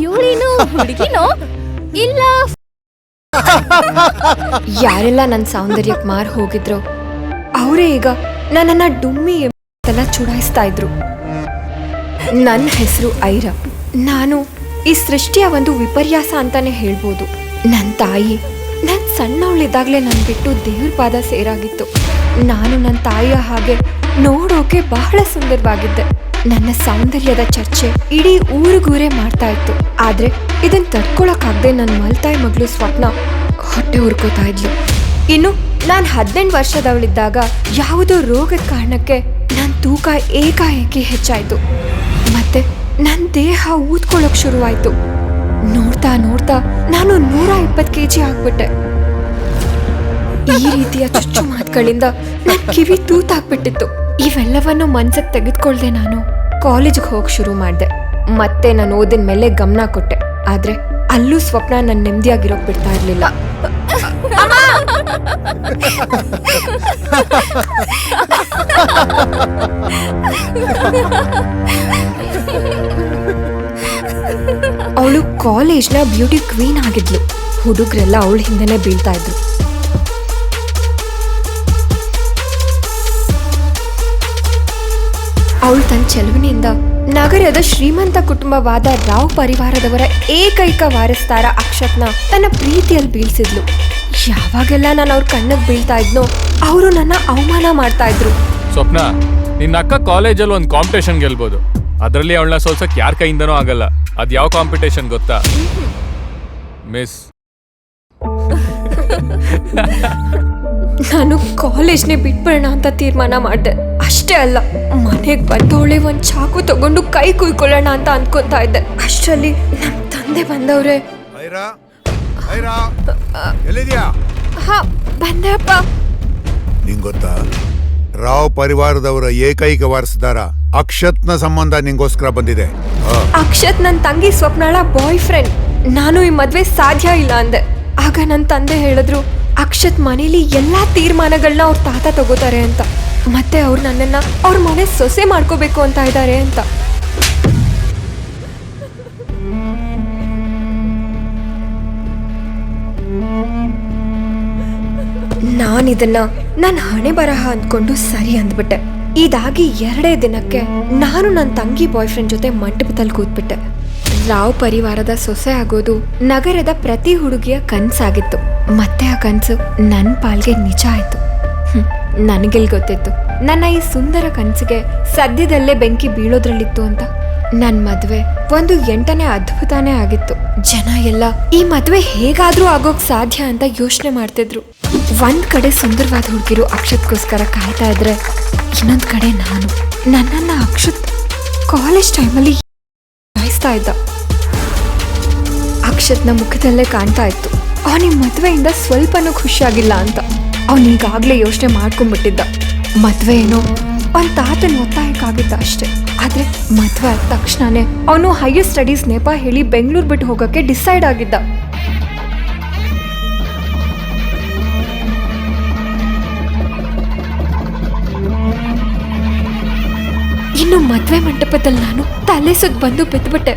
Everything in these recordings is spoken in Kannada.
ಇವಳೇನು ಹುಡುಗಿನೋ ಇಲ್ಲ? ಯಾರೆಲ್ಲ ನನ್ನ ಸೌಂದರ್ಯಕ್ಕೆ ಮಾರು ಹೋಗಿದ್ರು ಅವರೇ ಈಗ ನನ್ನನ್ನ ಡುಮ್ಮಿ ಎಂತೆಲ್ಲ ಚುಡಾಯಿಸ್ತಾ ಇದ್ರು. ನನ್ನ ಹೆಸರು ಐರಾ. ನಾನು ಈ ಸೃಷ್ಟಿಯ ಒಂದು ವಿಪರ್ಯಾಸ ಅಂತಾನೆ ಹೇಳ್ಬೋದು. ನನ್ನ ತಾಯಿ ನನ್ನ ಸಣ್ಣವಳಿದ್ದಾಗಲೇ ನನ್ನ ಬಿಟ್ಟು ದೇವ್ರ ಪಾದ ಸೇರಾಗಿತ್ತು. ನಾನು ನನ್ನ ತಾಯಿಯ ಹಾಗೆ ನೋಡೋಕೆ ಬಹಳ ಸುಂದರವಾಗಿದ್ದೆ. ನನ್ನ ಸೌಂದರ್ಯದ ಚರ್ಚೆ ಇಡೀ ಊರಿಗೂರೇ ಮಾಡ್ತಾ ಇತ್ತು. ಆದ್ರೆ ಇದನ್ನ ತಡ್ಕೊಳಕ್ಕಾಗದೆ ನನ್ನ ಮಲ್ತಾಯಿ ಮಗಳು ಸ್ವಪ್ನ ಹೊಟ್ಟೆ ಉರ್ಕೋತಾ ಇದ್ಲು. ಇನ್ನು ನಾನು 18 ವರ್ಷದವಳಿದ್ದಾಗ ಯಾವುದೋ ರೋಗದ ಕಾರಣಕ್ಕೆ ನನ್ನ ತೂಕ ಏಕಾಏಕಿ ಹೆಚ್ಚಾಯ್ತು. ಮತ್ತೆ ನನ್ನ ದೇಹ ಊದ್ಕೊಳ್ಳೋಕ್ ಶುರುವಾಯ್ತು. ನೋಡ್ತಾ ನೋಡ್ತಾ ನಾನು 120 kg ಆಗ್ಬಿಟ್ಟೆ. ಈ ರೀತಿಯ ಚುಚ್ಚು ಮಾತುಗಳಿಂದ ನನ್ನ ಕಿವಿ ತೂತಾಕ್ಬಿಟ್ಟಿತ್ತು. ಇವೆಲ್ಲವನ್ನು ಮನ್ಸಕ್ಕೆ ತೆಗೆದುಕೊಳ್ದೆ ನಾನು ಕಾಲೇಜ್ಗೆ ಹೋಗಿ ಶುರು ಮಾಡಿದೆ. ಮತ್ತೆ ನಾನು ಓದಿನ ಮೇಲೆ ಗಮನ ಕೊಟ್ಟೆ. ಆದ್ರೆ ಅಲ್ಲೂ ಸ್ವಪ್ನ ನನ್ನ ನೆಮ್ಮದಿಯಾಗಿರೋಕ್ ಬಿಡ್ತಾ ಇರ್ಲಿಲ್ಲ. ಅವಳು ಕಾಲೇಜ್ನ ಬ್ಯೂಟಿ ಕ್ವೀನ್ ಆಗಿದ್ಲು. ಹುಡುಗರೆಲ್ಲ ಅವಳ ಹಿಂದೆನೆ ಬೀಳ್ತಾ ಇದ್ರು. ಅವಳು ತನ್ನ ಚೆಲುವಿನಿಂದ ನಗರದ ಶ್ರೀಮಂತ ಕುಟುಂಬವಾದ ರಾವ್ ಪರಿವಾರದವರ ಏಕೈಕ ವಾರಸ್ದಾರ ಅಕ್ಷತ್ನ ತನ್ನ ಪ್ರೀತಿಯಲ್ಲಿ ಬೀಳ್ಸಿದ್ಲು. ಯಾವಾಗೆಲ್ಲ ನಾನು ಅವ್ರ ಕಣ್ಣಿಗೆ ಬೀಳ್ತಾ ಇದ್ನೋ ಅವರು ನನ್ನ ಅವಮಾನ ಮಾಡ್ತಾ ಇದ್ರು. ಸ್ವಪ್ನ, ನಿನ್ನ ಅಕ್ಕ ಕಾಲೇಜಲ್ಲಿ ಒಂದು ಕಾಂಪಿಟೇಷನ್ ಗೆಲ್ಬೋದು. ಅದರಲ್ಲಿ ಅವಳನ್ನ ಸೋಲ್ಸಕ್ ಯಾರ ಕೈಯಿಂದನೂ ಆಗಲ್ಲ. ಅದ್ ಯಾವ ಕಾಂಪಿಟೇಷನ್ ಗೊತ್ತಾ? ಮಿಸ್. ನಾನು ಕಾಲೇಜ್ನೇ ಬಿಟ್ಬಿಡೋಣ ಅಂತ ತೀರ್ಮಾನ ಮಾಡಿದೆ. ಅಷ್ಟೇ ಅಲ್ಲ, ಮನೆಗೆ ಬಂದವಳೆ ಒಂದ್ ಚಾಕು ತಗೊಂಡು ಕೈ ಕುಯ್ಕೊಳ್ಳೋಣ ಅಂತ ಅನ್ಕೊಂತಾ ಇದ್ದೆ. ಅಷ್ಟರಲ್ಲಿ ನಮ್ ತಂದೆ ಬಂದವ್ರೆ. ಹಾ, ಬಂದೆ ಅಪ್ಪ. ನಿಂಗ್ ಗೊತ್ತಾ, ರಾವ್ ಪರಿವಾರದವರ ಏಕೈಕ ವಾರಸುದಾರ ಅಕ್ಷತ್ನ ಸಂಬಂಧ ನಿಂಗೋಸ್ಕರ ಬಂದಿದೆ. ಅಕ್ಷತ್ ನನ್ನ ತಂಗಿ ಸ್ವಪ್ನಳ ಬಾಯ್ ಫ್ರೆಂಡ್. ನಾನು ಈ ಮದ್ವೆ ಸಾಧ್ಯ ಇಲ್ಲ ಅಂದೆ. ಆಗ ನನ್ನ ತಂದೆ ಹೇಳಿದ್ರು, ಅಕ್ಷತ್ ಮನೇಲಿ ಎಲ್ಲಾ ತೀರ್ಮಾನಗಳನ್ನ ಅವ್ರ ತಾತ ತಗೋತಾರೆ ಅಂತ. ಮತ್ತೆ ಅವ್ರು ನನ್ನನ್ನ ಅವ್ರ ಮನೆ ಸೊಸೆ ಮಾಡ್ಕೋಬೇಕು ಅಂತ ಇದ್ದಾರೆ ಅಂತ. ನಾನಿದನ್ನ ನನ್ನ ಹಣೆ ಬರಹ ಅಂದ್ಕೊಂಡು ಸರಿ ಅಂದ್ಬಿಟ್ಟೆ. ಇದಾಗಿ 2 ದಿನಕ್ಕೆ ನಾನು ನನ್ನ ತಂಗಿ ಬಾಯ್ ಫ್ರೆಂಡ್ ಜೊತೆ ಮಂಟಪದಲ್ಲಿ ಕೂತ್ಬಿಟ್ಟೆ. ರಾವ್ ಪರಿವಾರದ ಸೊಸೆ ಆಗೋದು ನಗರದ ಪ್ರತಿ ಹುಡುಗಿಯ ಕನ್ಸಾಗಿತ್ತು. ಮತ್ತೆ ಆ ಕನ್ಸು ನನ್ನ ಪಾಲ್ಗೆ ನಿಜ ಆಯ್ತು. ನನಗೆಲ್ ಗೊತ್ತಿತ್ತು ನನ್ನ ಈ ಸುಂದರ ಕನ್ಸಿಗೆ ಸದ್ಯದಲ್ಲೇ ಬೆಂಕಿ ಬೀಳೋದ್ರಲ್ಲಿತ್ತು ಅಂತ. ನನ್ನ ಮದ್ವೆ ಒಂದು 8ನೇ ಅದ್ಭುತನೇ ಆಗಿತ್ತು. ಜನ ಎಲ್ಲ ಈ ಮದ್ವೆ ಹೇಗಾದ್ರೂ ಆಗೋಕ್ ಸಾಧ್ಯ ಅಂತ ಯೋಚನೆ ಮಾಡ್ತಿದ್ರು. ಒಂದ್ ಕಡೆ ಸುಂದರವಾದ ಹುಡುಗಿರು ಅಕ್ಷತ್ಗೋಸ್ಕರ ಕಾಯ್ತಾ ಇದ್ರೆ, ಇನ್ನೊಂದ್ ಕಡೆ ನನ್ನನ್ನ ಅಕ್ಷತ್ ಕಾಲೇಜ್ ಟೈಮಲ್ಲಿ ಕಾಯಿಸ್ತಾ ಇದ್ದ. ಅಕ್ಷತ್ನ ಮುಖದಲ್ಲೇ ಕಾಣ್ತಾ ಇತ್ತು ಅವನಿಗೆ ಮದ್ವೆಯಿಂದ ಸ್ವಲ್ಪನೂ ಖುಷಿಯಾಗಿಲ್ಲ ಅಂತ. ಅವನೀಗಾಗ್ಲೇ ಯೋಚನೆ ಮಾಡ್ಕೊಂಡ್ಬಿಟ್ಟಿದ್ದ. ಮದ್ವೆ ಏನೋ ಅವನ ತಾತನ ಒತ್ತಾಯಕ್ಕಾಗಿದ್ದ ಅಷ್ಟೇ. ಆದ್ರೆ ಮದ್ವೆ ಆದ ತಕ್ಷಣನೇ ಅವನು ಹೈಯರ್ ಸ್ಟಡೀಸ್ ನೆಪ ಹೇಳಿ ಬೆಂಗಳೂರು ಬಿಟ್ಟು ಹೋಗಕ್ಕೆ ಡಿಸೈಡ್ ಆಗಿದ್ದ. ಇನ್ನು ಮದ್ವೆ ಮಂಟಪದಲ್ಲಿ ನಾನು ತಲೆ ಸುತ್ತ ಬಂದು ಬಿದ್ದುಬಿಟ್ಟೆ.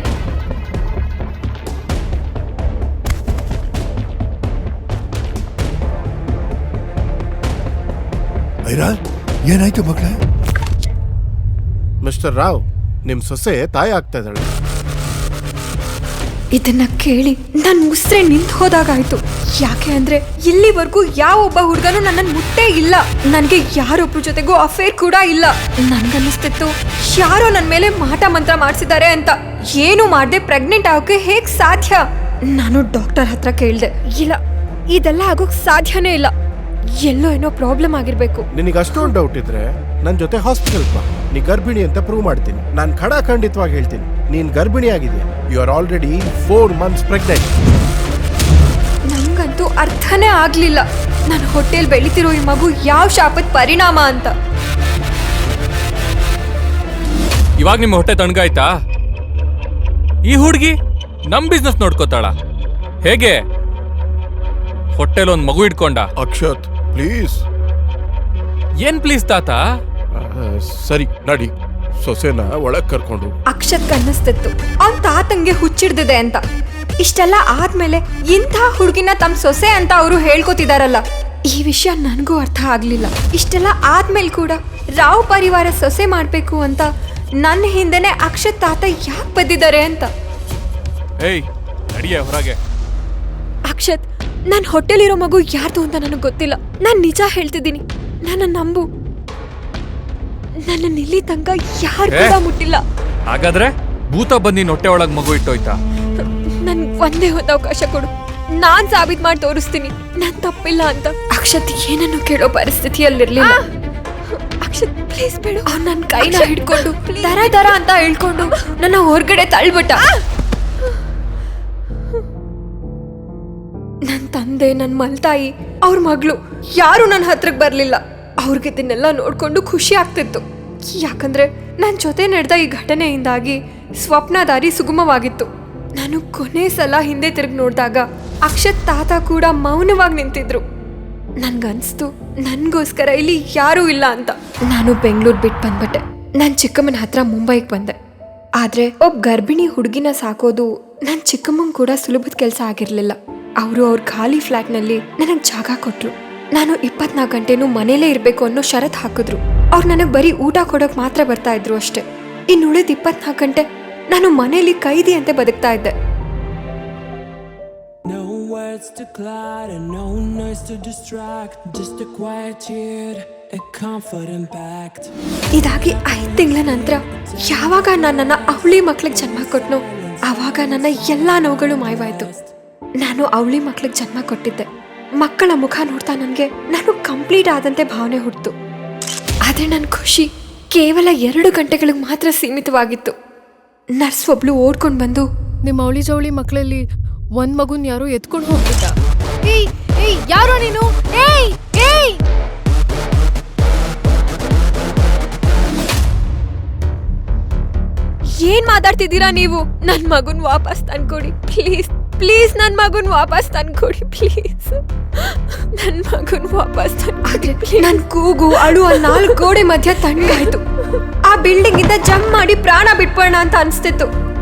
ಏನಾಯ್ತು ಮಕ್ಕಳೇ? ಮಿಸ್ಟರ್ ರಾವ್, ನಿಮ್ ಸೊಸೆ ತಾಯಿ ಆಗ್ತಾ ಇದ್ದಾಳೆ. ಇದನ್ನ ಕೇಳಿ ನನ್ ಉಸಿರೇ ನಿಂತು ಹೋದಾಗಾಯ್ತು. ಯಾಕೆ ಅಂದ್ರೆ ಇಲ್ಲಿವರೆಗೂ ಯಾವೊಬ್ಬ ಹುಡುಗನು ನನ್ನನ್ನು ಮುಟ್ಟೇ ಇಲ್ಲ. ನನ್ಗೆ ಯಾರೊಬ್ರ ಜೊತೆಗೂ ಅಫೇರ್ ಕೂಡ ಇಲ್ಲ. ನನ್ಗನ್ನಿಸ್ತಿತ್ತು ಯಾರೋ ನನ್ ಮೇಲೆ ಮಾಟ ಮಂತ್ರ ಮಾಡ್ಸಿದ್ದಾರೆ ಅಂತ. ಏನು ಮಾಡ್ದೆ ಪ್ರೆಗ್ನೆಂಟ್ ಆಗೋಕೆ ಹೇಗ್ ಸಾಧ್ಯ? ನಾನು ಡಾಕ್ಟರ್ ಹತ್ರ ಕೇಳ್ದೆ. ಇಲ್ಲ, ಇದೆಲ್ಲ ಆಗೋಕ್ ಸಾಧ್ಯನೇ ಇಲ್ಲ. ಎಲ್ಲೋ ಏನೋ ಪ್ರಾಬ್ಲಮ್ ಆಗಿರ್ಬೇಕು. ನಿನಗೆ ಅಷ್ಟೊಂದು ಡೌಟ್ ಇದ್ರೆ ನನ್ನ ಜೊತೆ ಹಾಸ್ಪಿಟಲ್ ಬಾ. ನೀ ಗರ್ಭಿಣಿ ಅಂತ ಪ್ರೂವ್ ಮಾಡ್ತೀನಿ. ನಾನು ಖಂಡಿತವಾಗಿ ಹೇಳ್ತೀನಿ, ನೀನ್ ಗರ್ಭಿಣಿ ಆಗಿದೆಯಾ. You are already 4 months pregnant. ನಂಗಂತೂ ಅರ್ಥನೇ ಆಗ್ಲಿಲ್ಲ. ನನ್ನ ಹೊಟ್ಟೆಲ್ ಬೆಳಿತಿರೋ ಈ ಮಗು ಯಾವ ಶಾಪದ ಪರಿಣಾಮ ಅಂತ. ಇವಾಗ ನಿಮ್ಮ ಹೊಟ್ಟೆ ತಣ್ಣಗಾಯ್ತಾ? ಈ ಹುಡುಗಿ ನಮ್ ಬಿಸ್ನೆಸ್ ನೋಡ್ಕೋತಾಳ. ಹೇಗೆ ಹೊಟ್ಟೆಲ್ ಒಂದ್ ಮಗು ಇಟ್ಕೊಂಡ? ಅಕ್ಷತ್ ಪ್ಲೀಸ್. ಏನ್ ಪ್ಲೀಸ್ ತಾತ? ಸರಿ ನಡಿ, ಸೊಸೆನ ಒಳಗ್ ಕರ್ಕೊಂಡು ಅಕ್ಷತ್ ಅನ್ನಿಸ್ತಿತ್ತು ಅವ್ನ್ ತಾತಂಗೆ ಹುಚ್ಚಿಡ್ದಿದೆ ಅಂತ. ಇಷ್ಟೆಲ್ಲ ಆದ್ಮೇಲೆ ಇಂಥ ಹುಡುಗಿನ ತಮ್ಮ ಸೊಸೆ ಅಂತ ಅವರು ಹೇಳ್ಕೊತಿದಾರಲ್ಲ, ಈ ವಿಷಯ ನನಗೂ ಅರ್ಥ ಆಗ್ಲಿಲ್ಲ. ಇಷ್ಟೆಲ್ಲ ಆದ್ಮೇಲೆ ಕೂಡ ರಾವ್ ಪರಿವಾರ ಸೊಸೆ ಮಾಡ್ಬೇಕು ಅಂತ ನನ್ನ ಹಿಂದೆನೆ ಅಕ್ಷತ್ ತಾತ ಯಾಕೆ ಬಂದಿದ್ದಾರೆ ಅಂತ. ಏಯ್ ನಡಿಯ ಹೊರಗೆ. ಅಕ್ಷತ್, ನನ್ನ ಹೊಟ್ಟೆಲಿರೋ ಮಗು ಯಾರ್ದು ಅಂತ ನನಗೆ ಗೊತ್ತಿಲ್ಲ. ನಾನು ನಿಜ ಹೇಳ್ತಿದ್ದೀನಿ, ನನ್ನ ನಂಬು. ನನ್ನ ಇಲ್ಲಿ ತನಕ ಯಾರು ಕೂಡ ಮುಟ್ಟಿಲ್ಲ. ಹಾಗಾದ್ರೆ ಭೂತ ಬಂದಿ ಹೊಟ್ಟೆ ಒಳಗ್ ಮಗು ಇಟ್ಟೋಯ್ತಾ? ನನ್ ಒಂದೇ ಒಂದು ಅವಕಾಶ ಕೊಡು, ನಾನ್ ಸಾಬೀತ್ ಮಾಡಿ ತೋರಿಸ್ತೀನಿ ನನ್ ತಪ್ಪಿಲ್ಲ ಅಂತ. ಅಕ್ಷತ್ ಏನನ್ನು ಕೇಳೋ ಪರಿಸ್ಥಿತಿಯಲ್ಲಿರ್ಲಿಲ್ಲ. ಅಕ್ಷತ್ ಪ್ಲೀಸ್ ಬೇಡ. ಅವ್ನು ನನ್ನ ಕೈನ ಹಿಡ್ಕೊಂಡು ದರ ದರ ಅಂತ ಹೇಳ್ಕೊಂಡು ನನ್ನ ಹೊರಗಡೆ ತಳ್ಬಿಟ್ಟ. ನನ್ನ ತಂದೆ, ನನ್ನ ಮಲ್ತಾಯಿ, ಅವ್ರ ಮಗಳು ಯಾರು ನನ್ನ ಹತ್ರಕ್ಕೆ ಬರ್ಲಿಲ್ಲ. ಅವ್ರಿಗೆ ಇದನ್ನೆಲ್ಲ ನೋಡ್ಕೊಂಡು ಖುಷಿ ಆಗ್ತಿತ್ತು. ಯಾಕಂದ್ರೆ ನನ್ನ ಜೊತೆ ನಡೆದ ಈ ಘಟನೆಯಿಂದಾಗಿ ಸ್ವಪ್ನ ದಾರಿ ಸುಗಮವಾಗಿತ್ತು. ನಾನು ಕೊನೆ ಸಲ ಹಿಂದೆ ತಿರುಗಿ ನೋಡಿದಾಗ ಅಕ್ಷತ್ ತಾತ ಕೂಡ ಮೌನವಾಗಿ ನಿಂತಿದ್ರು. ನನ್ಗನ್ಸ್ತು ನನ್ಗೋಸ್ಕರ ಇಲ್ಲಿ ಯಾರೂ ಇಲ್ಲ ಅಂತ. ನಾನು ಬೆಂಗಳೂರು ಬಿಟ್ಟು ಬಂದ್ಬಿಟ್ಟೆ. ನಾನು ಚಿಕ್ಕಮ್ಮನ ಹತ್ರ ಮುಂಬೈಗೆ ಬಂದೆ. ಆದ್ರೆ ಒಬ್ಬ ಗರ್ಭಿಣಿ ಹುಡುಗಿನ ಸಾಕೋದು ನನ್ನ ಚಿಕ್ಕಮ್ಮಂಗೆ ಕೂಡ ಸುಲಭದ ಕೆಲಸ ಆಗಿರ್ಲಿಲ್ಲ. ಅವರು ಅವ್ರ ಖಾಲಿ ಫ್ಲಾಟ್ನಲ್ಲಿ ನನಗೆ ಜಾಗ ಕೊಟ್ರು. ನಾನು 24 ಗಂಟೆನೂ ಮನೇಲೇ ಇರಬೇಕು ಅನ್ನೋ ಷರತ್ ಹಾಕಿದ್ರು. ಅವ್ರು ನನಗೆ ಬರೀ ಊಟ ಕೊಡೋಕೆ ಮಾತ್ರ ಬರ್ತಾ ಇದ್ರು ಅಷ್ಟೇ. ಇನ್ನುಳಿದ 24 ಗಂಟೆ ನಾನು ಮನೇಲಿ ಕೈದಿ ಅಂತ ಬದುಕ್ತಾ ಇದ್ದೆ. No words to cloud and no noise to distract, just a quiet cheer, a comfort impact. ಇದಾಗಿ 5 ತಿಂಗಳ ನಂತರ ಯಾವಾಗ ನನ್ನ ಅವಳಿ ಮಕ್ಳಿಗೆ ಜನ್ಮ ಕೊಟ್ನೋ ಆವಾಗ ನನ್ನ ಎಲ್ಲಾ ನೋವುಗಳು ಮಾಯವಾಯ್ತು. ನಾನು ಅವಳಿ ಮಕ್ಳಿಗೆ ಜನ್ಮ ಕೊಟ್ಟಿದ್ದೆ. ಮಕ್ಕಳ ಮುಖ ನೋಡ್ತಾ ನನಗೆ ನಾನು ಕಂಪ್ಲೀಟ್ ಆದಂತೆ ಭಾವನೆ ಹುಟ್ಟಿತು. ಆದರೆ ನನ್ನ ಖುಷಿ ಕೇವಲ 2 ಗಂಟೆಗಳಿಗೆ ಮಾತ್ರ ಸೀಮಿತವಾಗಿತ್ತು. ನರ್ಸ್ ಒಬ್ಳು ಓಡ್ಕೊಂಡು ಬಂದು, ನಿಮ್ಮ ಅವಳಿ ಜವಳಿ ಮಕ್ಕಳಲ್ಲಿ ಒಂದ್ ಮಗುನ್ ಯಾರೋ ಎತ್ಕೊಂಡು ಹೋಗ್ಬಿಟ್ಟ. ಏಯ್ ಏಯ್ ಯಾರೋ ನೀನು? ಏಯ್ ಏಯ್ ಏನ್ ಮಾತಾಡ್ತಿದ್ದೀರಾ ನೀವು? ನನ್ ಮಗುನ್ ವಾಪಸ್ ತಂದ್ಕೊಡಿ ಪ್ಲೀಸ್. ಪ್ಲೀಸ್ ನನ್ ಮಗುನ್ ವಾಪಸ್ ತಂದ್ಕೊಡಿ ಪ್ಲೀಸ್. ನನ್ ಮಗುನ್ ವಾಪಸ್ ಆದ್ರೆ ನನ್ ಕೂಗು ಅಳು ಆ 4 ಗೋಡೆ ಮಧ್ಯ ತಣ್ಣಗಾಯ್ತು. ಆ ಬಿಲ್ಡಿಂಗ್ ಇಂದ ಜಂಪ್ ಮಾಡಿ ಪ್ರಾಣ ಬಿಟ್ಬೋಣ ಅಂತ ಅನ್ಸ್ತಿತ್ತು.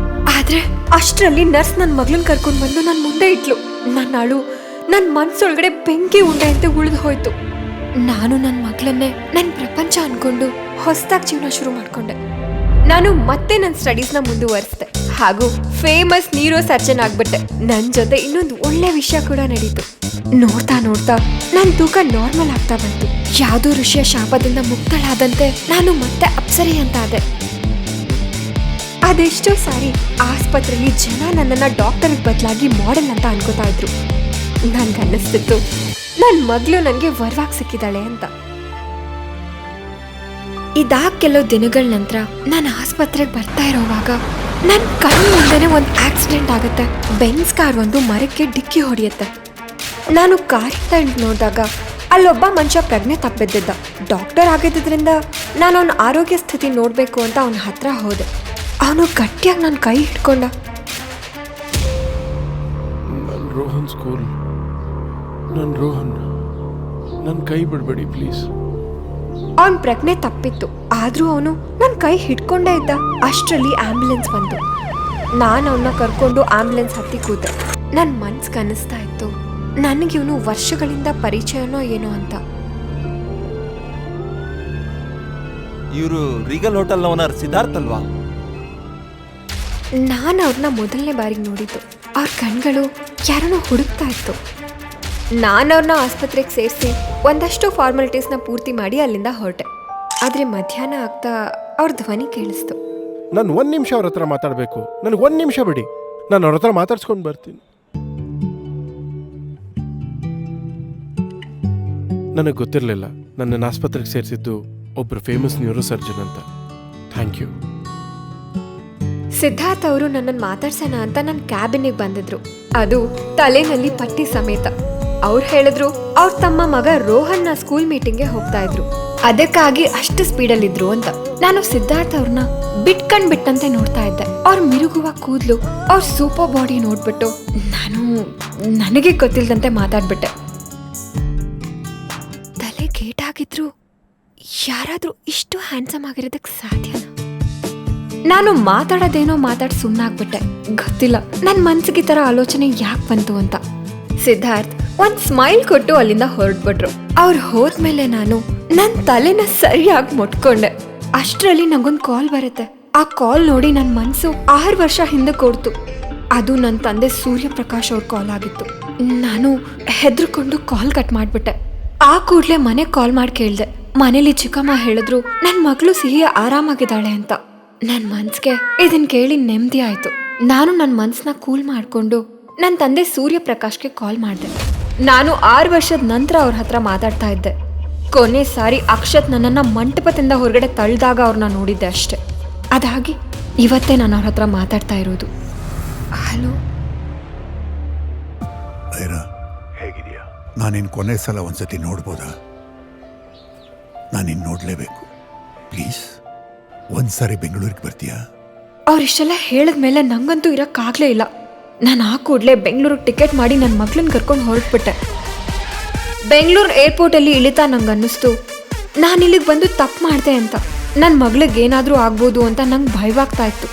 ಆದ್ರೆ ಅಷ್ಟರಲ್ಲಿ ನರ್ಸ್ ನನ್ ಮಗಳನ್ ಕರ್ಕೊಂಡ್ ಬಂದು ನನ್ ಮುಂದೆ ಇಟ್ಲು. ನನ್ನ ಅಳು ನನ್ ಮನ್ಸೊಳಗಡೆ ಬೆಂಕಿ ಉಂಡೆ ಅಂತ ಉಳಿದು ಹೋಯ್ತು. ನಾನು ನನ್ನ ಮಗಳನ್ನೇ ನನ್ ಪ್ರಪಂಚ ಅನ್ಕೊಂಡು ಹೊಸದಾಗಿ ಜೀವನ ಶುರು ಮಾಡ್ಕೊಂಡೆ. ನಾನು ಮತ್ತೆ ನನ್ನ ಸ್ಟಡೀಸ್ನ ಮುಂದುವರಿಸಿದೆ ಹಾಗೂ ಫೇಮಸ್ ನ್ಯೂರೋ ಸರ್ಜನ್ ಆಗ್ಬಿಟ್ಟೆ. ನನ್ನ ಜೊತೆ ಇನ್ನೊಂದು ಒಳ್ಳೆ ವಿಷಯ ಕೂಡ ನಡೀತು. ನೋಡ್ತಾ ನೋಡ್ತಾ ನನ್ನ ತೂಕ ನಾರ್ಮಲ್ ಆಗ್ತಾ ಬಂತು. ಯಾವುದೋ ಋಷಿಯ ಶಾಪದಿಂದ ಮುಕ್ತಳಾದಂತೆ ನಾನು ಮತ್ತೆ ಅಪ್ಸರೆ ಅಂತ ಆದೆ. ಅದೆಷ್ಟೋ ಸಾರಿ ಆಸ್ಪತ್ರೆಯಲ್ಲಿ ಜನ ನನ್ನನ್ನು ಡಾಕ್ಟರ್ ಬದಲಾಗಿ ಮಾಡೆಲ್ ಅಂತ ಅನ್ಕೋತಾ ಇದ್ರು. ನನ್ಗನ್ನಿಸ್ತಿತ್ತು ನನ್ನ ಮಗಳು ನನಗೆ ವರವಾಗಿ ಸಿಕ್ಕಿದ್ದಾಳೆ ಅಂತ. ಇದಾದ ಕೆಲವು ದಿನಗಳ ನಂತರ ನಾನು ಆಸ್ಪತ್ರೆಗೆ ಬರ್ತಾ ಇರೋವಾಗ ನನ್ನ ಕಣ್ಣು ಮುಂದೆನೆ ಒಂದು ಆಕ್ಸಿಡೆಂಟ್ ಆಗುತ್ತೆ. ಬೆನ್ಸ್ ಕಾರ್ ಒಂದು ಮರಕ್ಕೆ ಡಿಕ್ಕಿ ಹೊಡೆಯುತ್ತೆ. ನಾನು ಕಾರಿಂದ ಇಳಿದು ನೋಡಿದಾಗ ಅಲ್ಲೊಬ್ಬ ಮನುಷ್ಯ ಪ್ರಜ್ಞೆ ತಪ್ಪಿದ್ದಿದ್ದ. ಡಾಕ್ಟರ್ ಆಗಿದ್ದರಿಂದ ನಾನು ಅವನ ಆರೋಗ್ಯ ಸ್ಥಿತಿ ನೋಡಬೇಕು ಅಂತ ಅವನ ಹತ್ರ ಹೋದೆ. ಅವನು ಗಟ್ಟಿಯಾಗಿ ನನ್ನ ಕೈ ಹಿಡ್ಕೊಂಡ. ರೋಹನ್ ಸ್ಕೂಲ್, ನನ್ನ ರೋಹನ್, ನನ್ನ ಕೈ ಬಿಡಬೇಡಿ ಪ್ಲೀಸ್. ಅವನ ಪ್ರಜ್ಞೆ ತಪ್ಪಿತ್ತು, ಆದ್ರೂ ಅವನು ನನ್ನ ಕೈ ಹಿಡ್ಕೊಂಡೇ ಇದ್ದ. ಅಷ್ಟರಲ್ಲಿ ಆಂಬ್ಯುಲೆನ್ಸ್ ಬಂತು. ನಾನು ಅವನ್ನ ಕರ್ಕೊಂಡು ಆಂಬ್ಯುಲೆನ್ಸ್ ಹತ್ತಿ ಕೂತೆ. ನನ್ನ ಮನ್ಸಿಗೆ ಅನ್ನಿಸ್ತಾ ಇತ್ತು ನನಗೆ ಇವನು ವರ್ಷಗಳಿಂದ ಪರಿಚಯನೋ ಏನೋ ಅಂತ. ಇವರು ರೀಗಲ್ ಹೋಟೆಲ್ ಓನರ್ ಸಿದ್ಧಾರ್ಥ್ ಅಲ್ವಾ? ನಾನು ಅವ್ರನ್ನ ಮೊದಲನೇ ಬಾರಿಗೆ ನೋಡಿದ್ದು. ಅವ್ರ ಕಣ್ಗಳು ಯಾರನ್ನೋ ಹುಡುಕ್ತಾ ಇತ್ತು. ನಾನು ಅವ್ರನ್ನ ಆಸ್ಪತ್ರೆಗೆ ಸೇರಿಸಿ ಒಂದಷ್ಟು ಫಾರ್ಮಾಲಿಟೀಸ್ನ ಪೂರ್ತಿ ಮಾಡಿ ಅಲ್ಲಿಂದ ಹೊರಟೆ. ಆದರೆ ಮಧ್ಯಾಹ್ನ ಆಗ್ತಾ ಅವ್ರ ಧ್ವನಿ ಕೇಳಿಸ್ತು. ನಾನು 1 ನಿಮಿಷ ಅವ್ರ ಹತ್ರ ಮಾತಾಡಬೇಕು. ನನಗೆ 1 ನಿಮಿಷ ಬಿಡಿ, ನಾನು ಅವ್ರ ಹತ್ರ ಮಾತಾಡ್ಸ್ಕೊಂಡು ಬರ್ತೀನಿ. ನನಗೆ ಗೊತ್ತಿರಲಿಲ್ಲ ನನ್ನನ್ನು ಆಸ್ಪತ್ರೆಗೆ ಸೇರಿಸಿದ್ದು ಒಬ್ಬರು ಫೇಮಸ್ ನ್ಯೂರೋ ಸರ್ಜನ್ ಅಂತ. Thank you. ಸಿದ್ಧಾರ್ಥ್ ಅವರು ನನ್ನನ್ನು ಮಾತಾಡ್ಸೋಣ ಅಂತ ನನ್ನ ಕ್ಯಾಬಿನಿಗೆ ಬಂದಿದ್ರು, ಅದು ತಲೆನಲ್ಲಿ ಪಟ್ಟಿ ಸಮೇತ. ಅವ್ರು ಹೇಳಿದ್ರು ಅವ್ರ ತಮ್ಮ ಮಗ ರೋಹನ್ನ ಸ್ಕೂಲ್ ಮೀಟಿಂಗ್ಗೆ ಹೋಗ್ತಾ ಇದ್ರು, ಅದಕ್ಕಾಗಿ ಅಷ್ಟು ಸ್ಪೀಡಲ್ಲಿದ್ರು ಅಂತ. ನಾನು ಸಿದ್ಧಾರ್ಥ್ ಅವ್ರನ್ನ ಬಿಟ್ಟಂತೆ ನೋಡ್ತಾ ಇದ್ದೆ. ಅವ್ರ ಮಿರುಗುವ ಕೂದಲು, ಅವ್ರ ಸೂಪರ್ ಬಾಡಿ ನೋಡ್ಬಿಟ್ಟು ನನಗೆ ಗೊತ್ತಿಲ್ದಂತೆ ಮಾತಾಡ್ಬಿಟ್ಟೆ. ತಲೆ ಗೇಟಾಗಿದ್ರು ಯಾರಾದ್ರೂ ಇಷ್ಟು ಹ್ಯಾಂಡ್ಸಮ್ ಆಗಿರೋದಕ್ಕೆ ಸಾಧ್ಯನಾ? ನಾನು ಮಾತಾಡೋದೇನೋ ಮಾತಾಡಿ ಸುಮ್ಮನಾಗ್ಬಿಟ್ಟೆ. ಗೊತ್ತಿಲ್ಲ ನನ್ ಮನ್ಸಿಗೆ ಈ ತರ ಆಲೋಚನೆ ಯಾಕೆ ಬಂತು ಅಂತ. ಸಿದ್ಧಾರ್ಥ್ ಒಂದ್ ಸ್ಮೈಲ್ ಕೊಟ್ಟು ಅಲ್ಲಿಂದ ಹೊರಟ್ಬಿಟ್ರು. ಅವ್ರು ಹೋದ್ಮೇಲೆ ನಾನು ನನ್ ತಲೆನ ಸರಿಯಾಗಿ ಮುಟ್ಕೊಂಡೆ. ಅಷ್ಟ್ರಲ್ಲಿ ನಂಗೊಂದ್ ಕಾಲ್ ಬರುತ್ತೆ. ಆ ಕಾಲ್ ನೋಡಿ ನನ್ ಮನ್ಸು 6 ವರ್ಷ ಹಿಂದೆ ಕೊಡ್ತು. ಅದು ನನ್ನ ತಂದೆ ಸೂರ್ಯಪ್ರಕಾಶ್ ಅವ್ರ ಕಾಲ್ ಆಗಿತ್ತು. ನಾನು ಹೆದರ್ಕೊಂಡು ಕಾಲ್ ಕಟ್ ಮಾಡ್ಬಿಟ್ಟೆ. ಆ ಕೂಡ್ಲೆ ಮನೆ ಕಾಲ್ ಮಾಡಿ ಕೇಳ್ದೆ. ಮನೇಲಿ ಚಿಕ್ಕಮ್ಮ ಹೇಳಿದ್ರು ನನ್ ಮಗಳು ಸಿಹಿ ಆರಾಮಾಗಿದ್ದಾಳೆ ಅಂತ. ನನ್ ಮನ್ಸ್ಗೆ ಇದನ್ ಕೇಳಿ ನೆಮ್ಮದಿ ಆಯ್ತು. ನಾನು ನನ್ ಮನ್ಸ್ನ ಕೂಲ್ ಮಾಡ್ಕೊಂಡು ನನ್ ತಂದೆ ಸೂರ್ಯಪ್ರಕಾಶ್ಗೆ ಕಾಲ್ ಮಾಡ್ದೆ. ನಾನು 6 ವರ್ಷದ ನಂತರ ಅವ್ರ ಹತ್ರ ಮಾತಾಡ್ತಾ ಇದ್ದೆ. ಕೊನೆ ಸಾರಿ ಅಕ್ಷತ್ ನನ್ನನ್ನ ಮಂಟಪದಿಂದ ಹೊರಗಡೆ ತಳ್ಳಿದಾಗ ಅವ್ರನ್ನ ನೋಡಿದ್ದೆ ಅಷ್ಟೆ. ಅದಾಗಿ ಇವತ್ತೇ ನಾನು ಅವ್ರ ಹತ್ರ ಮಾತಾಡ್ತಾ ಇರೋದು. ಹಲೋ ಐರಾ, ಹೇಗಿದೆಯಾ? ನಾನಿನ್ ಕೊನೆ ಸಲ ಒಂದ್ಸತಿ ನೋಡ್ಬೋದಾ? ನಾನಿನ್ ನೋಡ್ಲೇಬೇಕು. ಪ್ಲೀಸ್ ಒಂದ್ಸಾರಿ ಬೆಂಗಳೂರಿಗೆ ಬರ್ತೀಯಾ? ಅವ್ರಿಷ್ಟೆಲ್ಲ ಹೇಳಿದ್ಮೇಲೆ ನಂಗಂತೂ ಇರಕ್ಕಾಗ್ಲೇ ಇಲ್ಲ. ನಾನು ಆ ಕೂಡಲೇ ಬೆಂಗಳೂರಿಗೆ ಟಿಕೆಟ್ ಮಾಡಿ ನನ್ನ ಮಗಳನ್ನ ಕರ್ಕೊಂಡು ಹೊರಟ್ಬಿಟ್ಟೆ. ಬೆಂಗಳೂರು ಏರ್ಪೋರ್ಟಲ್ಲಿ ಇಳಿತಾ ನಂಗೆ ಅನ್ನಿಸ್ತು ನಾನು ಇಲ್ಲಿಗೆ ಬಂದು ತಪ್ಪು ಮಾಡಿದೆ ಅಂತ. ನನ್ನ ಮಗಳಿಗೆ ಏನಾದರೂ ಆಗ್ಬೋದು ಅಂತ ನಂಗೆ ಭಯವಾಗ್ತಾ ಇತ್ತು.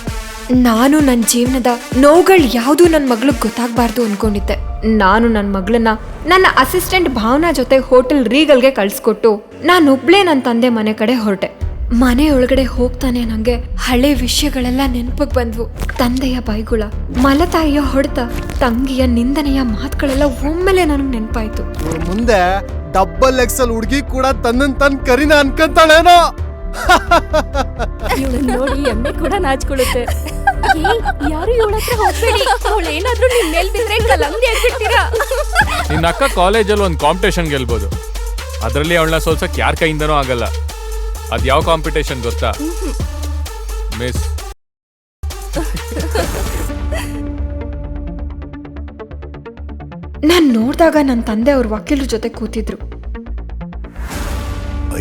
ನಾನು ನನ್ನ ಜೀವನದ ನೋವುಗಳು ಯಾವುದೂ ನನ್ನ ಮಗಳಿಗೆ ಗೊತ್ತಾಗಬಾರ್ದು ಅಂದ್ಕೊಂಡಿದ್ದೆ. ನಾನು ನನ್ನ ಮಗಳನ್ನ ನನ್ನ ಅಸಿಸ್ಟೆಂಟ್ ಭಾವನಾ ಜೊತೆ ಹೋಟೆಲ್ ರೀಗಲ್ಗೆ ಕಳಿಸ್ಕೊಟ್ಟು ನಾನೊಬ್ಳೇ ನನ್ನ ತಂದೆ ಮನೆ ಕಡೆ ಹೊರಟೆ. ಮನೆಯೊಳಗಡೆ ಹೋಗ್ತಾನೆ ನಂಗೆ ಹಳೆ ವಿಷಯಗಳೆಲ್ಲ ನೆನಪಿಗೆ ಬಂದ್ವು. ತಂದೆಯ ಬೈಗುಳ, ಮಲತಾಯಿಯ ಹೊಡೆತ, ತಂಗಿಯ ನಿಂದನೆಯ ಮಾತುಗಳೆಲ್ಲ ಒಮ್ಮೆಲೆ ನನಗೆ ನೆನಪಾಯ್ತು. ಮುಂದೆ ಡಬಲ್ ಎಕ್ಸಲ್ ಹುಡುಗಿ ಕೂಡ ತನ್ನ ಕರಿನ ಅನ್ಕೊಂತಾಳೇನೋ. ನೋಡಿ ಎಮ್ಮೆ ಕೂಡ ನಾಚ್ಕೊಳ್ಳುತ್ತೆ. ಯಾರು ಇವಳ ಹತ್ರ ಹೋಗ್ಬೇಡಿ, ಅವಳು ಏನಾದ್ರೂ ನಿಮ್ ಮೇಲ್ ಬಿದ್ರೆ ಕಲಂಗಡಿ ಆಗ್ಬಿಡ್ತೀರಾ. ನಿನ್ನ ಅಕ್ಕ ಕಾಲೇಜಲ್ಲಿ ಒಂದು ಕಾಂಪಿಟೇಷನ್ ಗೆಲ್ಬೋದು, ಅದರಲ್ಲಿ ಅವಳನ್ನ ಸೋಲ್ಸಕ್ ಯಾರ ಕೈಯಿಂದನೂ ಆಗಲ್ಲ. ಅದ್ ಯಾವ ಕಾಂಪಿಟೇಷನ್ ಗೊತ್ತಾ? ಮಿಸ್. ನಾನ್ ನೋಡ್ದಾಗ ನನ್ನ ತಂದೆ ಅವ್ರ ವಕೀಲರ ಜೊತೆ ಕೂತಿದ್ರು.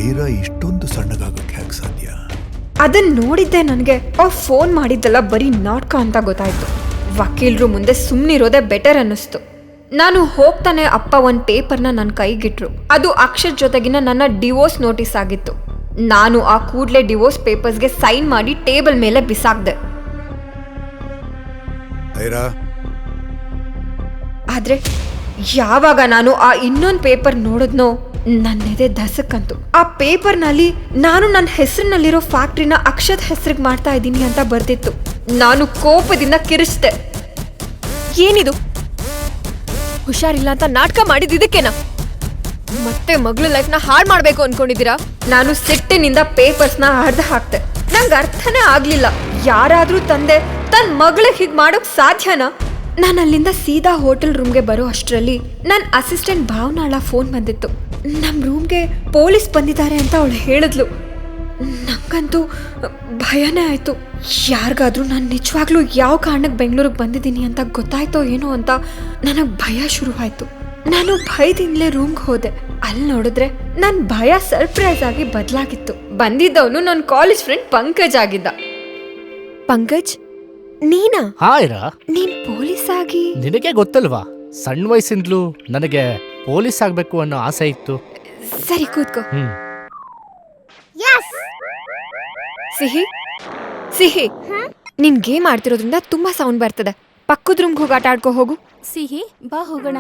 ಐರಾ ಇಷ್ಟೊಂದು ಸಣ್ಣಗಾಗಕ್ಕೆ ಹೇಗೆ ಸಾಧ್ಯ? ಅದನ್ನ ನೋಡಿದ್ದೆ ನನಗೆ ಅವ್ರು ಫೋನ್ ಮಾಡಿದ್ದೆಲ್ಲ ಬರೀ ನಾಟಕ ಅಂತ ಗೊತ್ತಾಯ್ತು. ವಕೀಲರು ಮುಂದೆ ಸುಮ್ಮನಿರೋದೇ ಬೆಟರ್ ಅನ್ನಿಸ್ತು. ನಾನು ಹೋಗ್ತಾನೆ ಅಪ್ಪ ಒಂದು ಪೇಪರ್ನ ನನ್ನ ಕೈಗಿಟ್ರು. ಅದು ಅಕ್ಷರ್ ಜೊತೆಗಿನ ನನ್ನ ಡಿವೋರ್ಸ್ ನೋಟಿಸ್ ಆಗಿತ್ತು. ನಾನು ಆ ಕೂಡಲೇ ಡಿವೋರ್ಸ್ ಪೇಪರ್ಸ್ಗೆ ಸೈನ್ ಮಾಡಿ ಟೇಬಲ್ ಮೇಲೆ ಬಿಸಾಕ್ದೆ. ಐರಾ, ಆದ್ರೆ ಯಾವಾಗ ನಾನು ಆ ಇನ್ನೊಂದು ಪೇಪರ್ ನೋಡಿದ್ನೋ ನನ್ನೆದೆ ಧಸಕ್ಕಂತು. ಆ ಪೇಪರ್ನಲ್ಲಿ ನಾನು ನನ್ನ ಹೆಸರಿನಲ್ಲಿರೋ ಫ್ಯಾಕ್ಟ್ರಿನ ಅಕ್ಷತ್ ಹೆಸರಿಗೆ ಮಾಡ್ತಾ ಇದ್ದೀನಿ ಅಂತ ಬರ್ದಿತ್ತು. ನಾನು ಕೋಪದಿಂದ ಕಿರಿಚ್ದೆ. ಏನಿದು, ಹುಷಾರಿಲ್ಲ ಅಂತ ನಾಟಕ ಮಾಡಿದ್ದಕ್ಕೆನಾ? ಮತ್ತೆ ಮಗಳ ಲೈಫ್ನ ಹಾಳು ಮಾಡ್ಬೇಕು ಅನ್ಕೊಂಡಿದ್ದೀರಾ? ನಾನು ಸಿಟ್ಟಿನಿಂದ ಪೇಪರ್ಸ್ನ ಹರಿದು ಹಾಕ್ತೆ. ನಂಗೆ ಅರ್ಥನೇ ಆಗ್ಲಿಲ್ಲ, ಯಾರಾದ್ರೂ ತಂದೆ ತನ್ನ ಮಗಳಿಗೆ ಹೀಗೆ ಮಾಡೋಕ್ ಸಾಧ್ಯನಾ? ನಾನು ಅಲ್ಲಿಂದ ಸೀದಾ ಹೋಟೆಲ್ ರೂಮ್ಗೆ ಬರೋ ಅಷ್ಟರಲ್ಲಿ ನನ್ನ ಅಸಿಸ್ಟೆಂಟ್ ಭಾವನಾಳ ಫೋನ್ ಬಂದಿತ್ತು. ನಮ್ಮ ರೂಮ್ಗೆ ಪೊಲೀಸ್ ಬಂದಿದ್ದಾರೆ ಅಂತ ಅವಳು ಹೇಳಿದ್ಲು. ನಂಗಂತೂ ಭಯನೇ ಆಯಿತು. ಯಾರಿಗಾದ್ರೂ ನಾನು ನಿಜವಾಗ್ಲೂ ಯಾವ ಕಾರಣಕ್ಕೆ ಬೆಂಗಳೂರಿಗೆ ಬಂದಿದ್ದೀನಿ ಅಂತ ಗೊತ್ತಾಯ್ತೋ ಏನೋ ಅಂತ ನನಗೆ ಭಯ ಶುರುವಾಯಿತು. ನಾನು ಭಯದಿಂದಲೇ ರೂಮ್ಗೆ ಹೋದೆ. ಅಲ್ಲಿ ನೋಡಿದ್ರೆ ನನ್ನ ಭಯ ಸರ್ಪ್ರೈಸ್ ಆಗಿ ಬದಲಾಗಿತ್ತು. ಬಂದಿದ್ದವನು ನನ್ನ ಕಾಲೇಜ್ ಫ್ರೆಂಡ್ ಪಂಕಜ್ ಆಗಿದ್ದ. ಪಂಕಜ್, ನೀನಾ? ಹಾಯ್ರಾ, ನೀನ್ ಪೊಲೀಸ್ ಆಗಿ? ನಿನಗೆ ಗೊತ್ತಲ್ವಾ, ಸಣ್ಣ ವಯಸ್ಸಿಂದಲೂ ನನಗೆ ಪೊಲೀಸ್ ಆಗ್ಬೇಕು ಅನ್ನೋ ಆಸೆ ಇತ್ತು. ಸರಿ, ಕೂತ್ಕೋ. ಸಿಹಿ ಸಿಹಿ, ನಿನ್ ಗೇಮ್ ಆಡ್ತಿರೋದ್ರಿಂದ ತುಂಬಾ ಸೌಂಡ್ ಬರ್ತದೆ. ಪಕ್ಕದ ರೂಮ್ಗೆ ಹೋಗಿ ಆಟ ಆಡ್ಕೋ ಹೋಗು. ಸಿಹಿ, ಬಾ ಹೋಗೋಣ.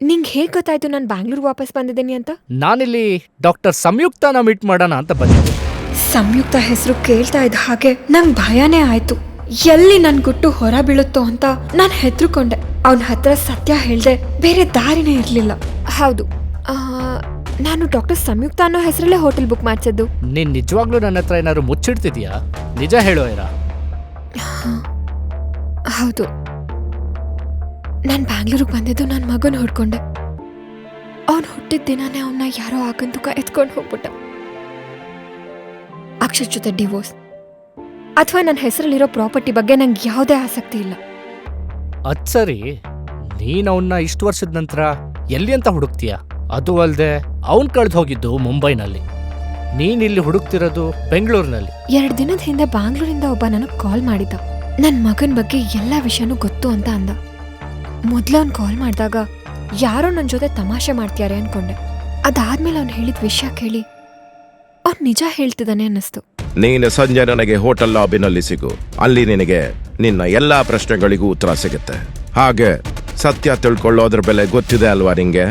ನಿಂಗೆ ಹೇಗೆ ಗೊತ್ತಾಯ್ತು ನಾನು ಬ್ಯಾಂಗ್ಳೂರ್ ವಾಪಸ್ ಬಂದಿದ್ದೀನಿ ಅಂತ? ನಾನಿಲ್ಲಿ ಡಾಕ್ಟರ್ ಸಂಯುಕ್ತನ ಮೀಟ್ ಮಾಡೋಣ ಅಂತ ಬಂದಿದ್ದೆ. ಸಂಯುಕ್ತ ಹೆಸರು ಕೇಳ್ತಾ ಇದ್ದ ಹಾಗೆ ನಂಗೆ ಭಯನೇ ಆಯ್ತು. ಎಲ್ಲಿ ನನ್ ಗುಟ್ಟು ಹೊರ ಬೀಳುತ್ತೋ ಅಂತ ನಾನು ಹೆದರ್ಕೊಂಡೆ. ಅವನ ಹತ್ರ ಸತ್ಯ ಹೇಳ್ದೆ ಬೇರೆ ದಾರಿನೇ ಇರ್ಲಿಲ್ಲ. ಹೌದು, ನಾನು ಡಾಕ್ಟರ್ ಸಂಯುಕ್ತ ಅನ್ನೋ ಹೆಸರಲ್ಲೇ ಹೋಟೆಲ್ ಬುಕ್ ಮಾಡ್ಸಿದ್ದು. ನೀನ್ ನಿಜವಾಗ್ಲೂ ನನ್ನ ಹತ್ರ ಏನಾದ್ರು ಮುಚ್ಚಿಡ್ತಿದ್ಯಾ? ನಿಜ ಹೇಳೋ ಐರಾ. ಹೌದು, ನಾನು ಬ್ಯಾಂಗ್ಳೂರಿಗೆ ಬಂದಿದ್ದು ನನ್ನ ಮಗನ ಹೊಡ್ಕೊಂಡೆ. ಅವನು ಹುಟ್ಟಿದ ದಿನಾನೇ ಅವನ್ನ ಯಾರೋ ಆಗಂತುಕ ಎತ್ಕೊಂಡು ಹೋಗ್ಬಿಟ್ಟ. ಅಕ್ಷರ್ ಜೊತೆ ಡಿವೋರ್ಸ್ ಅಥವಾ ನನ್ನ ಹೆಸರಲ್ಲಿರೋ ಪ್ರಾಪರ್ಟಿ ಬಗ್ಗೆ ನಂಗೆ ಯಾವುದೇ ಆಸಕ್ತಿ ಇಲ್ಲ. ಅದ್ ಸರಿ, ನೀನ್ ಅವನ್ನ ಇಷ್ಟು ವರ್ಷದ ನಂತರ ಎಲ್ಲಿ ಅಂತ ಹುಡುಕ್ತೀಯ? ಅದು ಅಲ್ದೆ ಅವನ್ ಕಳ್ದು ಹೋಗಿದ್ದು ಮುಂಬೈನಲ್ಲಿ, ನೀನ್ ಇಲ್ಲಿ ಹುಡುಕ್ತಿರೋದು ಬೆಂಗಳೂರಿನಲ್ಲಿ. 2 ದಿನದ ಹಿಂದೆ ಬ್ಯಾಂಗ್ಳೂರಿಂದ ಒಬ್ಬ ನನಗೆ ಕಾಲ್ ಮಾಡಿದ್ದ. ನನ್ನ ಮಗನ ಬಗ್ಗೆ ಎಲ್ಲ ವಿಷಯನೂ ಗೊತ್ತು ಅಂತ ಅಂದ. ಮೊದ್ಲವ್ನು ಕಾಲ್ ಮಾಡಿದಾಗ ಯಾರೋ ನನ್ನ ಜೊತೆ ತಮಾಷೆ ಮಾಡ್ತಿದ್ದಾರೆ ಅನ್ಕೊಂಡೆ. ಅದಾದ್ಮೇಲೆ ಅವ್ನು ಹೇಳಿದ ವಿಷಯ ಕೇಳಿ ಅವ್ನು ನಿಜ ಹೇಳ್ತಿದ್ದಾನೆ ಅನ್ನಿಸ್ತು. ನೀನು ಸಂಜೆ ನನಗೆ ಹೋಟೆಲ್ ಲಾಬಿನಲ್ಲಿ ಸಿಗು. ಅಲ್ಲಿ ನಿನಗೆ ನಿನ್ನ ಎಲ್ಲಾ ಪ್ರಶ್ನೆಗಳಿಗೂ ಉತ್ತರ ಸಿಗುತ್ತೆ. ಹಾಗೆ ಸತ್ಯ ತಿಳ್ಕೊಳ್ಳೋದ್ರ ಬೆಲೆ ಗೊತ್ತಿದೆ ಅಲ್ವಾ ನಿಂಗೆ?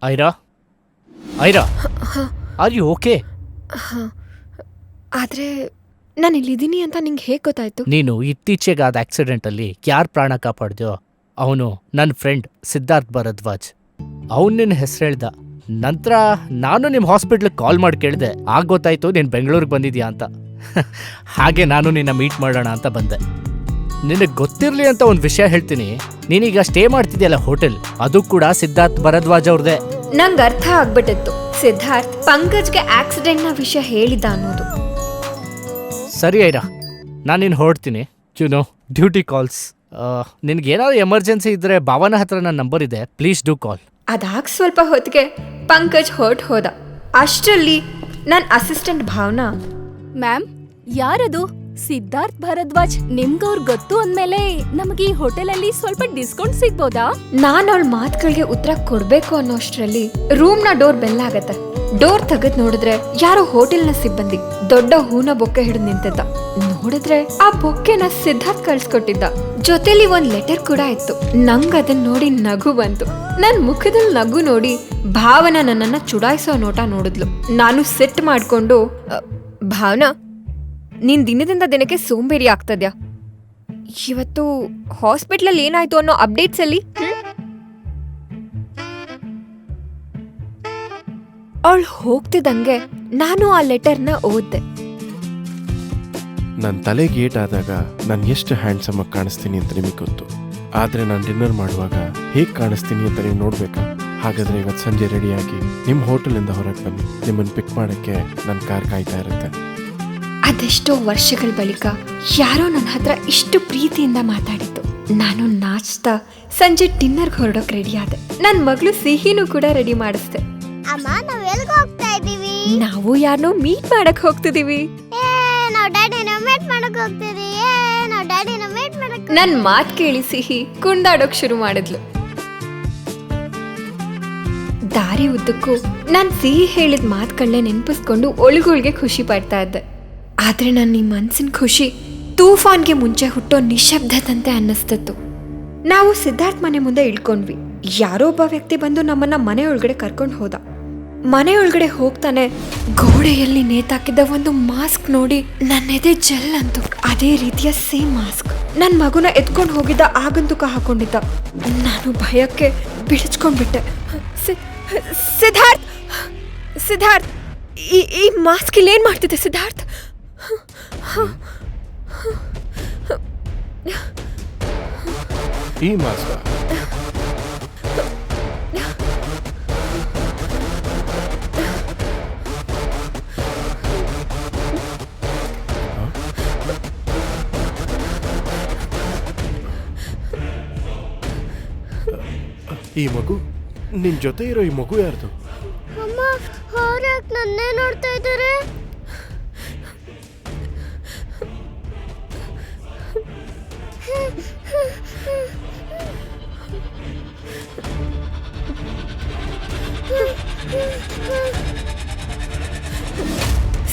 Aira Aira, are you okay? ಆದ್ರೆ ನಾನು ಇಲ್ಲಿದ್ದೀನಿ ಅಂತ ನಿಂಗೆ ಹೇಗೆ ಗೊತ್ತಾಯ್ತು? ನೀನು ಇತ್ತೀಚೆಗಾದ ಆಕ್ಸಿಡೆಂಟಲ್ಲಿ ಯಾರ್ ಪ್ರಾಣ ಕಾಪಾಡ್ದ್ಯೋ ಅವನು ನನ್ನ ಫ್ರೆಂಡ್ ಸಿದ್ಧಾರ್ಥ್ ಭರದ್ವಾಜ್. ಅವನು ನಿನ್ನ ಹೆಸರು ಹೇಳ್ದ. ನಂತರ ನಾನು ನಿಮ್ಮ ಹಾಸ್ಪಿಟ್ಲಿಗೆ ಕಾಲ್ ಮಾಡಿ ಕೇಳಿದೆ. ಆಗ ಗೊತ್ತಾಯ್ತು ನೀನು ಬೆಂಗಳೂರಿಗೆ ಬಂದಿದ್ಯಾ ಅಂತ. ಹಾಗೆ ನಾನು ನಿನ್ನ ಮೀಟ್ ಮಾಡೋಣ ಅಂತ ಬಂದೆ. ನಿನಗೆ ಗೊತ್ತಿರಲಿ ಅಂತ ಒಂದು ವಿಷಯ ಹೇಳ್ತೀನಿ. ನೀನೀಗ ಸ್ಟೇ ಮಾಡ್ತಿದ್ಯಲ್ಲ ಹೋಟೆಲ್, ಅದು ಕೂಡ ಸಿದ್ಧಾರ್ಥ್ ಭರದ್ವಾಜ್ ಅವ್ರದೇ. ನಂಗೆ ಅರ್ಥ ಆಗ್ಬಿಟ್ಟಿತ್ತು ಸಿದ್ಧಾರ್ಥ್ ಪಂಕಜ್ಗೆ ಆಕ್ಸಿಡೆಂಟ್ನ ವಿಷಯ ಹೇಳಿದ್ದ ಅನ್ನೋದು. ಸರಿ ಐರಾ, ನಾನು ನಿನ್ನ ಹೊರಡ್ತೀನಿ. No duty calls. ನಿನಗೇನಾದ್ರು ಎಮರ್ಜೆನ್ಸಿ ಇದ್ದರೆ ಭಾವನ ಹತ್ರ ನನ್ನ ನಂಬರ್ ಇದೆ, ಪ್ಲೀಸ್ ಡೂ ಕಾಲ್. ಅದಾಗ ಸ್ವಲ್ಪ ಹೊತ್ತಿಗೆ ಪಂಕಜ್ ಹೊರಟು ಹೋದ. ಅಷ್ಟರಲ್ಲಿ ನನ್ನ ಅಸಿಸ್ಟೆಂಟ್ ಭಾವನಾ, ಮ್ಯಾಮ್ ಯಾರದು? ಸಿದ್ಧಾರ್ಥ್ ಭರದ್ವಾಜ್. ನಿಮ್ಗವ್ರು ಗೊತ್ತು ಅಂದ್ಮೇಲೆ ನಮಗೆ ಈ ಹೋಟೆಲಲ್ಲಿ ಸ್ವಲ್ಪ ಡಿಸ್ಕೌಂಟ್ ಸಿಗ್ಬೋದಾ? ನಾನು ಅವಳ ಮಾತುಗಳಿಗೆ ಉತ್ತರ ಕೊಡ್ಬೇಕು ಅನ್ನೋಷ್ಟರಲ್ಲಿ ರೂಮ್ನ ಡೋರ್ ಬೆಲ್ ಆಗತ್ತೆ. ಡೋರ್ ತೆಗೆದ್ ನೋಡಿದ್ರೆ ಯಾರೋ ಹೋಟೆಲ್ನ ಸಿಬ್ಬಂದಿ ದೊಡ್ಡ ಹೂನ ಬೊಕ್ಕೆ ಹಿಡಿದು ನಿಂತಿದ್ದ. ನೋಡಿದ್ರೆ ಆ ಬೊಕ್ಕೆನ ಸಿದ್ಧಾರ್ಥ್ ಕಳ್ಸ್ಕೊಟ್ಟಿದ್ದ. ಜೊತೆಲಿ ಒಂದ್ ಲೆಟರ್ ಕೂಡ ಇತ್ತು. ನಂಗ್ ಅದನ್ನ ನೋಡಿ ನಗು ಬಂತು. ನನ್ ಮುಖದಲ್ಲಿ ನಗು ನೋಡಿ ಭಾವನಾ ನನ್ನನ್ನ ಚುಡಾಯಿಸೋ ನೋಟ ನೋಡಿದ್ಲು. ನಾನು ಸಿಟ್ ಮಾಡ್ಕೊಂಡು, ಭಾವನಾ, ನೀನ್ ದಿನದಿಂದ ದಿನಕ್ಕೆ ಸೋಂಬೇರಿ ಆಗ್ತದ್ಯಾ? ಇವತ್ತು ಹಾಸ್ಪಿಟ್ಲಲ್ಲಿ ಏನಾಯ್ತು ಅನ್ನೋ ಅಪ್ಡೇಟ್ಸ್ ಅಲ್ಲಿ? ಅವಳು ಹೋಗ್ತಿದ್ದಂಗೆ ನಾನು ಆ ಲೆಟರ್ನ ಓದ್ದೆ. ನನ್ನ ತಲೆಗೆ ಏಟಾದಾಗ ನಾನು ಎಷ್ಟು ಹ್ಯಾಂಡ್ಸಮ್ ಆಗಿ ಕಾಣಿಸ್ತೀನಿ ಅಂತ ನಿಮಗೆ ಗೊತ್ತು. ಆದರೆ ನಾನು ಡಿನ್ನರ್ ಮಾಡುವಾಗ ಹೇಗೆ ಕಾಣಿಸ್ತೀನಿ ಅಂತ ನೀವು ನೋಡ್ಬೇಕಾ? ಹಾಗಾದರೆ ಇವತ್ತು ಸಂಜೆ ರೆಡಿಯಾಗಿ ನಿಮ್ಮ ಹೋಟೆಲಿಂದ ಹೊರಗೆ ಬನ್ನಿ. ನಿಮ್ಮನ್ನು ಪಿಕ್ ಮಾಡೋಕ್ಕೆ ನನ್ನ ಕಾರ್ ಕಾಯ್ತಾ ಇರುತ್ತೆ. ಅದೆಷ್ಟೋ ವರ್ಷಗಳ ಬಳಿಕ ಯಾರೋ ನನ್ನ ಹತ್ರ ಇಷ್ಟು ಪ್ರೀತಿಯಿಂದ ಮಾತಾಡಿತ್ತು. ನಾನು ನಾಚ್ತಾ ಸಂಜೆ ಡಿನ್ನರ್ಗೆ ಹೊರಡೋಕೆ ರೆಡಿ ಆದೆ. ನನ್ನ ಮಗಳು ಸಿಹಿನೂ ಕೂಡ ರೆಡಿ ಮಾಡಿಸ್ದೆ. ಅಮ್ಮ, ನಾವು ಎಲ್ಲಿಗೆ ಹೋಗ್ತಾ ಇದೀವಿ? ನಾವು ಯಾರನ್ನೋ ಮೀಟ್ ಮಾಡಕ್ ಹೋಗ್ತಿದೀವಿ. ನಾವು ಡ್ಯಾಡಿನ ಮೀಟ್ ಮಾಡಕ್ ಹೋಗ್ತಿದೀವಿ. ನಾವು ಡ್ಯಾಡಿನ ಮೀಟ್ ಮಾಡಕ್. ನನ್ ಮಾತ್ ಕೇಳಿ ಸಿಹಿ ಕುಂದಾಡೋಕ್ ಶುರು ಮಾಡಿದ್ಲು. ದಾರಿ ಉದ್ದಕ್ಕೂ ನಾನ್ ಸಿಹಿ ಹೇಳಿದ ಮಾತುಗಳನ್ನೇ ನೆನಪಿಸ್ಕೊಂಡು ಒಳಗೊಳಗೆ ಖುಷಿ ಪಡ್ತಾ ಇದ್ದೆ. ಆದ್ರೆ ನನ್ನ ಈ ಮನ್ಸಿನ ಖುಷಿ ತೂಫಾನ್ಗೆ ಮುಂಚೆ ಹುಟ್ಟೋ ನಿಶಬ್ದದಂತೆ ಅನ್ನಿಸ್ತಿತ್ತು. ನಾವು ಸಿದ್ಧಾರ್ಥ್ ಮನೆ ಮುಂದೆ ಇಳ್ಕೊಂಡ್ವಿ. ಯಾರೋ ಒಬ್ಬ ವ್ಯಕ್ತಿ ಬಂದು ನಮ್ಮನ್ನ ಮನೆ ಒಳಗಡೆ ಕರ್ಕೊಂಡು ಹೋದ. ಮನೆ ಒಳಗಡೆ ಹೋಗ್ತಾನೆ ಗೋಡೆಯಲ್ಲಿ ನೇತಾಕಿದ್ದ ಒಂದು ಮಾಸ್ಕ್ ನೋಡಿ ನನ್ನ ಎದೆ ಜಲ್ ಅಂತು. ಅದೇ ರೀತಿಯ ಸೇಮ್ ಮಾಸ್ಕ್ ನನ್ನ ಮಗುನ ಎತ್ಕೊಂಡು ಹೋಗಿದ್ದ ಆಗಂತುಕ ಹಾಕೊಂಡಿದ್ದ. ನಾನು ಭಯಕ್ಕೆ ಬಿಡಿಸ್ಕೊಂಡ್ಬಿಟ್ಟೆ. ಸಿದ್ಧಾರ್ಥ್, ಸಿದ್ಧಾರ್ಥ್, ಈ ಮಾಸ್ಕ್ ಇಲ್ಲಿ ಏನ್ ಮಾಡ್ತಿದ್ದೆ ಸಿದ್ಧಾರ್ಥ್? ಈ ಮಾಸ್ಕ ಈ ಮಗು ನಿನ್ ಜೊತೆ ಇರೋ ಈ ಮಗು ಯಾರ್ದು? ಅಮ್ಮ, ಅವ್ರ್ಯಾಕ್ ನನ್ನೇ ನೋಡ್ತಾ ಇದ್ದಾರೆ?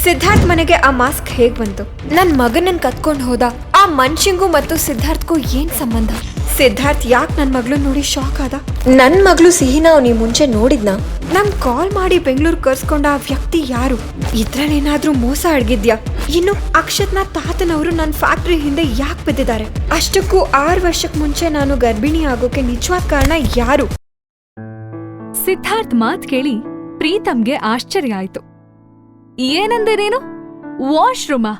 ಸಿದ್ಧಾರ್ಥ್ ಮನೆಗೆ ಆ ಮಾಸ್ಕ್ ಹೇಗ್ ಬಂತು? ನನ್ ಮಗನನ್ನ ಕತ್ಕೊಂಡು ಹೋದ. ಆ ಮನುಷ್ಯಂಗೂ ಮತ್ತು ಸಿದ್ಧಾರ್ಥ್ಗೂ ಏನ್ ಸಂಬಂಧ? ಸಿದ್ಧಾರ್ಥ್ ಯಾಕೆ ನನ್ ಮಗಳು ನೋಡಿ ಶಾಕ್ ಆದ? ನನ್ ಮಗಳು ಸಿಹಿನ ಅವ್ನಿ ಮುಂಚೆ ನೋಡಿದ್ನ? ನಮ್ ಕಾಲ್ ಮಾಡಿ ಬೆಂಗಳೂರು ಕರ್ಸ್ಕೊಂಡ ಆ ವ್ಯಕ್ತಿ ಯಾರು? ಇದ್ರಲ್ಲೇನಾದ್ರೂ ಮೋಸ ಅಡ್ಗಿದ್ಯಾ? ಇನ್ನು ಅಕ್ಷತ್ನ ತಾತನವರು ನನ್ನ ಫ್ಯಾಕ್ಟ್ರಿ ಹಿಂದೆ ಯಾಕೆ ಬಿದ್ದಿದ್ದಾರೆ? ಅಷ್ಟಕ್ಕೂ 6 ವರ್ಷಕ್ಕೆ ಮುಂಚೆ ನಾನು ಗರ್ಭಿಣಿ ಆಗೋಕೆ ನಿಜವಾದ ಕಾರಣ ಯಾರು? ಸಿದ್ಧಾರ್ಥ್ ಮಾತ್ ಕೇಳಿ ಪ್ರೀತಮ್ಗೆ ಆಶ್ಚರ್ಯ ಆಯ್ತು. ಏನಂದೆ ನೀನು? ವಾಶ್ರೂಮಾ?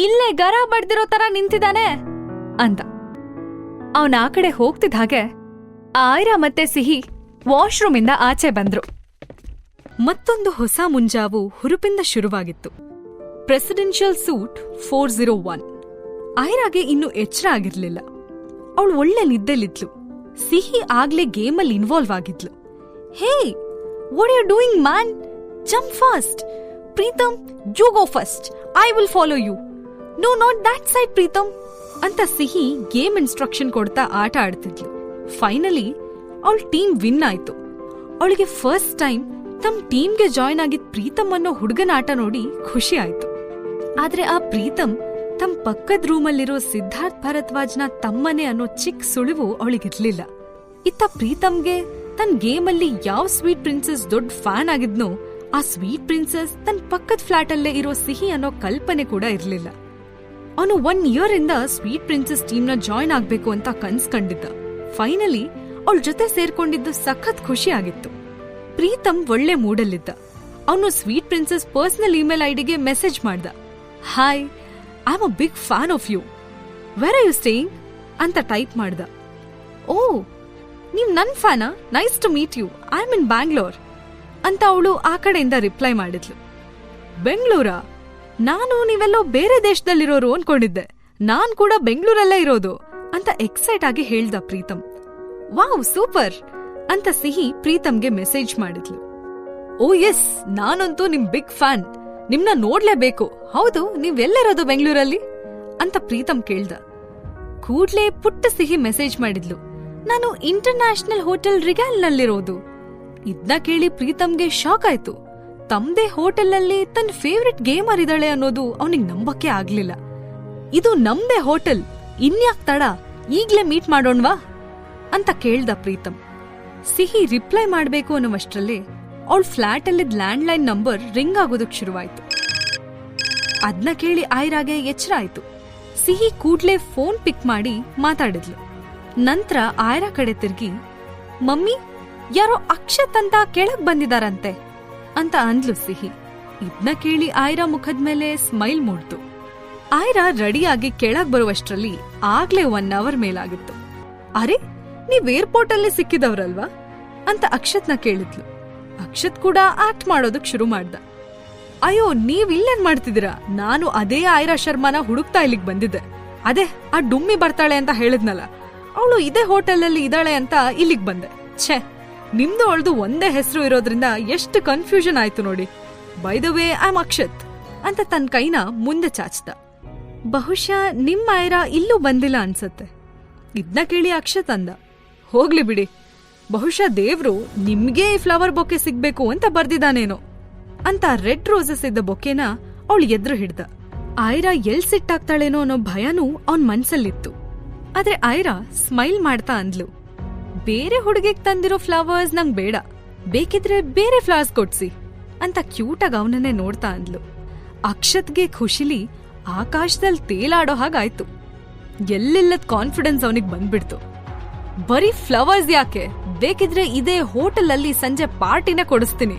ಇಲ್ಲೇ ಗರ ಬಡ್ದಿರೋ ತರ ನಿಂತಿದ್ದಾನೆ ಅಂತ. ಅವನ ಆ ಕಡೆ ಹೋಗ್ತಿದ್ದ ಹಾಗೆ ಆಯ್ರಾ ಮತ್ತೆ ಸಿಹಿ ವಾಶ್ರೂಮಿಂದ ಆಚೆ ಬಂದ್ರು. ಮತ್ತೊಂದು ಹೊಸ ಮುಂಜಾವು ಹುರುಪಿಂದ ಶುರುವಾಗಿತ್ತು. Presidential suit 401. ಆಯ್ರಾಗೆ ಇನ್ನು ಎಚ್ಚರ ಆಗಿರ್ಲಿಲ್ಲ. ಅವಳು ಒಳ್ಳೆ ನಿದ್ದೆಲಿದ್ಲು. ಸಿಹಿ ಆಗ್ಲೇ ಗೇಮಲ್ಲಿ ಇನ್ವಾಲ್ವ್ ಆಗಿದ್ಲು. Hey, what are you doing man? Jump fast. Preetham, you go first. I will follow you. No, not that side Preetham ಅಂತ ಸಿಹಿ ಗೇಮ್ ಇನ್ಸ್ಟ್ರಕ್ಷನ್ ಕೊಡ್ತಾ ಆಟ ಆಡ್ತಿದ್ಲು. ಫೈನಲಿ ಅವಳ ಟೀಮ್ ವಿನ್ ಆಯ್ತು. ಅವಳಿಗೆ ಫಸ್ಟ್ ಟೈಮ್ ತಮ್ಮ ಟೀಮ್ಗೆ ಜಾಯ್ನ್ ಆಗಿದ್ ಪ್ರೀತಮ್ ಅನ್ನೋ ಹುಡುಗನ ಆಟ ನೋಡಿ ಖುಷಿ ಆಯ್ತು. ಆದ್ರೆ ಆ ಪ್ರೀತಮ್ ತಮ್ಮ ಪಕ್ಕದ ರೂಮಲ್ಲಿರೋ ಸಿದ್ಧಾರ್ಥ್ ಭರದ್ವಾಜ್ನ ತಮ್ಮನೆ ಅನ್ನೋ ಚಿಕ್ಕ ಸುಳಿವು ಅವಳಿಗಿರ್ಲಿಲ್ಲ. ಇತ್ತ ಪ್ರೀತಮ್ಗೆ ತನ್ನ ಗೇಮಲ್ಲಿ ಯಾವ ಸ್ವೀಟ್ ಪ್ರಿನ್ಸೆಸ್ ದೊಡ್ಡ ಫ್ಯಾನ್ ಆಗಿದ್ನೋ ಆ ಸ್ವೀಟ್ ಪ್ರಿನ್ಸೆಸ್ ತನ್ನ ಪಕ್ಕದ ಫ್ಲಾಟ್ ಅಲ್ಲೇ ಇರೋ ಸಿಹಿ ಅನ್ನೋ ಕಲ್ಪನೆ ಕೂಡ ಇರ್ಲಿಲ್ಲ. ಅವನು 1 ಇಯರ್ ಇಂದ ಸ್ವೀಟ್ ಪ್ರಿನ್ಸೆಸ್ ಟೀಮ್ನ ಜಾಯ್ನ್ ಆಗ್ಬೇಕು ಅಂತ ಕನ್ಸ್ ಕಂಡಿದ್ದ. ಫೈನಲಿ ಅವಳ ಜೊತೆ ಸೇರ್ಕೊಂಡಿದ್ದು ಸಖತ್ ಖುಷಿ ಆಗಿತ್ತು. ಪ್ರೀತಮ್ ಒಳ್ಳೆ ಮೂಡಲ್ಲಿದ್ದ. ಅವನು ಸ್ವೀಟ್ ಪ್ರಿನ್ಸೆಸ್ ಪರ್ಸನಲ್ ಇಮೇಲ್ ಐಡಿಗೆ ಮೆಸೇಜ್ ಮಾಡ್ದ. Hi, I am a big fan of you, where are you staying ಅಂತ ಟೈಪ್ ಮಾಡ್ದ. ಓ, ನೀವ್ ನನ್ ಫ್ಯಾನಾ? Nice to meet you, I am in Bangalore ಅಂತ ಅವಳು ಆ ಕಡೆಯಿಂದ ರಿಪ್ಲೈ ಮಾಡಿದ್ಲು. ಬೆಂಗಳೂರಾ? ನಾನು ನೀವೆಲ್ಲೋ ಬೇರೆ ದೇಶದಲ್ಲಿರೋರು ಅನ್ಕೊಂಡಿದ್ದೆ. ನಾನ್ ಕೂಡ ಬೆಂಗಳೂರಲ್ಲೇ ಇರೋದು ಅಂತ ಎಕ್ಸೈಟ್ ಆಗಿ ಹೇಳ್ದ ಪ್ರೀತಮ್. ವಾವ್, ಸೂಪರ್ ಅಂತ ಸಿಹಿ ಪ್ರೀತಮ್ಗೆ ಮೆಸೇಜ್ ಮಾಡಿದ್ಲು. ಓ ಎಸ್, ನಾನಂತೂ ನಿಮ್ ಬಿಗ್ ಫ್ಯಾನ್, ನಿಮ್ನ ನೋಡ್ಲೇಬೇಕು. ಹೌದು, ನೀವೆಲ್ಲಿರೋದು ಬೆಂಗಳೂರಲ್ಲಿ ಅಂತ ಪ್ರೀತಮ್ ಕೇಳ್ದ. ಕೂಡ್ಲೇ ಪುಟ್ಟ ಸಿಹಿ ಮೆಸೇಜ್ ಮಾಡಿದ್ಲು, ನಾನು ಇಂಟರ್ನ್ಯಾಷನಲ್ ಹೋಟೆಲ್ ರಿಗಾಲ್ನಲ್ಲಿರೋದು. ಇದ್ನ ಕೇಳಿ ಪ್ರೀತಮ್ಗೆ ಶಾಕ್ ಆಯ್ತು. ತಮ್ದೇ ಹೋಟೆಲ್ನಲ್ಲಿ ತನ್ನ ಫೇವ್ರೆಟ್ ಗೇಮರ್ ಇದ್ದಾಳೆ ಅನ್ನೋದು ಅವನಿಗೆ ನಂಬಕ್ಕೆ ಆಗ್ಲಿಲ್ಲ. ಇದು ನಮ್ದೇ ಹೋಟೆಲ್, ಇನ್ಯಾಕ್ ತಡ, ಈಗ್ಲೇ ಮೀಟ್ ಮಾಡೋಣ್ವಾ ಅಂತ ಕೇಳ್ದ ಪ್ರೀತಮ್. ಸಿಹಿ ರಿಪ್ಲೈ ಮಾಡ್ಬೇಕು ಅನ್ನೋವಷ್ಟ್ರಲ್ಲೇ ಅವಳ ಫ್ಲಾಟ್ ಅಲ್ಲಿದ್ ಲ್ಯಾಂಡ್ಲೈನ್ ನಂಬರ್ ರಿಂಗ್ ಆಗೋದಕ್ ಶುರುವಾಯ್ತು. ಅದ್ನ ಕೇಳಿ ಆಯ್ರಾಗೆ ಎಚ್ಚರ ಆಯ್ತು. ಸಿಹಿ ಕೂಡ್ಲೆ ಫೋನ್ ಪಿಕ್ ಮಾಡಿ ಮಾತಾಡಿದ್ಲು. ನಂತರ ಆಯ್ರಾ ಕಡೆ ತಿರ್ಗಿ, ಮಮ್ಮಿ, ಯಾರೋ ಅಕ್ಷತ್ ಅಂತ ಕೆಳಗ್ ಬಂದಿದಾರಂತೆ ಅಂತ ಅಂದ್ಲು ಸಿಹಿ. ಇದ್ನ ಕೇಳಿ ಆಯ್ರಾ ಮುಖದ ಮೇಲೆ ಸ್ಮೈಲ್ ಮೂಡ್ತು. ಆಯ್ರಾ ರೆಡಿಯಾಗಿ ಕೆಳಗ್ ಬರುವಷ್ಟ್ರಲ್ಲಿ ಆಗ್ಲೇ 1 ಅವರ್ ಮೇಲಾಗಿತ್ತು. ಅರೆ, ನೀವ್ ಏರ್ಪೋರ್ಟ್ ಅಲ್ಲಿ ಸಿಕ್ಕಿದವ್ರಲ್ವಾ ಅಂತ ಅಕ್ಷತ್ನ ಕೇಳಿದ್ಲು. ಅಕ್ಷತ್ ಕೂಡ ಆಕ್ಟ್ ಮಾಡೋದಕ್ ಶುರು ಮಾಡ್ದ. ಅಯ್ಯೋ, ನೀವ್ ಇಲ್ಲೇನ್ ಮಾಡ್ತಿದ್ದೀರಾ? ನಾನು ಅದೇ ಆಯ್ರಾ ಶರ್ಮಾನ ಹುಡುಕ್ತಾ ಇಲ್ಲಿಗ್ ಬಂದಿದ್ದೆ. ಅದೇ ಆ ಡುಮ್ಮಿ ಬರ್ತಾಳೆ ಅಂತ ಹೇಳಿದ್ನಲ್ಲ, ಅವಳು ಇದೇ ಹೋಟೆಲಲ್ಲಿ ಇದ್ದಾಳೆ ಅಂತ ಇಲ್ಲಿಗ್ ಬಂದೆ. ಛೇ, ನಿಮ್ದು ಅವಳ್ದು ಒಂದೇ ಹೆಸರು ಇರೋದ್ರಿಂದ ಎಷ್ಟು ಕನ್ಫ್ಯೂಷನ್ ಆಯ್ತು ನೋಡಿ. By the way, I am Akshat ಅಂತ ತನ್ನ ಕೈನ ಮುಂದೆ ಚಾಚ್ದ. ಬಹುಶಃ ನಿಮ್ಮ ಆಯ್ರಾ ಇಲ್ಲೂ ಬಂದಿಲ್ಲ ಅನ್ಸತ್ತೆ. ಇದ್ನ ಕೇಳಿ ಅಕ್ಷತ್ ಅಂದ, ಹೋಗ್ಲಿ ಬಿಡಿ, ಬಹುಶಃ ದೇವ್ರು ನಿಮ್ಗೆ ಈ ಫ್ಲವರ್ ಬೊಕ್ಕೆ ಸಿಗ್ಬೇಕು ಅಂತ ಬರ್ದಿದ್ದಾನೇನೋ ಅಂತ ರೆಡ್ ರೋಸಸ್ ಇದ್ದ ಬೊಕ್ಕೆನ ಅವಳು ಎದ್ರು ಹಿಡ್ದ. ಆಯ್ರಾ ಎಲ್ ಸಿಟ್ಟಾಗ್ತಾಳೇನೋ ಅನ್ನೋ ಭಯನೂ ಅವನ್ ಮನ್ಸಲ್ಲಿತ್ತು. ಆದ್ರೆ ಆಯ್ರಾ ಸ್ಮೈಲ್ ಮಾಡ್ತಾ ಅಂದ್ಲು, ಬೇರೆ ಹುಡುಗಿಗ್ ತಂದಿರೋ ಫ್ಲವರ್ಸ್ ನಂಗ್ ಬೇಡ, ಬೇಕಿದ್ರೆ ಬೇರೆ ಫ್ಲವರ್ಸ್ ಕೊಡ್ಸಿ ಅಂತ ಕ್ಯೂಟಾಗಿ ಅವನನ್ನೇ ನೋಡ್ತಾ ಅಂದ್ಲು. ಅಕ್ಷತ್ಗೆ ಖುಷಿಲಿ ಆಕಾಶದಲ್ಲಿ ತೇಲಾಡೋ ಹಾಗಾಯ್ತು. ಎಲ್ಲಿಲ್ಲದ ಕಾನ್ಫಿಡೆನ್ಸ್ ಅವನಿಗೆ ಬಂದ್ಬಿಡ್ತು. ಬರೀ ಫ್ಲವರ್ಸ್ ಯಾಕೆ, ಬೇಕಿದ್ರೆ ಇದೇ ಹೋಟೆಲ್ ಅಲ್ಲಿ ಸಂಜೆ ಪಾರ್ಟಿನ ಕೊಡಿಸ್ತೀನಿ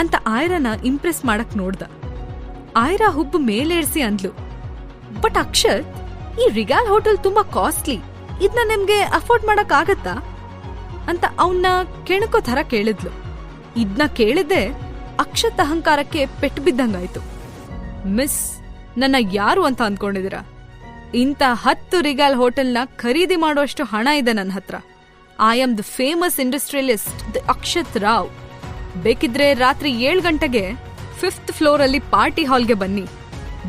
ಅಂತ ಆಯ್ರಾನ ಇಂಪ್ರೆಸ್ ಮಾಡಕ್ ನೋಡ್ದ. ಆಯ್ರಾ ಹುಬ್ಬು ಮೇಲೇರ್ಸಿ ಅಂದ್ಲು, ಬಟ್ ಅಕ್ಷತ್, ಈ ರಿಗಾಲ್ ಹೋಟೆಲ್ ತುಂಬಾ ಕಾಸ್ಟ್ಲಿ, ಇದನ್ನ ನಿಮ್ಗೆ ಅಫೋರ್ಡ್ ಮಾಡಕ್ ಆಗತ್ತಾ ಅಂತ ಅವನ್ನ ಕೆಣಕೋ ಥರ ಕೇಳಿದ್ಲು. ಇದ್ನ ಕೇಳಿದ್ದೆ ಅಕ್ಷತ್ ಅಹಂಕಾರಕ್ಕೆ ಪೆಟ್ಟು ಬಿದ್ದಂಗಾಯ್ತು. ಮಿಸ್, ನನ್ನ ಯಾರು ಅಂತ ಅಂದ್ಕೊಂಡಿದ್ದೀರಾ? ಇಂಥ 10 ರಿಗಾಲ್ ಹೋಟೆಲ್ನ ಖರೀದಿ ಮಾಡುವಷ್ಟು ಹಣ ಇದೆ ನನ್ನ ಹತ್ರ. I am the famous industrialist, the Akshat Rao. ಬೇಕಿದ್ರೆ ರಾತ್ರಿ 7 ಗಂಟೆಗೆ 5th ಫ್ಲೋರ್ ಅಲ್ಲಿ ಪಾರ್ಟಿ ಹಾಲ್ಗೆ ಬನ್ನಿ.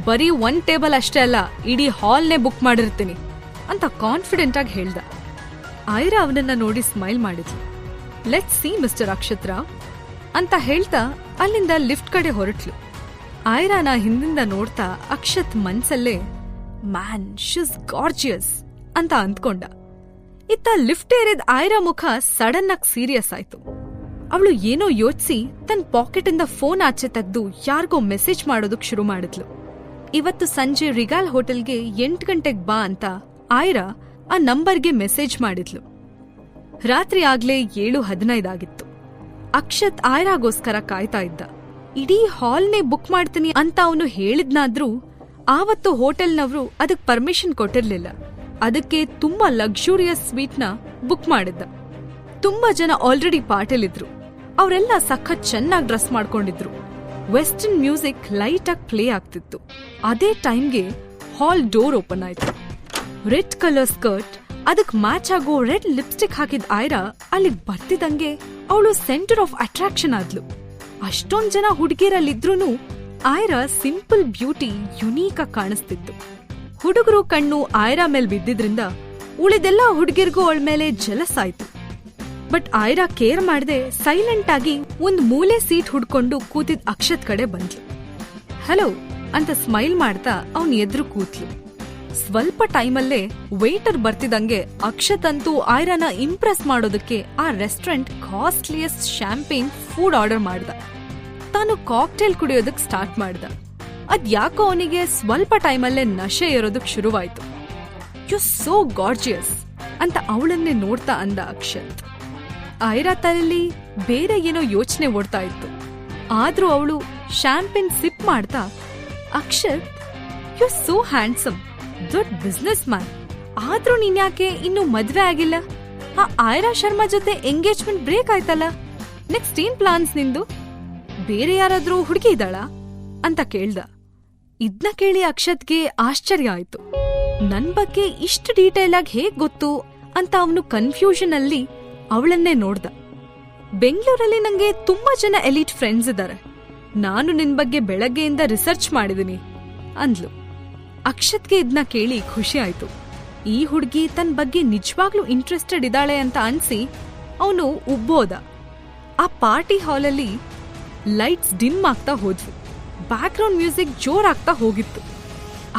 ಬರೀ 1 ಟೇಬಲ್ ಅಷ್ಟೇ ಅಲ್ಲ, ಇಡೀ ಹಾಲ್ನೇ ಬುಕ್ ಮಾಡಿರ್ತೀನಿ ಅಂತ ಕಾನ್ಫಿಡೆಂಟ್ ಆಗಿ ಹೇಳ್ದ. ಆಯ್ರಾ ಅವನನ್ನ ನೋಡಿ ಸ್ಮೈಲ್ ಮಾಡಿದ್ಲು. Let's see mister Akshat Rao ಅಂತ ಹೇಳ್ತಾ ಅಲ್ಲಿಂದ ಲಿಫ್ಟ್ ಕಡೆ ಹೊರಟ್ಲು. ಆಯ್ರಾನ ಹಿಂದಿಂದ ನೋಡ್ತಾ ಅಕ್ಷತ್ ಮನ್ಸಲ್ಲೇ, ಮ್ಯಾನ್, ಶೀಸ್ ಗಾರ್ಜಿಯಸ್ ಅಂತ ಅಂದ್ಕೊಂಡ. ಇತ್ತ ಲಿಫ್ಟ್ ಏರಿದ ಆಯ್ರಾ ಮುಖ ಸಡನ್ ಆಗಿ ಸೀರಿಯಸ್ ಆಯ್ತು. ಅವಳು ಏನೋ ಯೋಚಿಸಿ ತನ್ನ ಪಾಕೆಟ್ ಇಂದ ಫೋನ್ ಆಚೆ ತೆಗೆದು ಯಾರಿಗೋ ಮೆಸೇಜ್ ಮಾಡೋದಕ್ ಶುರು ಮಾಡಿದ್ಲು. ಇವತ್ತು ಸಂಜೆ ರಿಗಾಲ್ ಹೋಟೆಲ್ಗೆ 8 ಗಂಟೆಗೆ ಬಾ ಅಂತ ಆಯ್ರಾ ಆ ನಂಬರ್ಗೆ ಮೆಸೇಜ್ ಮಾಡಿದ್ಲು. ರಾತ್ರಿ ಆಗ್ಲೇ 7:15 ಆಗಿತ್ತು. ಅಕ್ಷತ್ ಆಯ್ರಾಗೋಸ್ಕರ ಕಾಯ್ತಾ ಇದ್ದ. ಇಡೀ ಹಾಲ್ನೇ ಬುಕ್ ಮಾಡ್ತೀನಿ ಅಂತ ಅವನು ಹೇಳಿದ್ನಾದ್ರೂ ಆವತ್ತು ಹೋಟೆಲ್ನವರು ಅದಕ್ ಪರ್ಮಿಷನ್ ಕೊಟ್ಟಿರ್ಲಿಲ್ಲ. ಅದಕ್ಕೆ ತುಂಬಾ ಲಕ್ಸುರಿಯಸ್ ಸ್ವೀಟ್ನ ಬುಕ್ ಮಾಡಿದ್ದ. ತುಂಬಾ ಜನ ಆಲ್ರೆಡಿ ಪಾರ್ಟಿಲಿದ್ರು. ಅವರೆಲ್ಲ ಸಖತ್ ಚೆನ್ನಾಗಿ ಡ್ರೆಸ್ ಮಾಡ್ಕೊಂಡಿದ್ರು. ವೆಸ್ಟರ್ನ್ ಮ್ಯೂಸಿಕ್ ಲೈಟ್ ಆಗಿ ಪ್ಲೇ ಆಗ್ತಿತ್ತು. ಅದೇ ಟೈಮ್ಗೆ ಹಾಲ್ ಡೋರ್ ಓಪನ್ ಆಯ್ತು. ರೆಡ್ ಕಲರ್ ಸ್ಕರ್ಟ್, ಅದಕ್ ಮ್ಯಾಚ್ ಆಗೋ ರೆಡ್ ಲಿಪ್ಸ್ಟಿಕ್ ಹಾಕಿದ ಆಯ್ರಾ ಅಲ್ಲಿಗ್ ಬರ್ತಿದಂಗೆ ಅವಳು ಸೆಂಟರ್ ಆಫ್ ಅಟ್ರಾಕ್ಷನ್ ಆದ್ಲು. ಅಷ್ಟೊಂದ್ ಜನ ಹುಡುಗಿರಲ್ಲಿದ್ರೂನು ಆಯ್ರಾ ಸಿಂಪಲ್ ಬ್ಯೂಟಿ ಯುನೀಕ್ ಆಗಿ ಕಾಣಿಸ್ತಿತ್ತು. ಹುಡುಗರು ಕಣ್ಣು ಆಯ್ರಾ ಮೇಲ್ ಬಿದ್ದಿದ್ರಿಂದ ಉಳಿದೆಲ್ಲ ಹುಡುಗಿರ್ಗೂ ಅವಳ ಮೇಲೆ ಜಲಸ್ ಆಯ್ತು. ಬಟ್ ಆಯ್ರಾ ಕೇರ್ ಮಾಡದೆ ಸೈಲೆಂಟ್ ಆಗಿ ಒಂದ್ ಮೂಲೆ ಸೀಟ್ ಹುಡ್ಕೊಂಡು ಕೂತಿದ್ ಅಕ್ಷತ್ ಕಡೆ ಬಂದ್ಲು. ಹಲೋ ಅಂತ ಸ್ಮೈಲ್ ಮಾಡ್ತಾ ಅವನ್ ಎದ್ರು ಕೂತ್ಲು. ಸ್ವಲ್ಪ ಟೈಮಲ್ಲೇ ವೇಟರ್ ಬರ್ತಿದಂಗೆ ಅಕ್ಷತ್ ಅಂತೂ ಆಯ್ರಾನ ಇಂಪ್ರೆಸ್ ಮಾಡೋದಕ್ಕೆ ಆ restaurant costliest champagne food order ಮಾಡ್ದ. ತಾನು ಕಾಕ್ಟೇಲ್ ಕುಡಿಯೋದಕ್ ಸ್ಟಾರ್ಟ್ ಮಾಡ್ದ. ಅದ್ ಯಾಕೋ ಅವನಿಗೆ ಸ್ವಲ್ಪ ಟೈಮಲ್ಲೇ ನಶೆ ಇರೋದಕ್ ಶುರುವಾಯ್ತು. ಯು ಸೋ ಗಾರ್ಜಿಯಸ್ ಅಂತ ಅವಳನ್ನೇ ನೋಡ್ತಾ ಅಂದ ಅಕ್ಷತ್. ಆಯ್ರಾ ತಲೆಯಲ್ಲಿ ಬೇರೆ ಏನೋ ಯೋಚನೆ ಓಡ್ತಾ ಇತ್ತು. ಆದ್ರೂ ಅವಳು ಶಾಂಪೇನ್ ಸಿಪ್ ಮಾಡ್ತಾ, ಅಕ್ಷತ್ ಯು ಸೋ ಹ್ಯಾಂಡ್ಸಮ್, ದೊಡ್ಡ ಬಿಸ್ನೆಸ್ ಮ್ಯಾನ್, ಆದ್ರೂ ನೀನ್ಯಾಕೆ ಇನ್ನು ಮದ್ವೆ ಆಗಿಲ್ಲ? ಆ ಆಯ್ರಾ ಶರ್ಮಾ ಜೊತೆ ಎಂಗೇಜ್ಮೆಂಟ್ ಬ್ರೇಕ್ ಆಯ್ತಲ್ಲ, ನೆಕ್ಸ್ಟ್ ಏನ್ ಪ್ಲಾನ್ಸ್ ನಿಂದು? ಬೇರೆ ಯಾರಾದ್ರೂ ಹುಡುಗಿ ಇದ್ದಾಳ ಅಂತ ಕೇಳ್ದ. ಇದ್ನ ಕೇಳಿ ಅಕ್ಷತ್ಗೆ ಆಶ್ಚರ್ಯ ಆಯ್ತು. ನನ್ ಬಗ್ಗೆ ಇಷ್ಟು ಡೀಟೇಲ್ ಆಗಿ ಹೇಗ್ ಗೊತ್ತು ಅಂತ ಅವನು ಕನ್ಫ್ಯೂಷನ್ ಅಲ್ಲಿ ಅವಳನ್ನೇ ನೋಡ್ದ. ಬೆಂಗಳೂರಲ್ಲಿ ನಂಗೆ ತುಂಬಾ ಜನ ಎಲೀಟ್ ಫ್ರೆಂಡ್ಸ್ ಇದ್ದಾರೆ. ನಾನು ನಿನ್ ಬಗ್ಗೆ ಬೆಳಗ್ಗೆಯಿಂದ ರಿಸರ್ಚ್ ಮಾಡಿದೀನಿ ಅಂದ್ಲು. ಅಕ್ಷತ್ಗೆ ಇದ್ನ ಕೇಳಿ ಖುಷಿ ಆಯ್ತು. ಈ ಹುಡ್ಗಿ ತನ್ ಬಗ್ಗೆ ನಿಜವಾಗ್ಲೂ ಇಂಟ್ರೆಸ್ಟೆಡ್ ಇದ್ದಾಳೆ ಅಂತ ಅನ್ಸಿ ಅವನು ಉಬ್ಬೋದ. ಆ ಪಾರ್ಟಿ ಹಾಲಲ್ಲಿ ಲೈಟ್ಸ್ ಡಿಮ್ ಆಗ್ತಾ ಹೋದ್ವು. ಬ್ಯಾಕ್ಗ್ರೌಂಡ್ ಮ್ಯೂಸಿಕ್ ಜೋರಾಗ್ತಾ ಹೋಗಿತ್ತು.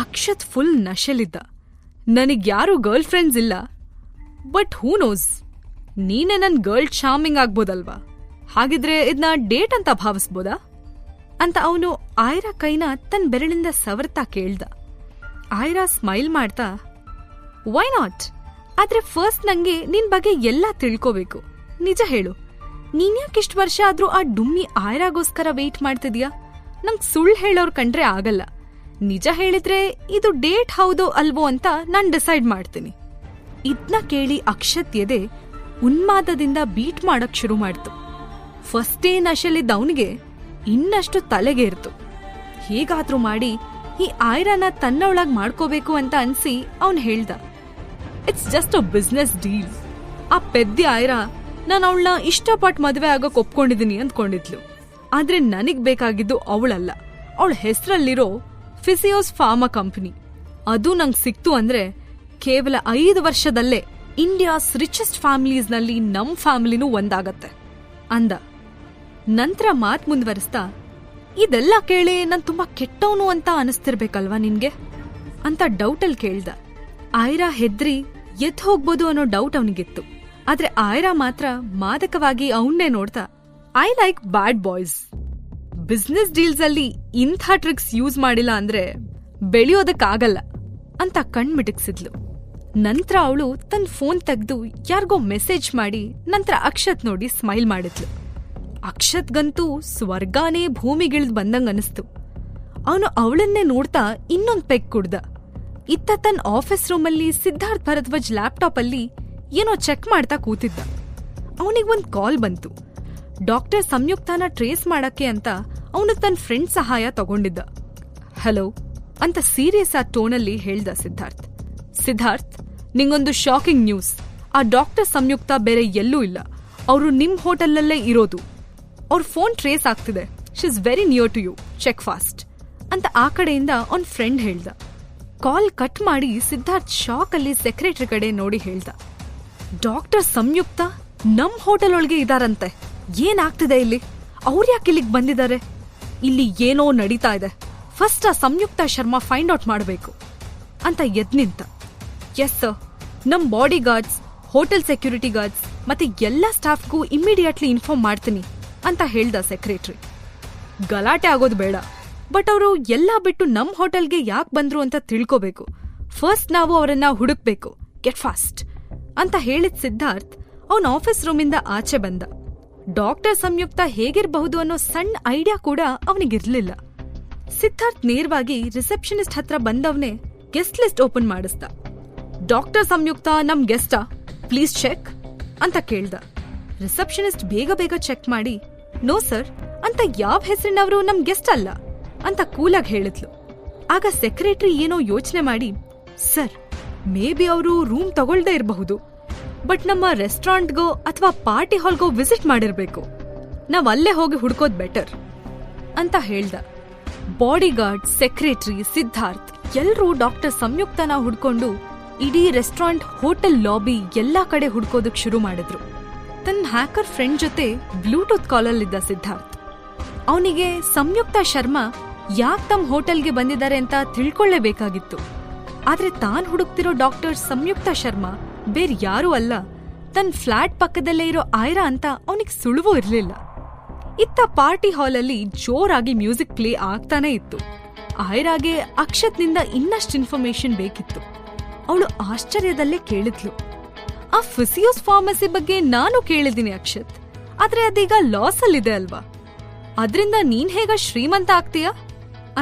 ಅಕ್ಷತ್ ಫುಲ್ ನಶೆಲಿದ್ದ. ನನಗ್ ಯಾರು ಗರ್ಲ್ ಫ್ರೆಂಡ್ಸ್ ಇಲ್ಲ, ಬಟ್ ಹೂ ನೋಸ್, ನೀನೇ ನನ್ ಗರ್ಲ್ ಚಾರ್ಮಿಂಗ್ ಆಗ್ಬೋದಲ್ವಾ? ಹಾಗಿದ್ರೆ ಇದನ್ನ ಡೇಟ್ ಅಂತ ಭಾವಿಸ್ಬೋದಾ ಅಂತ ಅವನು ಆಯ್ರಾ ಕೈನ ತನ್ನ ಬೆರಳಿಂದ ಸವರ್ತಾ ಕೇಳ್ದ. ಆಯ್ರಾ ಸ್ಮೈಲ್ ಮಾಡ್ತಾ, ವೈ ನಾಟ್, ಆದ್ರೆ ಫಸ್ಟ್ ನಂಗೆ ನಿನ್ ಬಗ್ಗೆ ಎಲ್ಲ ತಿಳ್ಕೋಬೇಕು. ನಿಜ ಹೇಳು, ನೀನ್ಯಾಕಿಷ್ಟು ವರ್ಷ ಆದ್ರೂ ಆ ಡುಮ್ಮಿ ಆಯ್ರಾಗೋಸ್ಕರ ವೇಟ್ ಮಾಡ್ತಿದ್ಯಾ? ನಂಗ್ ಸುಳ್ಳು ಹೇಳೋರ್ ಕಂಡ್ರೆ ಆಗಲ್ಲ. ನಿಜ ಹೇಳಿದ್ರೆ ಇದು ಡೇಟ್ ಹೌದೋ ಅಲ್ವೋ ಅಂತ ನಾನ್ ಡಿಸೈಡ್ ಮಾಡ್ತೀನಿ. ಇದ್ನ ಕೇಳಿ ಅಕ್ಷತ್ ಎದೆ ಉನ್ಮಾದದಿಂದ ಬೀಟ್ ಮಾಡಕ್ ಶುರು ಮಾಡ್ತು. ಫಸ್ಟೇ ನಶೆಲಿದ್ದ ಅವನಿಗೆ ಇನ್ನಷ್ಟು ತಲೆಗೆ ಇರ್ತು. ಹೇಗಾದ್ರೂ ಮಾಡಿ ಈ ಆಯ್ರಾನ ತನ್ನೊಳಗ್ ಮಾಡ್ಕೋಬೇಕು ಅಂತ ಅನ್ಸಿ ಅವನ್ ಹೇಳ್ದ, it's just a business deal. ಆ ಪೆದ್ದಿ ಆಯ್ರಾ ನಾನು ಅವಳನ್ನ ಇಷ್ಟಪಟ್ಟು ಮದ್ವೆ ಆಗೋಕ್ ಒಪ್ಕೊಂಡಿದೀನಿ ಅಂದ್ಕೊಂಡಿದ್ಲು. ಆದ್ರೆ ನನಗ್ ಬೇಕಾಗಿದ್ದು ಅವಳಲ್ಲ, ಅವಳ ಹೆಸರಲ್ಲಿರೋ ಫಿಸಿಯೋಸ್ ಫಾರ್ಮಾ ಕಂಪನಿ. ಅದು ನಂಗ್ ಸಿಕ್ತು ಅಂದ್ರೆ ಕೇವಲ 5 ವರ್ಷದಲ್ಲೇ ಇಂಡಿಯಾಸ್ ರಿಚೆಸ್ಟ್ ಫ್ಯಾಮಿಲೀಸ್ನಲ್ಲಿ ನಮ್ ಫ್ಯಾಮಿಲಿನೂ ಒಂದಾಗತ್ತೆ ಅಂದ. ನಂತರ ಮಾತ್ ಮುಂದುವರಿಸ್ತಾ, ಇದೆಲ್ಲ ಕೇಳಿ ನಾನ್ ತುಂಬಾ ಕೆಟ್ಟವನು ಅಂತ ಅನಿಸ್ತಿರ್ಬೇಕಲ್ವಾ ನಿನ್ಗೆ ಅಂತ ಡೌಟಲ್ ಕೇಳ್ದ. ಆಯ್ರಾ ಹೆದ್ರಿ ಎದ್ ಹೋಗ್ಬೋದು ಅನ್ನೋ ಡೌಟ್ ಅವನಿಗಿತ್ತು. ಆದ್ರೆ ಆಯ್ರಾ ಮಾತ್ರ ಮಾದಕವಾಗಿ ಅವನ್ನೇ ನೋಡ್ತಾ, I like bad boys. Business deals ಅಲ್ಲಿ ಇಂಥ ಟ್ರಿಕ್ಸ್ ಯೂಸ್ ಮಾಡಿಲ್ಲ ಅಂದ್ರೆ ಬೆಳೆಯೋದಕ್ಕಾಗಲ್ಲ ಅಂತ ಕಣ್ಮಿಟಕ್ಸಿದ್ಲು. ನಂತರ ಅವಳು ತನ್ನ ಫೋನ್ ತೆಗೆದು ಯಾರಿಗೋ ಮೆಸೇಜ್ ಮಾಡಿ ನಂತರ ಅಕ್ಷತ್ ನೋಡಿ ಸ್ಮೈಲ್ ಮಾಡಿದ್ಲು. ಅಕ್ಷತ್ಗಂತೂ ಸ್ವರ್ಗಾನೇ ಭೂಮಿಗಿಳಿದ್ ಬಂದಂಗ್ ಅನಿಸ್ತು. ಅವನು ಅವಳನ್ನೇ ನೋಡ್ತಾ ಇನ್ನೊಂದ್ ಪೆಗ್ ಕುಡ್ದ. ಇತ್ತ ತನ್ನ ಆಫೀಸ್ ರೂಮಲ್ಲಿ ಸಿದ್ಧಾರ್ಥ್ ಭರದ್ವಾಜ್ ಲ್ಯಾಪ್ಟಾಪ್ ಅಲ್ಲಿ ಏನೋ ಚೆಕ್ ಮಾಡ್ತಾ ಕೂತಿದ್ದ. ಅವನಿಗೊಂದ್ ಕಾಲ್ ಬಂತು. ಡಾಕ್ಟರ್ ಸಂಯುಕ್ತನ ಟ್ರೇಸ್ ಮಾಡಕ್ಕೆ ಅಂತ ಅವನು ತನ್ನ ಫ್ರೆಂಡ್ ಸಹಾಯ ತಗೊಂಡಿದ್ದ. ಹಲೋ ಅಂತ ಸೀರಿಯಸ್ ಆ ಟೋನಲ್ಲಿ ಹೇಳ್ದ ಸಿದ್ಧಾರ್ಥ್. ಸಿದ್ಧಾರ್ಥ್, ನಿಂಗೊಂದು ಶಾಕಿಂಗ್ ನ್ಯೂಸ್. ಆ ಡಾಕ್ಟರ್ ಸಂಯುಕ್ತ ಬೇರೆ ಎಲ್ಲೂ ಇಲ್ಲ, ಅವರು ನಿಮ್ ಹೋಟೆಲ್ಲಲ್ಲೇ ಇರೋದು. ಅವ್ರ ಫೋನ್ ಟ್ರೇಸ್ ಆಗ್ತಿದೆ. She is very near to you, check fast ಅಂತ ಆ ಕಡೆಯಿಂದ ಅವ್ನ್ ಫ್ರೆಂಡ್ ಹೇಳ್ದ. ಕಾಲ್ ಕಟ್ ಮಾಡಿ ಸಿದ್ಧಾರ್ಥ್ ಶಾಕ್ ಅಲ್ಲಿ ಸೆಕ್ರೆಟರಿ ಕಡೆ ನೋಡಿ ಹೇಳ್ದ, ಡಾಕ್ಟರ್ ಸಂಯುಕ್ತ ನಮ್ ಹೋಟೆಲ್ ಒಳಗೆ ಇದಾರಂತೆ. ಏನಾಗ್ತಿದೆ ಇಲ್ಲಿ? ಅವ್ರು ಯಾಕೆ ಇಲ್ಲಿಗೆ ಬಂದಿದ್ದಾರೆ? ಇಲ್ಲಿ ಏನೋ ನಡೀತಾ ಇದೆ. ಫಸ್ಟ್ ಆ ಸಂಯುಕ್ತ ಶರ್ಮಾ ಫೈಂಡ್ ಔಟ್ ಮಾಡಬೇಕು ಅಂತ ಎದ್ ನಿಂತ. ಎಸ್ ಸರ್, ನಮ್ body guards, hotel security guards ಮತ್ತೆ ಎಲ್ಲ ಸ್ಟಾಫ್ಗೂ ಇಮ್ಮಿಡಿಯೇಟ್ಲಿ ಇನ್ಫಾರ್ಮ್ ಮಾಡ್ತೀನಿ ಅಂತ ಹೇಳ್ದ ಸೆಕ್ರೆಟರಿ. ಗಲಾಟೆ ಆಗೋದು ಬೇಡ, ಬಟ್ ಅವರು ಎಲ್ಲ ಬಿಟ್ಟು ನಮ್ ಹೋಟೆಲ್ಗೆ ಯಾಕೆ ಬಂದ್ರು ಅಂತ ತಿಳ್ಕೋಬೇಕು. ಫಸ್ಟ್ ನಾವು ಅವರನ್ನ ಹುಡುಕ್ಬೇಕು, ಗೆಟ್ ಫಾಸ್ಟ್ ಅಂತ ಹೇಳಿದ ಸಿದ್ಧಾರ್ಥ್ ಅವನ ಆಫೀಸ್ ರೂಮಿಂದ ಆಚೆ ಬಂದ. ಡಾಕ್ಟರ್ ಸಂಯುಕ್ತ ಹೇಗಿರಬಹುದು ಅನ್ನೋ ಸಣ್ಣ ಐಡಿಯಾ ಕೂಡ ಅವನಿಗಿರ್ಲಿಲ್ಲ. ಸಿದ್ಧಾರ್ಥ್ ನೇರವಾಗಿ ರಿಸೆಪ್ಷನಿಸ್ಟ್ ಹತ್ರ ಬಂದವನೇ ಗೆಸ್ಟ್ ಲಿಸ್ಟ್ ಓಪನ್ ಮಾಡಿಸ್ದ. ಡಾಕ್ಟರ್ ಸಂಯುಕ್ತ ನಮ್ ಗೆಸ್ಟಾ, ಪ್ಲೀಸ್ ಚೆಕ್ ಅಂತ ಕೇಳ್ದ. ರಿಸೆಪ್ಷನಿಸ್ಟ್ ಬೇಗ ಬೇಗ ಚೆಕ್ ಮಾಡಿ, ನೋ ಸರ್ ಅಂತ ಯಾವ ಹೆಸರಿನವರು ನಮ್ ಗೆಸ್ಟ್ ಅಲ್ಲ ಅಂತ ಕೂಲಾಗಿ ಹೇಳಿದ್ಲು. ಆಗ ಸೆಕ್ರೆಟರಿ ಏನೋ ಯೋಚನೆ ಮಾಡಿ, ಸರ್ ಮೇ ಬಿ ಅವರು ರೂಮ್ ತಗೊಳ್ದೇ ಇರಬಹುದು, ಬಟ್ ನಮ್ಮ ರೆಸ್ಟೋರೆಂಟ್ಗೋ ಅಥವಾ ಪಾರ್ಟಿ ಹಾಲ್ಗೋ ವಿಸಿಟ್ ಮಾಡಿರ್ಬೇಕು. ನಾವ್ ಅಲ್ಲೇ ಹೋಗಿ ಹುಡ್ಕೋದ್ ಬೆಟರ್ ಅಂತ ಹೇಳ್ದ. ಬಾಡಿ ಗಾರ್ಡ್, ಸೆಕ್ರೆಟರಿ, ಸಿದ್ಧಾರ್ಥ್ ಎಲ್ರೂ ಡಾಕ್ಟರ್ ಸಂಯುಕ್ತನ ಹುಡ್ಕೊಂಡು ಇಡೀ ರೆಸ್ಟೋರೆಂಟ್, ಹೋಟೆಲ್ ಲಾಬಿ ಎಲ್ಲಾ ಕಡೆ ಹುಡ್ಕೋದಕ್ ಶುರು ಮಾಡಿದ್ರು. ತನ್ನ ಹ್ಯಾಕರ್ ಫ್ರೆಂಡ್ ಜೊತೆ ಬ್ಲೂಟೂತ್ ಕಾಲಲ್ಲಿದ್ದ ಸಿದ್ಧಾರ್ಥ್. ಅವನಿಗೆ ಸಂಯುಕ್ತ ಶರ್ಮಾ ಯಾಕೆ ತಮ್ಮ ಹೋಟೆಲ್ಗೆ ಬಂದಿದ್ದಾರೆ ಅಂತ ತಿಳ್ಕೊಳ್ಳೇಬೇಕಾಗಿತ್ತು. ಆದ್ರೆ ತಾನ್ ಹುಡುಕ್ತಿರೋ ಡಾಕ್ಟರ್ ಸಂಯುಕ್ತ ಶರ್ಮಾ ಬೇರೆ ಯಾರೂ ಅಲ್ಲ, ತನ್ನ ಫ್ಲಾಟ್ ಪಕ್ಕದಲ್ಲೇ ಇರೋ ಆಯ್ರಾ ಅಂತ ಅವನಿಗೆ ಸುಳುವೂ ಇರಲಿಲ್ಲ. ಇತ್ತ ಪಾರ್ಟಿ ಹಾಲಲ್ಲಿ ಜೋರಾಗಿ ಮ್ಯೂಸಿಕ್ ಪ್ಲೇ ಆಗ್ತಾನೆ ಇತ್ತು. ಆಯ್ರಾಗೆ ಅಕ್ಷತ್ನಿಂದ ಇನ್ನಷ್ಟು ಇನ್ಫಾರ್ಮೇಶನ್ ಬೇಕಿತ್ತು. ಅವಳು ಆಶ್ಚರ್ಯದಲ್ಲೇ ಕೇಳಿದ್ಲು, ಆ ಫಿಸಿಯೋಸ್ ಫಾರ್ಮಸಿ ಬಗ್ಗೆ ನಾನು ಕೇಳಿದ್ದೀನಿ ಅಕ್ಷತ್, ಆದ್ರೆ ಅದೀಗ ಲಾಸ್ ಅಲ್ಲಿದೆ ಅಲ್ವಾ, ಅದ್ರಿಂದ ನೀನ್ ಹೇಗ ಶ್ರೀಮಂತ ಆಗ್ತೀಯಾ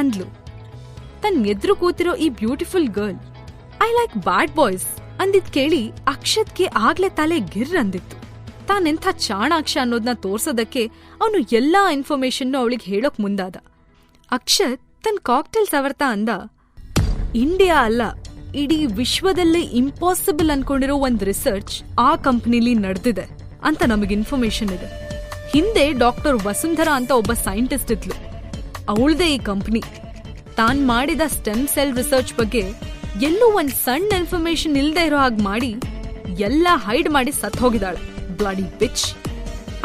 ಅಂದ್ಲು. ತನ್ನ ಎದುರು ಕೂತಿರೋ ಈ beautiful girl I like bad boys ಅಂದಿದ್ ಕೇಳಿ ಅಕ್ಷತ್ಗೆ ಆಗ್ಲೇ ತಲೆ ಗಿರ್ ಅಂದಿತ್ತು. ತಾನೆಂಥ ಚಾಣಾಕ್ಷ ಅನ್ನೋದನ್ನ ತೋರ್ಸೋದಕ್ಕೆ ಅವನು ಎಲ್ಲಾ ಇನ್ಫಾರ್ಮೇಶನ್ ಅವಳಿಗೆ ಹೇಳೋಕ್ ಮುಂದಾದ. ಅಕ್ಷತ್ ತನ್ನ ಕಾಕ್ಟೇಲ್ ಸವರ್ತಾ ಅಂದ, ಇಂಡಿಯಾ ಅಲ್ಲ, ಇಡೀ ವಿಶ್ವದಲ್ಲೇ ಇಂಪಾಸಿಬಲ್ ಅನ್ಕೊಂಡಿರೋ ಒಂದ್ ರಿಸರ್ಚ್ ಆ ಕಂಪನಿಲಿ ನಡೆದಿದೆ ಅಂತ ನಮಗೆ ಇನ್ಫಾರ್ಮೇಶನ್ ಇದೆ. ಹಿಂದೆ ಡಾಕ್ಟರ್ ವಸುಂಧರಾ ಅಂತ ಒಬ್ಬ ಸೈಂಟಿಸ್ಟ್ ಇದ್ಲು. ಅವಳದೇ ಈ ಕಂಪನಿ. ತಾನ್ ಮಾಡಿದ ಸ್ಟೆಮ್ ಸೆಲ್ ರಿಸರ್ಚ್ ಬಗ್ಗೆ ಎಲ್ಲೂ ಒಂದ್ ಸಣ್ಣ ಇನ್ಫಾರ್ಮೇಶನ್ ಇಲ್ದೇ ಇರೋ ಹಾಗೆ ಮಾಡಿ ಎಲ್ಲ ಹೈಡ್ ಮಾಡಿ ಸತ್ ಹೋಗಿದಾಳೆ. ಬ್ಲಡಿ ಬಿಚ್.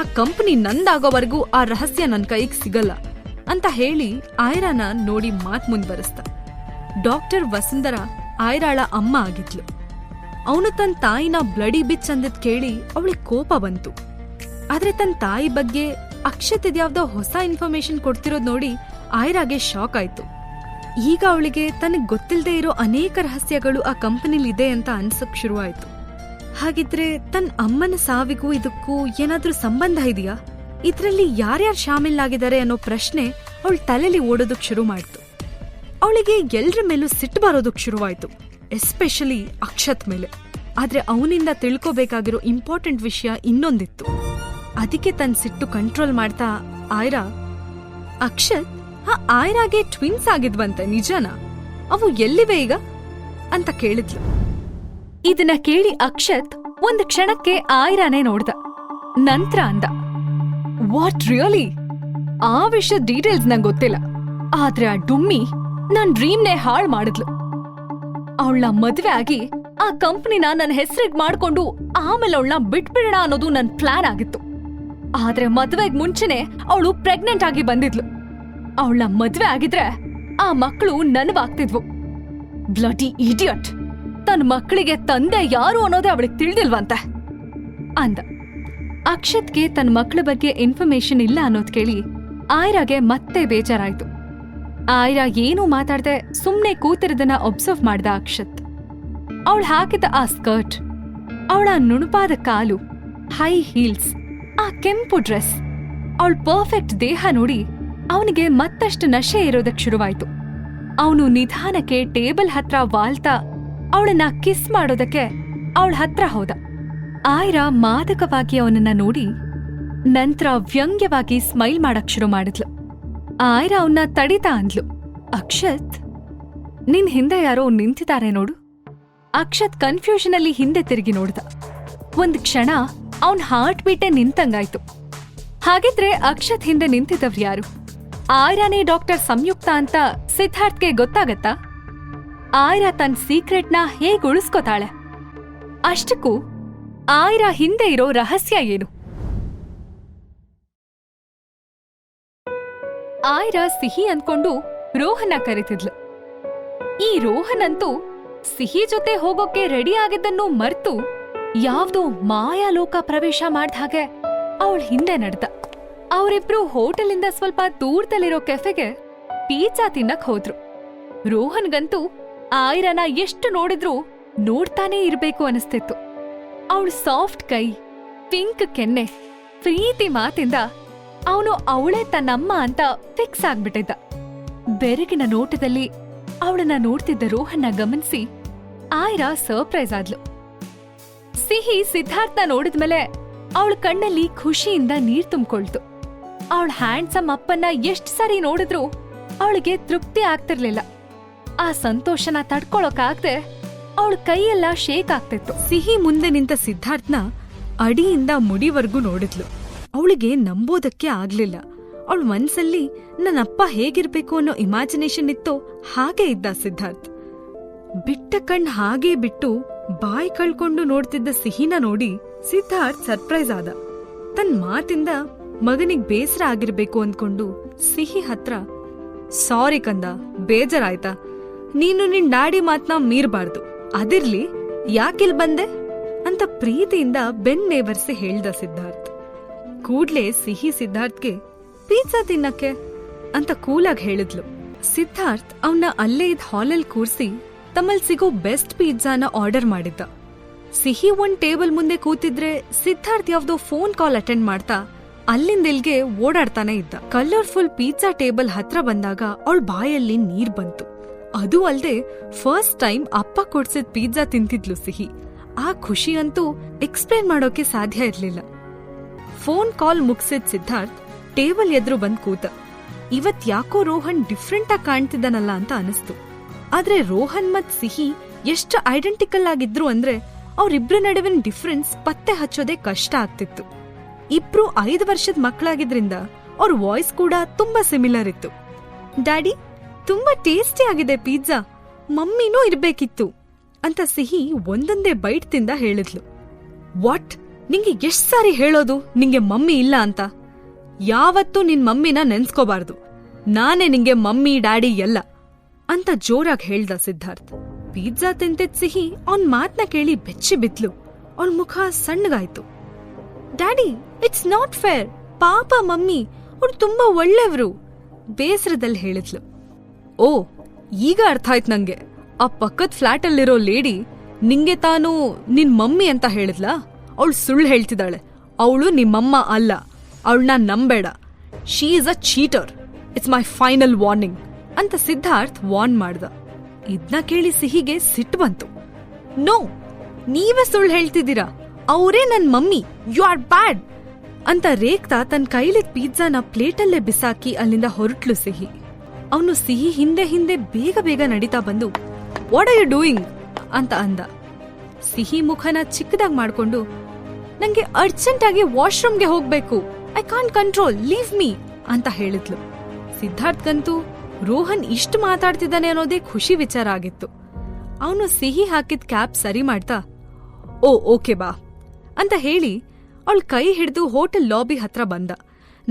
ಆ ಕಂಪನಿ ನಂದಾಗೋವರೆಗೂ ಆ ರಹಸ್ಯ ನನ್ ಕೈಗೆ ಸಿಗಲ್ಲ ಅಂತ ಹೇಳಿ ಆಯ್ರಾನ ನೋಡಿ ಮಾತ್ ಮುಂದ್ವರಿಸ್ತ. ಡಾಕ್ಟರ್ ವಸುಂಧರಾ ಆಯ್ರಾಳ ಅಮ್ಮ ಆಗಿದ್ಲು. ಅವನು ತನ್ನ ತಾಯಿನ ಬ್ಲಡಿ ಬಿಚ್ ಅಂದಿದ್ ಕೇಳಿ ಅವಳಿಗೆ ಕೋಪ ಬಂತು. ಆದ್ರೆ ತನ್ನ ತಾಯಿ ಬಗ್ಗೆ ಅಕ್ಷತ್ ಇದ್ಯಾವ್ದೋ ಹೊಸ ಇನ್ಫಾರ್ಮೇಶನ್ ಕೊಡ್ತಿರೋದ್ ನೋಡಿ ಆಯ್ರಾಗೆ ಶಾಕ್ ಆಯ್ತು. ಈಗ ಅವಳಿಗೆ ತನಗ್ ಗೊತ್ತಿಲ್ಲದೆ ಇರೋ ಅನೇಕ ರಹಸ್ಯಗಳು ಆ ಕಂಪನಿಲಿದೆ ಅಂತ ಅನ್ಸಕ್ ಶುರುವಾಯ್ತು. ಹಾಗಿದ್ರೆ ತನ್ನ ಅಮ್ಮನ ಸಾವಿಗೂ ಇದಕ್ಕೂ ಏನಾದ್ರೂ ಸಂಬಂಧ ಇದೆಯಾ? ಇದ್ರಲ್ಲಿ ಯಾರ್ಯಾರು ಶಾಮಿಲಾಗಿದ್ದಾರೆ ಅನ್ನೋ ಪ್ರಶ್ನೆ ಅವಳ ತಲೆಯಲ್ಲಿ ಓಡೋದಕ್ ಶುರು ಮಾಡ್ತು. ಅವಳಿಗೆ ಎಲ್ರ ಮೇಲೂ ಸಿಟ್ಟು ಬರೋದಕ್ ಶುರುವಾಯ್ತು, ಎಸ್ಪೆಷಲಿ ಅಕ್ಷತ್ ಮೇಲೆ. ಆದ್ರೆ ಅವನಿಂದ ತಿಳ್ಕೋಬೇಕಾಗಿರೋ ಇಂಪಾರ್ಟೆಂಟ್ ವಿಷಯ ಇನ್ನೊಂದಿತ್ತು. ಅದಕ್ಕೆ ತನ್ನ ಸಿಟ್ಟು ಕಂಟ್ರೋಲ್ ಮಾಡ್ತಾ ಆಯ್ರಾ, ಅಕ್ಷತ್, ಆ ಆಯ್ರಾಗೆ ಟ್ವಿನ್ಸ್ ಆಗಿದ್ವಂತೆ, ನಿಜನಾ? ಅವು ಎಲ್ಲಿವೆ ಈಗ ಅಂತ ಕೇಳಿದ್ಲು. ಇದನ್ನ ಕೇಳಿ ಅಕ್ಷತ್ ಒಂದ್ ಕ್ಷಣಕ್ಕೆ ಆಯ್ರಾನೇ ನೋಡ್ದ. ನಂತ್ರ ಅಂದ, ವಾಟ್ ರಿಯಲಿ? ಆ ವಿಷಯದ ಡೀಟೇಲ್ಸ್ ನಂಗೆ ಗೊತ್ತಿಲ್ಲ, ಆದ್ರೆ ಆ ಡುಮ್ಮಿ ನನ್ ಡ್ರೀಮ್ನೇ ಹಾಳ್ ಮಾಡಿದ್ಲು. ಅವಳ ಮದ್ವೆ ಆಗಿ ಆ ಕಂಪ್ನಿನ ನನ್ನ ಹೆಸರಿಗೆ ಮಾಡ್ಕೊಂಡು ಆಮೇಲೆ ಅವಳನ್ನ ಬಿಟ್ಬಿಡೋಣ ಅನ್ನೋದು ನನ್ ಪ್ಲಾನ್ ಆಗಿತ್ತು. ಆದ್ರೆ ಮದ್ವೆಗ್ ಮುಂಚೆನೆ ಅವಳು ಪ್ರೆಗ್ನೆಂಟ್ ಆಗಿ ಬಂದಿದ್ಲು. ಅವಳನ್ನ ಮದ್ವೆ ಆಗಿದ್ರೆ ಆ ಮಕ್ಕಳು ನನವಾಗ್ತಿದ್ವು. Bloody idiot! ತನ್ನ ಮಕ್ಕಳಿಗೆ ತಂದೆ ಯಾರು ಅನ್ನೋದೇ ಅವಳಿಗೆ ತಿಳಿದಿಲ್ವಂತೆ ಅಂದ. ಅಕ್ಷತ್ಗೆ ತನ್ನ ಮಕ್ಕಳ ಬಗ್ಗೆ ಇನ್ಫಾರ್ಮೇಶನ್ ಇಲ್ಲ ಅನ್ನೋದ್ ಕೇಳಿ ಆಯ್ರಾಗೆ ಮತ್ತೆ ಬೇಜಾರಾಯ್ತು. ಆಯ್ರಾ ಏನೂ ಮಾತಾಡ್ದೆ ಸುಮ್ನೆ ಕೂತಿರೋದನ್ನ ಒಬ್ಸರ್ವ್ ಮಾಡ್ದ ಅಕ್ಷತ್. ಅವಳು ಹಾಕಿದ ಆ ಸ್ಕರ್ಟ್, ಅವಳ ನುಣುಪಾದ ಕಾಲು, ಹೈ ಹೀಲ್ಸ್, ಆ ಕೆಂಪು ಡ್ರೆಸ್, ಅವಳ ಪರ್ಫೆಕ್ಟ್ ದೇಹ ನೋಡಿ ಅವನಿಗೆ ಮತ್ತಷ್ಟು ನಶೆ ಇರೋದಕ್ ಶುರುವಾಯ್ತು. ಅವನು ನಿಧಾನಕ್ಕೆ ಟೇಬಲ್ ಹತ್ರ ವಾಲ್ತಾ ಅವಳನ್ನ ಕಿಸ್ ಮಾಡೋದಕ್ಕೆ ಅವಳ ಹತ್ರ ಹೋದ. ಆಯ್ರಾ ಮಾದಕವಾಗಿ ಅವನನ್ನ ನೋಡಿ ನಂತರ ವ್ಯಂಗ್ಯವಾಗಿ ಸ್ಮೈಲ್ ಮಾಡಕ್ ಶುರು ಮಾಡಿದ್ಲು. ಆಯ್ರಾ ಅವನ್ನ ತಡಿತಾ ಅಂದ್ಲು, ಅಕ್ಷತ್, ನಿನ್ ಹಿಂದೆ ಯಾರೋ ನಿಂತಿದ್ದಾರೆ ನೋಡು. ಅಕ್ಷತ್ ಕನ್ಫ್ಯೂಷನ್ ಅಲ್ಲಿ ಹಿಂದೆ ತಿರುಗಿ ನೋಡ್ದ. ಒಂದ್ ಕ್ಷಣ ಅವನ್ ಹಾರ್ಟ್ ಬೀಟೆ ನಿಂತಂಗಾಯ್ತು. ಹಾಗಿದ್ರೆ ಅಕ್ಷತ್ ಹಿಂದೆ ನಿಂತಿದ್ದವ್ರು ಯಾರು? ಆಯ್ರಾನೇ ಡಾಕ್ಟರ್ ಸಂಯುಕ್ತ ಅಂತ ಸಿದ್ಧಾರ್ಥ್ಗೆ ಗೊತ್ತಾಗತ್ತಾ? ಆಯ್ರಾ ತನ್ನ ಸೀಕ್ರೆಟ್ನ ಹೇಗ್ ಉಳಿಸ್ಕೋತಾಳೆ? ಅಷ್ಟಕ್ಕೂ ಆಯ್ರಾ ಹಿಂದೆ ಇರೋ ರಹಸ್ಯ ಏನು? ಆಯ್ರಾ ಸಿಹಿ ಅಂದ್ಕೊಂಡು ರೋಹನ್ನ ಕರೀತಿದ್ಲು. ಈ ರೋಹನ್ ಅಂತೂ ಸಿಹಿ ಜೊತೆ ಹೋಗೋಕೆ ರೆಡಿ ಆಗಿದ್ದನ್ನು ಮರ್ತು ಯಾವ್ದೋ ಮಾಯಾಲೋಕ ಪ್ರವೇಶ ಮಾಡ್ದ ಹಾಗೆ ಅವಳ ಹಿಂದೆ ನಡೆದ. ಅವರಿಬ್ರು ಹೋಟೆಲಿಂದ ಸ್ವಲ್ಪ ದೂರದಲ್ಲಿರೋ ಕೆಫೆಗೆ ಪಿಜ್ಜಾ ತಿನ್ನಕ್ ಹೋದ್ರು. ರೋಹನ್ಗಂತೂ ಆಯ್ರಾನ ಎಷ್ಟು ನೋಡಿದ್ರೂ ನೋಡ್ತಾನೇ ಇರ್ಬೇಕು ಅನಿಸ್ತಿತ್ತು. ಅವಳು ಸಾಫ್ಟ್ ಕೈ, ಪಿಂಕ್ ಕೆನ್ನೆ, ಪ್ರೀತಿ ಮಾತಿಂದ ಅವನು ಅವಳೇ ತನ್ನಮ್ಮ ಅಂತ ಫಿಕ್ಸ್ ಆಗ್ಬಿಟ್ಟಿದ್ದ. ಬೆರಗಿನ ನೋಟದಲ್ಲಿ ಅವಳನ್ನ ನೋಡ್ತಿದ್ದ ರೋಹನ್ನ ಗಮನಿಸಿ ಆಯ್ರಾ ಸರ್ಪ್ರೈಸ್ ಆದ್ಲು. ಸಿಹಿ ಸಿದ್ಧಾರ್ಥನ ನೋಡಿದ್ಮೇಲೆ ಅವಳ ಕಣ್ಣಲ್ಲಿ ಖುಷಿಯಿಂದ ನೀರ್ ತುಂಬಿಕೊಳ್ತು. ಅವಳ ಹ್ಯಾಂಡ್ಸಮ್ ಅಪ್ಪನ್ನ ಎಷ್ಟ್ ಸರಿ ನೋಡಿದ್ರು ಅವಳಿಗೆ ತೃಪ್ತಿ ಆಗ್ತಿರ್ಲಿಲ್ಲ. ಆ ಸಂತೋಷನ ತಡ್ಕೊಳಕ್ಕಾಗ್ದೆ ಅವಳ ಕೈಯೆಲ್ಲ ಶೇಕ್ ಆಗ್ತಿತ್ತು. ಸಿಹಿ ಮುಂದೆ ನಿಂತ ಸಿದ್ಧಾರ್ಥನ ಅಡಿಯಿಂದ ಮುಡಿವರೆಗೂ ನೋಡಿದ್ಲು. ಅವಳಿಗೆ ನಂಬೋದಕ್ಕೆ ಆಗ್ಲಿಲ್ಲ. ಅವಳ ಮನ್ಸಲ್ಲಿ ನನ್ನಪ್ಪ ಹೇಗಿರ್ಬೇಕು ಅನ್ನೋ ಇಮ್ಯಾಜಿನೇಷನ್ ಇತ್ತೋ ಹಾಗೆ ಇದ್ದ ಸಿದ್ಧಾರ್ಥ್. ಬಿಟ್ಟ ಕಣ್ ಹಾಗೇ ಬಿಟ್ಟು ಬಾಯಿ ಕಳ್ಕೊಂಡು ನೋಡ್ತಿದ್ದ ಸಿಹಿನ ನೋಡಿ ಸಿದ್ಧಾರ್ಥ್ ಸರ್ಪ್ರೈಸ್ ಆದ. ತನ್ ಮಾತಿಂದ ಮಗನಿಗ್ ಬೇಸರ ಆಗಿರ್ಬೇಕು ಅಂದ್ಕೊಂಡು ಸಿಹಿ ಹತ್ರ ಸಾರಿ ಕಂದ, ಬೇಜಾರಾಯ್ತಾ? ನೀನು ನಿನ್ ಡ್ಯಾಡಿ ಮಾತ್ನ ಮೀರ್ಬಾರ್ದು. ಅದಿರ್ಲಿ, ಯಾಕಿಲ್ ಬಂದೆ ಅಂತ ಪ್ರೀತಿಯಿಂದ ಬೆನ್ನೇವರ್ಸಿ ಹೇಳ್ದ ಸಿದ್ಧಾರ್ಥ್. ಕೂಡ್ಲೆ ಸಿಹಿ ಸಿದ್ಧಾರ್ಥ್ಗೆ ಪಿಜ್ಜಾ ತಿನ್ನಕ್ಕೆ ಅಂತ ಕೂಲಾಗಿ ಹೇಳಿದ್ಲು. ಸಿದ್ಧಾರ್ಥ್ ಅವನ್ನ ಅಲ್ಲೇ ಇದ್ ಹಾಲಲ್ಲಿ ಕೂರ್ಸಿ ತಮ್ಮಲ್ ಸಿಗೋ ಬೆಸ್ಟ್ ಪಿಜ್ಜಾನ ಆರ್ಡರ್ ಮಾಡಿದ್ದ. ಸಿಹಿ ಒಂದ್ ಟೇಬಲ್ ಮುಂದೆ ಕೂತಿದ್ರೆ ಸಿದ್ಧಾರ್ಥ್ ಯಾವ್ದೋ ಫೋನ್ ಕಾಲ್ ಅಟೆಂಡ್ ಮಾಡ್ತಾ ಅಲ್ಲಿಂದಿಲ್ಗೆ ಓಡಾಡ್ತಾನೆ ಇದ್ದ. ಕಲರ್ಫುಲ್ ಪಿಜ್ಜಾ ಟೇಬಲ್ ಹತ್ರ ಬಂದಾಗ ಅವಳ ಬಾಯಲ್ಲಿ ನೀರ್ ಬಂತು. ಅದು ಅಲ್ದೆ ಫಸ್ಟ್ ಟೈಮ್ ಅಪ್ಪ ಕೊಡ್ಸಿದ್ ಪಿಜ್ಜಾ ತಿಂತಿದ್ಲು ಸಿಹಿ. ಆ ಖುಷಿ ಅಂತೂ ಎಕ್ಸ್ಪ್ಲೇನ್ ಮಾಡೋಕೆ ಸಾಧ್ಯ ಇರ್ಲಿಲ್ಲ. ಫೋನ್ ಕಾಲ್ ಮುಗ್ಸಿದ್ ಸಿದ್ಧಾರ್ಥ್ ಟೇಬಲ್ ಎದುರು ಬಂದ್ ಕೂತ. ಇವತ್ ಯಾಕೋ ರೋಹನ್ ಡಿಫ್ರೆಂಟ್ ಆಗಿ ಕಾಣ್ತಿದ್ದಾನಲ್ಲ ಅಂತ ಅನಿಸ್ತು. ಆದ್ರೆ ರೋಹನ್ ಮತ್ ಸಿಹಿ ಎಷ್ಟು ಐಡೆಂಟಿಕಲ್ ಆಗಿದ್ರು ಅಂದ್ರೆ ಅವ್ರಿಬ್ರ ನಡುವಿನ ಡಿಫ್ರೆನ್ಸ್ ಪತ್ತೆ ಹಚ್ಚೋದೇ ಕಷ್ಟ ಆಗ್ತಿತ್ತು. ಇಬ್ರು 5 ವರ್ಷದ ಮಕ್ಕಳಾಗಿದ್ರಿಂದ ಅವ್ರ ವಾಯ್ಸ್ ಕೂಡ ತುಂಬಾ ಸಿಮಿಲರ್ ಇತ್ತು. ಡ್ಯಾಡಿ, ತುಂಬಾ ಟೇಸ್ಟಿ ಆಗಿದೆ ಪಿಜ್ಜಾ, ಮಮ್ಮಿನೂ ಇರ್ಬೇಕಿತ್ತು ಅಂತ ಸಿಹಿ ಒಂದೊಂದೇ ಬೈಟ್ ತಿಂದ ಹೇಳಿದ್ಲು. ವಾಟ್? ನಿಂಗೆ ಎಷ್ಟ್ ಸಾರಿ ಹೇಳೋದು ನಿಂಗೆ ಮಮ್ಮಿ ಇಲ್ಲ ಅಂತ? ಯಾವತ್ತೂ ನಿನ್ ಮಮ್ಮಿನ ನೆನ್ಸ್ಕೋಬಾರ್ದು. ನಾನೇ ನಿಂಗೆ ಮಮ್ಮಿ ಡ್ಯಾಡಿ ಎಲ್ಲ ಅಂತ ಜೋರಾಗಿ ಹೇಳ್ದ ಸಿದ್ಧಾರ್ಥ್. ಪಿಜ್ಜಾ ತಿಂತಿದ್ ಸಿಹಿ ಅವ್ನ್ ಮಾತ್ನ ಕೇಳಿ ಬೆಚ್ಚಿ ಬಿದ್ಲು. ಅವಳ ಮುಖ ಸಣ್ಣಗಾಯ್ತು. Daddy, it's not fair. ಪಾಪ ಮಮ್ಮಿ, ಅವ್ರು ತುಂಬಾ ಒಳ್ಳೆವ್ರು ಬೇಸರದಲ್ಲಿ ಹೇಳಿದ್ಲು. ಓ, ಈಗ ಅರ್ಥ ಆಯ್ತು ನಂಗೆ. ಆ ಪಕ್ಕದ ಫ್ಲಾಟ್ ಅಲ್ಲಿರೋ ಲೇಡಿ ನಿಂಗೆ ತಾನು ನಿನ್ ಮಮ್ಮಿ ಅಂತ ಹೇಳಿದ್ಲಾ? ಅವಳು ಸುಳ್ಳು ಹೇಳ್ತಿದ್ದಾಳೆ. ಅವಳು ನಿಮ್ಮಮ್ಮ ಅಲ್ಲ. ಅವಳನ್ನ ನಂಬೇಡ. She is a cheater. It's my final warning ಅಂತ ಸಿದ್ಧಾರ್ಥ್ ವಾರ್ನ್ ಮಾಡ್ದ. ಇದ್ನ ಕೇಳಿ ಸಿಹಿಗೆ ಸಿಟ್ಟು ಬಂತು. ನೋ, ನೀವೇ ಸುಳ್ಳು ಹೇಳ್ತಿದ್ದೀರಾ. ಅವರೇ ನನ್ ಮಮ್ಮಿ. ಯು ಆರ್ ಬ್ಯಾಡ್ ಅಂತ ರೇಗ್ತಾ ತನ್ನ ಕೈಲಿದ್ ಪಿಜ್ಜಾನ ಪ್ಲೇಟಲ್ಲೇ ಬಿಸಾಕಿ ಅಲ್ಲಿಂದ ಹೊರಟ್ಲು ಸಿಹಿ. ಅವನು ಸಿಹಿ ಹಿಂದೆ ಹಿಂದೆ ಬೇಗ ಬೇಗ ನಡೀತಾ ಬಂದು ವಾಟ್ ಆರ್ ಯು ಡೂಯಿಂಗ್ ಅಂತ ಅಂದ. ಸಿಹಿ ಮುಖನ ಚಿಕ್ಕದಾಗಿ ಮಾಡ್ಕೊಂಡು ನಂಗೆ ಅರ್ಜೆಂಟ್ ಆಗಿ ವಾಶ್ರೂಮ್ಗೆ ಹೋಗ್ಬೇಕು, I can't control, leave me ಅಂತ ಹೇಳಿದ್ಲು. ಸಿದ್ಧಾರ್ಥ್ಗಂತೂ ರೋಹನ್ ಇಷ್ಟು ಮಾತಾಡ್ತಿದ್ದಾನೆ ಅನ್ನೋದೇ ಖುಷಿ ವಿಚಾರ ಆಗಿತ್ತು. ಅವನು ಸಿಹಿ ಹಾಕಿದ್ ಕ್ಯಾಪ್ ಸರಿ ಮಾಡ್ತಾ ಓ ಓಕೆ ಬಾ ಅಂತ ಹೇಳಿ ಅವಳ ಕೈ ಹಿಡಿದು ಹೋಟೆಲ್ ಲಾಬಿ ಹತ್ರ ಬಂದ.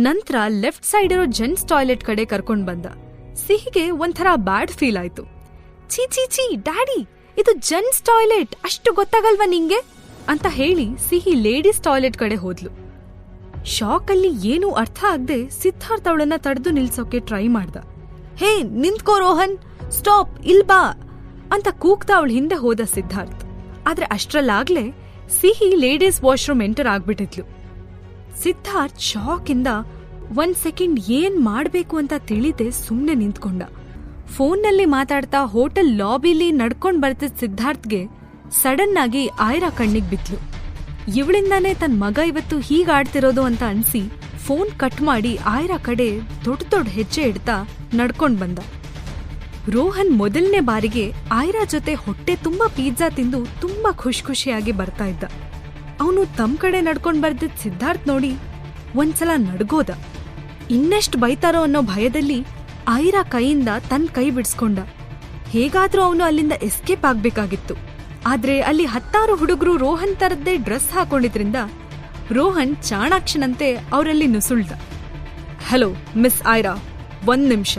ನಂತರ ಲೆಫ್ಟ್ ಸೈಡ್ ಇರೋ ಜೆಂಟ್ಸ್ ಟಾಯ್ಲೆಟ್ ಕಡೆ ಕರ್ಕೊಂಡ್ ಬಂದ. ಸಿಹಿಗೆ ಒಂಥರ ಬ್ಯಾಡ್ ಫೀಲ್ ಆಯ್ತು. ಚೀ ಚೀ ಚೀ ಡ್ಯಾಡಿ, ಇದು ಜೆಂಟ್ಸ್ ಟಾಯ್ಲೆಟ್, ಅಷ್ಟು ಗೊತ್ತಾಗಲ್ವಾ ನಿಂಗೆ ಅಂತ ಹೇಳಿ ಸಿಹಿ ಲೇಡೀಸ್ ಟಾಯ್ಲೆಟ್ ಕಡೆ ಹೋದ್ಲು. ಶಾಕಲ್ಲಿ ಏನೂ ಅರ್ಥ ಆಗದೆ ಸಿದ್ಧಾರ್ಥ್ ಅವಳನ್ನ ತಡೆದು ನಿಲ್ಸೋಕೆ ಟ್ರೈ ಮಾಡ್ದ. ಹೇ ನಿಂತ್ಕೋ ರೋಹನ್, ಸ್ಟಾಪ್, ಇಲ್ ಬಾ ಅಂತ ಕೂಗ್ತಾ ಅವಳ ಹಿಂದೆ ಹೋದ ಸಿದ್ಧಾರ್ಥ್. ಆದ್ರೆ ಅಷ್ಟ್ರಲ್ಲಾಗ್ಲೇ ಸಿಹಿ ಲೇಡೀಸ್ ವಾಶ್ರೂಮ್ ಎಂಟರ್ ಆಗ್ಬಿಟ್ಟಿದ್ಲು. ಸಿದ್ಧಾರ್ಥ್ ಶಾಕಿಂದ 1 ಸೆಕೆಂಡ್ ಏನ್ ಮಾಡ್ಬೇಕು ಅಂತ ತಿಳಿದೆ ಸುಮ್ನೆ ನಿಂತ್ಕೊಂಡ. ಫೋನ್ನಲ್ಲಿ ಮಾತಾಡ್ತಾ ಹೋಟೆಲ್ ಲಾಬಿಲಿ ನಡ್ಕೊಂಡ್ ಬರ್ತಿದ್ ಸಿದ್ಧಾರ್ಥ್ಗೆ ಸಡನ್ ಆಗಿ ಆಯ್ರಾ ಕಣ್ಣಿಗ್ ಬಿದ್ಲು. ಇವಳಿಂದಾನೇ ತನ್ ಮಗ ಇವತ್ತು ಹೀಗಾಡ್ತಿರೋದು ಅಂತ ಅನ್ಸಿ ಫೋನ್ ಕಟ್ ಮಾಡಿ ಆಯ್ರಾ ಕಡೆ ದೊಡ್ಡ ದೊಡ್ಡ ಹೆಜ್ಜೆ ಇಡ್ತಾ ನಡ್ಕೊಂಡ್ ಬಂದ. ರೋಹನ್ ಮೊದಲನೇ ಬಾರಿಗೆ ಆಯ್ರಾ ಜೊತೆ ಹೊಟ್ಟೆ ತುಂಬಾ ಪಿಜ್ಜಾ ತಿಂದು ತುಂಬಾ ಖುಷಿಯಾಗಿ ಬರ್ತಾ ಇದ್ದ. ಅವನು ತಮ್ ಕಡೆ ನಡ್ಕೊಂಡ್ ಬರ್ದಿದ್ ಸಿದ್ಧಾರ್ಥ್ ನೋಡಿ ಒಂದ್ಸಲ ನಡ್ಗೋದ. ಇನ್ನೆಷ್ಟ್ ಬೈತಾರೋ ಅನ್ನೋ ಭಯದಲ್ಲಿ ಆಯ್ರಾ ಕೈಯಿಂದ ತನ್ ಕೈ ಬಿಡ್ಸ್ಕೊಂಡ. ಹೇಗಾದ್ರೂ ಅವನು ಅಲ್ಲಿಂದ ಎಸ್ಕೇಪ್ ಆಗ್ಬೇಕಾಗಿತ್ತು. ಆದ್ರೆ ಅಲ್ಲಿ 10 ಹುಡುಗರು ರೋಹನ್ ತರದ್ದೇ ಡ್ರೆಸ್ ಹಾಕೊಂಡಿದ್ರಿಂದ ರೋಹನ್ ಚಾಣಾಕ್ಷನಂತೆ ಅವರಲ್ಲಿ ನುಸುಳ್ದ. ಹಲೋ ಮಿಸ್ ಆಯ್ರಾ, 1 ನಿಮಿಷ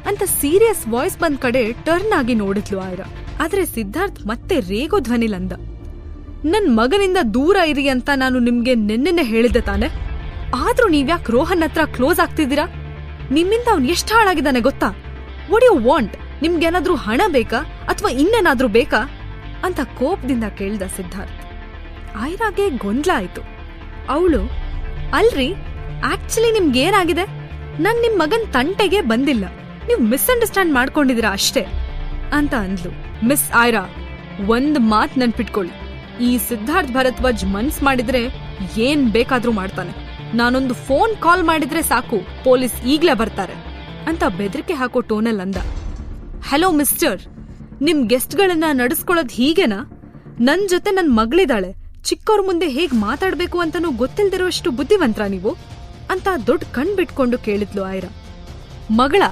ಅಂತ ಸೀರಿಯಸ್ ವಾಯ್ಸ್ ಬಂದ್ ಕಡೆ ಟರ್ನ್ ಆಗಿ ನೋಡಿದ್ಲು ಆಯ್ರಾ. ಆದ್ರೆ ಸಿದ್ಧಾರ್ಥ್ ಮತ್ತೆ ರೇಗೋ ಧ್ವನಿಲಂದ. ನನ್ ಮಗನಿಂದ ದೂರ ಇರಿ ಅಂತ ನಾನು ನಿಮ್ಗೆ ನೆನ್ನೆನೆ ಹೇಳಿದ್ದೆ ತಾನೆ, ಆದ್ರೂ ನೀವ್ಯಾಕ್ ರೋಹನ್ ಹತ್ರ ಕ್ಲೋಸ್ ಆಗ್ತಿದ್ದೀರಾ? ನಿಮ್ಮಿಂದ ಅವ್ನ್ ಎಷ್ಟ್ ಹಾಳಾಗಿದ್ದಾನೆ ಗೊತ್ತಾ? What you want? ನಿಮ್ಗೇನಾದ್ರೂ ಹಣ ಬೇಕಾ ಅಥವಾ ಇನ್ನೇನಾದ್ರೂ ಬೇಕಾ ಅಂತ ಕೋಪದಿಂದ ಕೇಳ್ದ ಸಿದ್ಧಾರ್ಥ್. ಆಯ್ರಾಗೆ ಗೊಂದಲ ಆಯ್ತು. ಅವಳು ಅಲ್ರಿ, ಆಕ್ಚುಲಿ ನಿಮ್ಗೇನಾಗಿದೆ? ನಾನ್ ನಿಮ್ ಮಗನ್ ತಂಟೆಗೆ ಬಂದಿಲ್ಲ, ನೀವ್ ಮಿಸ್ಅಂಡರ್ಸ್ಟ್ಯಾಂಡ್ ಮಾಡ್ಕೊಂಡಿದೀರಾ ಅಷ್ಟೇ ಅಂತ ಅಂದ್ಲು. ಮಿಸ್ ಆಯ್ರಾ, 1 ಮಾತ್ ನೆನ್ಪಿಟ್ಕೊಳ್ಳಿ, ಈ ಸಿದ್ಧಾರ್ಥ್ ಭರದ್ವಾಜ್ ಮನ್ಸ್ ಮಾಡಿದ್ರೆ ಏನ್ ಬೇಕಾದ್ರೂ ಮಾಡ್ತಾನೆ. ನಾನೊಂದು ಫೋನ್ ಕಾಲ್ ಮಾಡಿದ್ರೆ ಸಾಕು, ಪೊಲೀಸ್ ಈಗ್ಲೇ ಬರ್ತಾರೆ ಅಂತ ಬೆದರಿಕೆ ಹಾಕೋ ಟೋನಲ್ಲಿ ಅಂದ. ಹಲೋ ಮಿಸ್ಟರ್, ನಿಮ್ ಗೆಸ್ಟ್ಗಳನ್ನ ನಡೆಸ್ಕೊಳ್ಳೋದ್ ಹೀಗೆನಾ? ನನ್ ಜೊತೆ ನನ್ ಮಗಳಿದಾಳೆ, ಚಿಕ್ಕವ್ರ ಮುಂದೆ ಹೇಗ್ ಮಾತಾಡ್ಬೇಕು ಅಂತನೂ ಗೊತ್ತಿಲ್ದಿರೋಷ್ಟು ಬುದ್ಧಿವಂತ್ರ ನೀವು ಅಂತ ದೊಡ್ಡ ಕಣ್ ಬಿಟ್ಕೊಂಡು ಕೇಳಿದ್ಲು ಆಯ್ರಾ. ಮಗಳ?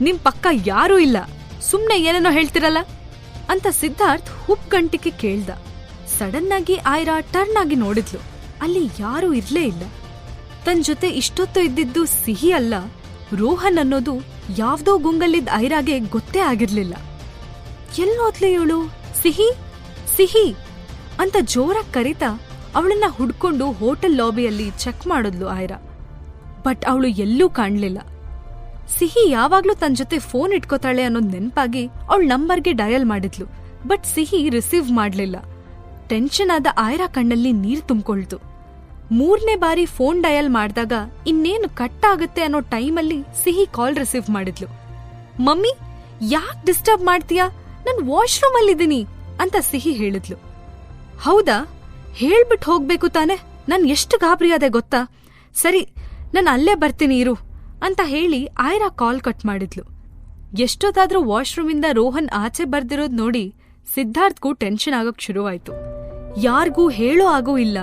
ನಿಮ್ ಪಕ್ಕ ಯಾರೂ ಇಲ್ಲ, ಸುಮ್ನೆ ಏನೇನೋ ಹೇಳ್ತಿರಲ್ಲ ಅಂತ ಸಿದ್ಧಾರ್ಥ್ ಹುಬ್ಗಂಟಿಗೆ ಕೇಳ್ದ. ಸಡನ್ ಆಗಿ ಆಯ್ರಾ ಟರ್ನ್ ಆಗಿ ನೋಡಿದ್ಲು. ಅಲ್ಲಿ ಯಾರೂ ಇರ್ಲೇ ಇಲ್ಲ. ತನ್ ಜೊತೆ ಇಷ್ಟೊತ್ತು ಇದ್ದಿದ್ದು ಸಿಹಿ ಅಲ್ಲ, ರೋಹನ್ ಅನ್ನೋದು ಯಾವ್ದೋ ಗುಂಗಲ್ಲಿದ್ದ ಐರಾಗೆ ಗೊತ್ತೇ ಆಗಿರ್ಲಿಲ್ಲ. ಎಲ್ಲೋದ್ಲೆ ಇವಳು? ಸಿಹಿ ಸಿಹಿ ಅಂತ ಜೋರಾಗಿ ಕರೀತಾ ಅವಳನ್ನ ಹುಡ್ಕೊಂಡು ಹೋಟೆಲ್ ಲಾಬಿಯಲ್ಲಿ ಚೆಕ್ ಮಾಡಿದ್ಲು ಐರಾ. ಬಟ್ ಅವಳು ಎಲ್ಲೂ ಕಾಣ್ಲಿಲ್ಲ. ಸಿಹಿ ಯಾವಾಗ್ಲೂ ತನ್ನ ಜೊತೆ ಫೋನ್ ಇಟ್ಕೋತಾಳೆ ಅನ್ನೋದು ನೆನ್ಪಾಗಿ ಅವಳ ನಂಬರ್ಗೆ ಡಯಲ್ ಮಾಡಿದ್ಲು. ಬಟ್ ಸಿಹಿ ರಿಸೀವ್ ಮಾಡ್ಲಿಲ್ಲ. ಟೆನ್ಷನ್ ಆದ ಐರಾ ಕಣ್ಣಲ್ಲಿ ನೀರ್ ತುಂಬಿಕೊಳ್ತು. 3ನೇ ಬಾರಿ ಫೋನ್ ಡಯಲ್ ಮಾಡಿದಾಗ ಇನ್ನೇನು ಕಟ್ ಆಗುತ್ತೆ ಅನ್ನೋ ಟೈಮಲ್ಲಿ ಸಿಹಿ ಕಾಲ್ ರಿಸೀವ್ ಮಾಡಿದ್ಲು. ಮಮ್ಮಿ, ಯಾಕ್ ಡಿಸ್ಟರ್ಬ್ ಮಾಡ್ತೀಯಾ? ನಾನ್ ವಾಶ್ರೂಮ್ ಅಲ್ಲಿದ್ದೀನಿ ಅಂತ ಸಿಹಿ ಹೇಳಿದ್ಲು. ಹೌದಾ? ಹೇಳ್ಬಿಟ್ಟು ಹೋಗ್ಬೇಕು ತಾನೆ? ನಾನ್ ಎಷ್ಟು ಗಾಬರಿಯಾದೆ ಗೊತ್ತಾ? ಸರಿ, ನಾನು ಅಲ್ಲೇ ಬರ್ತೀನಿ ಇರು ಅಂತ ಹೇಳಿ ಐರಾ ಕಾಲ್ ಕಟ್ ಮಾಡಿದ್ಲು. ಎಷ್ಟೊತ್ತಾದ್ರೂ ವಾಶ್ರೂಮಿಂದ ರೋಹನ್ ಆಚೆ ಬರ್ದಿರೋದ್ ನೋಡಿ ಸಿದ್ಧಾರ್ಥ್ಗೂ ಟೆನ್ಷನ್ ಆಗೋಕ್ ಶುರುವಾಯ್ತು. ಯಾರ್ಗೂ ಹೇಳೋ ಆಗೂ ಇಲ್ಲ,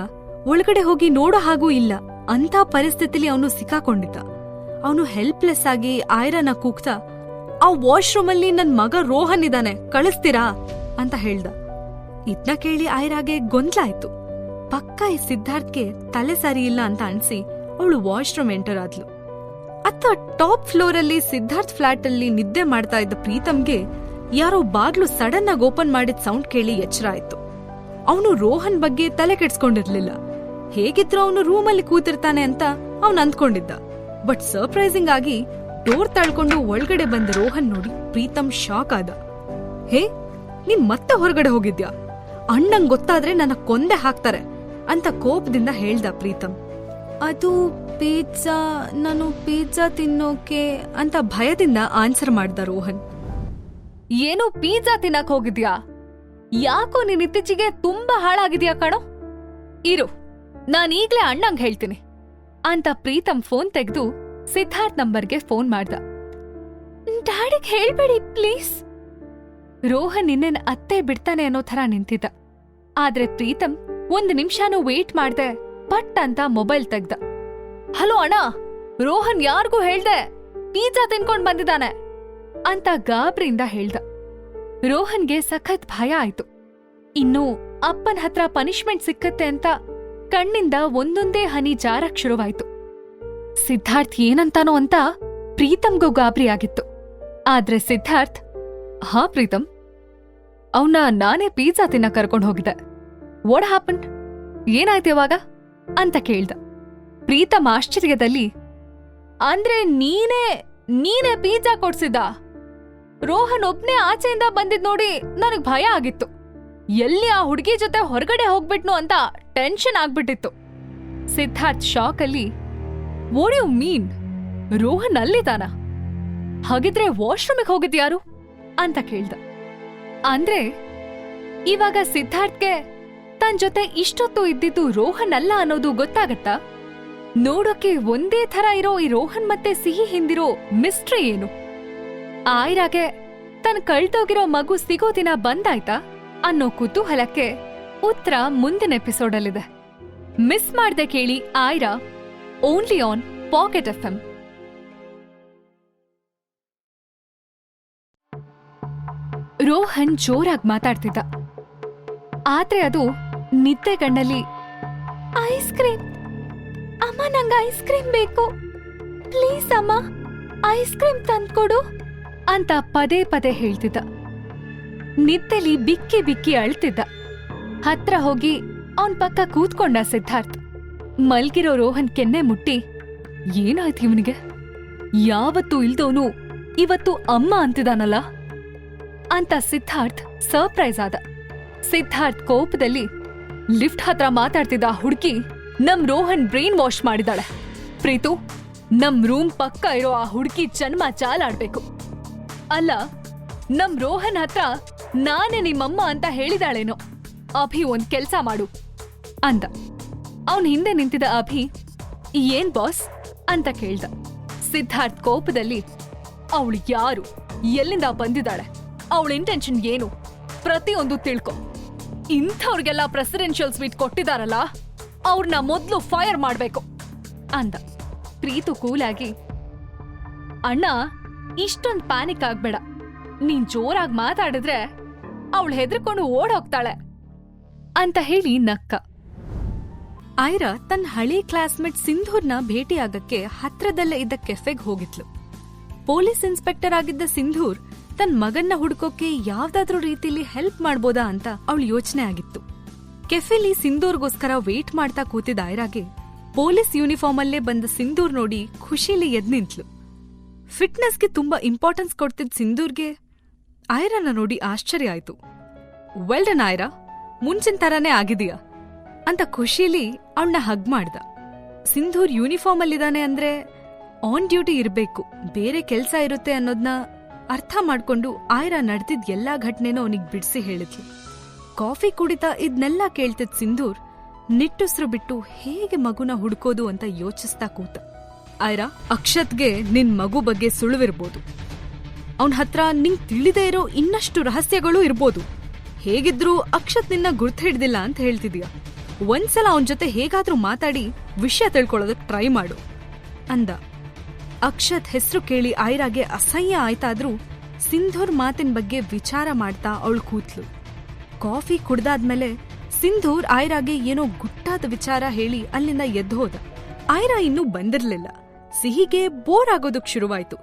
ಒಳಗಡೆ ಹೋಗಿ ನೋಡೋ ಹಾಗೂ ಇಲ್ಲ ಅಂತ ಪರಿಸ್ಥಿತಿಲಿ ಅವನು ಸಿಕ್ಕಾಕೊಂಡಿದ್ದ. ಅವನು ಹೆಲ್ಪ್ಲೆಸ್ ಆಗಿ ಐರಾನ ಕೂಗ್ತಾ, ಆ ವಾಶ್ರೂಮಲ್ಲಿ ನನ್ ಮಗ ರೋಹನ್ ಇದ್ದಾನೆ, ಕಳಿಸ್ತೀರಾ ಅಂತ ಹೇಳ್ದ. ಇದ್ನ ಕೇಳಿ ಐರಾಗೆ ಗೊಂದಲ ಆಯ್ತು. ಪಕ್ಕ ಈ ಸಿದ್ಧಾರ್ಥ್ಗೆ ತಲೆ ಸರಿ ಇಲ್ಲ ಅಂತ ಅನ್ಸಿ ಅವಳು ವಾಶ್ರೂಮ್ ಎಂಟರ್ ಆದ್ಲು. ಅತ್ತ ಟಾಪ್ ಫ್ಲೋರ್ ಅಲ್ಲಿ ಸಿದ್ಧಾರ್ಥ್ ಫ್ಲಾಟ್ ಅಲ್ಲಿ ನಿದ್ದೆ ಮಾಡ್ತಾ ಇದ್ದ ಪ್ರೀತಮ್ಗೆ ಯಾರೋ ಬಾಗ್ಲು ಸಡನ್ ಆಗಿ ಓಪನ್ ಮಾಡಿದ ಸೌಂಡ್ ಕೇಳಿ ಎಚ್ಚರ ಆಯ್ತು. ಅವನು ರೋಹನ್ ಬಗ್ಗೆ ತಲೆ ಕೆಡ್ಸ್ಕೊಂಡಿರ್ಲಿಲ್ಲ. ಹೇಗಿದ್ರು ಅವನು ರೂಮಲ್ಲಿ ಕೂತಿರ್ತಾನೆ ಅಂತ ಅವನು ಅಂದ್ಕೊಂಡಿದ್ದ. ಬಟ್ ಸರ್ಪ್ರೈಸಿಂಗ್ ಆಗಿ ಡೋರ್ ತಳ್ಕೊಂಡು ಒಳಗಡೆ ಬಂದ ರೋಹನ್ ನೋಡಿ ಪ್ರೀತಮ್ ಶಾಕ್ ಆದ. ಹೇ, ನೀನ್ ಮತ್ತೆ ಹೊರಗಡೆ ಹೋಗಿದ್ಯಾ? ಅಣ್ಣಂಗ್ ಗೊತ್ತಾದ್ರೆ ನನ್ನ ಕೊಂದೆ ಹಾಕ್ತಾರೆ ಅಂತ ಕೋಪದಿಂದ ಹೇಳ್ದ ಪ್ರೀತಮ್. ಅದು ಪಿಜ್ಜಾ, ನಾನು ಪಿಜ್ಜಾ ತಿನ್ನೋಕೆ ಅಂತ ಭಯದಿಂದ ಆನ್ಸರ್ ಮಾಡ್ದ ರೋಹನ್. ಏನು ಪಿಜ್ಜಾ ತಿನ್ನಕ್ ಹೋಗಿದ್ಯಾ? ಯಾಕೋ ನೀನ್ ಇತ್ತೀಚೆಗೆ ತುಂಬಾ ಹಾಳಾಗಿದ್ಯಾ ಕಣೋ. ಇರು, ನಾನೀಗ್ಲೇ ಅಣ್ಣಂಗ್ ಹೇಳ್ತೀನಿ ಅಂತ ಪ್ರೀತಮ್ ಫೋನ್ ತೆಗೆದು ಸಿದ್ಧಾರ್ಥ್ ನಂಬರ್ಗೆ ಫೋನ್ ಮಾಡ್ದ. ಡ್ಯಾಡಿಗ್ ಹೇಳ್ಬೇಡಿ ಪ್ಲೀಸ್. ರೋಹನ್ ಇನ್ನೇನ್ ಅತ್ತೆ ಬಿಡ್ತಾನೆ ಅನ್ನೋ ಥರ ನಿಂತಿದ್ದ. ಆದ್ರೆ ಪ್ರೀತಮ್ 1 ನಿಮಿಷನೂ ವೇಟ್ ಮಾಡ್ದೆ ಪಟ್ ಅಂತ ಮೊಬೈಲ್ ತೆಗ್ದ. ಹಲೋ ಅಣ್ಣ, ರೋಹನ್ ಯಾರಿಗೂ ಹೇಳ್ದೆ ಪಿಜ್ಜಾ ತಿನ್ಕೊಂಡ್ ಬಂದಿದ್ದಾನೆ ಅಂತ ಗಾಬ್ರಿಯಿಂದ ಹೇಳ್ದ. ರೋಹನ್ಗೆ ಸಖತ್ ಭಯ ಆಯ್ತು. ಇನ್ನು ಅಪ್ಪನ ಹತ್ರ ಪನಿಷ್ಮೆಂಟ್ ಸಿಕ್ಕತ್ತೆ ಅಂತ ಕಣ್ಣಿಂದ ಒಂದೊಂದೇ ಹನಿ ಜಾರಕ್ ಶುರುವಾಯ್ತು. ಸಿದ್ಧಾರ್ಥ್ ಏನಂತಾನೋ ಅಂತ ಪ್ರೀತಮ್ಗೂ ಗಾಬರಿ ಆಗಿತ್ತು. ಆದ್ರೆ ಸಿದ್ಧಾರ್ಥ್, ಹಾ ಪ್ರೀತಮ್, ಅವನ್ನ ನಾನೇ ಪಿಜ್ಜಾ ತಿನ್ನ ಕರ್ಕೊಂಡು ಹೋಗಿದ್ದೆ. What happen? ಏನಾಯ್ತು ಇವಾಗ ಅಂತ ಕೇಳ್ದ. ಪ್ರೀತಮ್ ಆಶ್ಚರ್ಯದಲ್ಲಿ, ಅಂದ್ರೆ ನೀನೇ ಪಿಜ್ಜಾ ಕೊಡ್ಸಿದ್ದ? ರೋಹನ್ ಒಬ್ನೇ ಆಚೆಯಿಂದ ಬಂದಿದ್ ನೋಡಿ ನನಗ್ ಭಯ ಆಗಿತ್ತು. ಎಲ್ಲಿ ಆ ಹುಡುಗಿ ಜೊತೆ ಹೊರಗಡೆ ಹೋಗ್ಬಿಟ್ನು ಅಂತ ಟೆನ್ಷನ್ ಆಗ್ಬಿಟ್ಟಿತ್ತು. ಸಿದ್ಧಾರ್ಥ್ ಶಾಕ್ ಅಲ್ಲಿ, ವಾಟ್ ಯು ಮೀನ್? ರೋಹನ್ ಅಲ್ಲಿದಾನ? ಹಾಗಿದ್ರೆ ವಾಶ್ರೂಮಿಗೆ ಹೋಗಿದ್ಯಾರು ಅಂತ ಕೇಳ್ದ. ಅಂದ್ರೆ ಇವಾಗ ಸಿದ್ಧಾರ್ಥ್ಗೆ ತನ್ ಜೊತೆ ಇಷ್ಟೊತ್ತು ಇದ್ದಿದ್ದು ರೋಹನ್ ಅಲ್ಲ ಅನ್ನೋದು ಗೊತ್ತಾಗತ್ತಾ? ನೋಡೋಕೆ ಒಂದೇ ಥರ ಇರೋ ಈ ರೋಹನ್ ಮತ್ತೆ ಸಿಹಿ ಹಿಂದಿರೋ ಮಿಸ್ಟ್ರಿ ಏನು? ಐರಾಗೆ ತನ್ ಕಳ್ದೋಗಿರೋ ಮಗು ಸಿಗೋ ದಿನ ಬಂದಾಯ್ತಾ ಅನ್ನೋ ಕುತೂಹಲಕ್ಕೆ ಉತ್ತರ ಮುಂದಿನ ಎಪಿಸೋಡಲ್ಲಿದೆ. ಮಿಸ್ ಮಾಡ್ದೆ ಕೇಳಿ Aira, only on pocket FM. Rohan ಜೋರಾಗಿ ಮಾತಾಡ್ತಿದ್ದ. ಆದ್ರೆ ಅದು ನಿದ್ದೆಗಣ್ಣಲ್ಲಿ, ಐಸ್ ಕ್ರೀಮ್ ಅಮ್ಮ, ನಂಗ ಐಸ್ ಕ್ರೀಮ್ ಬೇಕು, ಪ್ಲೀಸ್ ಅಮ್ಮ ಐಸ್ ಕ್ರೀಮ್ ತಂದ್ಕೊಡು ಅಂತ ಪದೇ ಪದೇ ಹೇಳ್ತಿದ್ದ. ನಿದ್ದೆಲಿ ಬಿಕ್ಕಿ ಬಿಕ್ಕಿ ಅಳ್ತಿದ್ದ. ಹತ್ರ ಹೋಗಿ ಅವನ್ ಪಕ್ಕ ಕೂತ್ಕೊಂಡ ಸಿದ್ಧಾರ್ಥ್. ಮಲ್ಗಿರೋ ರೋಹನ್ ಕೆನ್ನೆ ಮುಟ್ಟಿ, ಏನಾಯ್ತು ಇವನಿಗೆ? ಯಾವತ್ತೂ ಇಲ್ದೋನು ಇವತ್ತು ಅಮ್ಮ ಅಂತಿದಾನಲ್ಲ ಅಂತ ಸಿದ್ಧಾರ್ಥ್ ಸರ್ಪ್ರೈಸ್ ಆದ. ಸಿದ್ಧಾರ್ಥ್ ಕೋಪದಲ್ಲಿ, ಲಿಫ್ಟ್ ಹತ್ರ ಮಾತಾಡ್ತಿದ್ದ ಹುಡುಗಿ ನಮ್ ರೋಹನ್ ಬ್ರೈನ್ ವಾಶ್ ಮಾಡಿದಾಳೆ. ಪ್ರೀತು, ನಮ್ ರೂಮ್ ಪಕ್ಕ ಇರೋ ಆ ಹುಡುಗಿ ಜನ್ಮ ಚಾಲಾಡ್ಬೇಕು. ಅಲ್ಲ, ನಮ್ ರೋಹನ್ ಹತ್ರ ನಾನೇ ನಿಮ್ಮಮ್ಮ ಅಂತ ಹೇಳಿದಾಳೇನೋ. ಅಭಿ ಒಂದ್ ಕೆಲ್ಸ ಮಾಡು ಅಂದ. ಅವನ್ ಹಿಂದೆ ನಿಂತಿದ್ದ ಅಭಿ, ಏನ್ ಬಾಸ್ ಅಂತ ಕೇಳ್ದ. ಸಿದ್ಧಾರ್ಥ್ ಕೋಪದಲ್ಲಿ, ಅವಳು ಯಾರು, ಎಲ್ಲಿಂದ ಬಂದಿದ್ದಾಳೆ, ಅವಳ ಇಂಟೆನ್ಷನ್ ಏನು, ಪ್ರತಿಯೊಂದು ತಿಳ್ಕೊ. ಇಂಥವ್ರಿಗೆಲ್ಲ ಪ್ರೆಸಿಡೆನ್ಷಿಯಲ್ ಸ್ವೀಟ್ ಕೊಟ್ಟಿದಾರಲ್ಲ, ಅವ್ರನ್ನ ಮೊದ್ಲು ಫೈರ್ ಮಾಡ್ಬೇಕು ಅಂದ. ಪ್ರೀತು ಕೂಲಾಗಿ, ಅಣ್ಣ ಇಷ್ಟೊಂದ್ ಪ್ಯಾನಿಕ್ ಆಗ್ಬೇಡ, ನೀನ್ ಜೋರಾಗಿ ಮಾತಾಡಿದ್ರೆ ಅವಳು ಹೆದರ್ಕೊಂಡು ಓಡೋಗ್ತಾಳೆ ಅಂತ ಹೇಳಿ ನಕ್ಕ. ಐರಾ ತನ್ನ ಹಳೆ ಕ್ಲಾಸ್ಮೇಟ್ ಸಿಂಧೂರ್ನ ಭೇಟಿಯಾಗಕ್ಕೆ ಹತ್ರದಲ್ಲೇ ಇದ್ದ ಕೆಫೆಗ್ ಹೋಗಿದ್ಲು. ಪೊಲೀಸ್ ಇನ್ಸ್ಪೆಕ್ಟರ್ ಆಗಿದ್ದ ಸಿಂಧೂರ್ ತನ್ನ ಮಗನ್ನ ಹುಡ್ಕೋಕೆ ಯಾವ್ದಾದ್ರೂ ರೀತಿಲಿ ಹೆಲ್ಪ್ ಮಾಡ್ಬೋದಾ ಅಂತ ಅವಳು ಯೋಚನೆ ಆಗಿತ್ತು. ಕೆಫೆಲಿ ಸಿಂಧೂರ್ಗೋಸ್ಕರ ವೇಟ್ ಮಾಡ್ತಾ ಕೂತಿದ್ದ ಐರಾಗೆ ಪೊಲೀಸ್ ಯೂನಿಫಾರ್ಮ್ ಅಲ್ಲೇ ಬಂದ ಸಿಂಧೂರ್ ನೋಡಿ ಖುಷಿಲಿ ಎದ್ ನಿಂತ್ಲು. ಫಿಟ್ನೆಸ್ಗೆ ತುಂಬಾ ಇಂಪಾರ್ಟೆನ್ಸ್ ಕೊಡ್ತಿದ್ದ ಸಿಂಧೂರ್ಗೆ ಐರಾನ ನೋಡಿ ಆಶ್ಚರ್ಯ ಆಯ್ತು. ವೆಲ್ ಡನ್ ಐರಾ, ಮುಂಚಿನ ತರಾನೇ ಆಗಿದೀಯಾ ಅಂತ ಖುಷಿಲಿ ಅವಳನ್ನ ಹಗ್ ಮಾಡ್ದ. ಸಿಂಧೂರ್ ಯೂನಿಫಾರ್ಮ್ ಅಲ್ಲಿದ್ದಾನೆ ಅಂದ್ರೆ ಆನ್ ಡ್ಯೂಟಿ ಇರ್ಬೇಕು, ಬೇರೆ ಕೆಲ್ಸ ಇರುತ್ತೆ ಅನ್ನೋದ್ನ ಅರ್ಥ ಮಾಡ್ಕೊಂಡು ಐರಾ ನಡೆದಿದ್ ಎಲ್ಲಾ ಘಟನೆನೂ ಅವನಿಗೆ ಬಿಡಿಸಿ ಹೇಳಿದ್ಲು. ಕಾಫಿ ಕುಡಿತಾ ಇದ್ನೆಲ್ಲ ಕೇಳ್ತಿದ್ ಸಿಂಧೂರ್ ನಿಟ್ಟುಸ್ರು ಬಿಟ್ಟು ಹೇಗೆ ಮಗುನ ಹುಡ್ಕೋದು ಅಂತ ಯೋಚಿಸ್ತಾ ಕೂತ. ಐರಾ, ಅಕ್ಷತ್ಗೆ ನಿನ್ ಮಗು ಬಗ್ಗೆ ಸುಳುವಿರ್ಬೋದು, ಅವನ್ ಹತ್ರ ನಿಂಗ್ ತಿಳಿದೇ ಇರೋ ಇನ್ನಷ್ಟು ರಹಸ್ಯಗಳು ಇರ್ಬೋದು. ಹೇಗಿದ್ರೂ ಅಕ್ಷತ್ ನಿನ್ನ ಗುರ್ತು ಹಿಡ್ದಿಲ್ಲ ಅಂತ ಹೇಳ್ತಿದ್ಯಾ. ಒಂದ್ಸಲ ಅವನ್ ಜೊತೆ ಹೇಗಾದ್ರೂ ಮಾತಾಡಿ ವಿಷಯ ತಿಳ್ಕೊಳ್ಳೋದಕ್ ಟ್ರೈ ಮಾಡು ಅಂದ. ಅಕ್ಷತ್ ಹೆಸರು ಕೇಳಿ ಐರಾಗೆ ಅಸಹ್ಯ ಆಯ್ತಾದ್ರೂ ಸಿಂಧೂರ್ ಮಾತಿನ ಬಗ್ಗೆ ವಿಚಾರ ಮಾಡ್ತಾ ಅವಳು ಕೂತ್ಲು. ಕಾಫಿ ಕುಡ್ದಾದ್ಮೇಲೆ ಸಿಂಧೂರ್ ಐರಾಗೆ ಏನೋ ಗುಟ್ಟಾದ ವಿಚಾರ ಹೇಳಿ ಅಲ್ಲಿಂದ ಎದ್ದು ಹೋದ. ಐರಾ ಇನ್ನೂ ಬಂದಿರ್ಲಿಲ್ಲ. ಸಿಹಿಗೆ ಬೋರ್ ಆಗೋದಕ್ ಶುರುವಾಯ್ತು.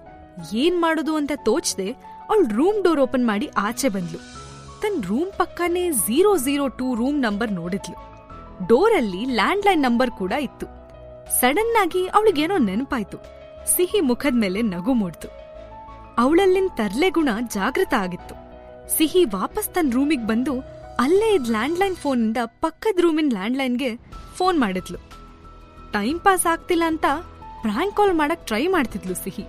ಏನ್ ಮಾಡೋದು ಅಂತ ತೋಚದೆ ಅವಳು ರೂಮ್ ಡೋರ್ ಓಪನ್ ಮಾಡಿ ಆಚೆ ಬಂದ್ಲು. ತನ್ನ ರೂಮ್ ಪಕ್ಕನೇ 002 ರೂಮ್ ನಂಬರ್ ನೋಡಿದ್ಲು. ಡೋರಲ್ಲಿ ಲ್ಯಾಂಡ್ಲೈನ್ ನಂಬರ್ ಕೂಡ ಇತ್ತು. ಸಡನ್ ಆಗಿ ಅವಳಿಗೇನೋ ನೆನಪಾಯ್ತು. ಸಿಹಿ ಮುಖದ ಮೇಲೆ ನಗು ಮೂಡ್ತು. ಅವಳಲ್ಲಿನ ತರ್ಲೆ ಗುಣ ಜಾಗೃತ ಆಗಿತ್ತು. ಸಿಹಿ ವಾಪಸ್ ತನ್ನ ರೂಮಿಗೆ ಬಂದು ಅಲ್ಲೇ ಇದ್ ಲ್ಯಾಂಡ್ಲೈನ್ ಫೋನಿಂದ ಪಕ್ಕದ ರೂಮಿನ ಲ್ಯಾಂಡ್ಲೈನ್ಗೆ ಫೋನ್ ಮಾಡಿದ್ಲು. ಟೈಮ್ ಪಾಸ್ ಆಗ್ತಿಲ್ಲ ಅಂತ ಪ್ರ್ಯಾಂಕ್ ಕಾಲ್ ಮಾಡಕ್ ಟ್ರೈ ಮಾಡ್ತಿದ್ಲು ಸಿಹಿ.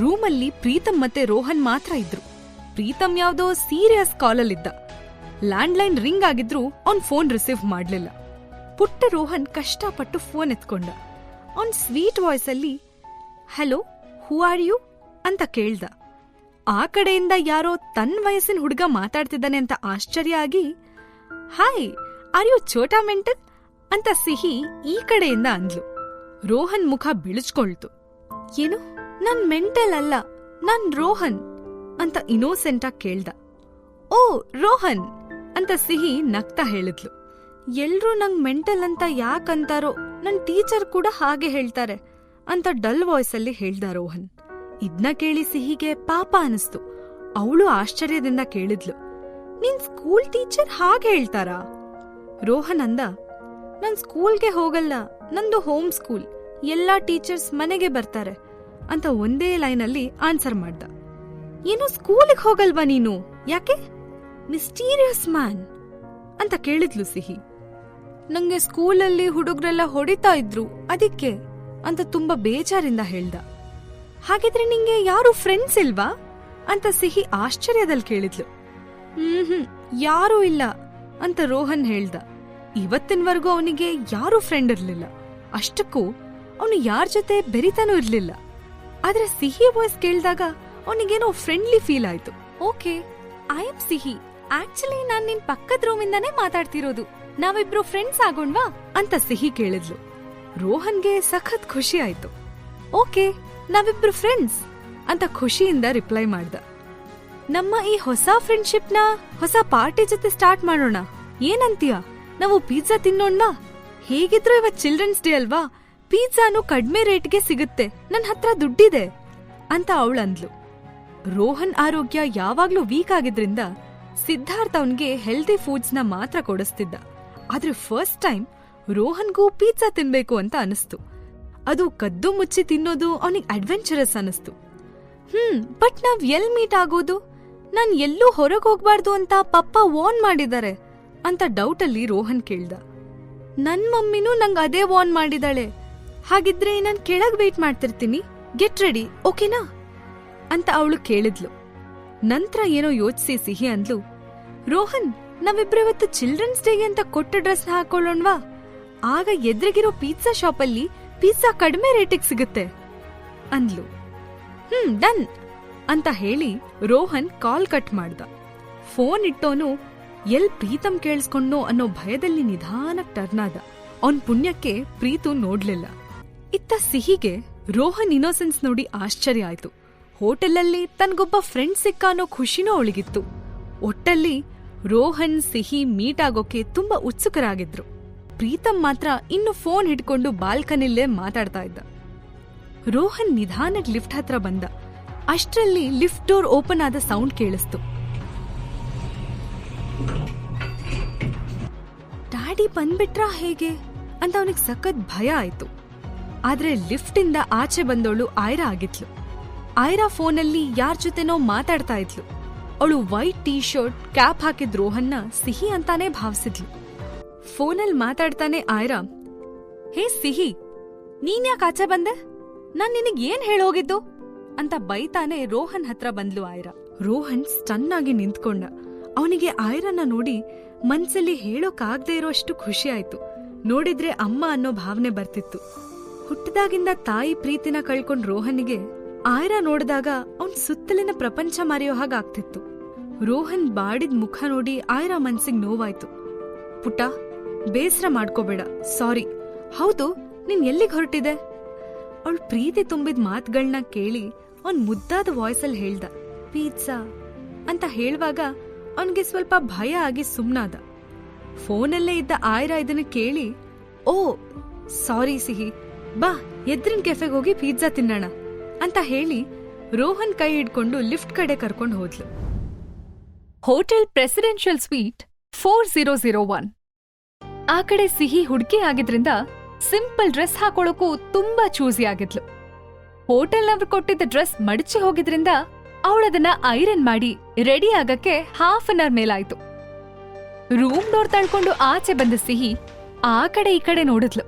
ರೂಮಲ್ಲಿ ಪ್ರೀತಮ್ ಮತ್ತೆ ರೋಹನ್ ಮಾತ್ರ ಇದ್ರು. ಪ್ರೀತಮ್ ಯಾವ್ದೋ ಸೀರಿಯಸ್ ಕಾಲಲ್ಲಿದ್ದ. ಲ್ಯಾಂಡ್ಲೈನ್ ರಿಂಗ್ ಆಗಿದ್ರೂ ಅವ್ನ್ ಫೋನ್ ರಿಸೀವ್ ಮಾಡ್ಲಿಲ್ಲ. ಪುಟ್ಟ ರೋಹನ್ ಕಷ್ಟಪಟ್ಟು ಫೋನ್ ಎತ್ಕೊಂಡ. ಅವ್ನ್ ಸ್ವೀಟ್ ವಾಯ್ಸ್ ಅಲ್ಲಿ ಹಲೋ, ಹೂ ಆರ್ ಯು ಅಂತ ಕೇಳ್ದ. ಆ ಕಡೆಯಿಂದ ಯಾರೋ ತನ್ನ ವಯಸ್ಸಿನ ಹುಡುಗ ಮಾತಾಡ್ತಿದ್ದಾನೆ ಅಂತ ಆಶ್ಚರ್ಯ ಆಗಿ ಹಾಯ್, ಆರ್ ಯು ಛೋಟಾ ಮೆಂಟಲ್ ಅಂತ ಸಿಹಿ ಈ ಕಡೆಯಿಂದ ಅಂದ್ಲು. ರೋಹನ್ ಮುಖ ಬಿಳಿಸ್ಕೊಳ್ತು. ಏನು, ನನ್ ಮೆಂಟಲ್ ಅಲ್ಲ, ನಾನ್ ರೋಹನ್ ಅಂತ ಇನ್ನೋಸೆಂಟ್ ಆಗಿ ಕೇಳ್ದ. ಓ ರೋಹನ್ ಅಂತ ಸಿಹಿ ನಗ್ತಾ ಹೇಳಿದ್ಲು. ಎಲ್ರೂ ನಂಗ್ ಮೆಂಟಲ್ ಅಂತ ಯಾಕಂತಾರೋ, ನನ್ ಟೀಚರ್ ಕೂಡ ಹಾಗೆ ಹೇಳ್ತಾರೆ ಅಂತ ಡಲ್ ವಾಯ್ಸ್ ಅಲ್ಲಿ ಹೇಳ್ದ ರೋಹನ್. ಇದ್ನ ಕೇಳಿ ಸಿಹಿಗೆ ಪಾಪ ಅನಿಸ್ತು. ಅವಳು ಆಶ್ಚರ್ಯದಿಂದ ಕೇಳಿದ್ಲು, ನಿನ್ ಸ್ಕೂಲ್ ಟೀಚರ್ ಹಾಗೆ ಹೇಳ್ತಾರಾ? ರೋಹನ್ ಅಂದ, ನನ್ ಸ್ಕೂಲ್ಗೆ ಹೋಗಲ್ಲ, ನಂದು ಹೋಮ್ ಸ್ಕೂಲ್, ಎಲ್ಲಾ ಟೀಚರ್ಸ್ ಮನೆಗೆ ಬರ್ತಾರೆ ಅಂತ ಒಂದೇ ಲೈನಲ್ಲಿ ಆನ್ಸರ್ ಮಾಡ್ದ. ಏನು ಸ್ಕೂಲಿಗೆ ಹೋಗಲ್ವಾ ನೀನು? ಯಾಕೆ? ಮಿಸ್ಟೀರಿಯಸ್ ಮ್ಯಾನ್ ಅಂತ ಕೇಳಿದ್ಲು ಸಿಹಿ. ನಂಗೆ ಸ್ಕೂಲಲ್ಲಿ ಹುಡುಗ್ರೆಲ್ಲ ಹೊಡಿತಾ ಇದ್ರು ಅದಕ್ಕೆ ಅಂತ ತುಂಬಾ ಬೇಜಾರಿಂದ ಹೇಳ್ದ. ಹಾಗಿದ್ರೆ ನಿಂಗೆ ಯಾರು ಫ್ರೆಂಡ್ಸ್ ಇಲ್ವಾ ಅಂತ ಸಿಹಿ ಆಶ್ಚರ್ಯದಲ್ಲಿ ಕೇಳಿದ್ಲು. ಯಾರೂ ಇಲ್ಲ ಅಂತ ರೋಹನ್ ಹೇಳ್ದ. ಇವತ್ತಿನವರೆಗೂ ಅವನಿಗೆ ಯಾರೂ ಫ್ರೆಂಡ್ ಇರ್ಲಿಲ್ಲ. ಅಷ್ಟಕ್ಕೂ ಅವನು ಯಾರ ಜೊತೆ ಬೆರಿತಾನೂ ಇರ್ಲಿಲ್ಲ. ಆದ್ರೆ ಸಿಹಿ ವಾಯ್ಸ್ ಕೇಳಿದಾಗ ಅವನಿಗೇನೋ ಫ್ರೆಂಡ್ಲಿ ಫೀಲ್ ಆಯ್ತು. ಓಕೆ, ಐ ಆಮ್ ಸಿಹಿ, ಆಕ್ಚುಲಿ ನಾನ್ ನಿನ್ ಪಕ್ಕದ ರೂಮಿಂದಾನೇ ಮಾತಾಡ್ತಿರೋದು, ನಾವಿಬ್ರು ಫ್ರೆಂಡ್ಸ್ ಆಗೋಣ್ವಾ ಅಂತ ಸಿಹಿ ಕೇಳಿದ್ಲು. ರೋಹನ್ಗೆ ಸಖತ್ ಖುಷಿ ಆಯ್ತು. ಓಕೆ, ನಾವಿಬ್ರು ಫ್ರೆಂಡ್ಸ್ ಅಂತ ಖುಷಿಯಿಂದ ರಿಪ್ಲೈ ಮಾಡ್ದ. ನಮ್ಮ ಈ ಹೊಸ ಫ್ರೆಂಡ್ಶಿಪ್ನ ಹೊಸ ಪಾರ್ಟಿ ಜೊತೆ ಸ್ಟಾರ್ಟ್ ಮಾಡೋಣ, ಏನಂತೀಯ? ನಾವು ಪಿಜ್ಜಾ ತಿನ್ನೋಣ್ವಾ? ಹೇಗಿದ್ರು ಇವತ್ ಚಿಲ್ಡ್ರನ್ಸ್ ಡೇ ಅಲ್ವಾ, ಪಿಜ್ಜಾನು ಕಡ್ಮೆ ರೇಟ್ಗೆ ಸಿಗುತ್ತೆ, ನನ್ ಹತ್ರ ದುಡ್ಡಿದೆ ಅಂತ ಅವಳಂದ್ಲು. ರೋಹನ್ ಆರೋಗ್ಯ ಯಾವಾಗ್ಲೂ ವೀಕ್ ಆಗಿದ್ರಿಂದ ಸಿದ್ಧಾರ್ಥ್ ಅವನ್ಗೆ ಹೆಲ್ದಿ ಫುಡ್ಸ್ನ ಮಾತ್ರ ಕೊಡಿಸ್ತಿದ್ದ. ಆದ್ರೆ ಫಸ್ಟ್ ಟೈಮ್ ರೋಹನ್ಗೂ ಪಿಜ್ಜಾ ತಿನ್ಬೇಕು ಅಂತ ಅನಿಸ್ತು. ಅದು ಕದ್ದು ಮುಚ್ಚಿ ತಿನ್ನೋದು ಅವನಿಗೆ ಅಡ್ವೆಂಚರಸ್ ಅನಿಸ್ತು. ಬಟ್ ನಾವ್ ಎಲ್ ಮೀಟ್ ಆಗೋದು? ನಾನ್ ಎಲ್ಲೂ ಹೊರಗೆ ಹೋಗ್ಬಾರ್ದು ಅಂತ ಪಪ್ಪ ವಾರ್ನ್ ಮಾಡಿದ್ದಾರೆ ಅಂತ ಡೌಟಲ್ಲಿ ರೋಹನ್ ಕೇಳ್ದ. ನನ್ ಮಮ್ಮಿನೂ ನಂಗ್ ಅದೇ ವಾರ್ನ್ ಮಾಡಿದಾಳೆ. ಹಾಗಿದ್ರೆ ನಾನ್ ಕೆಳಗ್ ವೇಟ್ ಮಾಡ್ತಿರ್ತೀನಿ, ಗೆಟ್ ರೆಡಿ, ಓಕೆನಾ ಅಂತ ಅವಳು ಕೇಳಿದ್ಲು. ನಂತರ ಏನೋ ಯೋಚಿಸಿ ಸಿಹಿ ಅಂದ್ಲು, ರೋಹನ್, ನಾವಿಬ್ರು ಇವತ್ತು ಚಿಲ್ಡ್ರನ್ಸ್ ಡೇಗೆ ಅಂತ ಕೊಟ್ಟ ಡ್ರೆಸ್ ಹಾಕೊಳ್ಳೋಣ್ವಾ? ಆಗ ಎದುರಿಗಿರೋ ಪಿಜ್ಜಾ ಶಾಪಲ್ಲಿ ಪಿಜ್ಜಾ ಕಡಿಮೆ ರೇಟಿಗೆ ಸಿಗುತ್ತೆ ಅಂದ್ಲು. ಡನ್ ಅಂತ ಹೇಳಿ ರೋಹನ್ ಕಾಲ್ ಕಟ್ ಮಾಡ್ದ. ಫೋನ್ ಇಟ್ಟೋನು ಎಲ್ ಪ್ರೀತಮ್ ಕೇಳಿಸ್ಕೊಂಡ್ನೋ ಅನ್ನೋ ಭಯದಲ್ಲಿ ನಿಧಾನಕ್ ಟರ್ನ್ ಆದ. ಅವನ್ ಪುಣ್ಯಕ್ಕೆ ಪ್ರೀತು ನೋಡ್ಲಿಲ್ಲ. ಇತ್ತ ಸಿಹಿಗೆ ರೋಹನ್ ಇನ್ನೋಸೆನ್ಸ್ ನೋಡಿ ಆಶ್ಚರ್ಯ ಆಯ್ತು. ಹೋಟೆಲಲ್ಲಿ ತನ್ಗೊಬ್ಬ ಫ್ರೆಂಡ್ ಸಿಕ್ಕ ಅನ್ನೋ ಖುಷಿನೂ ಅವಳಿಗಿತ್ತು. ಒಟ್ಟಲ್ಲಿ ರೋಹನ್ ಸಿಹಿ ಮೀಟ್ ಆಗೋಕೆ ತುಂಬಾ ಉತ್ಸುಕರಾಗಿದ್ರು. ಪ್ರೀತಮ್ ಮಾತ್ರ ಇನ್ನು ಫೋನ್ ಹಿಡ್ಕೊಂಡು ಬಾಲ್ಕನಿಲ್ಲೇ ಮಾತಾಡ್ತಾ ಇದ್ದ. ರೋಹನ್ ನಿಧಾನಕ್ಕೆ ಲಿಫ್ಟ್ ಹತ್ರ ಬಂದ. ಅಷ್ಟರಲ್ಲಿ ಲಿಫ್ಟ್ ಡೋರ್ ಓಪನ್ ಆದ ಸೌಂಡ್ ಕೇಳಿಸ್ತು. ಡ್ಯಾಡಿ ಬಂದ್ಬಿಟ್ರಾ ಹೇಗೆ ಅಂತ ಅವನಿಗೆ ಸಖತ್ ಭಯ ಆಯ್ತು. ಆದ್ರೆ ಲಿಫ್ಟ್ ಇಂದ ಆಚೆ ಬಂದವಳು ಆಯ್ರಾ ಆಗಿದ್ಲು. ಆಯ್ರಾ ಫೋನಲ್ಲಿ ಯಾರ ಜೊತೆನೋ ಮಾತಾಡ್ತಾ ಇದ್ಲು. ಅವಳು ವೈಟ್ ಟೀ ಶರ್ಟ್, ಕ್ಯಾಪ್ ಹಾಕಿದ್ ರೋಹನ್ನ ಸಿಹಿ ಅಂತಾನೆ ಭಾವಿಸಿದ್ಲು. ಫೋನಲ್ಲಿ ಮಾತಾಡ್ತಾನೆ ಆಯ್ರಾ, ಹೇ ಸಿಹಿ, ನೀನ್ ಯಾಕೆ ಆಚೆ ಬಂದೆ? ನಾನ್ ನಿನಗ್ ಏನ್ ಹೇಳೋಗಿದ್ದು ಅಂತ ಬೈತಾನೆ ರೋಹನ್ ಹತ್ರ ಬಂದ್ಲು ಆಯ್ರಾ. ರೋಹನ್ ಸ್ಟನ್ ಆಗಿ ನಿಂತ್ಕೊಂಡ. ಅವನಿಗೆ ಆಯ್ರನ್ನ ನೋಡಿ ಮನ್ಸಲ್ಲಿ ಹೇಳೋಕಾಗ್ದೇ ಇರೋಷ್ಟು ಖುಷಿ ಆಯ್ತು. ನೋಡಿದ್ರೆ ಅಮ್ಮ ಅನ್ನೋ ಭಾವನೆ ಬರ್ತಿತ್ತು. ಹುಟ್ಟಿದಾಗಿಂದ ತಾಯಿ ಪ್ರೀತಿನ ಕಳ್ಕೊಂಡ್ ರೋಹನ್ಗೆ ಆಯ್ರಾ ನೋಡಿದಾಗ ಅವನ್ ಸುತ್ತಲಿನ ಪ್ರಪಂಚ ಮರೆಯೋ ಹಾಗಾಗ್ತಿತ್ತು. ರೋಹನ್ ಬಾಡಿದ್ ಮುಖ ನೋಡಿ ಆಯ್ರಾ ಮನ್ಸಿಗೆ ನೋವಾಯ್ತು. ಪುಟ್ಟ, ಬೇಸರ ಮಾಡ್ಕೋಬೇಡ, ಸಾರಿ. ಹೌದು, ನೀನ್ ಎಲ್ಲಿಗೆ ಹೊರಟಿದೆ? ಅವಳು ಪ್ರೀತಿ ತುಂಬಿದ ಮಾತುಗಳನ್ನ ಕೇಳಿ ಅವನ್ ಮುದ್ದಾದ ವಾಯ್ಸಲ್ಲಿ ಹೇಳ್ದ, ಪಿಜ್ಜಾ ಅಂತ ಹೇಳುವಾಗ ಅವನ್ಗೆ ಸ್ವಲ್ಪ ಭಯ ಆಗಿ ಸುಮ್ನಾದ. ಫೋನಲ್ಲೇ ಇದ್ದ ಆಯ್ರಾ ಇದನ್ನ ಕೇಳಿ, ಓ ಸಾರಿ ಸಿಹಿ, ಬಾ ಎದ್ರಿನ ಕೆಫೆಗೆ ಹೋಗಿ ಪಿಜ್ಜಾ ತಿನ್ನೋಣ ಅಂತ ಹೇಳಿ ರೋಹನ್ ಕೈ ಹಿಡ್ಕೊಂಡು ಲಿಫ್ಟ್ ಕಡೆ ಕರ್ಕೊಂಡು ಹೋದ್ಲು. Hotel presidential sweet 4001. ಆ ಕಡೆ ಸಿಹಿ ಹುಡುಗಿ ಆಗಿದ್ರಿಂದ ಸಿಂಪಲ್ ಡ್ರೆಸ್ ಹಾಕೊಳ್ಳೋಕು ತುಂಬಾ ಚೂಸಿ ಆಗಿದ್ಲು. ಹೋಟೆಲ್ನವ್ರು ಕೊಟ್ಟಿದ್ದ ಡ್ರೆಸ್ ಮಡಚಿ ಹೋಗಿದ್ರಿಂದ ಅವಳದನ್ನ ಐರನ್ ಮಾಡಿ ರೆಡಿ ಆಗಕ್ಕೆ ಹಾಫ್ ಅನ್ ಅವರ್ ಮೇಲಾಯ್ತು. ರೂಮ್ ಡೋರ್ ತಳ್ಕೊಂಡು ಆಚೆ ಬಂದ ಸಿಹಿ ಆ ಕಡೆ ಈ ಕಡೆ ನೋಡಿದ್ಲು.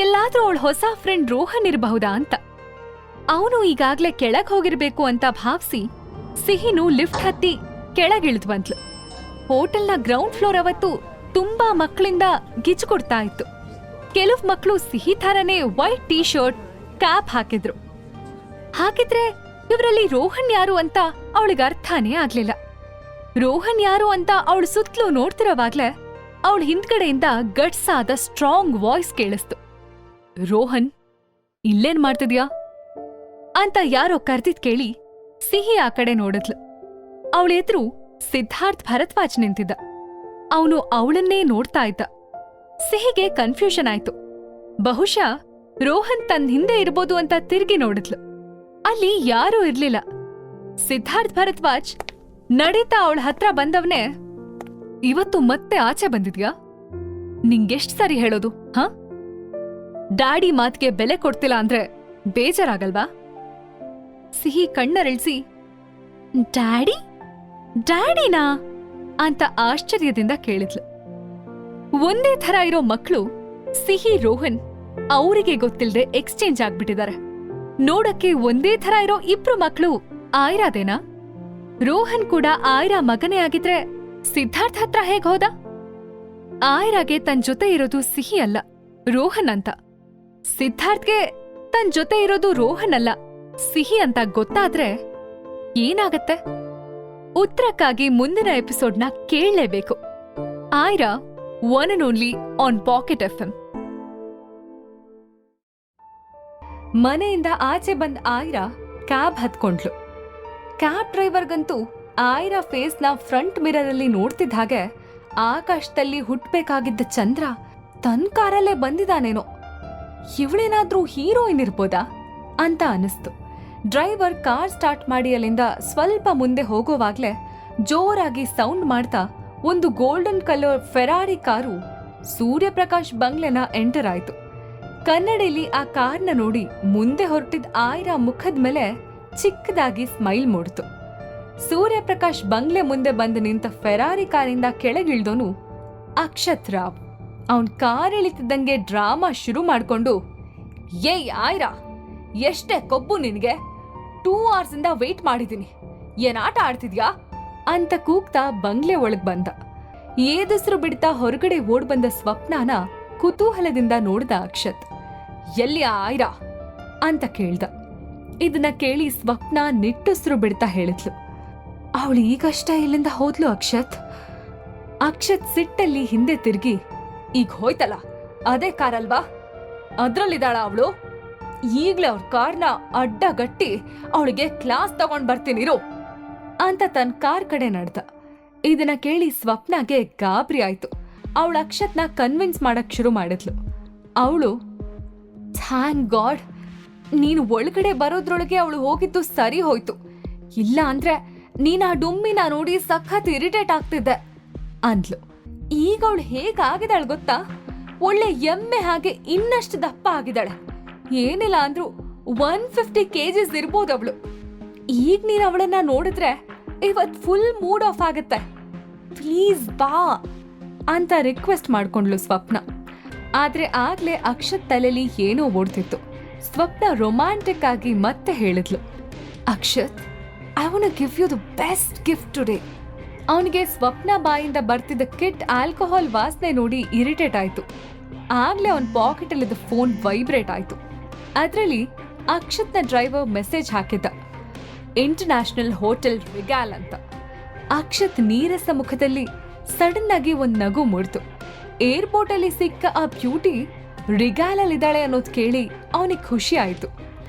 ಎಲ್ಲಾದ್ರೂ ಅವಳ ಹೊಸ ಫ್ರೆಂಡ್ ರೋಹನ್ ಇರಬಹುದಾ ಅಂತ. ಅವನು ಈಗಾಗ್ಲೇ ಕೆಳಗ್ ಹೋಗಿರ್ಬೇಕು ಅಂತ ಭಾವಿಸಿ ಸಿಹಿನು ಲಿಫ್ಟ್ ಹತ್ತಿ ಕೆಳಗಿಳಿದು ಬಂದ್ಲು. ಹೋಟೆಲ್ನ ಗ್ರೌಂಡ್ ಫ್ಲೋರ್ ಅವತ್ತು ತುಂಬಾ ಮಕ್ಕಳಿಂದ ಗಿಜು ಕೊಡ್ತಾ ಇತ್ತು. ಕೆಲವು ಮಕ್ಕಳು ಸಿಹಿ ಥರನೇ ವೈಟ್ ಟೀ ಶರ್ಟ್, ಕ್ಯಾಪ್ ಹಾಕಿದ್ರು. ಹಾಗಿದ್ರೆ ಇವರಲ್ಲಿ ರೋಹನ್ ಯಾರು ಅಂತ ಅವಳಿಗೆ ಅರ್ಥನೇ ಆಗ್ಲಿಲ್ಲ. ರೋಹನ್ ಯಾರು ಅಂತ ಅವಳು ಸುತ್ತಲೂ ನೋಡ್ತಿರೋವಾಗ್ಲೇ ಅವಳ ಹಿಂದ್ಗಡೆಯಿಂದ ಗಟ್ಸ್ ಆದ ಸ್ಟ್ರಾಂಗ್ ವಾಯ್ಸ್ ಕೇಳಿಸ್ತು. ರೋಹನ್, ಇಲ್ಲೇನ್ ಮಾಡ್ತಿದ್ಯಾ ಅಂತ ಯಾರೋ ಕರ್ದಿದ್ ಕೇಳಿ ಸಿಹಿ ಆ ಕಡೆ ನೋಡಿದ್ಲು. ಅವಳ ಎದುರು ಸಿದ್ಧಾರ್ಥ್ ಭರದ್ವಾಜ್ ನಿಂತಿದ್ದ. ಅವನು ಅವಳನ್ನೇ ನೋಡ್ತಾ ಇದ್ದ. ಸಿಹಿಗೆ ಕನ್ಫ್ಯೂಷನ್ ಆಯ್ತು. ಬಹುಶಃ ರೋಹನ್ ತನ್ನ ಹಿಂದೆ ಇರ್ಬೋದು ಅಂತ ತಿರುಗಿ ನೋಡಿದ್ಲು. ಅಲ್ಲಿ ಯಾರೂ ಇರ್ಲಿಲ್ಲ. ಸಿದ್ಧಾರ್ಥ್ ಭರದ್ವಾಜ್ ನಡೀತಾ ಅವಳ ಹತ್ರ ಬಂದವನೇ, ಇವತ್ತು ಮತ್ತೆ ಆಚೆ ಬಂದಿದ್ಯಾ? ನಿಂಗೆಷ್ಟ್ ಸರಿ ಹೇಳೋದು, ಹ? ಡ್ಯಾಡಿ ಮಾತಿಗೆ ಬೆಲೆ ಕೊಡ್ತಿಲ್ಲ ಅಂದ್ರೆ ಬೇಜಾರಾಗಲ್ವಾ? ಸಿಹಿ ಕಣ್ಣರಳಿಸಿ, ಡ್ಯಾಡಿ? ಡ್ಯಾಡಿನಾ ಅಂತ ಆಶ್ಚರ್ಯದಿಂದ ಕೇಳಿದ್ಲು. ಒಂದೇ ಥರ ಇರೋ ಮಕ್ಕಳು ಸಿಹಿ, ರೋಹನ್ ಅವರಿಗೆ ಗೊತ್ತಿಲ್ಲದೆ ಎಕ್ಸ್ಚೇಂಜ್ ಆಗ್ಬಿಟ್ಟಿದ್ದಾರೆ. ನೋಡಕ್ಕೆ ಒಂದೇ ಥರ ಇರೋ ಇಬ್ರು ಮಕ್ಕಳು ಆಯ್ರಾದೇನಾ? ರೋಹನ್ ಕೂಡ ಆಯ್ರಾ ಮಗನೇ ಆಗಿದ್ರೆ ಸಿದ್ಧಾರ್ಥ್ ಹತ್ರ ಹೇಗ್ ಹೋದ? ಆಯ್ರಾಗೆ ತನ್ ಜೊತೆ ಇರೋದು ಸಿಹಿ ಅಲ್ಲ, ರೋಹನ್ ಅಂತ. ಸಿದ್ಧಾರ್ಥ್ಗೆ ತನ್ ಜೊತೆ ಇರೋದು ರೋಹನ್ ಅಲ್ಲ, ಸಿಹಿ ಅಂತ ಗೊತ್ತಾದ್ರೆ ಏನಾಗತ್ತೆ? ಉತ್ತರಕ್ಕಾಗಿ ಮುಂದಿನ ಎಪಿಸೋಡ್ನ ಕೇಳಲೇಬೇಕು. Aira, one and only on pocket FM. ಮನೆಯಿಂದ ಆಚೆ ಬಂದ ಆಯ್ರಾ ಕ್ಯಾಬ್ ಹತ್ಕೊಂಡ್ಲು. ಕ್ಯಾಬ್ ಡ್ರೈವರ್ಗಂತೂ ಆಯ್ರಾ ಫೇಸ್ನ ಫ್ರಂಟ್ ಮಿರರ್ ಅಲ್ಲಿ ನೋಡ್ತಿದ್ದ ಹಾಗೆ ಆಕಾಶದಲ್ಲಿ ಹುಟ್ಬೇಕಾಗಿದ್ದ ಚಂದ್ರ ತನ್ ಕಾರಲ್ಲೇ ಬಂದಿದಾನೇನೋ. ಇವಳೇನಾದ್ರೂ ಹೀರೋಯಿನ್ ಇರ್ಬೋದಾ ಅಂತ ಅನಿಸ್ತು. ಡ್ರೈವರ್ ಕಾರ್ ಸ್ಟಾರ್ಟ್ ಮಾಡಿ ಅಲ್ಲಿಂದ ಸ್ವಲ್ಪ ಮುಂದೆ ಹೋಗೋವಾಗ್ಲೇ ಜೋರಾಗಿ ಸೌಂಡ್ ಮಾಡ್ತಾ ಒಂದು golden colour Ferrari car Suryaprakash ಬಂಗ್ಲೆನ ಎಂಟರ್ ಆಯ್ತು. ಕನ್ನಡಿಲಿ ಆ ಕಾರ್ನ ನೋಡಿ ಮುಂದೆ ಹೊರಟಿದ್ದ ಆಯ್ರಾ ಮುಖದ ಮೇಲೆ ಚಿಕ್ಕದಾಗಿ ಸ್ಮೈಲ್ ಮೂಡ್ತು. ಸೂರ್ಯಪ್ರಕಾಶ್ ಬಂಗ್ಲೆ ಮುಂದೆ ಬಂದು ನಿಂತ ಫೆರಾರಿ ಕಾರಿಂದ ಕೆಳಗಿಳ್ದೋನು ಅಕ್ಷತ್ ರಾವ್. ಅವನ್ ಕಾರ್ ಇಳಿತಿದ್ದಂಗೆ ಡ್ರಾಮಾ ಶುರು ಮಾಡ್ಕೊಂಡು, ಏಯ್ ಆಯ್ರಾ, ಎಷ್ಟೇ ಕೊಬ್ಬು ನಿನ್ಗೆ? 2 hours ಇಂದ ವೇಟ್ ಮಾಡಿದೀನಿ, ಏನ್ ಆಟ ಆಡ್ತಿದ್ಯಾ ಅಂತ ಕೂಗ್ತಾ ಬಂಗ್ಲೆ ಒಳಗ್ ಬಂದ. ಏದುಸ್ರು ಬಿಡ್ತಾ ಹೊರಗಡೆ ಓಡ್ ಬಂದ ಸ್ವಪ್ನಾನ ಕುತೂಹಲದಿಂದ ನೋಡ್ದ ಅಕ್ಷತ್. ಎಲ್ಲಿ ಆಯ್ರಾ ಅಂತ ಕೇಳ್ದ. ಇದನ್ನ ಕೇಳಿ ಸ್ವಪ್ನ ನಿಟ್ಟುಸ್ರು ಬಿಡ್ತಾ ಹೇಳಿದ್ಲು, ಅವಳು ಈಗಷ್ಟೇ ಇಲ್ಲಿಂದ ಹೋದ್ಲು ಅಕ್ಷತ್. ಅಕ್ಷತ್ ಸಿಟ್ಟಲ್ಲಿ ಹಿಂದೆ ತಿರುಗಿ, ಈಗ ಹೋಯ್ತಲ್ಲ ಅದೇ ಕಾರಲ್ವಾ, ಅದ್ರಲ್ಲಿದ್ದಾಳ ಅವಳು? ಈಗ್ಲೇ ಅವ್ರ ಕಾರ್ನ ಅಡ್ಡಗಟ್ಟಿ ಅವಳಿಗೆ ಕ್ಲಾಸ್ ತಗೊಂಡ್ ಬರ್ತೀನಿರು ಅಂತ ತನ್ನ ಕಾರ್ ಕಡೆ ನಡ್ದ. ಇದನ್ನ ಕೇಳಿ ಸ್ವಪ್ನಾಗೆ ಗಾಬರಿ ಆಯ್ತು. ಅವಳ ಅಕ್ಷತ್ನ ಕನ್ವಿನ್ಸ್ ಮಾಡಕ್ ಶುರು ಮಾಡಿದ್ಲು. ಅವಳು ಥ್ಯಾಂಕ್ ಗಾಡ್ ನೀನು ಒಳಗಡೆ ಬರೋದ್ರೊಳಗೆ ಅವಳು ಹೋಗಿದ್ದು ಸರಿ ಹೋಯ್ತು, ಇಲ್ಲ ಅಂದ್ರೆ ನೀನ್ ಆ ಡುಮ್ಮಿನ ನೋಡಿ ಸಖತ್ ಇರಿಟೇಟ್ ಆಗ್ತಿದ್ದೆ ಅಂದ್ಲು. ಈಗ ಅವಳು ಹೇಗಾಗಿದ್ದಾಳೆ ಗೊತ್ತಾ? ಒಳ್ಳೆ ಎಮ್ಮೆ ಹಾಗೆ ಇನ್ನಷ್ಟು ದಪ್ಪ ಆಗಿದ್ದಾಳೆ. ಏನಿಲ್ಲ ಅಂದ್ರೂ 150 kgs ಇರ್ಬೋದು ಅವಳು. ಈಗ ನೀನ್ ಅವಳನ್ನ ನೋಡಿದ್ರೆ ಇವತ್ ಫುಲ್ ಮೂಡ್ ಆಫ್ ಆಗುತ್ತೆ, ಪ್ಲೀಸ್ ಬಾ ಅಂತ ರಿಕ್ವೆಸ್ಟ್ ಮಾಡ್ಕೊಂಡ್ಲು ಸ್ವಪ್ನ. ಆದ್ರೆ ಆಗ್ಲೇ ಅಕ್ಷತ್ ತಲೆಲಿ ಏನೋ ಓಡ್ತಿತ್ತು. ಸ್ವಪ್ನ ರೊಮ್ಯಾಂಟಿಕ್ ಆಗಿ ಮತ್ತೆ ಹೇಳಿದ್ಲು, Akshat, I want to give you the best gift today. ಅವನಿಗೆ ಸ್ವಪ್ನ ಬಾಯಿಂದ ಬರ್ತಿದ್ದ ಕಿಟ್ ಆಲ್ಕೋಹಾಲ್ ವಾಸನೆ ನೋಡಿ ಇರಿಟೇಟ್ ಆಯ್ತು. ಆಗ್ಲೇ ಅವನ ಪಾಕೆಟಲ್ಲಿದ್ದ ಫೋನ್ ವೈಬ್ರೇಟ್ ಆಯ್ತು. ಅದರಲ್ಲಿ ಅಕ್ಷತ್ನ ಡ್ರೈವರ್ ಮೆಸೇಜ್ ಹಾಕಿದ್ದ, ಇಂಟರ್ನ್ಯಾಷನಲ್ ಹೋಟೆಲ್ ರಿಗಾಲ್ ಅಂತ. ಅಕ್ಷತ್ ನೀರಸ ಮುಖದಲ್ಲಿ ಸಡನ್ ಆಗಿ ಒಂದ್ ನಗು ಮೂಡ್ತು. ಏರ್ಪೋರ್ಟ್ ಅಲ್ಲಿ ಸಿಕ್ಕ ಆ ಬ್ಯೂಟಿ ರಿಗಾಲಲ್ಲಿ ಇದ್ದಾಳೆ ಅನ್ನೋದು ಕೇಳಿ ಅವನಿಗೆ ಖುಷಿ ಆಯ್ತು.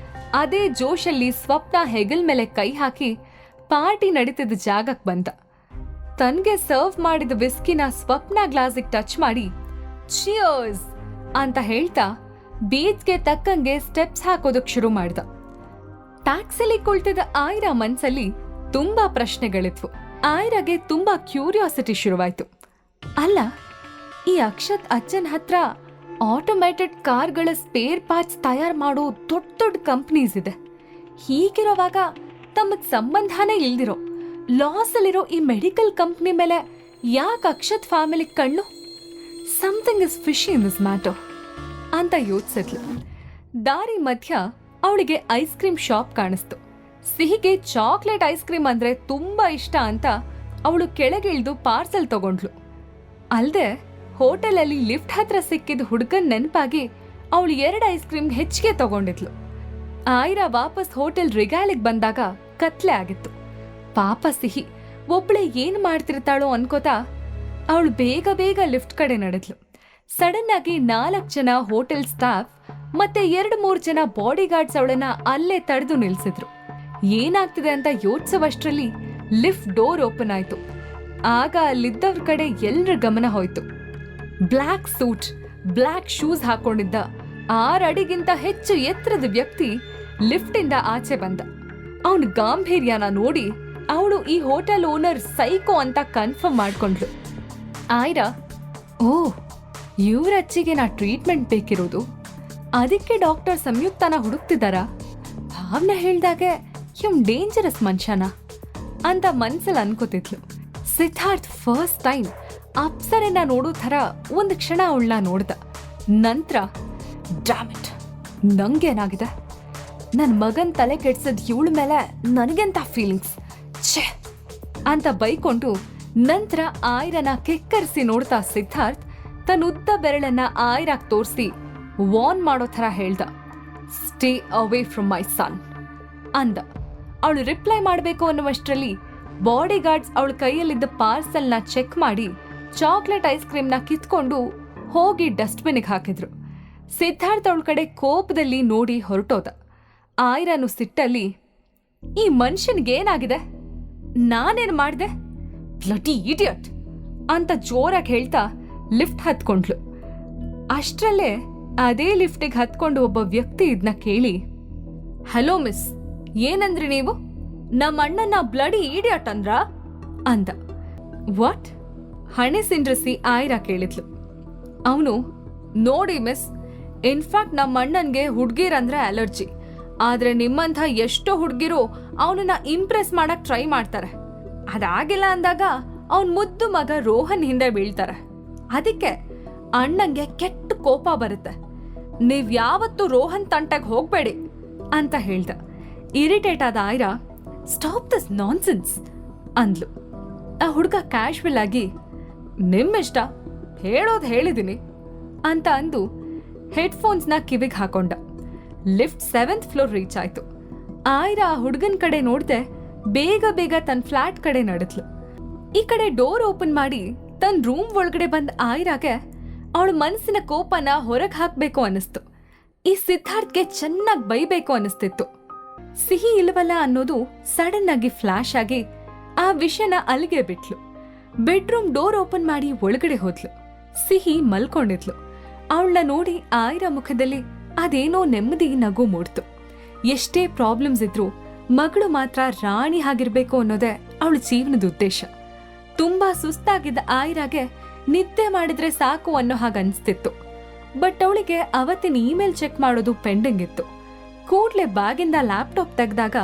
ಅದೇ ಜೋಶಲ್ಲಿ ಸ್ವಪ್ನ ಹೆಗಲ್ ಮೇಲೆ ಕೈ ಹಾಕಿ ಪಾರ್ಟಿ ನಡೀತಿದ್ದ ಜಾಗಕ್ಕೆ ಬಂದ. ತನ್ಗೆ ಸರ್ವ್ ಮಾಡಿದ ವಿಸ್ಕಿನ ಸ್ವಪ್ನ ಗ್ಲಾಸಿಗೆ ಟಚ್ ಮಾಡಿ ಚಿಯರ್ಸ್ ಅಂತ ಹೇಳ್ತಾ ಬೀಚ್ಗೆ ತಕ್ಕಂಗೆ ಸ್ಟೆಪ್ಸ್ ಹಾಕೋದಕ್ ಶುರು ಮಾಡ್ದ. ಟ್ಯಾಕ್ಸಿಲಿ ಕುಳಿತಿದ್ದ ಆಯ್ರಾ ಮನ್ಸಲ್ಲಿ ತುಂಬಾ ಪ್ರಶ್ನೆಗಳಿದ್ವು. ಆಯ್ರಾಗೆ ತುಂಬಾ ಕ್ಯೂರಿಯಾಸಿಟಿ ಶುರುವಾಯ್ತು. ಅಲ್ಲ, ಈ ಅಕ್ಷತ್ ಅಜ್ಜನ್ ಹತ್ರ ಆಟೋಮೇಟೆಡ್ ಕಾರ್ಗಳ ಸ್ಪೇರ್ ಪಾರ್ಟ್ಸ್ ತಯಾರು ಮಾಡೋ ದೊಡ್ಡ ದೊಡ್ಡ ಕಂಪ್ನೀಸ್ ಇದೆ. ಹೀಗಿರೋವಾಗ ತಮ್ಮಗ್ ಸಂಬಂಧನೇ ಇಲ್ದಿರೋ ಲಾಸ್ ಅಲ್ಲಿರೋ ಈ ಮೆಡಿಕಲ್ ಕಂಪ್ನಿ ಮೇಲೆ ಯಾಕೆ ಅಕ್ಷತ್ ಫ್ಯಾಮಿಲಿ ಕಣ್ಣು? Something is fishy in this matter ಅಂತ ಯೋಚಿಸಿದ್ಲು. ದಾರಿ ಮಧ್ಯ ಅವಳಿಗೆ ಐಸ್ ಕ್ರೀಮ್ ಶಾಪ್ ಕಾಣಿಸ್ತು. ಸಿಹಿಗೆ ಚಾಕ್ಲೇಟ್ ಐಸ್ ಕ್ರೀಮ್ ಅಂದ್ರೆ ತುಂಬಾ ಇಷ್ಟ ಅಂತ ಅವಳು ಕೆಳಗಿಳಿದು ಪಾರ್ಸೆಲ್ ತಗೊಂಡ್ಲು. ಅಲ್ದೆ ಹೋಟೆಲಲ್ಲಿ ಲಿಫ್ಟ್ ಹತ್ರ ಸಿಕ್ಕಿದ ಹುಡುಗನ್ ನೆನಪಾಗಿ ಅವಳು 2 ಐಸ್ ಕ್ರೀಮ್ ಹೆಚ್ಚಿಗೆ ತಗೊಂಡಿದ್ಲು. ಆಯ್ರಾ ವಾಪಸ್ ಹೋಟೆಲ್ ರಿಗಾಲಿಗೆ ಬಂದಾಗ ಕತ್ಲೆ ಆಗಿತ್ತು. ಪಾಪ ಸಿಹಿ ಒಬ್ಳೆ ಏನ್ ಮಾಡ್ತಿರ್ತಾಳೋ ಅನ್ಕೋತಾ ಅವಳು ಬೇಗ ಬೇಗ ಲಿಫ್ಟ್ ಕಡೆ ನಡೆದ್ಲು. ಸಡನ್ ಆಗಿ 4 ಜನ ಹೋಟೆಲ್ ಸ್ಟಾಫ್ ಮತ್ತೆ 2-3 ಜನ ಬಾಡಿ ಗಾರ್ಡ್ಸ್ ಅವಳನ್ನ ಅಲ್ಲೇ ತಡೆದು ನಿಲ್ಸಿದ್ರು. ಏನಾಗ್ತಿದೆ ಅಂತ ಯೋಚಿಸುವಷ್ಟರಲ್ಲಿ ಲಿಫ್ಟ್ ಡೋರ್ ಓಪನ್ ಆಯ್ತು. ಆಗ ಅಲ್ಲಿದ್ದವ್ರ ಕಡೆ ಎಲ್ರ ಗಮನ ಹೋಯ್ತು. ಬ್ಲ್ಯಾಕ್ ಸೂಟ್, ಬ್ಲ್ಯಾಕ್ ಶೂಸ್ ಹಾಕೊಂಡಿದ್ದ 6 ಅಡಿಗಿಂತ ಹೆಚ್ಚು ಎತ್ತರದ ವ್ಯಕ್ತಿ ಲಿಫ್ಟ್ ಇಂದ ಆಚೆ ಬಂದ. ಅವನ ಗಾಂಭೀರ್ಯನ ನೋಡಿ ಅವಳು ಈ ಹೋಟೆಲ್ ಓನರ್ ಸೈಕೋ ಅಂತ ಕನ್ಫರ್ಮ್ ಮಾಡ್ಕೊಂಡ್ಲು. ಆಯ್ರಾ, ಓ ಇವ್ರಚ್ಚಿಗೆ ನಾ ಟ್ರೀಟ್ಮೆಂಟ್ ಬೇಕಿರೋದು, ಅದಕ್ಕೆ ಡಾಕ್ಟರ್ ಸಂಯುಕ್ತನ ಹುಡುಕ್ತಿದ್ದಾರಾ? ಭಾವನೆ ಹೇಳ್ದಾಗೆ ಇವ್ನ್ ಡೇಂಜರಸ್ ಮನುಷ್ಯನ ಅಂತ ಮನ್ಸಲ್ಲಿ ಅನ್ಕೋತಿದ್ಲು. ಸಿದ್ಧಾರ್ಥ್ ಫಸ್ಟ್ ಟೈಮ್ ಅಪ್ಸರೆನ ನೋಡೋ ಥರ ಒಂದು ಕ್ಷಣ ಅವಳನ್ನ ನೋಡ್ದ. ನಂತರ ಡ್ಯಾಮಿಟ್, ನಂಗೇನಾಗಿದೆ? ನನ್ನ ಮಗನ್ ತಲೆ ಕೆಡ್ಸದ್ ಇವಳ ಮೇಲೆ ನನಗೆಂತ ಫೀಲಿಂಗ್ಸ್ ಛೇ ಅಂತ ಬೈಕೊಂಡು ನಂತರ ಆಯ್ರನ ಕೆಕ್ಕರಿಸಿ ನೋಡ್ತಾ ಸಿದ್ಧಾರ್ಥ್ ತನ್ನ ಉದ್ದ ಬೆರಳನ್ನ ಆಯ್ರಾಗ್ ತೋರಿಸಿ ವಾರ್ನ್ ಮಾಡೋ ಥರ ಹೇಳ್ದ, ಸ್ಟೇ ಅವೇ ಫ್ರಮ್ ಮೈ ಸನ್ ಅಂದ. ಅವಳು ರಿಪ್ಲೈ ಮಾಡಬೇಕು ಅನ್ನುವಷ್ಟರಲ್ಲಿ ಬಾಡಿ ಗಾರ್ಡ್ಸ್ ಅವಳ ಕೈಯಲ್ಲಿದ್ದ ಪಾರ್ಸಲ್ನ ಚೆಕ್ ಮಾಡಿ ಚಾಕ್ಲೇಟ್ ಐಸ್ ಕ್ರೀಮ್ನ ಕಿತ್ಕೊಂಡು ಹೋಗಿ ಡಸ್ಟ್ಬಿನ್ಗೆ ಹಾಕಿದ್ರು. ಸಿದ್ಧಾರ್ಥ್ ಅವಳ ಕಡೆ ಕೋಪದಲ್ಲಿ ನೋಡಿ ಹೊರಟೋದ. ಆಯ್ರನು ಸಿಟ್ಟಲ್ಲಿ, ಈ ಮನುಷ್ಯನ್ಗೇನಾಗಿದೆ? ನಾನೇನ್ ಮಾಡ್ದೆ? ಬ್ಲಡಿ ಇಡಿಯಟ್ ಅಂತ ಜೋರಾಗಿ ಹೇಳ್ತಾ ಲಿಫ್ಟ್ ಹತ್ಕೊಂಡ್ಲು. ಅಷ್ಟರಲ್ಲೇ ಅದೇ ಲಿಫ್ಟಿಗೆ ಹತ್ಕೊಂಡು ಒಬ್ಬ ವ್ಯಕ್ತಿ ಇದನ್ನ ಕೇಳಿ, ಹಲೋ ಮಿಸ್, ಏನಂದ್ರಿ ನೀವು? ನಮ್ಮ ಅಣ್ಣನ ಬ್ಲಡಿ ಇಡಿಯಟ್ ಅಂದ್ರ ಅಂದ. ವಾಟ್? ಹಣೆ ಸಿಂಡ್ರಿಸಿ ಆಯ್ರಾ ಕೇಳಿದ್ಲು. ಅವನು, ನೋಡಿ ಮಿಸ್, ಇನ್ಫ್ಯಾಕ್ಟ್ ನಮ್ಮ ಅಣ್ಣನ್ಗೆ ಹುಡ್ಗಿರಂದ್ರೆ ಅಲರ್ಜಿ. ಆದ್ರೆ ನಿಮ್ಮಂಥ ಎಷ್ಟೋ ಹುಡ್ಗಿರು ಅವನನ್ನ ಇಂಪ್ರೆಸ್ ಮಾಡಕ್ ಟ್ರೈ ಮಾಡ್ತಾರೆ. ಅದಾಗಿಲ್ಲ ಅಂದಾಗ ಅವನ್ ಮುದ್ದು ಮಗ ರೋಹನ್ ಹಿಂದೆ ಬೀಳ್ತಾರೆ. ಅದಕ್ಕೆ ಅಣ್ಣಂಗೆ ಕೆಟ್ಟ ಕೋಪ ಬರುತ್ತೆ. ನೀವ್ ಯಾವತ್ತೂ ರೋಹನ್ ತಂಟೆಗೆ ಹೋಗ್ಬೇಡಿ ಅಂತ ಹೇಳ್ದ. ಇರಿಟೇಟ್ ಆದ ಆಯ್ರಾ, ಸ್ಟಾಪ್ ದಿಸ್ ನಾನ್ಸೆನ್ಸ್ ಅಂದ್ಲು. ಆ ಹುಡುಗ ಕ್ಯಾಶುವಲ್ ಆಗಿ, ನಿಮ್ಮಿಷ್ಟ, ಹೇಳೋದು ಹೇಳಿದೀನಿ ಅಂತ ಅಂದು ಹೆಡ್ಫೋನ್ಸ್ನ ಕಿವಿಗೆ ಹಾಕೊಂಡ. ಲಿಫ್ಟ್ 7th ಫ್ಲೋರ್ ರೀಚ್ ಆಯ್ತು. ಆಯ್ರಾ ಆ ಹುಡುಗನ್ ಕಡೆ ನೋಡ್ದೆ ಬೇಗ ಬೇಗ ತನ್ನ ಫ್ಲಾಟ್ ಕಡೆ ನಡೆದ್ಲು. ಈ ಕಡೆ ಡೋರ್ ಓಪನ್ ಮಾಡಿ ತನ್ನ ರೂಮ್ ಒಳಗಡೆ ಬಂದ ಆಯ್ರಾಗೆ ಅವಳ ಮನಸ್ಸಿನ ಕೋಪನ ಹೊರಗೆ ಹಾಕ್ಬೇಕು ಅನ್ನಿಸ್ತು. ಈ ಸಿದ್ಧಾರ್ಥ್ಗೆ ಚೆನ್ನಾಗಿ ಬೈಬೇಕು ಅನ್ನಿಸ್ತಿತ್ತು. ಸಿಹಿ ಇಲ್ವಲ್ಲ ಅನ್ನೋದು ಸಡನ್ ಆಗಿ ಫ್ಲಾಶ್ ಆಗಿ ಆ ವಿಷಯನ ಅಲ್ಲಿಗೆ ಬಿಟ್ಲು. ಬೆಡ್ರೂಮ್ ಡೋರ್ ಓಪನ್ ಮಾಡಿ ಒಳಗಡೆ ಹೋದ್ಲು. ಸಿಹಿ ಮಲ್ಕೊಂಡಿದ್ಲು. ಅವಳನ್ನ ನೋಡಿ ಆಯ್ರ ಮುಖದಲ್ಲಿ ಅದೇನೋ ನೆಮ್ಮದಿ ನಗು ಮೂಡ್ತು. ಎಷ್ಟೇ ಪ್ರಾಬ್ಲಮ್ಸ್ ಇದ್ರೂ ಮಗಳು ಮಾತ್ರ ರಾಣಿ ಆಗಿರ್ಬೇಕು ಅನ್ನೋದೇ ಅವಳ ಜೀವನದ ಉದ್ದೇಶ. ತುಂಬಾ ಸುಸ್ತಾಗಿದ್ದ ಆಯ್ರಾಗೆ ನಿದ್ದೆ ಮಾಡಿದ್ರೆ ಸಾಕು ಅನ್ನೋ ಹಾಗೆ ಅನ್ಸ್ತಿತ್ತು. ಬಟ್ ಅವಳಿಗೆ ಅವತ್ತಿನ ಇಮೇಲ್ ಚೆಕ್ ಮಾಡೋದು ಪೆಂಡಿಂಗ್ ಇತ್ತು. ಕೂಡ್ಲೆ ಬ್ಯಾಗಿಂದ ಲ್ಯಾಪ್ಟಾಪ್ ತೆಗೆದಾಗ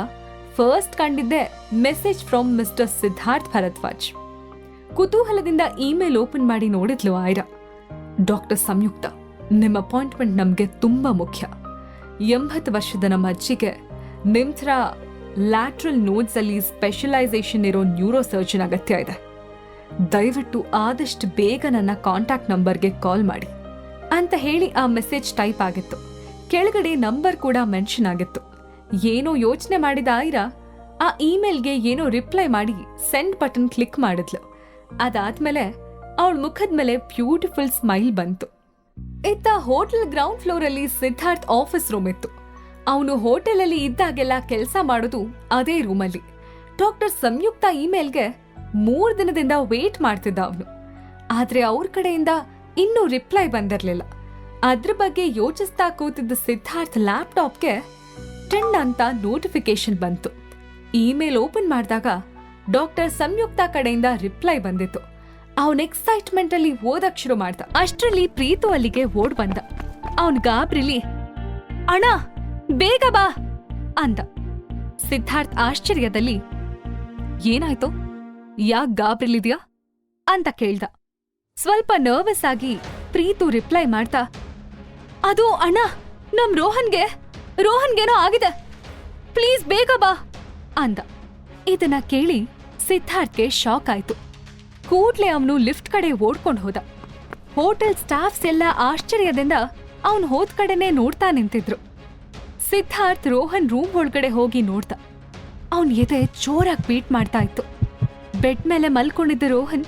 ಫಸ್ಟ್ ಕಂಡಿದ್ದೆ message from mister Siddharth Bharadwaj. ಕುತೂಹಲದಿಂದ ಇಮೇಲ್ ಓಪನ್ ಮಾಡಿ ನೋಡಿದ್ಲು ಆಯ್ರಾ. ಡಾಕ್ಟರ್ ಸಂಯುಕ್ತ, ನಿಮ್ಮ ಅಪಾಯಿಂಟ್ಮೆಂಟ್ ನಮ್ಗೆ ತುಂಬಾ ಮುಖ್ಯ. 80 ವರ್ಷದ ನಮ್ಮ ಅಜ್ಜಿಗೆ ನಿಮ್ ಥರ ಲ್ಯಾಟ್ರಲ್ ನೋಡ್ಸ್ ಅಲ್ಲಿ ಸ್ಪೆಷಲೈಸೇಷನ್ ಇರೋ ನ್ಯೂರೋ ಸರ್ಜನ್ ಅಗತ್ಯ ಇದೆ. ದಯವಿಟ್ಟು ಆದಷ್ಟು ಬೇಗ ನನ್ನ ಕಾಂಟ್ಯಾಕ್ಟ್ ನಂಬರ್ಗೆ ಕಾಲ್ ಮಾಡಿ ಅಂತ ಹೇಳಿ ಆ ಮೆಸೇಜ್ ಟೈಪ್ ಆಗಿತ್ತು. ಕೆಳಗಡೆ ನಂಬರ್ ಕೂಡ ಮೆನ್ಷನ್ ಆಗಿತ್ತು. ಏನೋ ಯೋಚನೆ ಮಾಡಿದ ಆಯ್ರಾ ಆ ಇಮೇಲ್ಗೆ ಏನೋ ರಿಪ್ಲೈ ಮಾಡಿ ಸೆಂಡ್ ಬಟನ್ ಕ್ಲಿಕ್ ಮಾಡಿದ್ಲು. ಅದಾದ್ಮೇಲೆ ಅವಳ ಮುಖದ ಮೇಲೆ ಬ್ಯೂಟಿಫುಲ್ ಸ್ಮೈಲ್ ಬಂತು. ಇತ್ತ ಹೋಟೆಲ್ ಗ್ರೌಂಡ್ ಫ್ಲೋರ್ ಅಲ್ಲಿ ಸಿದ್ಧಾರ್ಥ್ ಆಫೀಸ್ ರೂಮ್ ಇತ್ತು. ಅವನು ಹೋಟೆಲ್ ಅಲ್ಲಿ ಇದ್ದಾಗೆಲ್ಲ ಕೆಲಸ ಮಾಡೋದು ಅದೇ ರೂಮಲ್ಲಿ. ಡಾಕ್ಟರ್ ಸಂಯುಕ್ತ ಇಮೇಲ್ಗೆ 3 ದಿನದಿಂದ ವೇಟ್ ಮಾಡ್ತಿದ್ದ ಅವನು. ಆದ್ರೆ ಅವ್ರ ಕಡೆಯಿಂದ ಇನ್ನೂ ರಿಪ್ಲೈ ಬಂದಿರ್ಲಿಲ್ಲ. ಅದ್ರ ಬಗ್ಗೆ ಯೋಚಿಸ್ತಾ ಕೂತಿದ್ದ ಸಿದ್ಧಾರ್ಥ್ ಲ್ಯಾಪ್ಟಾಪ್ಗೆ ಟೆಂಡ್ ಅಂತ ನೋಟಿಫಿಕೇಶನ್ ಬಂತು. ಇಮೇಲ್ ಓಪನ್ ಮಾಡಿದಾಗ ಡಾಕ್ಟರ್ ಸಂಯುಕ್ತ ಕಡೆಯಿಂದ ರಿಪ್ಲೈ ಬಂದಿತ್ತು. ಅವನ್ ಎಕ್ಸೈಟ್ಮೆಂಟ್ ಅಲ್ಲಿ ಓದಕ್ ಶುರು ಮಾಡ್ದ. ಅಷ್ಟರಲ್ಲಿ ಪ್ರೀತು ಅಲ್ಲಿಗೆ ಓಡ್ ಬಂದ. ಅವನ್ ಗಾಬ್ರಿಲಿ ಅಣ್ಣ ಬೇಗ ಬಾ ಅಂದ. ಸಿದ್ಧಾರ್ಥ್ ಆಶ್ಚರ್ಯದಲ್ಲಿ ಏನಾಯ್ತು, ಯಾಕ್ ಗಾಬ್ರಿಲಿದ್ಯಾ ಅಂತ ಕೇಳ್ದ. ಸ್ವಲ್ಪ ನರ್ವಸ್ ಆಗಿ ಪ್ರೀತು ರಿಪ್ಲೈ ಮಾಡ್ತಾ, ಅದು ಅಣ್ಣ ನಮ್ ರೋಹನ್ಗೇನೋ ಆಗಿದೆ, ಪ್ಲೀಸ್ ಬೇಗ ಬಾ ಅಂದ. ಇದನ್ನ ಕೇಳಿ ಸಿದ್ಧಾರ್ಥ್ಗೆ ಶಾಕ್ ಆಯ್ತು. ಕೂಡ್ಲೆ ಅವನು ಲಿಫ್ಟ್ ಕಡೆ ಓಡ್ಕೊಂಡು ಹೋದ. ಹೋಟೆಲ್ ಸ್ಟಾಫ್ಸ್ ಎಲ್ಲ ಆಶ್ಚರ್ಯದಿಂದ ಅವನು ಹೋದ್ ಕಡೆನೆ ನೋಡ್ತಾ ನಿಂತಿದ್ರು. ಸಿದ್ಧಾರ್ಥ್ ರೋಹನ್ ರೂಮ್ ಒಳಗಡೆ ಹೋಗಿ ನೋಡ್ದ. ಅವನ್ ಎದೆ ಜೋರಾಗಿ ಬೀಟ್ ಮಾಡ್ತಾ ಇತ್ತು. ಬೆಡ್ ಮೇಲೆ ಮಲ್ಕೊಂಡಿದ್ದ ರೋಹನ್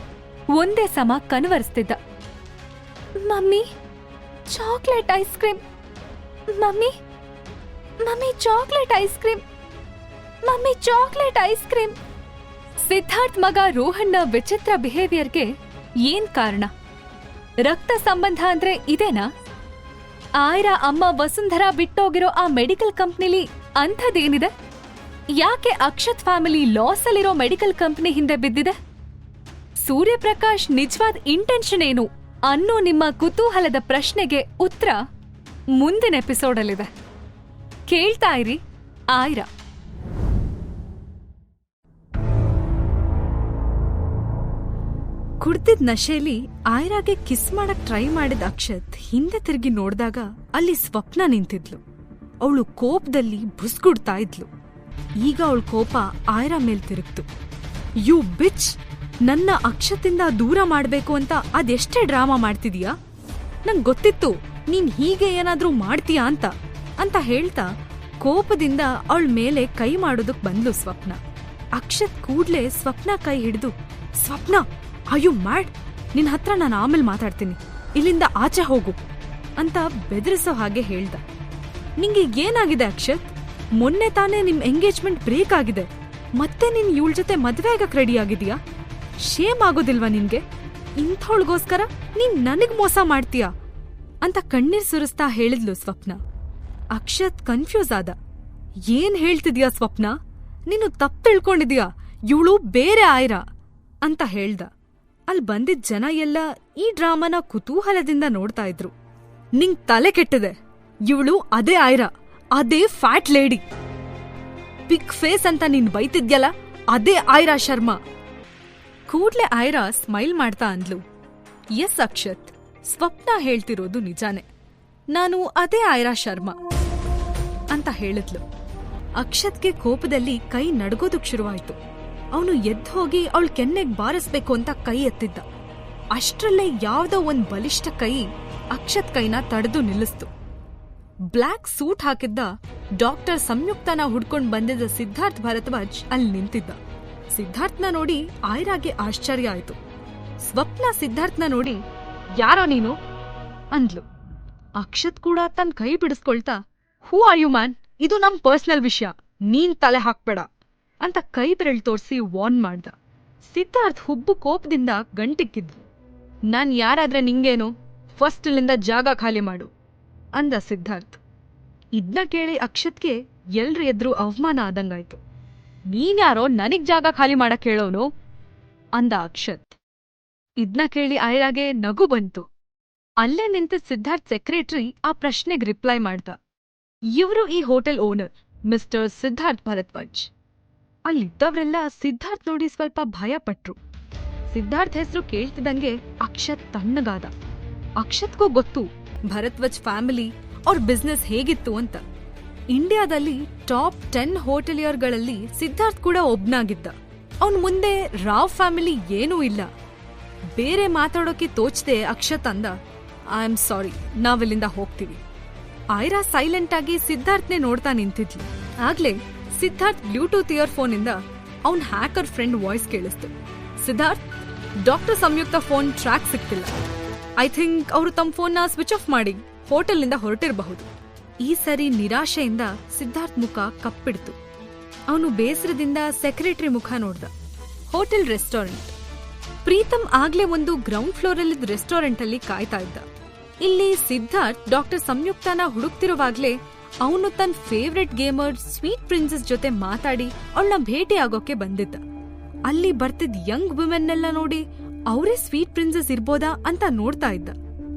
ಒಂದೇ ಸಮ ಕನ್ವರ್ಸ್ತಿದ್ದ. Mummy chocolate ice cream, mummy mummy chocolate ice cream, mummy chocolate ice cream. Siddharth ಮಗ ರೋಹನ್ನ ವಿಚಿತ್ರ ಬಿಹೇವಿಯರ್ಗೆ ಏನ್ ಕಾರಣ? ರಕ್ತ ಸಂಬಂಧ ಅಂದ್ರೆ ಇದೇನಾ? ಆಯ್ರಾ ಅಮ್ಮ ವಸುಂಧರಾ ಬಿಟ್ಟೋಗಿರೋ ಆ ಮೆಡಿಕಲ್ ಕಂಪ್ನಿಲಿ ಅಂಥದ್ದೇನಿದೆ? ಯಾಕೆ ಅಕ್ಷತ್ ಫ್ಯಾಮಿಲಿ ಲಾಸ್ ಅಲ್ಲಿರೋ ಮೆಡಿಕಲ್ ಕಂಪ್ನಿ ಹಿಂದೆ ಬಿದ್ದಿದೆ? ಸೂರ್ಯಪ್ರಕಾಶ್ ನಿಜವಾದ ಇಂಟೆನ್ಷನ್ ಏನು ಅನ್ನೋ ನಿಮ್ಮ ಕುತೂಹಲದ ಪ್ರಶ್ನೆಗೆ ಉತ್ತರ ಮುಂದಿನ ಎಪಿಸೋಡಲ್ಲಿದೆ. ಕೇಳ್ತಾ ಇರಿ ಆಯ್ರಾ. ಕುಡ್ದಿದ್ ನಶೆಯಲ್ಲಿ ಆಯ್ರಾಗೆ ಕಿಸ್ ಮಾಡಕ್ ಟ್ರೈ ಮಾಡಿದ ಅಕ್ಷತ್ ಹಿಂದೆ ತಿರುಗಿ ನೋಡ್ದಾಗ ಅಲ್ಲಿ ಸ್ವಪ್ನ ನಿಂತಿದ್ಲು. ಅವಳು ಕೋಪದಲ್ಲಿ ಬುಸ್ಗುಡ್ತಾ ಇದ್ಲು. ಈಗ ಅವಳ ಕೋಪ ಆಯ್ರಾ ಮೇಲ್ ತಿರುಗ್ತು. ಯು ಬಿಚ್, ನನ್ನ ಅಕ್ಷತಿಂದ ದೂರ ಮಾಡ್ಬೇಕು ಅಂತ ಅದೆಷ್ಟೇ ಡ್ರಾಮಾ ಮಾಡ್ತಿದೀಯಾ? ನಂಗ್ ಗೊತ್ತಿತ್ತು ನೀನ್ ಹೀಗೆ ಏನಾದ್ರೂ ಮಾಡ್ತೀಯಾ ಅಂತ ಹೇಳ್ತಾ ಕೋಪದಿಂದ ಅವಳ ಮೇಲೆ ಕೈ ಮಾಡೋದಕ್ ಬಂದ್ಲು ಸ್ವಪ್ನ. ಅಕ್ಷತ್ ಕೂಡ್ಲೆ ಸ್ವಪ್ನ ಕೈ ಹಿಡಿದು, ಸ್ವಪ್ನ ಅಯ್ಯೋ ಮ್ಯಾಡ್, ನಿನ್ ಹತ್ರ ನಾನು ಆಮೇಲೆ ಮಾತಾಡ್ತೀನಿ, ಇಲ್ಲಿಂದ ಆಚೆ ಹೋಗು ಅಂತ ಬೆದರಿಸೋ ಹಾಗೆ ಹೇಳ್ದ. ನಿಂಗೆ ಏನಾಗಿದೆ ಅಕ್ಷತ್? ಮೊನ್ನೆ ತಾನೇ ನಿಮ್ ಎಂಗೇಜ್ಮೆಂಟ್ ಬ್ರೇಕ್ ಆಗಿದೆ, ಮತ್ತೆ ನೀನ್ ಇವಳ ಜೊತೆ ಮದ್ವೆ ಆಗಕ್ ರೆಡಿ ಆಗಿದೀಯಾ? ಶೇಮ್ ಆಗೋದಿಲ್ವಾ ನಿನ್ಗೆ? ಇಂಥವಳಿಗೋಸ್ಕರ ನೀನ್ ನನಗ್ ಮೋಸ ಮಾಡ್ತೀಯಾ ಅಂತ ಕಣ್ಣೀರ್ ಸುರಿಸ್ತಾ ಹೇಳಿದ್ಲು ಸ್ವಪ್ನ. ಅಕ್ಷತ್ ಕನ್ಫ್ಯೂಸ್ ಆದ. ಏನ್ ಹೇಳ್ತಿದ್ಯಾ ಸ್ವಪ್ನ? ನೀನು ತಪ್ಪು ತಿಳ್ಕೊಂಡಿದ್ಯಾ, ಇವಳು ಬೇರೆ ಆಯ್ರಾ ಅಂತ ಹೇಳ್ದ. ಅಲ್ಲಿ ಬಂದಿದ್ ಜನ ಎಲ್ಲ ಈ ಡ್ರಾಮಾನ ಕುತೂಹಲದಿಂದ ನೋಡ್ತಾ ಇದ್ರು. ನಿಂಗ್ ತಲೆ ಕೆಟ್ಟಿದೆ, ಇವಳು ಅದೇ ಆಯ್ರಾ, ಅದೇ ಫ್ಯಾಟ್ ಲೇಡಿ. ಬಿಗ್ ಫೇಸ್ ಅಂತ ನೀನ್ ಬೈತಿದ್ಯಲ್ಲ, ಅದೇ ಆಯ್ರಾ ಶರ್ಮಾ. ಕೂಡ್ಲೆ ಆಯ್ರಾ ಸ್ಮೈಲ್ ಮಾಡ್ತಾ ಅಂದ್ಲು, ಎಸ್ ಅಕ್ಷತ್, ಸ್ವಪ್ನ ಹೇಳ್ತಿರೋದು ನಿಜಾನೇ, ನಾನು ಅದೇ ಆಯ್ರಾ ಶರ್ಮಾ ಅಂತ ಹೇಳಿದ್ಲು. ಅಕ್ಷತ್ಗೆ ಕೋಪದಲ್ಲಿ ಕೈ ನಡ್ಗೋದಕ್ ಶುರುವಾಯ್ತು. ಅವನು ಎದ್ದು ಹೋಗಿ ಅವಳ ಕೆನ್ನೆಗ್ ಬಾರಿಸ್ಬೇಕು ಅಂತ ಕೈ ಎತ್ತಿದ್ದ. ಅಷ್ಟ್ರಲ್ಲೇ ಯಾವ್ದೋ ಒಂದ್ ಬಲಿಷ್ಠ ಕೈ ಅಕ್ಷತ್ ಕೈನ ತಡೆದು ನಿಲ್ಲಿಸ್ತು. ಬ್ಲ್ಯಾಕ್ ಸೂಟ್ ಹಾಕಿದ್ದ ಡಾಕ್ಟರ್ ಸಂಯುಕ್ತನ ಹುಡ್ಕೊಂಡ್ ಬಂದಿದ್ದ ಸಿದ್ಧಾರ್ಥ್ ಭರದ್ವಾಜ್ ಅಲ್ಲಿ ನಿಂತಿದ್ದ. ಸಿದ್ಧಾರ್ಥ್ನ ನೋಡಿ ಆಯ್ರಾಗೆ ಆಶ್ಚರ್ಯ ಆಯ್ತು. ಸ್ವಪ್ನ ಸಿದ್ಧಾರ್ಥ್ನ ನೋಡಿ, ಯಾರೋ ನೀನು ಅಂದ್ಲು. ಅಕ್ಷತ್ ಕೂಡ ತನ್ನ ಕೈ ಬಿಡಿಸ್ಕೊಳ್ತಾ, ಹೂ ಆರ್ ಯು ಮ್ಯಾನ್, ಇದು ನಮ್ ಪರ್ಸನಲ್ ವಿಷಯ, ನೀನ್ ತಲೆ ಹಾಕ್ಬೇಡ ಅಂತ ಕೈ ಬೆರಳು ತೋರಿಸಿ ವಾರ್ನ್ ಮಾಡ್ದ. ಸಿದ್ಧಾರ್ಥ್ ಹುಬ್ಬು ಕೋಪದಿಂದ ಗಂಟಿಕ್ಕಿದ್ವು. ನಾನ್ ಯಾರಾದ್ರೆ ನಿಂಗೇನು, ಫಸ್ಟ್ ಇಲ್ಲಿಂದ ಜಾಗ ಖಾಲಿ ಮಾಡು ಅಂದ ಸಿದ್ಧಾರ್ಥ್. ಇದನ್ನ ಕೇಳಿ ಅಕ್ಷತ್ಗೆ ಎಲ್ರ ಎದ್ರು ಅವಮಾನ ಆದಂಗಾಯ್ತು. ನೀನ್ಯಾರೋ ನನಗ್ ಜಾಗ ಖಾಲಿ ಮಾಡಕ್ ಹೇಳೋನು ಅಂದ ಅಕ್ಷತ್. ಇದನ್ನ ಕೇಳಿ ಐರಾಗೆ ನಗು ಬಂತು. ಅಲ್ಲೇ ನಿಂತ ಸಿದ್ಧಾರ್ಥ್ ಸೆಕ್ರೆಟರಿ ಆ ಪ್ರಶ್ನೆಗೆ ರಿಪ್ಲೈ ಮಾಡ್ದ. ಇವರು ಈ hotel owner mister Siddharth Bharadwaj. ಅಲ್ಲಿದ್ದವರೆಲ್ಲ ಸಿದ್ಧಾರ್ಥ್ ನೋಡಿ ಸ್ವಲ್ಪ ಭಯ ಪಟ್ರು. ಸಿದ್ಧಾರ್ಥ್ ಹೆಸರು ಕೇಳ್ತಿದ್ದಂಗೆ ಅಕ್ಷತ್ ತಣ್ಣಗಾದ. ಅಕ್ಷತ್ಗೂ ಗೊತ್ತು ಭರದ್ವಾಜ್ ಫ್ಯಾಮಿಲಿ ಅವ್ರ ಬಿಸ್ನೆಸ್ ಹೇಗಿತ್ತು ಅಂತ. ಇಂಡಿಯಾದಲ್ಲಿ ಟಾಪ್ 10 ಹೋಟೆಲಿಯರ್ಗಳಲ್ಲಿ ಸಿದ್ಧಾರ್ಥ್ ಕೂಡ ಒಬ್ನಾಗಿದ್ದ. ಅವನ್ ಮುಂದೆ ರಾವ್ ಫ್ಯಾಮಿಲಿ ಏನೂ ಇಲ್ಲ. ಬೇರೆ ಮಾತಾಡೋಕೆ ತೋಚದೆ ಅಕ್ಷತ್ ಅಂದ, ಐ ಆಮ್ ಸಾರಿ, ನಾವಿಲ್ಲಿಂದ ಹೋಗ್ತೀವಿ. ಐರಾ ಸೈಲೆಂಟ್ ಆಗಿ ಸಿದ್ಧಾರ್ಥ್ನೇ ನೋಡ್ತಾ ನಿಂತಿದ್ಲು. ಆಗ್ಲೇ ಸಿದ್ಧಾರ್ಥ್ ಬ್ಲೂಟೂತ್ ಇಯರ್ಫೋನಿಂದ ಅವನ್ ಹ್ಯಾಕರ್ ಫ್ರೆಂಡ್ ವಾಯ್ಸ್ ಕೇಳಿಸ್ತು. Siddharth, doctor Samyuktha phone track ಸಿಕ್ತಿಲ್ಲ. ಐ ಥಿಂಕ್ ಅವರು ತಮ್ಮ ಫೋನ್ನ ಸ್ವಿಚ್ ಆಫ್ ಮಾಡಿ ಹೋಟೆಲ್ನಿಂದ ಹೊರಟಿರಬಹುದು. ಈ ಸರಿ ನಿರಾಶೆಯಿಂದ ಸಿದ್ಧಾರ್ಥ್ ಮುಖ ಕಪ್ಪಿಡ್ತು. ಅವನು ಬೇಸರದಿಂದ ಸೆಕ್ರೆಟರಿ ಮುಖ ನೋಡ್ದ. Hotel restaurant. ಪ್ರೀತಮ್ ಆಗ್ಲೇ ಒಂದು ಗ್ರೌಂಡ್ ಫ್ಲೋರಲ್ಲಿದ್ದ ರೆಸ್ಟೋರೆಂಟ್ ಅಲ್ಲಿ ಕಾಯ್ತಾ ಇದ್ದ. ಇಲ್ಲಿ ಸಿದ್ಧಾರ್ಥ್ ಡಾಕ್ಟರ್ ಸಂಯುಕ್ತನ ಹುಡುಕ್ತಿರುವಾಗ್ಲೇ ಅವನು ತನ್ನ ಫೇವ್ರೆಟ್ ಗೇಮರ್ ಸ್ವೀಟ್ ಪ್ರಿನ್ಸೆಸ್ ಜೊತೆ ಮಾತಾಡಿ ಅವಳನ್ನ ಭೇಟಿ ಆಗೋಕೆ ಬಂದಿದ್ದ. ಅಲ್ಲಿ ಬರ್ತಿದ್ ಯಂಗ್ ವುಮೆನ್ನೆಲ್ಲ ನೋಡಿ ಅವರೇ ಸ್ವೀಟ್ ಪ್ರಿನ್ಸೆಸ್ ಇರ್ಬೋದಾ ಅಂತ ನೋಡ್ತಾ ಇದ್ದ.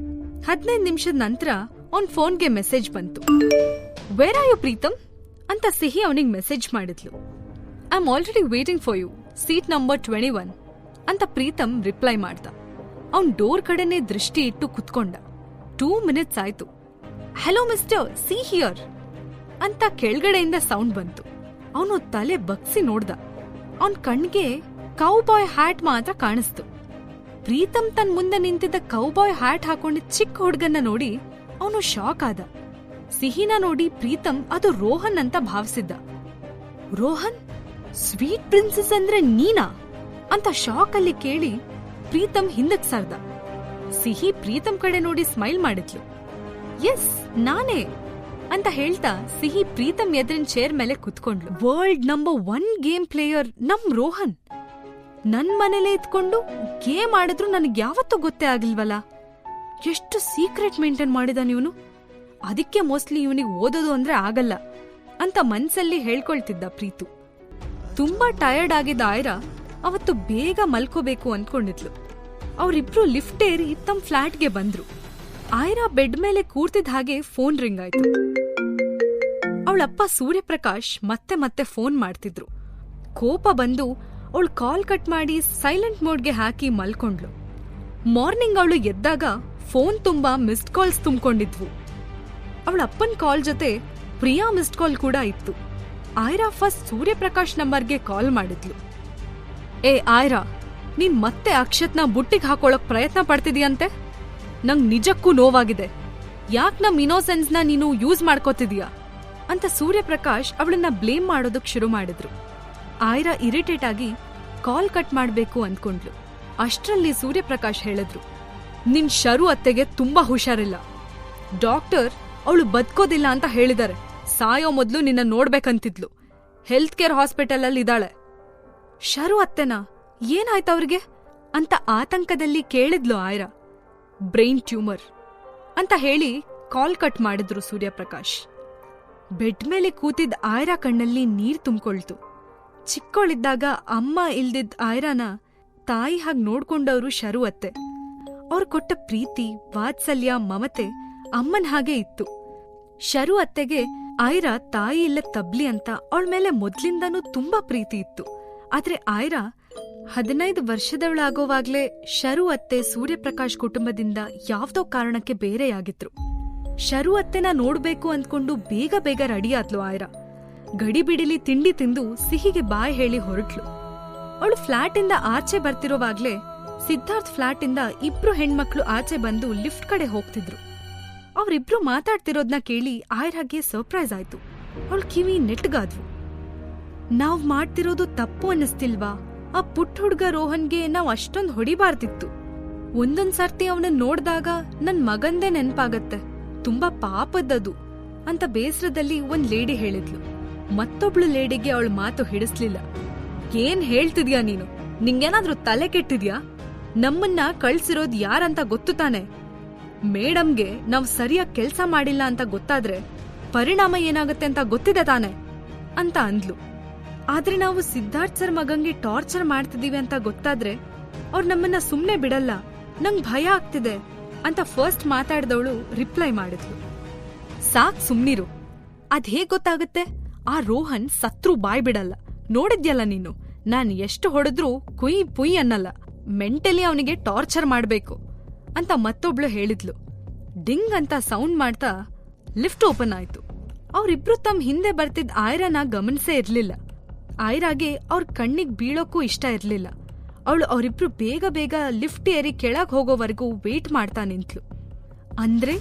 15 ನಿಮಿಷದ ನಂತರ ಅವನ್ ಫೋನ್ಗೆ ಮೆಸೇಜ್ ಬಂತು. ವೇರ್ ಆರ್ ಯು ಪ್ರೀತಮ್ ಅಂತ ಸಿಹಿ ಅವನಿಗೆ ಮೆಸೇಜ್ ಮಾಡಿದ್ಲು. I am already waiting for you, seat number 21 ಅಂತ ಪ್ರೀತಮ್ ರಿಪ್ಲೈ ಮಾಡ್ದ. ಅವನ್ ಡೋರ್ ಕಡೆನೆ ದೃಷ್ಟಿ ಇಟ್ಟು ಕುತ್ಕೊಂಡ. 2 ಮಿನಿಟ್ಸ್ ಆಯ್ತು. ಹಲೋ ಮಿಸ್ಟರ್, ಸಿ ಹಿಯರ್ ಅಂತ ಕೆಳಗಡೆಯಿಂದ ಸೌಂಡ್ ಬಂತು. ಅವನು ತಲೆ ಬಗ್ಸಿ ನೋಡ್ದ. ಅವನ್ ಕಣ್ಗೆ ಕೌಬಾಯ್ ಹ್ಯಾಟ್ ಮಾತ್ರ ಕಾಣಿಸ್ತು. ಪ್ರೀತಮ್ ತನ್ ಮುಂದೆ ನಿಂತಿದ್ದ ಕೌಬಾಯ್ ಹ್ಯಾಟ್ ಹಾಕೊಂಡಿದ್ದ ಚಿಕ್ಕ ಹುಡುಗನ್ನ ನೋಡಿ ಅವನು ಶಾಕ್ ಆದ. ಸಿಹಿನ ನೋಡಿ ಪ್ರೀತಮ್ ಅದು ರೋಹನ್ ಅಂತ ಭಾವಿಸಿದ್ದ. ರೋಹನ್, ಸ್ವೀಟ್ ಪ್ರಿನ್ಸೆಸ್ ಅಂದ್ರೆ ನೀನಾ ಅಂತ ಶಾಕ್ ಅಲ್ಲಿ ಕೇಳಿ ಪ್ರೀತಮ್ ಹಿಂದಕ್ ಸರ್ದ. ಸಿಹಿ ಪ್ರೀತಮ್ ಕಡೆ ನೋಡಿ ಸ್ಮೈಲ್ ಮಾಡಿದ್ಲು. ಎಸ್, ನಾನೇ ಅಂತ ಹೇಳ್ತಾ ಸಿಹಿ ಪ್ರೀತಮ್ ಎದುರಿನ ಚೇರ್ ಮೇಲೆ ಕುತ್ಕೊಂಡ್ಲು. ವರ್ಲ್ಡ್ ನಂಬರ್ 1 ಗೇಮ್ ಪ್ಲೇಯರ್ ನಮ್ ರೋಹನ್ ನನ್ ಮನೇಲೆ ಇದ್ಕೊಂಡು ಗೇಮ್ ಆಡಿದ್ರು ನನಗ್ ಯಾವತ್ತೂ ಗೊತ್ತೇ ಆಗಿಲ್ವಲ್ಲ. ಎಷ್ಟು ಸೀಕ್ರೆಟ್ ಮೇಂಟೈನ್ ಮಾಡಿದಾನ ಇವನು. ಅದಕ್ಕೆ ಮೋಸ್ಟ್ಲಿ ಇವನಿಗೆ ಓದೋದು ಅಂದ್ರೆ ಆಗಲ್ಲ ಅಂತ ಮನ್ಸಲ್ಲಿ ಹೇಳ್ಕೊಳ್ತಿದ್ದ ಪ್ರೀತು. ತುಂಬಾ ಟಯರ್ಡ್ ಆಗಿದ್ದ ಐರಾ ಅವತ್ತು ಬೇಗ ಮಲ್ಕೋಬೇಕು ಅನ್ಕೊಂಡಿದ್ಲು. ಅವರಿಬ್ರು ಲಿಫ್ಟ್ ಏರಿ ತಮ್ಮ ಫ್ಲಾಟ್ಗೆ ಬಂದ್ರು. ಐರಾ ಬೆಡ್ ಮೇಲೆ ಕೂರ್ತಿದ್ದ ಹಾಗೆ ಫೋನ್ ರಿಂಗ್ ಆಯ್ತು. ಅವಳಪ್ಪ ಸೂರ್ಯಪ್ರಕಾಶ್ ಮತ್ತೆ ಮತ್ತೆ ಫೋನ್ ಮಾಡ್ತಿದ್ರು. ಕೋಪ ಬಂದು ಅವಳು ಕಾಲ್ ಕಟ್ ಮಾಡಿ ಸೈಲೆಂಟ್ ಮೋಡ್ಗೆ ಹಾಕಿ ಮಲ್ಕೊಂಡ್ಲು. ಮಾರ್ನಿಂಗ್ ಅವಳು ಎದ್ದಾಗ ಫೋನ್ ತುಂಬಾ ಮಿಸ್ಡ್ ಕಾಲ್ಸ್ ತುಂಬಿಕೊಂಡಿದ್ವು. ಅವಳ ಅಪ್ಪನ್ ಕಾಲ್ ಜೊತೆ ಪ್ರಿಯಾ ಮಿಸ್ಡ್ ಕಾಲ್ ಕೂಡ ಇತ್ತು. ಐರಾ ಫಸ್ಟ್ ಸೂರ್ಯಪ್ರಕಾಶ್ ನಂಬರ್ಗೆ ಕಾಲ್ ಮಾಡಿದ್ಲು. ಏ ಐರಾ, ನೀನ್ ಮತ್ತೆ ಅಕ್ಷತ್ನ ಬುಟ್ಟಿಗೆ ಹಾಕೊಳಕ್ ಪ್ರಯತ್ನ ಪಡ್ತಿದೀಯಂತೆ. ನಂಗ್ ನಿಜಕ್ಕೂ ನೋವಾಗಿದೆ. ಯಾಕ್ ನಮ್ ಇನ್ನೋಸೆನ್ಸ್ನ ನೀನು ಯೂಸ್ ಮಾಡ್ಕೋತಿದೀಯಾ ಅಂತ ಸೂರ್ಯಪ್ರಕಾಶ್ ಅವಳನ್ನ ಬ್ಲೇಮ್ ಮಾಡೋದಕ್ ಶುರು ಮಾಡಿದ್ರು. ಐರಾ ಇರಿಟೇಟ್ ಆಗಿ ಕಾಲ್ ಕಟ್ ಮಾಡ್ಬೇಕು ಅನ್ಕೊಂಡ್ಲು. ಅಷ್ಟ್ರಲ್ಲಿ ಸೂರ್ಯಪ್ರಕಾಶ್ ಹೇಳಿದ್ರು, ನಿನ್ ಶರು ಅತ್ತೆಗೆ ತುಂಬಾ ಹುಷಾರಿಲ್ಲ. ಡಾಕ್ಟರ್ ಅವಳು ಬದುಕೋದಿಲ್ಲ ಅಂತ ಹೇಳಿದಾರೆ. ಸಾಯೋ ಮೊದ್ಲು ನಿನ್ನ ನೋಡ್ಬೇಕಂತಿದ್ಲು. ಹೆಲ್ತ್ ಕೇರ್ ಹಾಸ್ಪಿಟಲ್ ಅಲ್ಲಿ ಇದ್ದಾಳೆ. ಶರು ಅತ್ತೆನಾ? ಏನಾಯ್ತವ್ರಿಗೆ ಅಂತ ಆತಂಕದಲ್ಲಿ ಕೇಳಿದ್ಲು ಐರಾ. ಬ್ರೈನ್ ಟ್ಯೂಮರ್ ಅಂತ ಹೇಳಿ ಕಾಲ್ ಕಟ್ ಮಾಡಿದ್ರು ಸೂರ್ಯಪ್ರಕಾಶ್. ಬೆಡ್ ಮೇಲೆ ಕೂತಿದ್ದ ಐರಾ ಕಣ್ಣಲ್ಲಿ ನೀರ್ ತುಂಬಿಕೊಳ್ತು. ಚಿಕ್ಕವಳಿದ್ದಾಗ ಅಮ್ಮ ಇಲ್ದಿದ್ದ ಐರಾನ ತಾಯಿ ಹಾಗೆ ನೋಡ್ಕೊಂಡವ್ರು ಶರು ಅತ್ತೆ. ಅವ್ರು ಕೊಟ್ಟ ಪ್ರೀತಿ, ವಾತ್ಸಲ್ಯ, ಮಮತೆ ಅಮ್ಮನ ಹಾಗೆ ಇತ್ತು. ಶರು ಅತ್ತೆಗೆ ಐರಾ ತಾಯಿ ಇಲ್ಲ ತಬ್ಲಿ ಅಂತ ಅವಳ ಮೇಲೆ ಮೊದ್ಲಿಂದಾನೂ ತುಂಬಾ ಪ್ರೀತಿ ಇತ್ತು. ಆದ್ರೆ ಐರಾ 15 ವರ್ಷದವಳಾಗೋವಾಗ್ಲೇ ಶರು ಅತ್ತೆ ಸೂರ್ಯಪ್ರಕಾಶ್ ಕುಟುಂಬದಿಂದ ಯಾವ್ದೋ ಕಾರಣಕ್ಕೆ ಬೇರೆಯಾಗಿದ್ರು. ಶರು ಅತ್ತೆನ ನೋಡ್ಬೇಕು ಅಂದ್ಕೊಂಡು ಬೇಗ ಬೇಗ ರೆಡಿಯಾದ್ಲು ಐರಾ. ಗಡಿಬಿಡಿಲಿ ತಿಂಡಿ ತಿಂದು ಸಿಹಿಗೆ ಬಾಯ್ ಹೇಳಿ ಹೊರಟ್ಲು. ಅವಳು ಫ್ಲಾಟಿಂದ ಆಚೆ ಬರ್ತಿರೋವಾಗ್ಲೇ ಸಿದ್ಧಾರ್ಥ್ ಫ್ಲಾಟಿಂದ 2 ಹೆಣ್ಮಕ್ಳು ಆಚೆ ಬಂದು ಲಿಫ್ಟ್ ಕಡೆ ಹೋಗ್ತಿದ್ರು. ಅವ್ರಿಬ್ರು ಮಾತಾಡ್ತಿರೋದ್ನ ಕೇಳಿ ಐರಾಗೆ ಸರ್ಪ್ರೈಸ್ ಆಯ್ತು. ಅವಳ ಕಿವಿ ನೆಟ್ಗಾದ್ವು. ನಾವ್ ಮಾಡ್ತಿರೋದು ತಪ್ಪು ಅನ್ನಿಸ್ತಿಲ್ವಾ? ಆ ಪುಟ್ಟ ಹುಡ್ಗ ರೋಹನ್ಗೆ ನಾವ್ ಅಷ್ಟೊಂದ್ ಹೊಡಿಬಾರ್ದಿತ್ತು. ಒಂದೊಂದ್ ಸರ್ತಿ ಅವನನ್ನ ನೋಡ್ದಾಗ ನನ್ ಮಗಂದೇ ನೆನ್ಪಾಗತ್ತೆ. ತುಂಬಾ ಪಾಪದ್ದದು ಅಂತ ಬೇಸರದಲ್ಲಿ ಒಂದ್ ಲೇಡಿ ಹೇಳಿದ್ಲು. ಮತ್ತೊಬ್ಳು ಲೇಡಿಗೆ ಅವಳ ಮಾತು ಹಿಡಿಸ್ಲಿಲ್ಲ. ಏನ್ ಹೇಳ್ತಿದ್ಯಾ ನೀನು? ನಿಂಗೇನಾದ್ರೂ ತಲೆ ಕೆಟ್ಟಿದ್ಯಾ? ನಮ್ಮನ್ನ ಕಳ್ಸಿರೋದ್ ಯಾರಂತ ಗೊತ್ತು ತಾನೆ. ಮೇಡಮ್ಗೆ ನಾವ್ ಸರಿಯಾಗಿ ಕೆಲ್ಸ ಮಾಡಿಲ್ಲ ಅಂತ ಗೊತ್ತಾದ್ರೆ ಪರಿಣಾಮ ಏನಾಗುತ್ತೆ ಅಂತ ಗೊತ್ತಿದೆ ತಾನೆ ಅಂತ ಅಂದ್ಲು. ಆದ್ರೆ ನಾವು ಸಿದ್ಧಾರ್ಥ್ ಸರ್ ಮಗಂಗೆ ಟಾರ್ಚರ್ ಮಾಡ್ತಿದೀವಿ ಅಂತ ಗೊತ್ತಾದ್ರೆ ಅವ್ರು ನಮ್ಮನ್ನ ಸುಮ್ನೆ ಬಿಡಲ್ಲ, ನಂಗ್ ಭಯ ಆಗ್ತಿದೆ ಅಂತ ಫಸ್ಟ್ ಮಾತಾಡ್ದವಳು ರಿಪ್ಲೈ ಮಾಡಿದ್ಲು. ಸಾಕ್ ಸುಮ್ನಿರು, ಅದ್ ಹೇಗ್ ಗೊತ್ತಾಗುತ್ತೆ? ಆ ರೋಹನ್ ಸತ್ರು ಬಾಯ್ ಬಿಡಲ್ಲ. ನೋಡಿದ್ಯಲ್ಲ ನೀನು, ನಾನ್ ಎಷ್ಟು ಹೊಡೆದ್ರೂ ಕುಯ್ ಪುಯ್ ಅನ್ನಲ್ಲ. ಮೆಂಟಲಿ ಅವನಿಗೆ ಟಾರ್ಚರ್ ಮಾಡ್ಬೇಕು ಅಂತ ಮತ್ತೊಬ್ಳು ಹೇಳಿದ್ಲು. ಡಿಂಗ್ ಅಂತ ಸೌಂಡ್ ಮಾಡ್ತಾ ಲಿಫ್ಟ್ ಓಪನ್ ಆಯ್ತು. ಅವ್ರಿಬ್ರು ತಮ್ಮ ಹಿಂದೆ ಬರ್ತಿದ್ ಆಯ್ರಾನ ಗಮನಿಸೇ ಇರ್ಲಿಲ್ಲ. ಆಯ್ರಾಗೆ ಅವ್ರ ಕಣ್ಣಿಗ್ ಬೀಳೋಕ್ಕೂ ಇಷ್ಟ ಇರ್ಲಿಲ್ಲ. ಅವಳು ಅವರಿಬ್ರು ಬೇಗ ಬೇಗ ಲಿಫ್ಟ್ ಏರಿ ಕೆಳಗ್ ಹೋಗೋವರೆಗೂ ವೇಟ್ ಮಾಡ್ತಾ ನಿಂತ್ಲು. ಅಂದ್ರೆ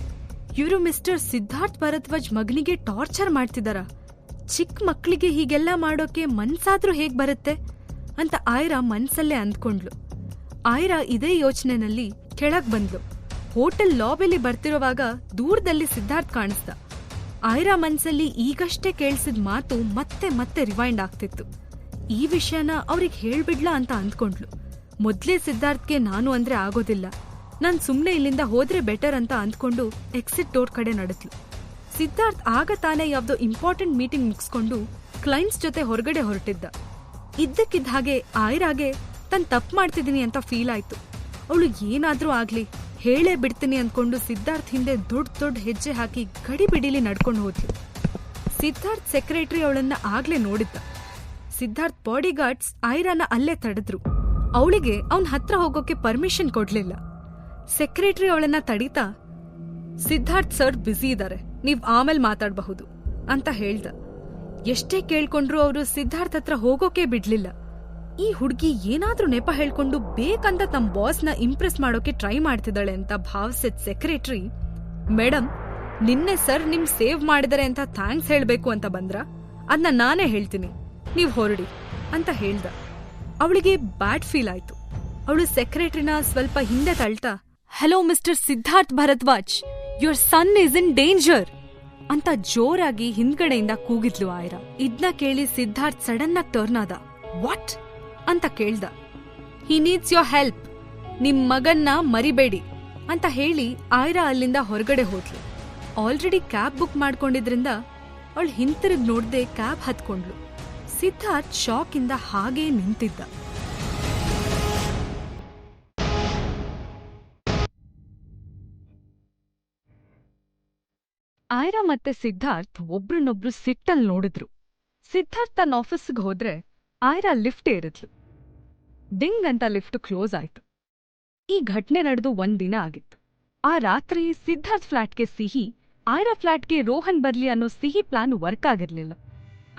ಇವರು ಮಿಸ್ಟರ್ ಸಿದ್ಧಾರ್ಥ್ ಭರದ್ವಾಜ್ ಮಗನಿಗೆ ಟಾರ್ಚರ್ ಮಾಡ್ತಿದಾರ. ಚಿಕ್ಕ ಮಕ್ಳಿಗೆ ಹೀಗೆಲ್ಲ ಮಾಡೋಕೆ ಮನ್ಸಾದ್ರೂ ಹೇಗ್ ಬರುತ್ತೆ ಅಂತ ಆಯ್ರಾ ಮನ್ಸಲ್ಲೇ ಅಂದ್ಕೊಂಡ್ಲು. ಆಯ್ರಾ ಇದೇ ಯೋಚನೆನಲ್ಲಿ ಕೆಳಗ್ ಬಂದ್ಲು. ಹೋಟೆಲ್ ಲಾಬಿಲಿ ಬರ್ತಿರುವಾಗ ದೂರದಲ್ಲಿ ಸಿದ್ಧಾರ್ಥ್ ಕಾಣಿಸ್ದ. ಆಯ್ರಾ ಮನ್ಸಲ್ಲಿ ಈಗಷ್ಟೇ ಕೇಳಿಸಿದ ಮಾತು ಮತ್ತೆ ಮತ್ತೆ ರಿವೈಂಡ್ ಆಗ್ತಿತ್ತು. ಈ ವಿಷಯನ ಅವ್ರಿಗೆ ಹೇಳ್ಬಿಡ್ಲಾ ಅಂತ ಅಂದ್ಕೊಂಡ್ಲು. ಮೊದ್ಲೇ ಸಿದ್ಧಾರ್ಥ್ಗೆ ನಾನು ಅಂದ್ರೆ ಆಗೋದಿಲ್ಲ, ನಾನ್ ಸುಮ್ನೆ ಇಲ್ಲಿಂದ ಹೋದ್ರೆ ಬೆಟರ್ ಅಂತ ಅಂದ್ಕೊಂಡು ಎಕ್ಸಿಟ್ ಡೋರ್ ಕಡೆ ನಡೆದ್ಲು. ಸಿದ್ಧಾರ್ಥ್ ಆಗ ತಾನೇ ಯಾವ್ದೋ ಇಂಪಾರ್ಟೆಂಟ್ ಮೀಟಿಂಗ್ ಮುಗಿಸ್ಕೊಂಡು ಕ್ಲೈಂಟ್ಸ್ ಜೊತೆ ಹೊರಗಡೆ ಹೊರಟಿದ್ದ. ಇದ್ದಕ್ಕಿದ್ದ ಹಾಗೆ ಆಯ್ರಾಗೆ ತಾನ್ ತಪ್ಪು ಮಾಡ್ತಿದ್ದೀನಿ ಅಂತ ಫೀಲ್ ಆಯ್ತು. ಅವಳು ಏನಾದ್ರೂ ಆಗ್ಲಿ ಹೇಳೇ ಬಿಡ್ತೀನಿ ಅಂದ್ಕೊಂಡು ಸಿದ್ಧಾರ್ಥ್ ಹಿಂದೆ ದೊಡ್ಡ ದೊಡ್ಡ ಹೆಜ್ಜೆ ಹಾಕಿ ಗಡಿ ಬಿಡಿಲಿ ನಡ್ಕೊಂಡು ಹೋದ್ಲು. ಸಿದ್ಧಾರ್ಥ್ ಸೆಕ್ರೆಟರಿ ಅವಳನ್ನ ಆಗ್ಲೇ ನೋಡಿದ್ದ. ಸಿದ್ಧಾರ್ಥ್ ಬಾಡಿಗಾರ್ಡ್ಸ್ ಆಯ್ರಾನ ಅಲ್ಲೇ ತಡೆದ್ರು. ಅವಳಿಗೆ ಅವನ್ ಹತ್ರ ಹೋಗೋಕೆ ಪರ್ಮಿಷನ್ ಕೊಡ್ಲಿಲ್ಲ. ಸೆಕ್ರೆಟರಿ ಅವಳನ್ನ ತಡೀತಾ, ಸಿದ್ಧಾರ್ಥ್ ಸರ್ ಬ್ಯುಸಿ ಇದಾರೆ, ನೀವ್ ಆಮೇಲೆ ಮಾತಾಡಬಹುದು ಅಂತ ಹೇಳ್ದ. ಎಷ್ಟೇ ಕೇಳ್ಕೊಂಡ್ರು ಅವರು ಸಿದ್ಧಾರ್ಥ್ ಹತ್ರ ಹೋಗೋಕೆ ಬಿಡ್ಲಿಲ್ಲ. ಈ ಹುಡ್ಗಿ ಏನಾದ್ರೂ ನೆಪ ಹೇಳ್ಕೊಂಡು ಬೇಕಂತ ತಮ್ಮ ಬಾಸ್ನ ಇಂಪ್ರೆಸ್ ಮಾಡೋಕೆ ಟ್ರೈ ಮಾಡ್ತಿದ್ದಾಳೆ ಅಂತ ಭಾವಿಸಿದ ಸೆಕ್ರೆಟರಿ, ಮೇಡಮ್ ನಿನ್ನೆ ಸರ್ ನಿಮ್ ಸೇವ್ ಮಾಡಿದರೆ ಅಂತ ಥ್ಯಾಂಕ್ಸ್ ಹೇಳ್ಬೇಕು ಅಂತ ಬಂದ್ರ, ಅದನ್ನ ನಾನೇ ಹೇಳ್ತೀನಿ, ನೀವ್ ಹೊರಡಿ ಅಂತ ಹೇಳ್ದ. ಅವಳಿಗೆ ಬ್ಯಾಡ್ ಫೀಲ್ ಆಯ್ತು. ಅವಳು ಸೆಕ್ರೆಟರಿನ ಸ್ವಲ್ಪ ಹಿಂದೆ ತಳ್ತಾ, hello mister Siddharth Bharadwaj, your son is in danger ಅಂತ ಜೋರಾಗಿ ಹಿಂದ್ಗಡೆಯಿಂದ ಕೂಗಿದ್ಲು ಆಯ್ರಾ. ಇದ್ನ ಕೇಳಿ ಸಿದ್ಧಾರ್ಥ್ ಸಡನ್ ಆಗಿ ಟರ್ನ್ ಆದ. ವಾಟ್ ಅಂತ ಕೇಳ್ದ. ಹಿ ನೀಡ್ಸ್ ಯೋರ್ ಹೆಲ್ಪ್, ನಿಮ್ ಮಗನ್ನ ಮರಿಬೇಡಿ ಅಂತ ಹೇಳಿ ಆಯ್ರಾ ಅಲ್ಲಿಂದ ಹೊರಗಡೆ ಹೋದ್ಲು. ಆಲ್ರೆಡಿ ಕ್ಯಾಬ್ ಬುಕ್ ಮಾಡ್ಕೊಂಡಿದ್ರಿಂದ ಅವಳು ಹಿಂತಿರುಗ್ ನೋಡ್ದೆ ಕ್ಯಾಬ್ ಹತ್ಕೊಂಡ್ಲು. ಸಿದ್ಧಾರ್ಥ್ ಶಾಕ್ ಇಂದ ಹಾಗೇ ನಿಂತಿದ್ದ. ಆಯ್ರಾ ಮತ್ತೆ ಸಿದ್ಧಾರ್ಥ್ ಒಬ್ರನ್ನೊಬ್ರು ಸಿಟ್ಟಲ್ಲಿ ನೋಡಿದ್ರು. ಸಿದ್ಧಾರ್ಥ್ ತನ್ನ ಆಫೀಸ್ಗೆ ಹೋದ್ರೆ ಆಯ್ರಾ ಲಿಫ್ಟ್ ಏರಿದ್ಲು. ಡಿಂಗ್ ಅಂತ ಲಿಫ್ಟ್ ಕ್ಲೋಸ್ ಆಯ್ತು. ಈ ಘಟನೆ ನಡೆದು ಒಂದಿನ ಆಗಿತ್ತು. ಆ ರಾತ್ರಿ ಸಿದ್ಧಾರ್ಥ್ ಫ್ಲಾಟ್ಗೆ ಸಿಹಿ, ಆಯ್ರಾ ಫ್ಲಾಟ್ಗೆ ರೋಹನ್ ಬರ್ಲಿ ಅನ್ನೋ ಸಿಹಿ ಪ್ಲಾನ್ ವರ್ಕ್ ಆಗಿರ್ಲಿಲ್ಲ.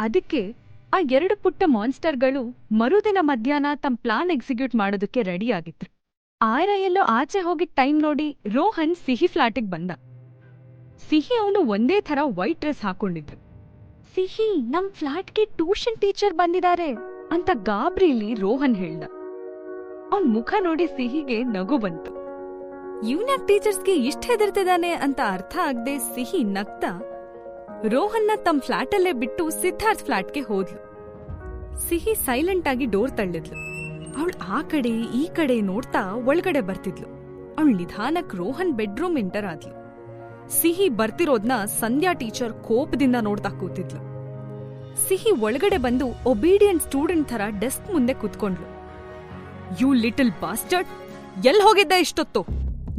ಅದಕ್ಕೆ ಆ 2 ಪುಟ್ಟ ಮಾನ್ಸ್ಟರ್ಗಳು ಮರುದಿನ ಮಧ್ಯಾಹ್ನ ತಮ್ಮ ಪ್ಲಾನ್ ಎಕ್ಸಿಕ್ಯೂಟ್ ಮಾಡೋದಕ್ಕೆ ರೆಡಿ ಆಗಿದ್ರು. ಆಯ್ರಾ ಎಲ್ಲೋ ಆಚೆ ಹೋಗಿದ್ ಟೈಮ್ ನೋಡಿ ರೋಹನ್ ಸಿಹಿ ಫ್ಲಾಟಿಗೆ ಬಂದ. ಸಿಹಿ ಅವನು ಒಂದೇ ಥರ ವೈಟ್ ಡ್ರೆಸ್ ಹಾಕೊಂಡಿದ್ರು. ಸಿಹಿ, ನಮ್ ಫ್ಲಾಟ್ಗೆ ಟ್ಯೂಷನ್ ಟೀಚರ್ ಬಂದಿದ್ದಾರೆ ಅಂತ ಗಾಬ್ರಿಲಿ ರೋಹನ್ ಹೇಳ್ದ. ಅವನ್ ಮುಖ ನೋಡಿ ಸಿಹಿಗೆ ನಗು ಬಂತು. ಇವ್ನ್ಯಾಕ್ ಟೀಚರ್ಸ್ಗೆ ಇಷ್ಟ ಹೆದರ್ತಿದ್ದಾನೆ ಅಂತ ಅರ್ಥ ಆಗದೆ ಸಿಹಿ ನಗ್ತಾ ರೋಹನ್ನ ತಮ್ಮ ಫ್ಲಾಟಲ್ಲೇ ಬಿಟ್ಟು ಸಿದ್ಧಾರ್ಥ್ ಫ್ಲಾಟ್ಗೆ ಹೋದ್ಲು. ಸಿಹಿ ಸೈಲೆಂಟ್ ಆಗಿ ಡೋರ್ ತಳ್ಳಿದ್ಲು. ಅವಳು ಆ ಕಡೆ ಈ ಕಡೆ ನೋಡ್ತಾ ಒಳಗಡೆ ಬರ್ತಿದ್ಲು. ಅವಳು ನಿಧಾನಕ್ ರೋಹನ್ ಬೆಡ್ರೂಮ್ ಎಂಟರ್ ಆದ್ಲು. ಸಿಹಿ ಬರ್ತಿರೋದ್ನ ಸಂಧ್ಯಾ ಟೀಚರ್ ಕೋಪದಿಂದ ನೋಡ್ತಾ ಕೂತಿದ್ಲು. ಸಿಹಿ ಒಳಗಡೆ ಬಂದು ಒಬೀಡಿಯಂಟ್ ಸ್ಟೂಡೆಂಟ್ ಥರ ಡೆಸ್ಕ್ ಮುಂದೆ ಕೂತ್ಕೊಂಡ್ಲು. ಯು ಲಿಟಲ್ ಬಾಸ್ಟರ್ಡ್, ಎಲ್ ಹೋಗಿದ್ದ ಇಷ್ಟೊತ್ತು?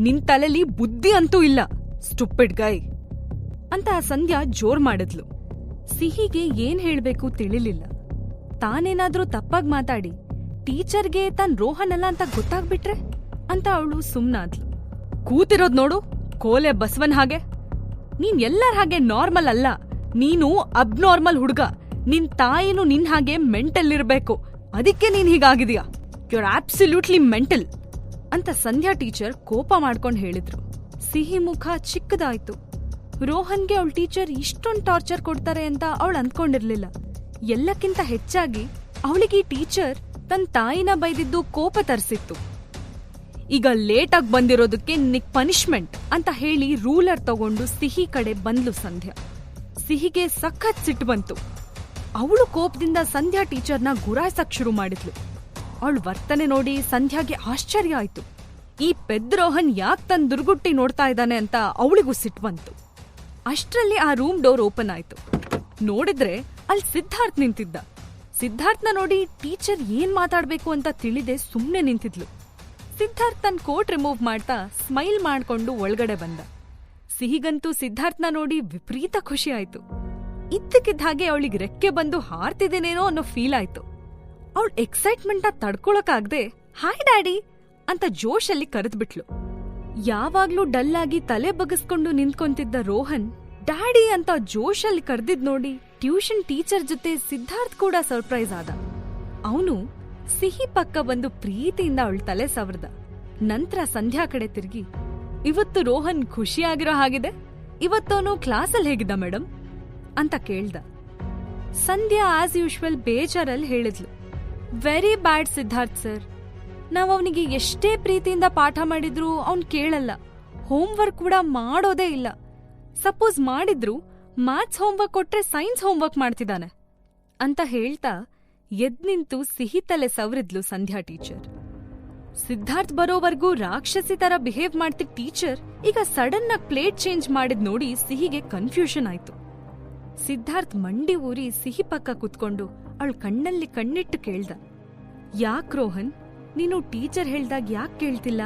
ನಿನ್ ತಲೆಲಿ ಬುದ್ಧಿ ಅಂತೂ ಇಲ್ಲ, ಸ್ಟುಪಿಡ್ ಗೈ ಅಂತ ಸಂಧ್ಯಾ ಜೋರ್ ಮಾಡಿದ್ಲು. ಸಿಹಿಗೆ ಏನ್ ಹೇಳ್ಬೇಕು ತಿಳಿಲಿಲ್ಲ. ತಾನೇನಾದ್ರೂ ತಪ್ಪಾಗ್ ಮಾತಾಡಿ ಟೀಚರ್ಗೆ ತಾನ್ ರೋಹನ್ ಅಲ್ಲ ಅಂತ ಗೊತ್ತಾಗ್ಬಿಟ್ರೆ ಅಂತ ಅವಳು ಸುಮ್ನಾದ್ಲು. ಕೂತಿರೋದ್ ನೋಡು, ಕೋಲೆ ಬಸವನ್ ಹಾಗೆ. ನೀನ್ ಎಲ್ಲರ ಹಾಗೆ ನಾರ್ಮಲ್ ಅಲ್ಲ, ನೀನು ಅಬ್ನಾರ್ಮಲ್ ಹುಡ್ಗ. ನಿನ್ ತಾಯಿನೂ ನಿನ್ ಹಾಗೆ ಮೆಂಟಲ್ ಇರ್ಬೇಕು, ಅದಕ್ಕೆ ನೀನ್ ಹೀಗಾಗಿದೀಯಾ. ಯು ಆರ್ ಆಬ್ಸಲ್ಯೂಟ್ಲಿ ಮೆಂಟಲ್ ಅಂತ ಸಂಧ್ಯಾ ಟೀಚರ್ ಕೋಪ ಮಾಡ್ಕೊಂಡ್ ಹೇಳಿದ್ರು. ಸಿಹಿ ಮುಖ ಚಿಕ್ಕದಾಯ್ತು. ರೋಹನ್ಗೆ ಅವಳ ಟೀಚರ್ ಇಷ್ಟೊಂದು ಟಾರ್ಚರ್ ಕೊಡ್ತಾರೆ ಅಂತ ಅವಳು ಅಂದ್ಕೊಂಡಿರ್ಲಿಲ್ಲ. ಎಲ್ಲಕ್ಕಿಂತ ಹೆಚ್ಚಾಗಿ ಅವಳಿಗೆ ಈ ಟೀಚರ್ ತನ್ನ ತಾಯಿನ ಬೈದಿದ್ದು ಕೋಪ ತರಿಸಿತ್ತು. ಈಗ ಲೇಟಾಗಿ ಬಂದಿರೋದಕ್ಕೆ ನಿಕ್ ಪನಿಷ್ಮೆಂಟ್ ಅಂತ ಹೇಳಿ ರೂಲರ್ ತಗೊಂಡು ಸಿಹಿ ಕಡೆ ಬಂದ್ಲು ಸಂಧ್ಯಾ. ಸಿಹಿಗೆ ಸಖತ್ ಸಿಟ್ಟು ಬಂತು. ಅವಳು ಕೋಪದಿಂದ ಸಂಧ್ಯಾ ಟೀಚರ್ನ ಗುರಾಯ್ಸಕ್ ಶುರು ಮಾಡಿದ್ಲು. ಅವಳ ವರ್ತನೆ ನೋಡಿ ಸಂಧ್ಯಾಗೆ ಆಶ್ಚರ್ಯ ಆಯ್ತು. ಈ ಪೆದ್ ರೋಹನ್ ಯಾಕೆ ತನ್ನ ದುರ್ಗುಟ್ಟಿ ನೋಡ್ತಾ ಇದ್ದಾನೆ ಅಂತ ಅವಳಿಗೂ ಸಿಟ್ಟು ಬಂತು. ಅಷ್ಟರಲ್ಲಿ ಆ ರೂಮ್ ಡೋರ್ ಓಪನ್ ಆಯ್ತು. ನೋಡಿದ್ರೆ ಅಲ್ಲಿ ಸಿದ್ಧಾರ್ಥ್ ನಿಂತಿದ್ದ. ಸಿದ್ಧಾರ್ಥ್ನ ನೋಡಿ ಟೀಚರ್ ಏನ್ ಮಾತಾಡ್ಬೇಕು ಅಂತ ತಿಳಿದೆ ಸುಮ್ನೆ ನಿಂತಿದ್ಲು. ಸಿದ್ಧಾರ್ಥ್ ತನ್ನ ಕೋಟ್ ರಿಮೂವ್ ಮಾಡ್ತಾ ಸ್ಮೈಲ್ ಮಾಡ್ಕೊಂಡು ಒಳಗಡೆ ಬಂದ. ಸಿಹಿಗಂತೂ ಸಿದ್ಧಾರ್ಥ್ನ ನೋಡಿ ವಿಪರೀತ ಖುಷಿ ಆಯ್ತು. ಇದ್ದಕ್ಕಿದ್ದ ಹಾಗೆ ಅವಳಿಗೆ ರೆಕ್ಕೆ ಬಂದು ಹಾರ್ತಿದ್ದೇನೇನೋ ಅನ್ನೋ ಫೀಲ್ ಆಯ್ತು. ಅವಳ ಎಕ್ಸೈಟ್ಮೆಂಟ್ ನ ತಡ್ಕೊಳಕ್ಕಾಗ್ದೆ ಹಾಯ್ ಡ್ಯಾಡಿ ಅಂತ ಜೋಶಲ್ಲಿ ಕರೆದ್ಬಿಟ್ಲು. ಯಾವಾಗ್ಲೂ ಡಲ್ ಆಗಿ ತಲೆ ಬಗ್ಗಿಸ್ಕೊಂಡು ನಿಂತ್ಕೊಂತಿದ್ದ ರೋಹನ್ ಡ್ಯಾಡಿ ಅಂತ ಜೋಶಲ್ಲಿ ಕರೆದಿದ್ ನೋಡಿ ಟ್ಯೂಷನ್ ಟೀಚರ್ ಜೊತೆ ಸಿದ್ಧಾರ್ಥ್ ಕೂಡ ಸರ್ಪ್ರೈಸ್ ಆದ. ಅವನು ಸಿಹಿ ಪಕ್ಕ ಬಂದು ಪ್ರೀತಿಯಿಂದ ಅವಳ ತಲೆ ಸವರ್ದ. ನಂತರ ಸಂಧ್ಯಾ ಕಡೆ ತಿರುಗಿ, ಇವತ್ತು ರೋಹನ್ ಖುಷಿಯಾಗಿರೋ ಹಾಗಿದೆ, ಇವತ್ತವನು ಕ್ಲಾಸಲ್ಲಿ ಹೇಗಿದ್ದ ಮೇಡಮ್ ಅಂತ ಕೇಳ್ದ. ಸಂಧ್ಯಾ ಆಸ್ ಯೂಶುವಲ್ ಬೇಜಾರಲ್ಲಿ ಹೇಳಿದ್ಲು, ವೆರಿ ಬ್ಯಾಡ್ ಸಿದ್ಧಾರ್ಥ್ ಸರ್. ನಾವ್ ಅವನಿಗೆ ಎಷ್ಟೇ ಪ್ರೀತಿಯಿಂದ ಪಾಠ ಮಾಡಿದ್ರು ಅವ್ನ್ ಕೇಳಲ್ಲ, ಹೋಮ್ವರ್ಕ್ ಕೂಡ ಮಾಡೋದೇ ಇಲ್ಲ. ಸಪೋಸ್ ಮಾಡಿದ್ರು ಮ್ಯಾಥ್ಸ್ ಹೋಮ್ವರ್ಕ್ ಕೊಟ್ರೆ ಸೈನ್ಸ್ ಹೋಮ್ವರ್ಕ್ ಮಾಡ್ತಿದ್ದಾನೆ ಅಂತ ಹೇಳ್ತಾ ಎದ್ ನಿಂತು ಸಿಹಿ ತಲೆ ಸವರಿದ್ಲು ಸಂಧ್ಯಾ ಟೀಚರ್. ಸಿದ್ಧಾರ್ಥ್ ಬರೋವರೆಗೂ ರಾಕ್ಷಸಿ ತರ ಬಿಹೇವ್ ಮಾಡ್ತಿದ್ದ ಟೀಚರ್ ಈಗ ಸಡನ್ ಆಗಿ ಪ್ಲೇಟ್ ಚೇಂಜ್ ಮಾಡಿದ್ ನೋಡಿ ಸಿಹಿಗೆ ಕನ್ಫ್ಯೂಷನ್ ಆಯ್ತು. ಸಿದ್ಧಾರ್ಥ್ ಮಂಡಿ ಊರಿ ಸಿಹಿ ಪಕ್ಕ ಕುತ್ಕೊಂಡು ಅವಳ ಕಣ್ಣಲ್ಲಿ ಕಣ್ಣಿಟ್ಟು ಕೇಳ್ದ, ಯಾಕ್ ರೋಹನ್, ನೀನು ಟೀಚರ್ ಹೇಳ್ದಾಗ ಯಾಕೆ ಕೇಳ್ತಿಲ್ಲ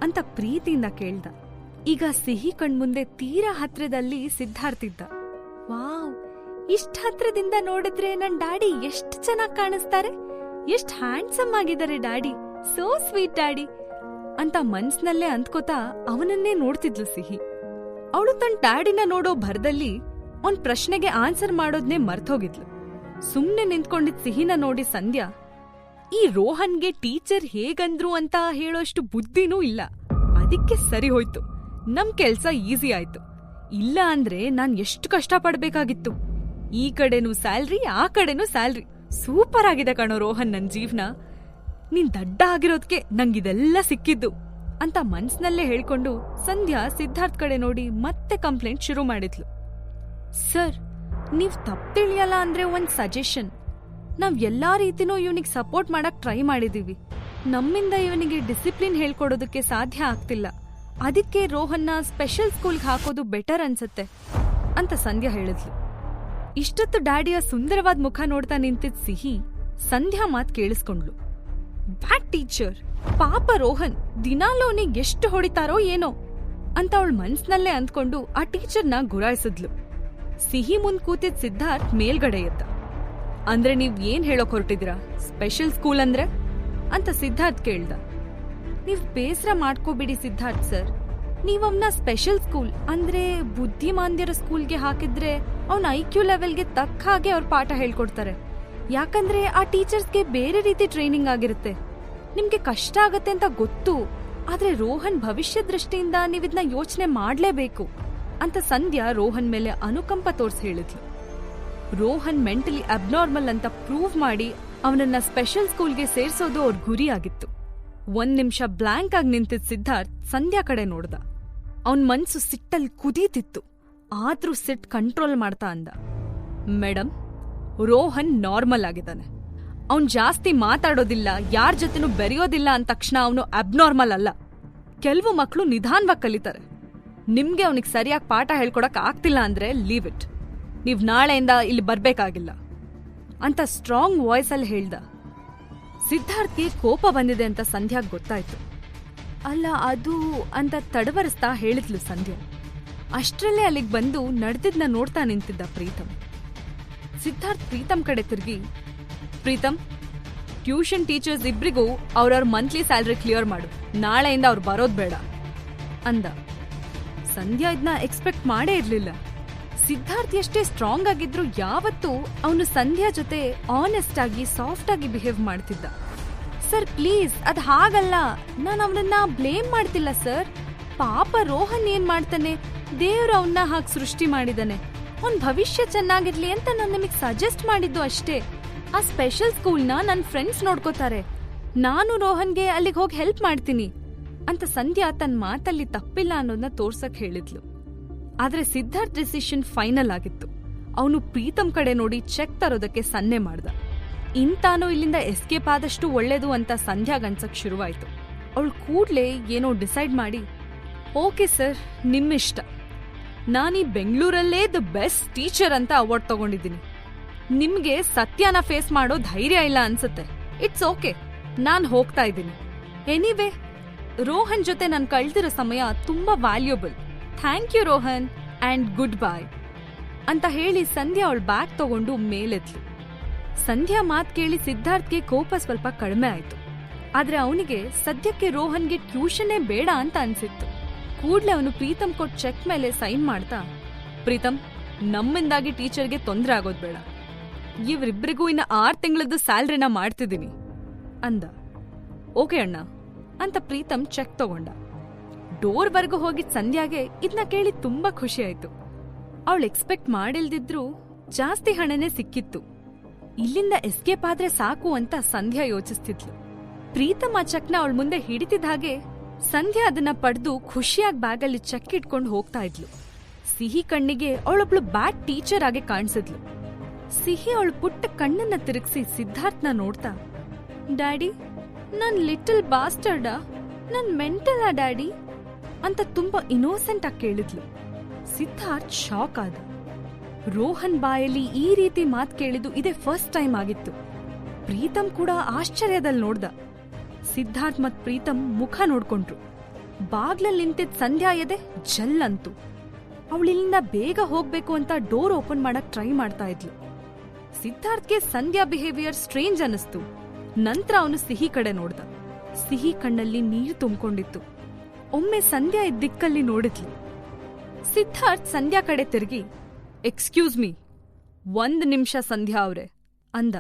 ಅಂತ ಪ್ರೀತಿಯಿಂದ ಕೇಳ್ದ. ಈಗ ಸಿಹಿ ಕಣ್ಮುಂದೆ ತೀರಾ ಹತ್ರದಲ್ಲಿ ಸಿದ್ಧಾರ್ಥ್ ಇದ್ದ. ವಾವ್, ಇಷ್ಟ ಹತ್ರದಿಂದ ನೋಡಿದ್ರೆ ನನ್ ಡ್ಯಾಡಿ ಎಷ್ಟ್ ಚೆನ್ನಾಗ್ ಕಾಣಿಸ್ತಾರೆ, ಎಷ್ಟ್ ಹ್ಯಾಂಡ್ಸಮ್ ಆಗಿದ್ದಾರೆ ಡ್ಯಾಡಿ, ಸೋ ಸ್ವೀಟ್ ಡ್ಯಾಡಿ ಅಂತ ಮನ್ಸ್ನಲ್ಲೇ ಅಂದ್ಕೋತಾ ಅವನನ್ನೇ ನೋಡ್ತಿದ್ಲು ಸಿಹಿ. ಅವಳು ತನ್ನ ಡ್ಯಾಡಿನ ನೋಡೋ ಭರದಲ್ಲಿ ಅವನ್ ಪ್ರಶ್ನೆಗೆ ಆನ್ಸರ್ ಮಾಡೋದ್ನೇ ಮರ್ತೋಗಿದ್ಲು. ಸುಮ್ನೆ ನಿಂತ್ಕೊಂಡಿದ್ ಸಿಹಿನ ನೋಡಿ ಸಂಧ್ಯಾ, ಈ ರೋಹನ್ಗೆ ಟೀಚರ್ ಹೇಗಂದ್ರು ಅಂತ ಹೇಳೋಷ್ಟು ಬುದ್ಧಿನೂ ಇಲ್ಲ, ಅದಕ್ಕೆ ಸರಿ ಹೋಯ್ತು, ನಮ್ ಕೆಲ್ಸ ಈಸಿ ಆಯ್ತು. ಇಲ್ಲ ಅಂದ್ರೆ ನಾನ್ ಎಷ್ಟು ಕಷ್ಟ ಪಡ್ಬೇಕಾಗಿತ್ತು. ಈ ಕಡೆನೂ ಸ್ಯಾಲ್ರಿ, ಆ ಕಡೆನೂ ಸ್ಯಾಲ್ರಿ. ಸೂಪರ್ ಆಗಿದೆ ಕಣೋ ರೋಹನ್ ನನ್ ಜೀವ್ನ, ನೀನ್ ದಡ್ಡ ಆಗಿರೋದ್ಕೆ ನಂಗಿದೆಲ್ಲ ಸಿಕ್ಕಿದ್ದು ಅಂತ ಮನ್ಸ್ನಲ್ಲೇ ಹೇಳ್ಕೊಂಡು ಸಂಧ್ಯಾ ಸಿದ್ಧಾರ್ಥ್ ಕಡೆ ನೋಡಿ ಮತ್ತೆ ಕಂಪ್ಲೇಂಟ್ ಶುರು ಮಾಡಿದ್ಲು. ಸರ್, ನೀವ್ ತಪ್ಪು ತಿಳಿಯಲ್ಲ ಅಂದ್ರೆ ಒಂದ್ ಸಜೆಷನ್. ನಾವ್ ಎಲ್ಲಾ ರೀತಿನೂ ಇವನಿಗೆ ಸಪೋರ್ಟ್ ಮಾಡಕ್ ಟ್ರೈ ಮಾಡಿದೀವಿ. ನಮ್ಮಿಂದ ಇವನಿಗೆ ಡಿಸಿಪ್ಲಿನ್ ಹೇಳ್ಕೊಡೋದಕ್ಕೆ ಸಾಧ್ಯ ಆಗ್ತಿಲ್ಲ. ಅದಕ್ಕೆ ರೋಹನ್ನ ಸ್ಪೆಷಲ್ ಸ್ಕೂಲ್ಗೆ ಹಾಕೋದು ಬೆಟರ್ ಅನ್ಸತ್ತೆ ಅಂತ ಸಂಧ್ಯಾ ಹೇಳಿದ್ಲು. ಇಷ್ಟೊತ್ತು ಡ್ಯಾಡಿಯ ಸುಂದರವಾದ ಮುಖ ನೋಡ್ತಾ ನಿಂತಿದ್ ಸಿಹಿ ಸಂಧ್ಯಾ ಮಾತ್ ಕೇಳಿಸ್ಕೊಂಡ್ಲು. ಬ್ಯಾಡ್ ಟೀಚರ್, ಪಾಪ ರೋಹನ್, ದಿನಾಲೂ ಅವನಿಗೆ ಎಷ್ಟು ಹೊಡಿತಾರೋ ಏನೋ ಅಂತ ಅವಳ ಮನ್ಸ್ನಲ್ಲೇ ಅಂದ್ಕೊಂಡು ಆ ಟೀಚರ್ನ ಗುರಾಯಿಸಿದ್ಲು. ಸಿಹಿ ಮುಂದ್ ಕೂತಿದ್ ಸಿದ್ಧಾರ್ಥ್ ಮೇಲ್ಗಡೆ ಎದ್ದ. ಅಂದ್ರೆ ನೀವ್ ಏನ್ ಹೇಳೋಕ್ ಹೊರಟಿದ್ದೀರಾ, ಸ್ಪೆಷಲ್ ಸ್ಕೂಲ್ ಅಂದ್ರೆ ಅಂತ ಸಿದ್ಧಾರ್ಥ್ ಕೇಳ್ದ. ನೀವ್ ಬೇಸರ ಮಾಡ್ಕೋಬಿಡಿ ಸಿದ್ಧಾರ್ಥ್ ಸರ್, ನೀವ್ ಅವನ್ನ ಸ್ಪೆಷಲ್ ಸ್ಕೂಲ್ ಅಂದ್ರೆ ಬುದ್ಧಿಮಾಂದ್ಯರ ಸ್ಕೂಲ್ಗೆ ಹಾಕಿದ್ರೆ ಅವ್ನ IQ ಲೆವೆಲ್ಗೆ ತಕ್ಕ ಹಾಗೆ ಅವ್ರ ಪಾಠ ಹೇಳ್ಕೊಡ್ತಾರೆ. ಯಾಕಂದ್ರೆ ಆ ಟೀಚರ್ಸ್ಗೆ ಬೇರೆ ರೀತಿ ಟ್ರೈನಿಂಗ್ ಆಗಿರುತ್ತೆ. ನಿಮ್ಗೆ ಕಷ್ಟ ಆಗತ್ತೆ ಅಂತ ಗೊತ್ತು, ಆದ್ರೆ ರೋಹನ್ ಭವಿಷ್ಯ ದೃಷ್ಟಿಯಿಂದ ನೀವಿದ್ನ ಯೋಚನೆ ಮಾಡ್ಲೇಬೇಕು ಅಂತ ಸಂಧ್ಯಾ ರೋಹನ್ ಮೇಲೆ ಅನುಕಂಪ ತೋರ್ಸಿ ಹೇಳಿದ್ಲು. ರೋಹನ್ ಮೆಂಟಲಿ ಅಬ್ನಾರ್ಮಲ್ ಅಂತ ಪ್ರೂವ್ ಮಾಡಿ ಅವನನ್ನ ಸ್ಪೆಷಲ್ ಸ್ಕೂಲ್ಗೆ ಸೇರ್ಸೋದು ಅವ್ರ ಗುರಿ ಆಗಿತ್ತು. 1 ನಿಮಿಷ ಬ್ಲಾಂಕ್ ಆಗಿ ನಿಂತಿದ್ದ ಸಿದ್ಧಾರ್ಥ್ ಸಂಧ್ಯಾ ಕಡೆ ನೋಡ್ದ. ಅವನ್ ಮನ್ಸು ಸಿಟ್ಟಲ್ಲಿ ಕುದೀತಿತ್ತು, ಆದ್ರೂ ಸಿಟ್ ಕಂಟ್ರೋಲ್ ಮಾಡ್ತಾ ಅಂದ, ಮೇಡಮ್, ರೋಹನ್ ನಾರ್ಮಲ್ ಆಗಿದ್ದಾನೆ. ಅವನ್ ಜಾಸ್ತಿ ಮಾತಾಡೋದಿಲ್ಲ, ಯಾರ ಜೊತೆನೂ ಬೆರೆಯೋದಿಲ್ಲ ಅಂದ ತಕ್ಷಣ ಅವನು ಅಬ್ನಾರ್ಮಲ್ ಅಲ್ಲ. ಕೆಲವು ಮಕ್ಕಳು ನಿಧಾನವಾಗಿ ಕಲಿತಾರೆ. ನಿಮ್ಗೆ ಅವನಿಗೆ ಸರಿಯಾಗಿ ಪಾಠ ಹೇಳ್ಕೊಡಕ್ ಆಗ್ತಿಲ್ಲ ಅಂದ್ರೆ ಲೀವ್ ಇಟ್, ನೀವ್ ನಾಳೆಯಿಂದ ಇಲ್ಲಿ ಬರ್ಬೇಕಾಗಿಲ್ಲ ಅಂತ ಸ್ಟ್ರಾಂಗ್ ವಾಯ್ಸಲ್ಲಿ ಹೇಳ್ದ. ಸಿದ್ಧಾರ್ಥ್ಗೆ ಕೋಪ ಬಂದಿದೆ ಅಂತ ಸಂಧ್ಯಾಗ್ ಗೊತ್ತಾಯ್ತು. ಅಲ್ಲ ಅದು ಅಂತ ತಡವರಿಸ್ತಾ ಹೇಳಿದ್ಲು ಸಂಧ್ಯಾ. ಅಷ್ಟ್ರಲ್ಲೇ ಅಲ್ಲಿಗೆ ಬಂದು ನಡೆದಿದ್ನ ನೋಡ್ತಾ ನಿಂತಿದ್ದ ಪ್ರೀತಮ್. ಸಿದ್ಧಾರ್ಥ್ ಪ್ರೀತಮ್ ಕಡೆ ತಿರುಗಿ, ಪ್ರೀತಮ್, ಟ್ಯೂಷನ್ ಟೀಚರ್ಸ್ ಇಬ್ರಿಗೂ ಅವ್ರವ್ರ ಮಂತ್ಲಿ ಸ್ಯಾಲ್ರಿ ಕ್ಲಿಯರ್ ಮಾಡು, ನಾಳೆಯಿಂದ ಅವ್ರು ಬರೋದ್ ಬೇಡ ಅಂದ. ಸಂಧ್ಯಾ ಇದನ್ನ ಎಕ್ಸ್ಪೆಕ್ಟ್ ಮಾಡೇ ಇರ್ಲಿಲ್ಲ. ಸಿದ್ಧಾರ್ಥ್ ಎಷ್ಟೇ ಸ್ಟ್ರಾಂಗ್ ಆಗಿದ್ರು ಯಾವತ್ತೂ ಅವನು ಸಂಧ್ಯಾ ಜೊತೆ ಆನೆಸ್ಟ್ ಆಗಿ ಸಾಫ್ಟ್ ಆಗಿ ಬಿಹೇವ್ ಮಾಡ್ತಿದ್ದ. ಸರ್ ಪ್ಲೀಸ್, ಅದ್ ಹಾಗಲ್ಲ, ನಾನು ಅವನನ್ನ ಬ್ಲೇಮ್ ಮಾಡ್ತಿಲ್ಲ ಸರ್. ಪಾಪ ರೋಹನ್ ಏನ್ ಮಾಡ್ತಾನೆ, ದೇವ್ರು ಅವನ್ನ ಹಾಗೆ ಸೃಷ್ಟಿ ಮಾಡಿದಾನೆ. ಅವ್ನ್ ಭವಿಷ್ಯ ಚೆನ್ನಾಗಿರ್ಲಿ ಅಂತ ನಾನು ನಿಮಗೆ ಸಜೆಸ್ಟ್ ಮಾಡಿದ್ದು ಅಷ್ಟೇ. ಆ ಸ್ಪೆಷಲ್ ಸ್ಕೂಲ್ನ ನನ್ನ ಫ್ರೆಂಡ್ಸ್ ನೋಡ್ಕೋತಾರೆ, ನಾನು ರೋಹನ್ಗೆ ಅಲ್ಲಿಗೆ ಹೋಗಿ ಹೆಲ್ಪ್ ಮಾಡ್ತೀನಿ ಅಂತ ಸಂಧ್ಯಾ ತನ್ನ ಮಾತಲ್ಲಿ ತಪ್ಪಿಲ್ಲ ಅನ್ನೋದನ್ನ ತೋರ್ಸಕ್ ಹೇಳಿದ್ಲು. ಆದ್ರೆ ಸಿದ್ಧಾರ್ಥ್ ಡಿಸಿಷನ್ ಫೈನಲ್ ಆಗಿತ್ತು. ಅವನು ಪ್ರೀತಮ್ ಕಡೆ ನೋಡಿ ಚೆಕ್ ತರೋದಕ್ಕೆ ಸನ್ನೆ ಮಾಡ್ದ. ಇಂತಾನು ಇಲ್ಲಿಂದ ಎಸ್ಕೇಪ್ ಆದಷ್ಟು ಒಳ್ಳೇದು ಅಂತ ಸಂಧ್ಯಾಗನ್ಸಕ್ ಶುರುವಾಯ್ತು. ಅವಳು ಕೂಡ್ಲೇ ಏನೋ ಡಿಸೈಡ್ ಮಾಡಿ, ಓಕೆ ಸರ್, ನಿಮ್ಮಿಷ್ಟ. ನಾನೀ ಬೆಂಗಳೂರಲ್ಲೇ ದ ಬೆಸ್ಟ್ ಟೀಚರ್ ಅಂತ ಅವಾರ್ಡ್ ತಗೊಂಡಿದ್ದೀನಿ. ನಿಮ್ಗೆ ಸತ್ಯನ ಫೇಸ್ ಮಾಡೋ ಧೈರ್ಯ ಇಲ್ಲ ಅನ್ಸುತ್ತೆ. ಇಟ್ಸ್ ಓಕೆ, ನಾನ್ ಹೋಗ್ತಾ ಇದ್ದೀನಿ. ಎನಿವೇ, ರೋಹನ್ ಜೊತೆ ನಾನು ಕಳ್ದಿರೋ ಸಮಯ ತುಂಬಾ valuable. Thank you Rohan, and good bye ಅಂತ ಹೇಳಿ ಸಂಧ್ಯಾ ಅವಳ ಬ್ಯಾಗ್ ತಗೊಂಡು ಮೇಲೆದ್ಲು. ಸಂಧ್ಯಾ ಮಾತ್ ಕೇಳಿ ಸಿದ್ಧಾರ್ಥ್ಗೆ ಕೋಪ ಸ್ವಲ್ಪ ಕಡಿಮೆ ಆಯ್ತು. ಆದ್ರೆ ಅವನಿಗೆ ಸದ್ಯಕ್ಕೆ ರೋಹನ್ಗೆ ಟ್ಯೂಷನ್ನೇ ಬೇಡ ಅಂತ ಅನ್ಸಿತ್ತು. ಕೂಡ್ಲೆ ಅವನು ಪ್ರೀತಮ್ ಕೊಟ್ಟ ಚೆಕ್ ಮೇಲೆ ಸೈನ್ ಮಾಡ್ತಾ, ಪ್ರೀತಮ್, ನಮ್ಮಿಂದಾಗಿ ಟೀಚರ್ಗೆ ತೊಂದರೆ ಆಗೋದ್ ಬೇಡ. ಇವ್ರಿಬ್ರಿಗೂ ಇನ್ನ 6 ತಿಂಗಳದ್ದು ಸ್ಯಾಲ್ರಿನ ಮಾಡ್ತಿದ್ದೀನಿ ಅಂದ. ಓಕೆ ಅಣ್ಣ ಅಂತ ಪ್ರೀತಮ್ ಚೆಕ್ ತಗೊಂಡ. ಡೋರ್ವರೆಗೂ ಹೋಗಿದ್ ಸಂಧ್ಯಾಗೆ ಇದನ್ನ ಕೇಳಿ ತುಂಬಾ ಖುಷಿ ಆಯ್ತು. ಅವಳು ಎಕ್ಸ್ಪೆಕ್ಟ್ ಮಾಡಿಲ್ದಿದ್ರು ಜಾಸ್ತಿ ಹಣನೇ ಸಿಕ್ಕಿತ್ತು. ಇಲ್ಲಿಂದ ಎಸ್ಕೇಪ್ ಆದ್ರೆ ಸಾಕು ಅಂತ ಸಂಧ್ಯಾ ಯೋಚಿಸ್ತಿದ್ಲು. ಪ್ರೀತಮ್ ಆ ಚೆಕ್ನ ಅವಳ ಮುಂದೆ ಹಿಡಿತಿದ್ದ ಹಾಗೆ ಸಂಧ್ಯಾ ಅದನ್ನ ಪಡೆದು ಖುಷಿಯಾಗಿ ಬ್ಯಾಗಲ್ಲಿ ಚೆಕ್ ಇಟ್ಕೊಂಡು ಹೋಗ್ತಾ ಇದ್ಲು. ಸಿಹಿ ಕಣ್ಣಿಗೆ ಅವಳೊಬ್ಳು ಬ್ಯಾಡ್ ಟೀಚರ್ ಆಗಿ ಕಾಣಿಸಿದ್ಲು. ಸಿಹಿ ಅವಳು ಪುಟ್ಟ ಕಣ್ಣನ್ನ ತಿರುಗಿಸಿ ಸಿದ್ಧಾರ್ಥ್ನ ನೋಡ್ತಾ, ಡ್ಯಾಡಿ, ನನ್ ಲಿಟಲ್ ಬಾಸ್ಟರ್ಡಾ, ನನ್ ಮೆಂಟಲ್ ಡ್ಯಾಡಿ ಅಂತ ತುಂಬಾ ಇನ್ನೋಸೆಂಟ್ ಆಗಿ ಕೇಳಿದ್ಲು. ಸಿದ್ಧಾರ್ಥ್ ಶಾಕ್ ಆದ. ರೋಹನ್ ಬಾಯಲ್ಲಿ ಈ ರೀತಿ ಮಾತ್ ಕೇಳಿದ್ದು ಇದೇ ಫಸ್ಟ್ ಟೈಮ್ ಆಗಿತ್ತು. ಪ್ರೀತಮ್ ಕೂಡ ಆಶ್ಚರ್ಯದಲ್ಲಿ ನೋಡ್ದ. ಸಿದ್ಧಾರ್ಥ್ ಮತ್ ಪ್ರೀತಮ್ ಮುಖ ನೋಡ್ಕೊಂಡ್ರು. ಬಾಗ್ಲಲ್ಲಿ ನಿಂತಿದ್ ಸಂಧ್ಯಾ ಎದೆ ಜಲ್ಲಂತು. ಅವಳಿಲ್ಲಿಂದ ಬೇಗ ಹೋಗ್ಬೇಕು ಅಂತ ಡೋರ್ ಓಪನ್ ಮಾಡಕ್ ಟ್ರೈ ಮಾಡ್ತಾ ಇದ್ಲು. ಸಿದ್ಧಾರ್ಥ್ಗೆ ಸಂಧ್ಯಾ ಬಿಹೇವಿಯರ್ ಸ್ಟ್ರೇಂಜ್ ಅನ್ನಿಸ್ತು. ನಂತರ ಅವನು ಸಿಹಿ ಕಡೆ ನೋಡ್ದ. ಸಿಹಿ ಕಣ್ಣಲ್ಲಿ ನೀರು ತುಂಬಿಕೊಂಡಿತ್ತು. ಒಮ್ಮೆ ಸಂಧ್ಯಾ ಇದ್ದ ದಿಕ್ಕಲ್ಲಿ ನೋಡಿದ್ಲು. ಸಿದ್ಧಾರ್ಥ್ ಸಂಧ್ಯಾ ಕಡೆ ತಿರುಗಿ, ಎಕ್ಸ್ಕ್ಯೂಸ್ ಮೀ, 1 ನಿಮಿಷ ಸಂಧ್ಯಾ ಅವ್ರೆ ಅಂದ.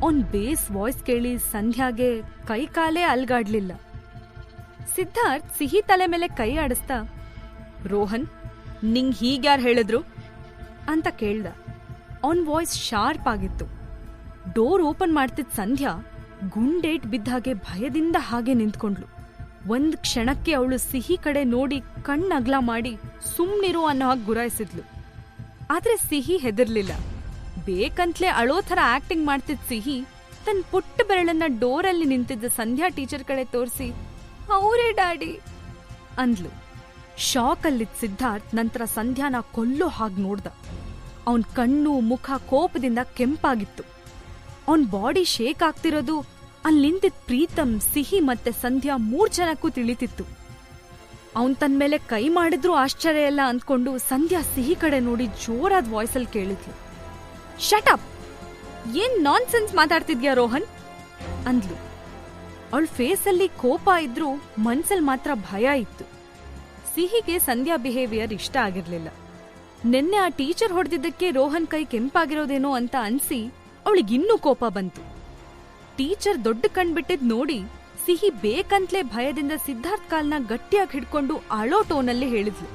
ಅವನ್ ಬೇಸ್ ವಾಯ್ಸ್ ಕೇಳಿ ಸಂಧ್ಯಾಗೆ ಕೈ ಕಾಲೇ ಅಲ್ಗಾಡ್ಲಿಲ್ಲ. ಸಿದ್ಧಾರ್ಥ್ ಸಿಹಿ ತಲೆ ಮೇಲೆ ಕೈ ಆಡಿಸ್ತಾ, ರೋಹನ್, ನಿಂಗ್ ಹೀಗ್ಯಾರ್ ಹೇಳಿದ್ರು ಅಂತ ಕೇಳ್ದ. ಅವನ್ ವಾಯ್ಸ್ ಶಾರ್ಪ್ ಆಗಿತ್ತು. ಡೋರ್ ಓಪನ್ ಮಾಡ್ತಿದ್ ಸಂಧ್ಯಾ ಗುಂಡೇಟ್ ಬಿದ್ದಾಗೆ ಭಯದಿಂದ ಹಾಗೆ ನಿಂತ್ಕೊಂಡ್ಲು. 1 ಕ್ಷಣಕ್ಕೆ ಅವಳು ಸಿಹಿ ಕಡೆ ನೋಡಿ ಕಣ್ಣಗ್ಲ ಮಾಡಿ ಸುಮ್ನಿರು ಅನ್ನೋ ಹಾಗೆ ಗುರಾಯಿಸಿದ್ಲು. ಆದ್ರೆ ಸಿಹಿ ಹೆದರ್ಲಿಲ್ಲ. ಬೇಕಂತ್ಲೇ ಅಳೋ ಥರ ಆಕ್ಟಿಂಗ್ ಮಾಡ್ತಿದ್ ಸಿಹಿ ತನ್ನ ಪುಟ್ಟ ಬೆರಳನ್ನ ಡೋರಲ್ಲಿ ನಿಂತಿದ್ದ ಸಂಧ್ಯಾ ಟೀಚರ್ ಕಡೆ ತೋರಿಸಿ, ಅವರೇ ಡ್ಯಾಡಿ ಅಂದ್ಲು. ಶಾಕ್ ಅಲ್ಲಿದ್ದ ಸಿದ್ಧಾರ್ಥ್ ನಂತರ ಸಂಧ್ಯಾನ ಕೊಲ್ಲೋ ಹಾಗೆ ನೋಡ್ದ. ಅವನ್ ಕಣ್ಣು ಮುಖ ಕೋಪದಿಂದ ಕೆಂಪಾಗಿತ್ತು. ಅವನ್ ಬಾಡಿ ಶೇಕ್ ಆಗ್ತಿರೋದು ಅಲ್ಲಿ ನಿಂತಿದ್ ಪ್ರೀತಮ್, ಸಿಹಿ ಮತ್ತೆ ಸಂಧ್ಯಾ 3 ಜನಕ್ಕೂ ತಿಳಿತಿತ್ತು. ಅವನ್ ತನ್ ಮೇಲೆ ಕೈ ಮಾಡಿದ್ರೂ ಆಶ್ಚರ್ಯ ಎಲ್ಲ ಅಂದ್ಕೊಂಡು ಸಂಧ್ಯಾ ಸಿಹಿ ಕಡೆ ನೋಡಿ ಜೋರಾದ ವಾಯ್ಸಲ್ಲಿ ಕೇಳಿದ್ಲು, ಶಟ್ ಅಪ್, ಏನ್ ನಾನ್ ಸೆನ್ಸ್ ಮಾತಾಡ್ತಿದ್ಯಾ ರೋಹನ್ ಅಂದ್ಲು. ಅವಳ ಫೇಸಲ್ಲಿ ಕೋಪ ಇದ್ರೂ ಮನ್ಸಲ್ಲಿ ಮಾತ್ರ ಭಯ ಇತ್ತು. ಸಿಹಿಗೆ ಸಂಧ್ಯಾ ಬಿಹೇವಿಯರ್ ಇಷ್ಟ ಆಗಿರ್ಲಿಲ್ಲ. ನಿನ್ನೆ ಆ ಟೀಚರ್ ಹೊಡೆದಿದ್ದಕ್ಕೆ ರೋಹನ್ ಕೈ ಕೆಂಪಾಗಿರೋದೇನೋ ಅಂತ ಅನ್ಸಿ ಅವಳಿಗಿನ್ನೂ ಕೋಪ ಬಂತು. ಟೀಚರ್ ದೊಡ್ಡ ಕಣ್ಬಿಟ್ಟಿದ್ ನೋಡಿ ಸಿಹಿ ಬೇಕಂತ್ಲೇ ಭಯದಿಂದ ಸಿದ್ಧಾರ್ಥ್ ಕಾಲ್ನ ಗಟ್ಟಿಯಾಗಿ ಹಿಡ್ಕೊಂಡು ಅಳೋ ಟೋನಲ್ಲಿ ಹೇಳಿದ್ಲು,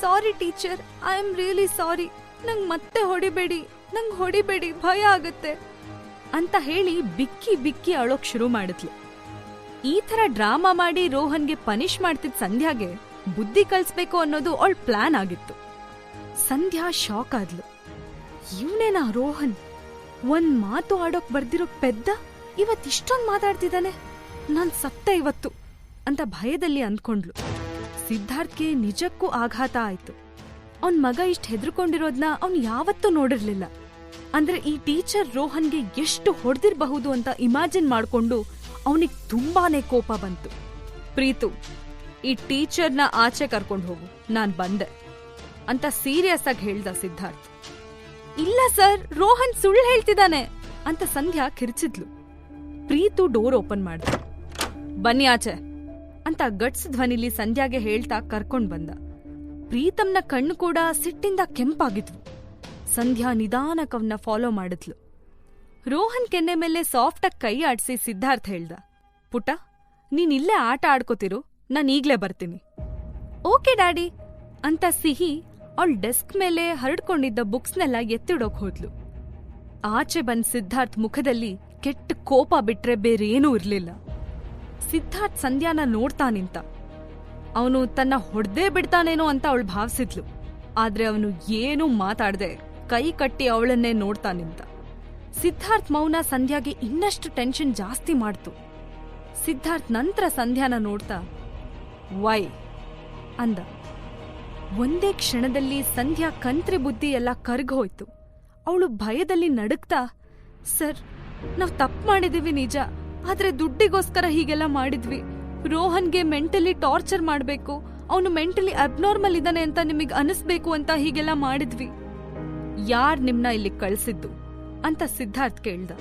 sorry teacher, I am really sorry, ನಂಗ್ ಮತ್ತೆ ಹೊಡಿಬೇಡಿ, ಭಯ ಆಗತ್ತೆ ಅಂತ ಹೇಳಿ ಬಿಕ್ಕಿ ಬಿಕ್ಕಿ ಅಳೋಕ್ ಶುರು ಮಾಡಿದ್ಲು. ಈ ತರ ಡ್ರಾಮಾ ಮಾಡಿ ರೋಹನ್ಗೆ ಪನಿಷ್ ಮಾಡ್ತಿದ್ ಸಂಧ್ಯಾಗೆ ಬುದ್ಧಿ ಕಲ್ಸ್ಬೇಕು ಅನ್ನೋದು ಅವಳ ಪ್ಲಾನ್ ಆಗಿತ್ತು. ಸಂಧ್ಯಾ ಶಾಕ್ ಆದ್ಲು. ಇವನೇನಾ ರೋಹನ್? 1 ಮಾತು ಆಡೋಕ್ ಬರ್ದಿರೋ ಪೆದ್ದ ಇವತ್ತಿಷ್ಟೊಂದ್ ಮಾತಾಡ್ತಿದ್ದಾನೆ, ನಾನ್ ಸತ್ತೆ ಇವತ್ತು ಅಂತ ಭಯದಲ್ಲಿ ಅಂದ್ಕೊಂಡ್ಲು. ಸಿದ್ಧಾರ್ಥ್ಗೆ ನಿಜಕ್ಕೂ ಆಘಾತ ಆಯ್ತು. ಅವನ್ ಮಗ ಇಷ್ಟ ಹೆದರ್ಕೊಂಡಿರೋದ್ನ ಅವನ್ ಯಾವತ್ತೂ ನೋಡಿರ್ಲಿಲ್ಲ. ಅಂದ್ರೆ ಈ ಟೀಚರ್ ರೋಹನ್ಗೆ ಎಷ್ಟು ಹೊಡೆದಿರಬಹುದು ಅಂತ ಇಮ್ಯಾಜಿನ್ ಮಾಡ್ಕೊಂಡು ಅವನಿಗೆ ತುಂಬಾನೇ ಕೋಪ ಬಂತು. ಪ್ರೀತು, ಈ ಟೀಚರ್ನ ಆಚೆ ಕರ್ಕೊಂಡು ಹೋಗು, ನಾನ್ ಬಂದೆ ಅಂತ ಸೀರಿಯಸ್ ಆಗಿ ಹೇಳ್ದ ಸಿದ್ಧಾರ್ಥ್. ಇಲ್ಲ ಸರ್, ರೋಹನ್ ಸುಳ್ಳು ಹೇಳ್ತಿದ್ದಾನೆ ಅಂತ ಸಂಧ್ಯಾ ಕಿರ್ಚಿದ್ಲು. ಪ್ರೀತು ಡೋರ್ ಓಪನ್ ಮಾಡ್ದ. ಬನ್ನಿ ಆಚೆ ಅಂತ ಗಟ್ಸ್ ಧ್ವನಿಲಿ ಸಂಧ್ಯಾಗೆ ಹೇಳ್ತಾ ಕರ್ಕೊಂಡ್ ಬಂದ. ಪ್ರೀತಮ್ನ ಕಣ್ಣು ಕೂಡ ಸಿಟ್ಟಿಂದ ಕೆಂಪಾಗಿದ್ವು. ಸಂಧ್ಯಾ ನಿಧಾನಕವನ್ನ ಫಾಲೋ ಮಾಡಿದ್ಲು. ರೋಹನ್ ಕೆನ್ನೆ ಮೇಲೆ ಸಾಫ್ಟಾಗಿ ಕೈ ಆಡ್ಸಿ ಸಿದ್ಧಾರ್ಥ್ ಹೇಳ್ದ, ಪುಟ್ಟ, ನೀನ್ ಇಲ್ಲೇ ಆಟ ಆಡ್ಕೋತಿರು, ನಾನ್ ಈಗ್ಲೇ ಬರ್ತೀನಿ. ಓಕೆ ಡ್ಯಾಡಿ ಅಂತ ಸಿಹಿ ಅವಳ ಡೆಸ್ಕ್ ಮೇಲೆ ಹರಡ್ಕೊಂಡಿದ್ದ ಬುಕ್ಸ್ನೆಲ್ಲ ಎತ್ತಿಡೋಕ್ ಹೋದ್ಲು. ಆಚೆ ಬಂದ್ ಸಿದ್ಧಾರ್ಥ್ ಮುಖದಲ್ಲಿ ಕೆಟ್ಟ ಕೋಪ ಬಿಟ್ರೆ ಬೇರೇನೂ ಇರ್ಲಿಲ್ಲ. ಸಿದ್ಧಾರ್ಥ್ ಸಂಧ್ಯಾನ ನೋಡ್ತಾ ನಿಂತ. ಅವನು ತನ್ನ ಹೊಡ್ದೇ ಬಿಡ್ತಾನೇನೋ ಅಂತ ಅವಳು ಭಾವಿಸಿದ್ಲು. ಆದ್ರೆ ಅವನು ಏನೂ ಮಾತಾಡ್ದೆ ಕೈ ಕಟ್ಟಿ ಅವಳನ್ನೇ ನೋಡ್ತಾ ನಿಂತ. ಸಿದ್ಧಾರ್ಥ್ ಮೌನ ಸಂಧ್ಯಾಗೆ ಇನ್ನಷ್ಟು ಟೆನ್ಷನ್ ಜಾಸ್ತಿ ಮಾಡ್ತು. ಸಿದ್ಧಾರ್ಥ್ ನಂತರ ಸಂಧ್ಯಾನ ನೋಡ್ತಾ ವೈ ಅಂದ. ಒಂದೇ ಕ್ಷಣದಲ್ಲಿ ಸಂಧ್ಯಾ ಕಂತ್ರಿ ಬುದ್ಧಿ ಎಲ್ಲ ಕರ್ಗೋಯ್ತು. ಅವಳು ಭಯದಲ್ಲಿ ನಡುಗ್ತಾ, ಸರ್, ನಾವ್ ತಪ್ಪು ಮಾಡಿದೀವಿ ನಿಜ, ಆದ್ರೆ ದುಡ್ಡಿಗೋಸ್ಕರ ಹೀಗೆಲ್ಲ ಮಾಡಿದ್ವಿ. ರೋಹನ್ಗೆ ಮೆಂಟಲಿ ಟಾರ್ಚರ್ ಮಾಡ್ಬೇಕು, ಅವನು ಮೆಂಟಲಿ ಅಬ್ನಾರ್ಮಲ್ ಇದ್ದಾನೆ ಅಂತ ನಿಮಗ್ ಅನಿಸ್ಬೇಕು ಅಂತ ಹೀಗೆಲ್ಲ ಮಾಡಿದ್ವಿ. ಯಾರ್ ನಿಮ್ನ ಇಲ್ಲಿ ಕಳ್ಸಿದ್ದು ಅಂತ ಸಿದ್ಧಾರ್ಥ್ ಕೇಳ್ದ.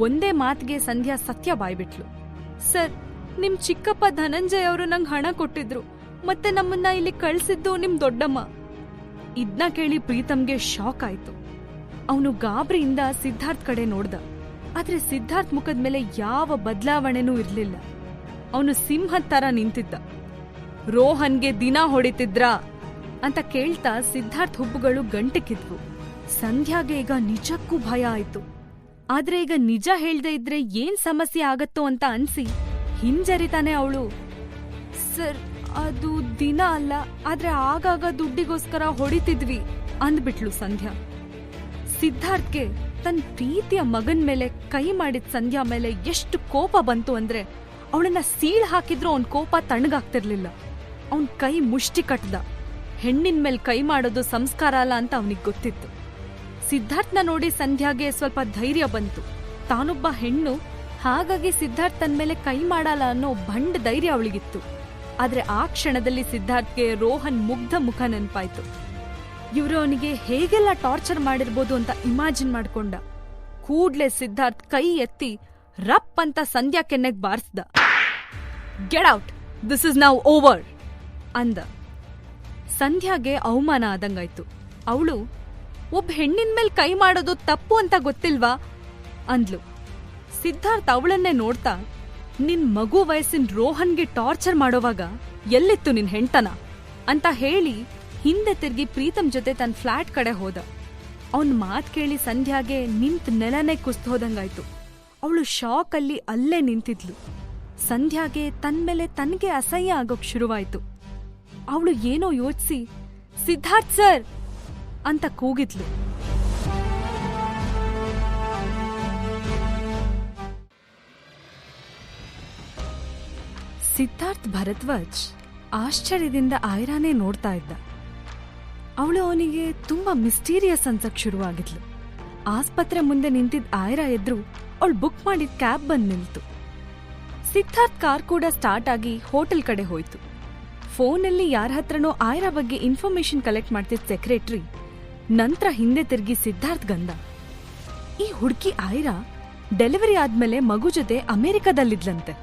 ಒಂದೇ ಮಾತಿಗೆ ಸಂಧ್ಯಾ ಸತ್ಯ ಬಾಯ್ಬಿಟ್ಲು. ಸರ್, ನಿಮ್ ಚಿಕ್ಕಪ್ಪ ಧನಂಜಯ್ ಅವರು ನಂಗ್ ಹಣ ಕೊಟ್ಟಿದ್ರು, ಮತ್ತೆ ನಮ್ಮನ್ನ ಇಲ್ಲಿ ಕಳ್ಸಿದ್ದು ನಿಮ್ ದೊಡ್ಡಮ್ಮ. ಇದ್ನ ಕೇಳಿ ಪ್ರೀತಮ್ಗೆ ಶಾಕ್ ಆಯ್ತು. ಅವನು ಗಾಬರಿಯಿಂದ ಸಿದ್ಧಾರ್ಥ್ ಕಡೆ ನೋಡ್ದ. ಆದ್ರೆ ಸಿದ್ಧಾರ್ಥ್ ಮುಖದ ಮೇಲೆ ಯಾವ ಬದಲಾವಣೆನೂ ಇರ್ಲಿಲ್ಲ. ಅವನು ಸಿಂಹದ್ ತರ ನಿಂತಿದ್ದ. ರೋಹನ್ಗೆ ದಿನ ಹೊಡಿತಿದ್ರಾ ಅಂತ ಕೇಳ್ತಾ ಸಿದ್ಧಾರ್ಥ್ ಹುಬ್ಬುಗಳು ಗಂಟಕ್ಕಿದ್ವು. ಸಂಧ್ಯಾಗೆ ಈಗ ನಿಜಕ್ಕೂ ಭಯ ಆಯ್ತು. ಆದ್ರೆ ಈಗ ನಿಜ ಹೇಳ್ದೆ ಇದ್ರೆ ಏನ್ ಸಮಸ್ಯೆ ಆಗತ್ತೋ ಅಂತ ಅನ್ಸಿ ಹಿಂಜರಿತಾನೆ ಅವಳು, ಸರ್, ಅದು ದಿನ ಅಲ್ಲ, ಆದ್ರೆ ಆಗಾಗ ದುಡ್ಡಿಗೋಸ್ಕರ ಹೊಡಿತಿದ್ವಿ ಅಂದ್ಬಿಟ್ಲು ಸಂಧ್ಯಾ. ಸಿದ್ಧಾರ್ಥ್ಗೆ ತನ್ನ ಪ್ರೀತಿಯ ಮಗನ್ ಮೇಲೆ ಕೈ ಮಾಡಿದ ಸಂಧ್ಯಾ ಮೇಲೆ ಎಷ್ಟು ಕೋಪ ಬಂತು ಅಂದ್ರೆ ಅವಳನ್ನ ಸೀಳ್ ಹಾಕಿದ್ರೂ ಅವನ್ ಕೋಪ ತಣ್ಣಗಾಗ್ತಿರ್ಲಿಲ್ಲ. ಅವನ್ ಕೈ ಮುಷ್ಟಿ ಕಟ್ದ. ಹೆಣ್ಣಿನ ಮೇಲೆ ಕೈ ಮಾಡೋದು ಸಂಸ್ಕಾರ ಅಲ್ಲ ಅಂತ ಅವನಿಗೆ ಗೊತ್ತಿತ್ತು. ಸಿದ್ಧಾರ್ಥ್ನ ನೋಡಿ ಸಂಧ್ಯಾಗೆ ಸ್ವಲ್ಪ ಧೈರ್ಯ ಬಂತು. ತಾನೊಬ್ಬ ಹೆಣ್ಣು, ಹಾಗಾಗಿ ಸಿದ್ಧಾರ್ಥ್ ತನ್ನ ಮೇಲೆ ಕೈ ಮಾಡಲ್ಲ ಅನ್ನೋ ಬಂಡ್ ಧೈರ್ಯ ಅವಳಿಗಿತ್ತು. ಆದ್ರೆ ಆ ಕ್ಷಣದಲ್ಲಿ ಸಿದ್ಧಾರ್ಥ್ಗೆ ರೋಹನ್ ಮುಗ್ಧ ಮುಖ ನೆನ್ಪಾಯ್ತು. ಇವ್ರು ಅವನಿಗೆ ಹೇಗೆಲ್ಲ ಟಾರ್ಚರ್ ಮಾಡಿರ್ಬೋದು ಅಂತ ಇಮ್ಯಾಜಿನ್ ಮಾಡ್ಕೊಂಡ. ಕೂಡ್ಲೆ ಸಿದ್ಧಾರ್ಥ್ ಕೈ ಎತ್ತಿ ರಪ್ ಅಂತ ಸಂಧ್ಯಾ ಕೆನ್ನೆಗ್ ಬಾರಿಸ್ದ. Get out, this is now over ಅಂದ. ಸಂಧ್ಯಾಗೆ ಅವಮಾನ ಆದಂಗಾಯ್ತು. ಅವಳು, ಒಬ್ಬ ಹೆಣ್ಣಿನ ಮೇಲೆ ಕೈ ಮಾಡೋದು ತಪ್ಪು ಅಂತ ಗೊತ್ತಿಲ್ವಾ ಅಂದ್ಲು. ಸಿದ್ಧಾರ್ಥ್ ಅವಳನ್ನೇ ನೋಡ್ತಾ, ನಿನ್ ಮಗು ವಯಸ್ಸಿನ ರೋಹನ್ಗೆ ಟಾರ್ಚರ್ ಮಾಡೋವಾಗ ಎಲ್ಲಿತ್ತು ನಿನ್ ಹೆಂಡ್ತನ ಅಂತ ಹೇಳಿ ಹಿಂದೆ ತಿರ್ಗಿ ಪ್ರೀತಮ್ ಜೊತೆ ತನ್ನ ಫ್ಲಾಟ್ ಕಡೆ ಹೋದ. ಅವನ್ ಮಾತ್ ಕೇಳಿ ಸಂಧ್ಯಾಗೆ ನಿಂತ್ ನೆಲನೇ ಕುಸ್ತು ಹೋದಂಗಾಯ್ತು. ಅವಳು ಶಾಕ್ ಅಲ್ಲಿ ಅಲ್ಲೇ ನಿಂತಿದ್ಲು. ಸಂಧ್ಯಾಗೆ ತನ್ ಮೇಲೆ ತನ್ಗೆ ಅಸಹ್ಯ ಆಗೋಕ್ ಶುರುವಾಯ್ತು. ಅವಳು ಏನೋ ಯೋಚಿಸಿ, ಸಿದ್ಧಾರ್ಥ್ ಸರ್ ಅಂತ ಕೂಗಿದ್ಲು. ಸಿದ್ಧಾರ್ಥ್ ಭರದ್ವಾಜ್ ಆಶ್ಚರ್ಯದಿಂದ ಆಯ್ರಾನೇ ನೋಡ್ತಾ ಇದ್ದ. ಅವಳು ಅವನಿಗೆ ತುಂಬಾ ಮಿಸ್ಟೀರಿಯಸ್ ಅನ್ಸಕ್ ಶುರುವಾಗಿದ್ಲು. ಆಸ್ಪತ್ರೆ ಮುಂದೆ ನಿಂತಿದ್ದ ಆಯ್ರಾ ಎದ್ರು ಅವಳು ಬುಕ್ ಮಾಡಿದ ಕ್ಯಾಬ್ ಬಂದ್ ನಿಲ್ತು. ಸಿದ್ಧಾರ್ಥ್ ಕಾರ್ ಕೂಡ ಸ್ಟಾರ್ಟ್ ಆಗಿ ಹೋಟೆಲ್ ಕಡೆ ಹೋಯ್ತು. ಫೋನಲ್ಲಿ ಯಾರ ಹತ್ರನೋ ಆಯ್ರಾ ಬಗ್ಗೆ ಇನ್ಫಾರ್ಮೇಶನ್ ಕಲೆಕ್ಟ್ ಮಾಡ್ತಿದ್ದ ಸೆಕ್ರೆಟರಿ ನಂತರ ಹಿಂದೆ ತಿರುಗಿ ಸಿದ್ಧಾರ್ಥ್ ಗಂದ. ಈ ಹುಡುಗಿ ಆಯ್ರಾ ಡೆಲಿವರಿ ಆದ್ಮೇಲೆ ಮಗು ಜೊತೆ ಅಮೆರಿಕದಲ್ಲಿದ್ಲಂತೆ.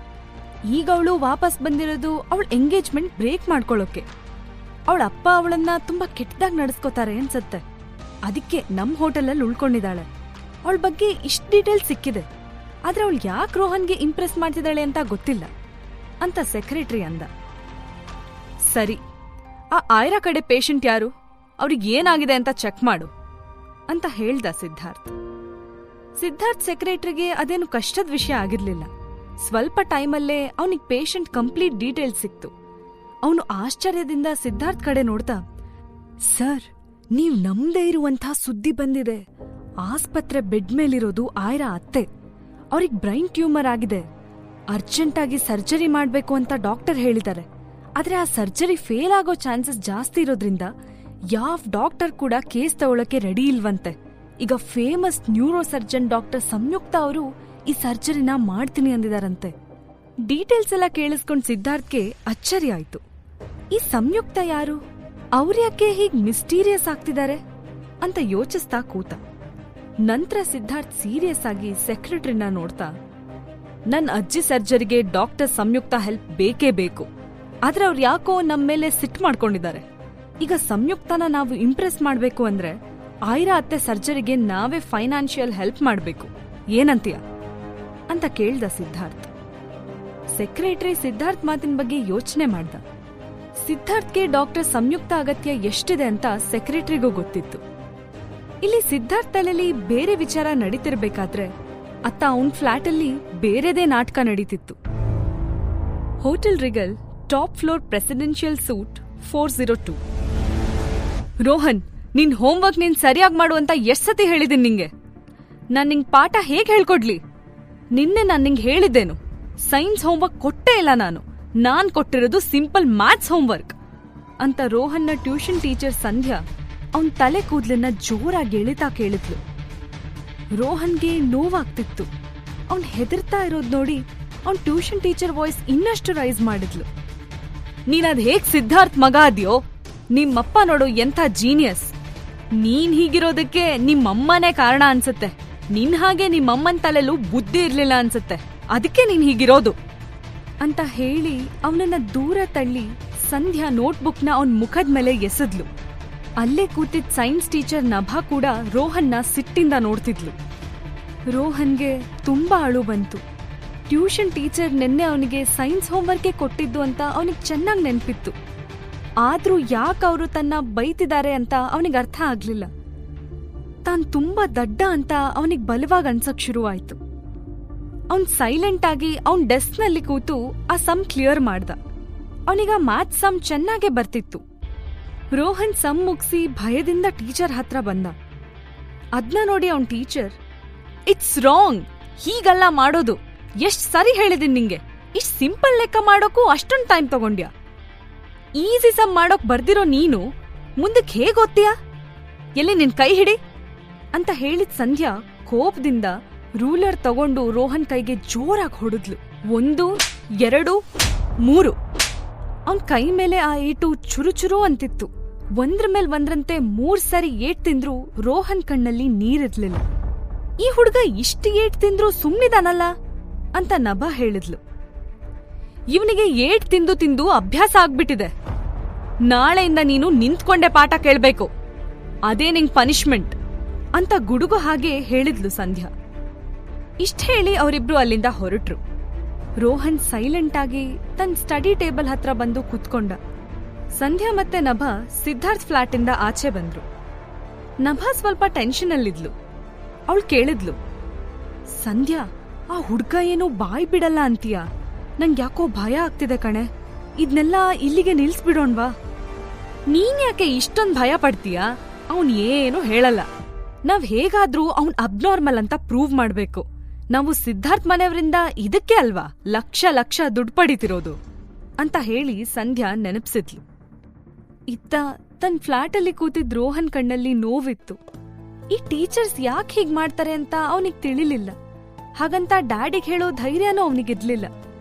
ಈಗ ಅವಳು ವಾಪಸ್ ಬಂದಿರೋದು ಅವಳ ಎಂಗೇಜ್ಮೆಂಟ್ ಬ್ರೇಕ್ ಮಾಡ್ಕೊಳ್ಳೋಕೆ. ಅವಳ ಅಪ್ಪ ಅವಳನ್ನ ತುಂಬಾ ಕೆಟ್ಟದಾಗಿ ನಡೆಸ್ಕೋತಾರೆ ಅನ್ಸತ್ತೆ. ಅದಕ್ಕೆ ನಮ್ ಹೋಟೆಲಲ್ಲಿ ಉಳ್ಕೊಂಡಿದ್ದಾಳೆ. ಅವಳ ಬಗ್ಗೆ ಇಷ್ಟು ಡೀಟೇಲ್ಸ್ ಸಿಕ್ಕಿದೆ, ಆದ್ರೆ ಅವಳು ಯಾಕೆ ರೋಹನ್ಗೆ ಇಂಪ್ರೆಸ್ ಮಾಡ್ತಿದ್ದಾಳೆ ಅಂತ ಗೊತ್ತಿಲ್ಲ ಅಂತ ಸೆಕ್ರೆಟರಿ ಅಂದ. ಸರಿ, ಆ ಆಯ್ರಾ ಕಡೆ ಪೇಷಂಟ್ ಯಾರು, ಅವ್ರಿಗೆ ಏನಾಗಿದೆ ಅಂತ ಚೆಕ್ ಮಾಡು ಅಂತ ಹೇಳ್ದ ಸಿದ್ಧಾರ್ಥ್. ಸಿದ್ಧಾರ್ಥ್ ಸೆಕ್ರೆಟರಿಗೆ ಅದೇನು ಕಷ್ಟದ ವಿಷಯ ಆಗಿರ್ಲಿಲ್ಲ. ಸ್ವಲ್ಪ ಟೈಮಲ್ಲೇ ಅವನಿಗೆ ಪೇಷಂಟ್ ಕಂಪ್ಲೀಟ್ ಡೀಟೇಲ್ಸ್ ಸಿಕ್ತು. ಅವನು ಆಶ್ಚರ್ಯದಿಂದ ಸಿದ್ಧಾರ್ಥ್ ಕಡೆ ನೋಡ್ತಾ, ಸರ್, ನೀವ್ ನಮ್ದೇ ಇರುವಂಥ ಸುದ್ದಿ ಬಂದಿದೆ. ಆಸ್ಪತ್ರೆ ಬೆಡ್ ಮೇಲಿರೋದು ಆಯ್ರಾ ಅತ್ತೆ. ಅವ್ರಿಗೆ ಬ್ರೈನ್ ಟ್ಯೂಮರ್ ಆಗಿದೆ. ಅರ್ಜೆಂಟಾಗಿ ಸರ್ಜರಿ ಮಾಡ್ಬೇಕು ಅಂತ ಡಾಕ್ಟರ್ ಹೇಳಿದ್ದಾರೆ. ಆದ್ರೆ ಆ ಸರ್ಜರಿ ಫೇಲ್ ಆಗೋ ಚಾನ್ಸಸ್ ಜಾಸ್ತಿ ಇರೋದ್ರಿಂದ ಯಾವ ಡಾಕ್ಟರ್ ಕೂಡ ಕೇಸ್ ತಗೊಳಕ್ಕೆ ರೆಡಿ ಇಲ್ವಂತೆ. ಈಗ ಫೇಮಸ್ ನ್ಯೂರೋ ಸರ್ಜನ್ ಡಾಕ್ಟರ್ ಸಂಯುಕ್ತ ಅವರು ಈ ಸರ್ಜರಿನ ಮಾಡ್ತೀನಿ ಅಂದಿದಾರಂತೆ. ಡೀಟೇಲ್ಸ್ ಎಲ್ಲ ಕೇಳಿಸ್ಕೊಂಡ್ ಸಿದ್ಧಾರ್ಥ್ಗೆ ಅಚ್ಚರಿ ಆಯ್ತು. ಈ ಸಂಯುಕ್ತ ಯಾರು, ಅವ್ರ್ಯಾಕೆ ಹೀಗ್ ಮಿಸ್ಟೀರಿಯಸ್ ಆಗ್ತಿದ್ದಾರೆ ಅಂತ ಯೋಚಿಸ್ತಾ ಕೂತ. ನಂತರ ಸಿದ್ಧಾರ್ಥ್ ಸೀರಿಯಸ್ ಆಗಿ ಸೆಕ್ರೆಟರಿನ ನೋಡ್ತಾ, ನನ್ ಅಜ್ಜಿ ಸರ್ಜರಿಗೆ ಡಾಕ್ಟರ್ ಸಂಯುಕ್ತ ಹೆಲ್ಪ್ ಬೇಕೇ ಬೇಕು. ಆದ್ರೆ ಅವ್ರು ಯಾಕೋ ನಮ್ಮೇಲೆ ಸಿಟ್ ಮಾಡ್ಕೊಂಡಿದ್ದಾರೆ. ಈಗ ಸಂಯುಕ್ತನ ನಾವು ಇಂಪ್ರೆಸ್ ಮಾಡ್ಬೇಕು ಅಂದ್ರೆ ಆಯ್ರಾ ಅತ್ತೆ ಸರ್ಜರಿಗೆ ನಾವೇ ಫೈನಾನ್ಷಿಯಲ್ ಹೆಲ್ಪ್ ಮಾಡ್ಬೇಕು. ಏನಂತೀಯ ಅಂತ ಕೇಳ್ದ ಸಿದ್ಧಾರ್ಥ್. ಸೆಕ್ರೆಟರಿ ಸಿದ್ಧಾರ್ಥ್ ಮಾತಿನ ಬಗ್ಗೆ ಯೋಚನೆ ಮಾಡ್ದ. ಸಿದ್ಧಾರ್ಥ್ಗೆ ಡಾಕ್ಟರ್ ಸಂಯುಕ್ತ ಅಗತ್ಯ ಎಷ್ಟಿದೆ ಅಂತ ಸೆಕ್ರೆಟರಿಗೂ ಗೊತ್ತಿತ್ತು. ಇಲ್ಲಿ ಸಿದ್ಧಾರ್ಥ್ ತಲೆಯಲ್ಲಿ ಬೇರೆ ವಿಚಾರ ನಡೀತಿರ್ಬೇಕಾದ್ರೆ ಅತ್ತ ಅವನ್ ಫ್ಲಾಟಲ್ಲಿ ಬೇರೆದೇ ನಾಟಕ ನಡೀತಿತ್ತು. Hotel regal, top floor, presidential suite 402. Rohan, ನಿನ್ ಹೋಮ್ವರ್ಕ್ ನೀನ್ ಸರಿಯಾಗಿ ಮಾಡು ಅಂತ ಎಷ್ಟ್ ಸತಿ ಹೇಳಿದೀನಿ ನಿಂಗೆ. ನಾನ್ ನಿಂಗ್ ಪಾಠ ಹೇಗ್ ಹೇಳ್ಕೊಡ್ಲಿ? ನಿನ್ನೆ ನಾನ್ ನಿಂಗ್ ಹೇಳಿದ್ದೇನು, ಸೈನ್ಸ್ ಹೋಮ್ವರ್ಕ್ ಕೊಟ್ಟೇ ಇಲ್ಲ ನಾನ್ ಕೊಟ್ಟಿರೋದು ಸಿಂಪಲ್ ಮ್ಯಾಥ್ಸ್ ಹೋಮ್ವರ್ಕ್ ಅಂತ ರೋಹನ್ನ ಟ್ಯೂಷನ್ ಟೀಚರ್ ಸಂಧ್ಯಾ ಅವನ್ ತಲೆ ಕೂದ್ಲನ್ನ ಜೋರಾಗಿ ಎಳಿತಾ ಕೇಳಿದ್ಲು. ರೋಹನ್ಗೆ ನೋವಾಗ್ತಿತ್ತು. ಅವನ್ ಹೆದರ್ತಾ ಇರೋದ್ ನೋಡಿ ಅವನ್ ಟ್ಯೂಷನ್ ಟೀಚರ್ ವಾಯ್ಸ್ ಇನ್ನಷ್ಟು ರೈಸ್ ಮಾಡಿದ್ಲು. ನೀನದ್ ಹೇಗ್ ಸಿದ್ಧಾರ್ಥ್ ಮಗ ಅದ್ಯೋ? ನಿಮ್ಮಪ್ಪ ನೋಡು ಎಂಥ ಜೀನಿಯಸ್. ನೀನ್ ಹೀಗಿರೋದಕ್ಕೆ ನಿಮ್ಮಮ್ಮನೇ ಕಾರಣ ಅನ್ಸುತ್ತೆ. ನಿನ್ ಹಾಗೆ ನಿಮ್ಮಮ್ಮನ್ ತಲೆಲೂ ಬುದ್ಧಿ ಇರ್ಲಿಲ್ಲ ಅನ್ಸುತ್ತೆ, ಅದಕ್ಕೆ ನೀನ್ ಹೀಗಿರೋದು ಅಂತ ಹೇಳಿ ಅವನನ್ನ ದೂರ ತಳ್ಳಿ ಸಂಧ್ಯಾ ನೋಟ್ಬುಕ್ನ ಅವನ್ ಮುಖದ ಮೇಲೆ ಎಸೆದ್ಲು. ಅಲ್ಲೇ ಕೂತಿದ್ ಸೈನ್ಸ್ ಟೀಚರ್ ನಭಾ ಕೂಡ ರೋಹನ್ನ ಸಿಟ್ಟಿಂದ ನೋಡ್ತಿದ್ಲು. ರೋಹನ್ಗೆ ತುಂಬಾ ಅಳು ಬಂತು. ಟ್ಯೂಷನ್ ಟೀಚರ್ ನಿನ್ನೆ ಅವನಿಗೆ ಸೈನ್ಸ್ ಹೋಮ್ವರ್ಕೆ ಕೊಟ್ಟಿದ್ದು ಅಂತ ಅವನಿಗೆ ಚೆನ್ನಾಗಿ ನೆನ್ಪಿತ್ತು. ಆದ್ರೂ ಯಾಕವರು ತನ್ನ ಬೈತಿದ್ದಾರೆ ಅಂತ ಅವನಿಗೆ ಅರ್ಥ ಆಗ್ಲಿಲ್ಲ. ತಾನ್ ತುಂಬಾ ದಡ್ಡ ಅಂತ ಅವನಿಗೆ ಬಲವಾಗಿ ಅನ್ಸಕ್ ಶುರುವಾಯ್ತು. ಅವನ್ ಸೈಲೆಂಟ್ ಆಗಿ ಅವನ್ ಡೆಸ್ಕ್ ನಲ್ಲಿ ಕೂತು ಆ ಸಮ್ ಕ್ಲಿಯರ್ ಮಾಡ್ದ. ಅವನಿಗ ಮ್ಯಾಥ್ಸ್ ಸಮ್ ಚೆನ್ನಾಗೇ ಬರ್ತಿತ್ತು. ರೋಹನ್ ಸಮ್ ಮುಗಿಸಿ ಭಯದಿಂದ ಟೀಚರ್ ಹತ್ರ ಬಂದ. ಅದ್ನ ನೋಡಿ ಅವನ್ ಟೀಚರ್, ಇಟ್ಸ್ ರಾಂಗ್, ಹೀಗಲ್ಲ ಮಾಡೋದು. ಎಷ್ಟ್ ಸರಿ ಹೇಳಿದೀನಿ ನಿಂಗೆ, ಇಷ್ಟ್ ಸಿಂಪಲ್ ಲೆಕ್ಕ ಮಾಡೋಕು ಅಷ್ಟೊಂದ್ ಟೈಮ್ ತಗೊಂಡ್ಯಾ? ಈಸಿ ಸಮ್ ಮಾಡೋಕ್ ಬರ್ದಿರೋ ನೀನು ಮುಂದಕ್ಕೆ ಹೇಗ್ ಓದ್ತೀಯಾ? ಎಲ್ಲಿ ನಿನ್ ಕೈ ಹಿಡಿ ಅಂತ ಹೇಳಿದ್ ಸಂಧ್ಯಾ ಕೋಪದಿಂದ ರೂಲರ್ ತಗೊಂಡು ರೋಹನ್ ಕೈಗೆ ಜೋರಾಗಿ ಹೊಡೆದ್ಲು. 1, 2, 3 ಅವನ್ ಕೈ ಮೇಲೆ ಆ ಏಟು ಚುರುಚುರು ಅಂತಿತ್ತು. ಒಂದ್ರ ಮೇಲ್ ಒಂದ್ರಂತೆ 3 ಸರಿ ಏಟ್ ತಿಂದ್ರು ರೋಹನ್ ಕಣ್ಣಲ್ಲಿ ನೀರಿರ್ಲಿಲ್ಲ. ಈ ಹುಡ್ಗ ಇಷ್ಟು ಏಟ್ ತಿಂದ್ರು ಸುಮ್ನಿದಾನಲ್ಲ ಅಂತ ನಭಾ ಹೇಳಿದ್ಲು. ಇವನಿಗೆ ಏಟ್ ತಿಂದು ತಿಂದು ಅಭ್ಯಾಸ ಆಗ್ಬಿಟ್ಟಿದೆ. ನಾಳೆಯಿಂದ ನೀನು ನಿಂತ್ಕೊಂಡೆ ಪಾಠ ಕೇಳ್ಬೇಕು, ಅದೇ ನಿಂಗ್ ಪನಿಷ್ಮೆಂಟ್ ಅಂತ ಗುಡುಗು ಹಾಗೆ ಹೇಳಿದ್ಲು ಸಂಧ್ಯಾ. ಇಷ್ಟ ಹೇಳಿ ಅವರಿಬ್ರು ಅಲ್ಲಿಂದ ಹೊರಟ್ರು. ರೋಹನ್ ಸೈಲೆಂಟ್ ಆಗಿ ತನ್ನ ಸ್ಟಡಿ ಟೇಬಲ್ ಹತ್ರ ಬಂದು ಕುತ್ಕೊಂಡ. ಸಂಧ್ಯಾ ಮತ್ತೆ ನಭಾ ಸಿದ್ಧಾರ್ಥ್ ಫ್ಲಾಟಿಂದ ಆಚೆ ಬಂದ್ರು. ನಭಾ ಸ್ವಲ್ಪ ಟೆನ್ಷನ್ ಅಲ್ಲಿದ್ಲು. ಅವಳು ಕೇಳಿದ್ಲು, ಸಂಧ್ಯಾ, ಆ ಹುಡ್ಗ ಏನೋ ಬಾಯ್ ಬಿಡಲ್ಲ ಅಂತೀಯಾ? ನಂಗ್ಯಾಕೋ ಭಯ ಆಗ್ತಿದೆ ಕಣೆ. ಇದ್ನೆಲ್ಲ ಇಲ್ಲಿಗೆ ನಿಲ್ಸ್ಬಿಡೋಣ್ವಾ? ನೀನ್ ಯಾಕೆ ಇಷ್ಟೊಂದ್ ಭಯ ಪಡ್ತೀಯಾ? ಅವನ್ ಏನೂ ಹೇಳಲ್ಲ. ನಾವ್ ಹೇಗಾದ್ರೂ ಅವನ್ ಅಬ್ನಾರ್ಮಲ್ ಅಂತ ಪ್ರೂವ್ ಮಾಡ್ಬೇಕು. ನಾವು ಸಿದ್ಧಾರ್ಥ್ ಮನೆಯವರಿಂದ ಇದಕ್ಕೆ ಅಲ್ವಾ ಲಕ್ಷ ದುಡ್ಡು ಪಡಿತಿರೋದು ಅಂತ ಹೇಳಿ ಸಂಧ್ಯಾ ನೆನಪಿಸಿದ್ಲು. ಇತ್ತ ತನ್ ಫ್ಲಾಟಲ್ಲಿ ಕೂತಿದ್ ರೋಹನ್ ಕಣ್ಣಲ್ಲಿ ನೋವಿತ್ತು. ಈ ಟೀಚರ್ಸ್ ಯಾಕೆ ಹೀಗ್ ಮಾಡ್ತಾರೆ ಅಂತ ಅವನಿಗೆ ತಿಳಿಲಿಲ್ಲ. ಹಾಗಂತ ಡ್ಯಾಡಿಗ್ ಹೇಳೋ ಧೈರ್ಯನೂ ಅವನಿಗಿರ್ಲಿಲ್ಲ.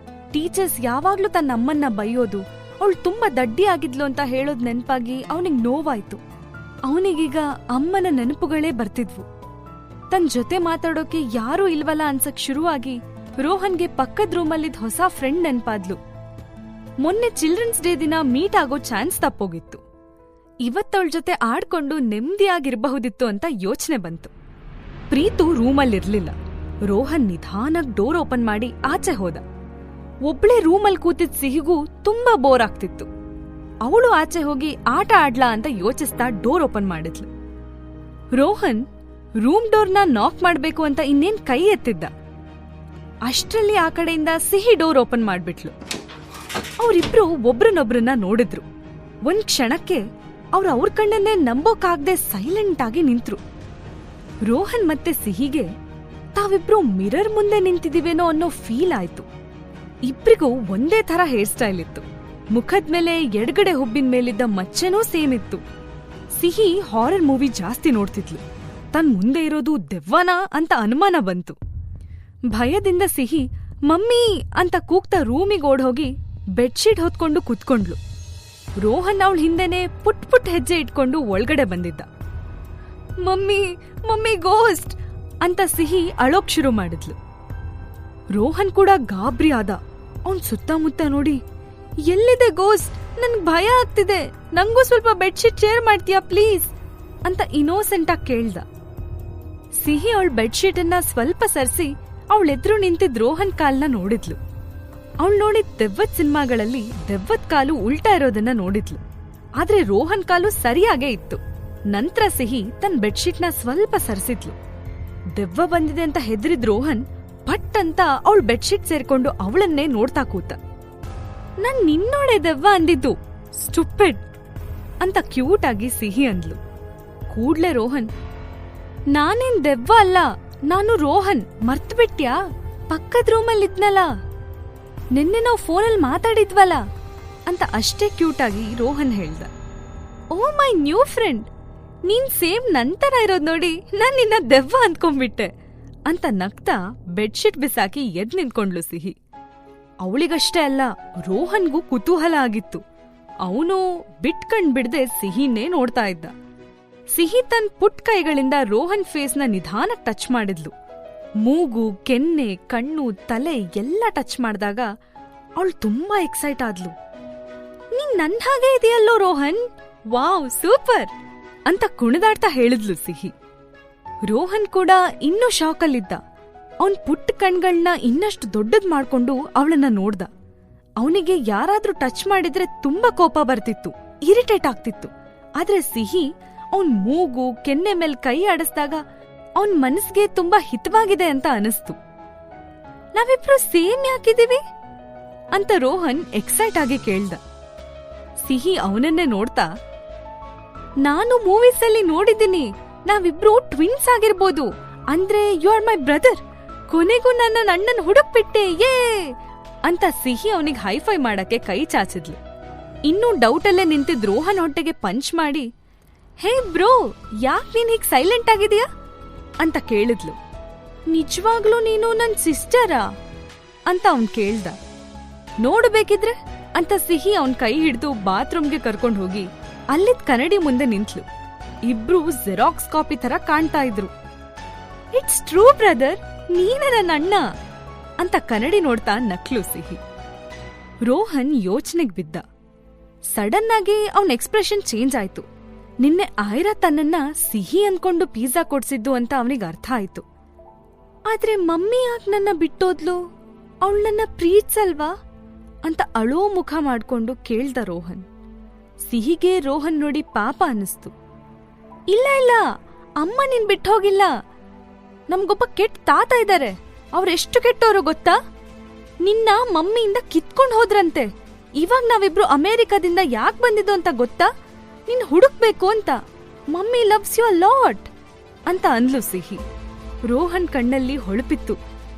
ಟೀಚರ್ಸ್ ಯಾವಾಗ್ಲೂ ತನ್ನ ಅಮ್ಮನ್ನ ಬೈಯೋದು, ಅವಳು ತುಂಬಾ ದಡ್ಡಿ ಆಗಿದ್ಲು ಅಂತ ಹೇಳೋದ್ ನೆನ್ಪಾಗಿ ಅವನಿಗೆ ನೋವಾಯ್ತು. ಅವನಿಗೀಗ ಅಮ್ಮನ ನೆನಪುಗಳೇ ಬರ್ತಿದ್ವು. ತನ್ ಜೊತೆ ಮಾತಾಡೋಕೆ ಯಾರೂ ಇಲ್ವಲ್ಲ ಅನ್ಸಕ್ ಶುರುವಾಗಿ ರೋಹನ್ಗೆ ಪಕ್ಕದ ರೂಮಲ್ಲಿದ್ ಹೊಸ ಫ್ರೆಂಡ್ ನೆನ್ಪಾದ್ಲು. ಮೊನ್ನೆ ಚಿಲ್ಡ್ರನ್ಸ್ ಡೇ ದಿನ ಮೀಟ್ ಆಗೋ ಚಾನ್ಸ್ ತಪ್ಪೋಗಿತ್ತು. ಇವತ್ತವಳ ಜೊತೆ ಆಡ್ಕೊಂಡು ನೆಮ್ಮದಿಯಾಗಿರಬಹುದಿತ್ತು ಅಂತ ಯೋಚನೆ ಬಂತು. ಪ್ರೀತು ರೂಮಲ್ಲಿರ್ಲಿಲ್ಲ. ರೋಹನ್ ನಿಧಾನಕ್ ಡೋರ್ ಓಪನ್ ಮಾಡಿ ಆಚೆ ಹೋದ. ಒಬ್ಳೇ ರೂಮಲ್ಲಿ ಕೂತಿದ್ ಸಿಹಿಗೂ ತುಂಬಾ ಬೋರ್ ಆಗ್ತಿತ್ತು. ಅವಳು ಆಚೆ ಹೋಗಿ ಆಟ ಆಡ್ಲಾ ಅಂತ ಯೋಚಿಸ್ತಾ ಡೋರ್ ಓಪನ್ ಮಾಡಿದ್ಲು. ರೋಹನ್ ರೂಮ್ ಡೋರ್ನ ನಾಕ್ ಮಾಡ್ಬೇಕು ಅಂತ ಇನ್ನೇನ್ ಕೈ ಎತ್ತಿದ್ದ. ಅಷ್ಟ್ರಲ್ಲಿ ಆ ಕಡೆಯಿಂದ ಸಿಹಿ ಡೋರ್ ಓಪನ್ ಮಾಡ್ಬಿಟ್ಲು. ಅವರಿಬ್ರು ಒಬ್ರನ್ನೊಬ್ರನ್ನ ನೋಡಿದ್ರು. ಒಂದ್ ಕ್ಷಣಕ್ಕೆ ಅವ್ರ ಕಣ್ಣನ್ನೇ ನಂಬೋಕಾಗ್ದೆ ಸೈಲೆಂಟ್ ಆಗಿ ನಿಂತ್ರು. ರೋಹನ್ ಮತ್ತೆ ಸಿಹಿಗೆ ತಾವಿಬ್ರು ಮಿರರ್ ಮುಂದೆ ನಿಂತಿದೀವೇನೋ ಅನ್ನೋ ಫೀಲ್ ಆಯ್ತು. ಇಬ್ರಿಗೂ ಒಂದೇ ತರ ಹೇರ್ ಸ್ಟೈಲ್ ಇತ್ತು. ಮುಖದ ಮೇಲೆ ಎಡಗಡೆ ಹುಬ್ಬಿನ ಮೇಲಿದ್ದ ಮಚ್ಚೆನೂ ಸೇಮ್ ಇತ್ತು. ಸಿಹಿ ಹಾರರ್ ಮೂವಿ ಜಾಸ್ತಿ ನೋಡ್ತಿದ್ಲು. ತನ್ ಮುಂದೆ ಇರೋದು ದೆವ್ವನ ಅಂತ ಅನುಮಾನ ಬಂತು. ಭಯದಿಂದ ಸಿಹಿ ಮಮ್ಮಿ ಅಂತ ಕೂಗ್ತಾ ರೂಮಿಗೆ ಓಡ್ಹೋಗಿ ಬೆಡ್ಶೀಟ್ ಹೊತ್ಕೊಂಡು ಕುತ್ಕೊಂಡ್ಲು. ರೋಹನ್ ಅವಳ ಹಿಂದೆನೆ ಪುಟ್ ಹೆಜ್ಜೆ ಇಟ್ಕೊಂಡು ಒಳಗಡೆ ಬಂದಿದ್ದ. ಮಮ್ಮಿ ಮಮ್ಮಿ ಗೋಸ್ಟ್ ಅಂತ ಸಿಹಿ ಅಳೋಕ್ ಶುರು ಮಾಡಿದ್ಲು. ರೋಹನ್ ಕೂಡ ಗಾಬ್ರಿ ಆದ. ಅವನ್ ಸುತ್ತಮುತ್ತ ನೋಡಿ, ಎಲ್ಲಿದೆ ಗೋಸ್ಟ್? ನನ್ಗ್ ಭಯ ಆಗ್ತಿದೆ, ನಂಗೂ ಸ್ವಲ್ಪ ಬೆಡ್ಶೀಟ್ ಶೇರ್ ಮಾಡ್ತೀಯಾ ಪ್ಲೀಸ್ ಅಂತ ಇನ್ನೋಸೆಂಟ್ ಆಗಿ ಕೇಳ್ದ. ಸಿಹಿ ಅವಳ ಬೆಡ್ಶೀಟ್ ಅನ್ನ ಸ್ವಲ್ಪ ಸರಿಸಿ ಅವಳೆದ್ರು ನಿಂತಿದ್ ರೋಹನ್ ಕಾಲ್ನ ನೋಡಿದ್ಲು. ಅವಳು ನೋಡಿದ್ ದೆವ್ವದ್ ಸಿನಿಮಾಗಳಲ್ಲಿ ದೆವ್ವದ್ ಕಾಲು ಉಲ್ಟಾ ಇರೋದನ್ನ ನೋಡಿದ್ಲು. ಆದ್ರೆ ರೋಹನ್ ಕಾಲು ಸರಿಯಾಗೇ ಇತ್ತು. ನಂತರ ಸಿಹಿ ತನ್ನ ಬೆಡ್ಶೀಟ್ನ ಸ್ವಲ್ಪ ಸರಿಸಿದ್ಲು. ದೆವ್ವ ಬಂದಿದೆ ಅಂತ ಹೆದರಿದ್ ರೋಹನ್ ಪಟ್ ಅಂತ ಅವಳ ಬೆಡ್ಶೀಟ್ ಸೇರ್ಕೊಂಡು ಅವಳನ್ನೇ ನೋಡ್ತಾ ಕೂತ. ನಾನ್ ನಿನ್ನೋಡೆ ದೆವ್ವ ಅಂದಿದ್ದು, ಸ್ಟುಪಿಡ್ ಅಂತ ಕ್ಯೂಟ್ ಆಗಿ ಸಿಹಿ ಅಂದ್ಲು. ಕೂಡ್ಲೆ ರೋಹನ್, ನಾನೇನ್ ದೆವ್ವ ಅಲ್ಲ, ನಾನು ರೋಹನ್, ಮರ್ತ್ಬಿಟ್ಯಾ? ಪಕ್ಕದ ರೂಮಲ್ಲಿ ಇದ್ನಲ್ಲ, ನಿನ್ನೆ ನಾವು ಫೋನಲ್ಲಿ ಮಾತಾಡಿದ್ವಲ್ಲ ಅಂತ ಅಷ್ಟೇ ಕ್ಯೂಟ್ ಆಗಿ ರೋಹನ್ ಹೇಳ್ದ. ಓ ಮೈ ನ್ಯೂ ಫ್ರೆಂಡ್, ನೀನ್ ಸೇಮ್ ನಂತರ ಇರೋದ್ ನೋಡಿ ನಾನ್ ನಿನ್ನ ದೆವ್ವ ಅಂದ್ಕೊಂಡ್ಬಿಟ್ಟೆ ಅಂತ ನಗ್ತಾ ಬೆಡ್ಶೀಟ್ ಬಿಸಾಕಿ ಎದ್ ನಿಂತ್ಕೊಂಡ್ಲು ಸಿಹಿ. ಅವಳಿಗಷ್ಟೇ ಅಲ್ಲ, ರೋಹನ್ಗೂ ಕುತೂಹಲ ಆಗಿತ್ತು. ಅವನು ಬಿಟ್ಕಂಡ್ ಬಿಡದೆ ಸಿಹಿನೇ ನೋಡ್ತಾ ಇದ್ದ. ಸಿಹಿ ತನ್ನ ಪುಟ್ ಕೈಗಳಿಂದ ರೋಹನ್ ಫೇಸ್ನ ನಿಧಾನ ಟಚ್ ಮಾಡಿದ್ಲು. ಮೂಗು, ಕೆನ್ನೆ, ಕಣ್ಣು, ತಲೆ ಎಲ್ಲ ಟಚ್ ಮಾಡಿದಾಗ ಅವಳು ತುಂಬಾ ಎಕ್ಸೈಟ್ ಆದ್ಲು. ನೀನ್ ನನ್ ಹಾಗೆ ಇದೆಯಲ್ಲೋ ರೋಹನ್, ವಾವ್ ಸೂಪರ್ ಅಂತ ಕುಣಿದಾಡ್ತಾ ಹೇಳಿದ್ಲು ಸಿಹಿ. ರೋಹನ್ ಕೂಡ ಇನ್ನೂ ಶಾಕಲ್ಲಿದ್ದ. ಅವನ್ ಪುಟ್ಟ ಕಣ್ಗಳನ್ನ ಇನ್ನಷ್ಟು ದೊಡ್ಡದ್ ಮಾಡ್ಕೊಂಡು ಅವಳನ್ನ ನೋಡ್ದ. ಅವನಿಗೆ ಯಾರಾದ್ರೂ ಟಚ್ ಮಾಡಿದ್ರೆ ತುಂಬಾ ಕೋಪ ಬರ್ತಿತ್ತು, ಇರಿಟೇಟ್ ಆಗ್ತಿತ್ತು. ಆದ್ರೆ ಸಿಹಿ ಅವನ್ ಮೂಗು, ಕೆನ್ನೆ ಮೇಲೆ ಕೈ ಆಡಿಸ್ದಾಗ ಅವನ್ ಮನಸ್ಸಿಗೆ ತುಂಬಾ ಹಿತವಾಗಿದೆ ಅಂತ ಅನಿಸ್ತು. ನಾವಿಬ್ರು ಸೇಮ್ ಯಾಕಿದೀವಿ ಅಂತ ರೋಹನ್ ಎಕ್ಸೈಟ್ ಆಗಿ ಕೇಳ್ದ. ಸಿಹಿ ಅವನನ್ನೇ ನೋಡ್ತಾ, ನಾನು ಮೂವೀಸ್ ಅಲ್ಲಿ ನೋಡಿದ್ದೀನಿ, ನಾವಿಬ್ರು ಟ್ವಿನ್ಸ್ ಆಗಿರ್ಬೋದು, ಅಂದ್ರೆ ಯು ಆರ್ ಮೈ ಬ್ರದರ್, ಕೊನೆಗೂ ನನ್ನ ಅಣ್ಣನ್ ಹುಡುಕ್ಬಿಟ್ಟೆ ಯೇ ಅಂತ ಸಿಹಿ ಅವನಿಗೆ ಹೈಫೈ ಮಾಡಕ್ಕೆ ಕೈ ಚಾಚಿದ್ಲು. ಇನ್ನೂ ಡೌಟಲ್ಲೇ ನಿಂತಿದ್ ರೋಹನ್ ಹೊಟ್ಟೆಗೆ ಪಂಚ್ ಮಾಡಿ, ಹೇ ಬ್ರೋ, ಯಾಕ್ ನೀನ್ ಹೀಗ್ ಸೈಲೆಂಟ್ ಆಗಿದೀಯಾ ಅಂತ ಕೇಳಿದ್ಲು. ನಿಜವಾಗ್ಲೂ ನೀನು ನನ್ ಸಿಸ್ಟರಾ ಅಂತ ಅವನ್ ಕೇಳ್ದ. ನೋಡ್ಬೇಕಿದ್ರೆ ಅಂತ ಸಿಹಿ ಅವನ್ ಕೈ ಹಿಡಿದು ಬಾತ್ರೂಮ್ಗೆ ಕರ್ಕೊಂಡ್ ಹೋಗಿ ಅಲ್ಲಿದ್ ಕನ್ನಡಿ ಮುಂದೆ ನಿಂತ್ಲು. ಇಬ್ರು ಜೆರಾಕ್ಸ್ ಕಾಪಿ ತರ ಕಾಣ್ತಾ ಇದ್ರು. ಇಟ್ಸ್ ಟ್ರೂ ಬ್ರದರ್, ನೀನೇ ನನ್ನ ಅಣ್ಣ ಅಂತ ಕನ್ನಡಿ ನೋಡ್ತಾ ನಕ್ಲು ಸಿಹಿ. ರೋಹನ್ ಯೋಚನೆಗ್ ಬಿದ್ದ. ಸಡನ್ ಆಗಿ ಅವನ್ ಎಕ್ಸ್ಪ್ರೆಷನ್ ಚೇಂಜ್ ಆಯ್ತು. ನಿನ್ನೆ ಆಯ್ರಾ ತನ್ನನ್ನ ಸಿಹಿ ಅನ್ಕೊಂಡು ಪಿಜ್ಜಾ ಕೊಡ್ಸಿದ್ದು ಅಂತ ಅವನಿಗೆ ಅರ್ಥ ಆಯ್ತು. ಆದ್ರೆ ಮಮ್ಮಿ ಯಾಕೆ ನನ್ನ ಬಿಟ್ಟೋದ್ಲು, ಅವಳು ನನ್ನ ಪ್ರೀತ್ಸಲ್ವಾ ಅಂತ ಅಳೋ ಮುಖ ಮಾಡ್ಕೊಂಡು ಕೇಳ್ದ ರೋಹನ್. ಸಿಹಿಗೆ ರೋಹನ್ ನೋಡಿ ಪಾಪ ಅನ್ನಿಸ್ತು. ಇಲ್ಲ ಇಲ್ಲ, ಅಮ್ಮ ನಿನ್ ಬಿಟ್ಟೋಗಿಲ್ಲ, ನಮ್ಗೊಬ್ಬ ಕೆಟ್ಟ ತಾತ ಇದ್ದಾರೆ, ಅವ್ರೆಷ್ಟು ಕೆಟ್ಟವರು ಗೊತ್ತಾ? ನಿನ್ನ ಮಮ್ಮಿಯಿಂದ ಕಿತ್ಕೊಂಡ್ ಹೋದ್ರಂತೆ. ಇವಾಗ ನಾವಿಬ್ರು ಅಮೆರಿಕದಿಂದ ಯಾಕೆ ಬಂದಿದ್ದು ಅಂತ ಗೊತ್ತಾ? ನಿನ್ ಹುಡುಕ್ಬೇಕು ಅಂತ. Mummy loves you a lot ಅಂತ ಅಂದ್ಲು ಸಿಹಿ. ರೋಹನ್ ಕಣ್ಣಲ್ಲಿ ಹೊಳಪಿತ್ತು.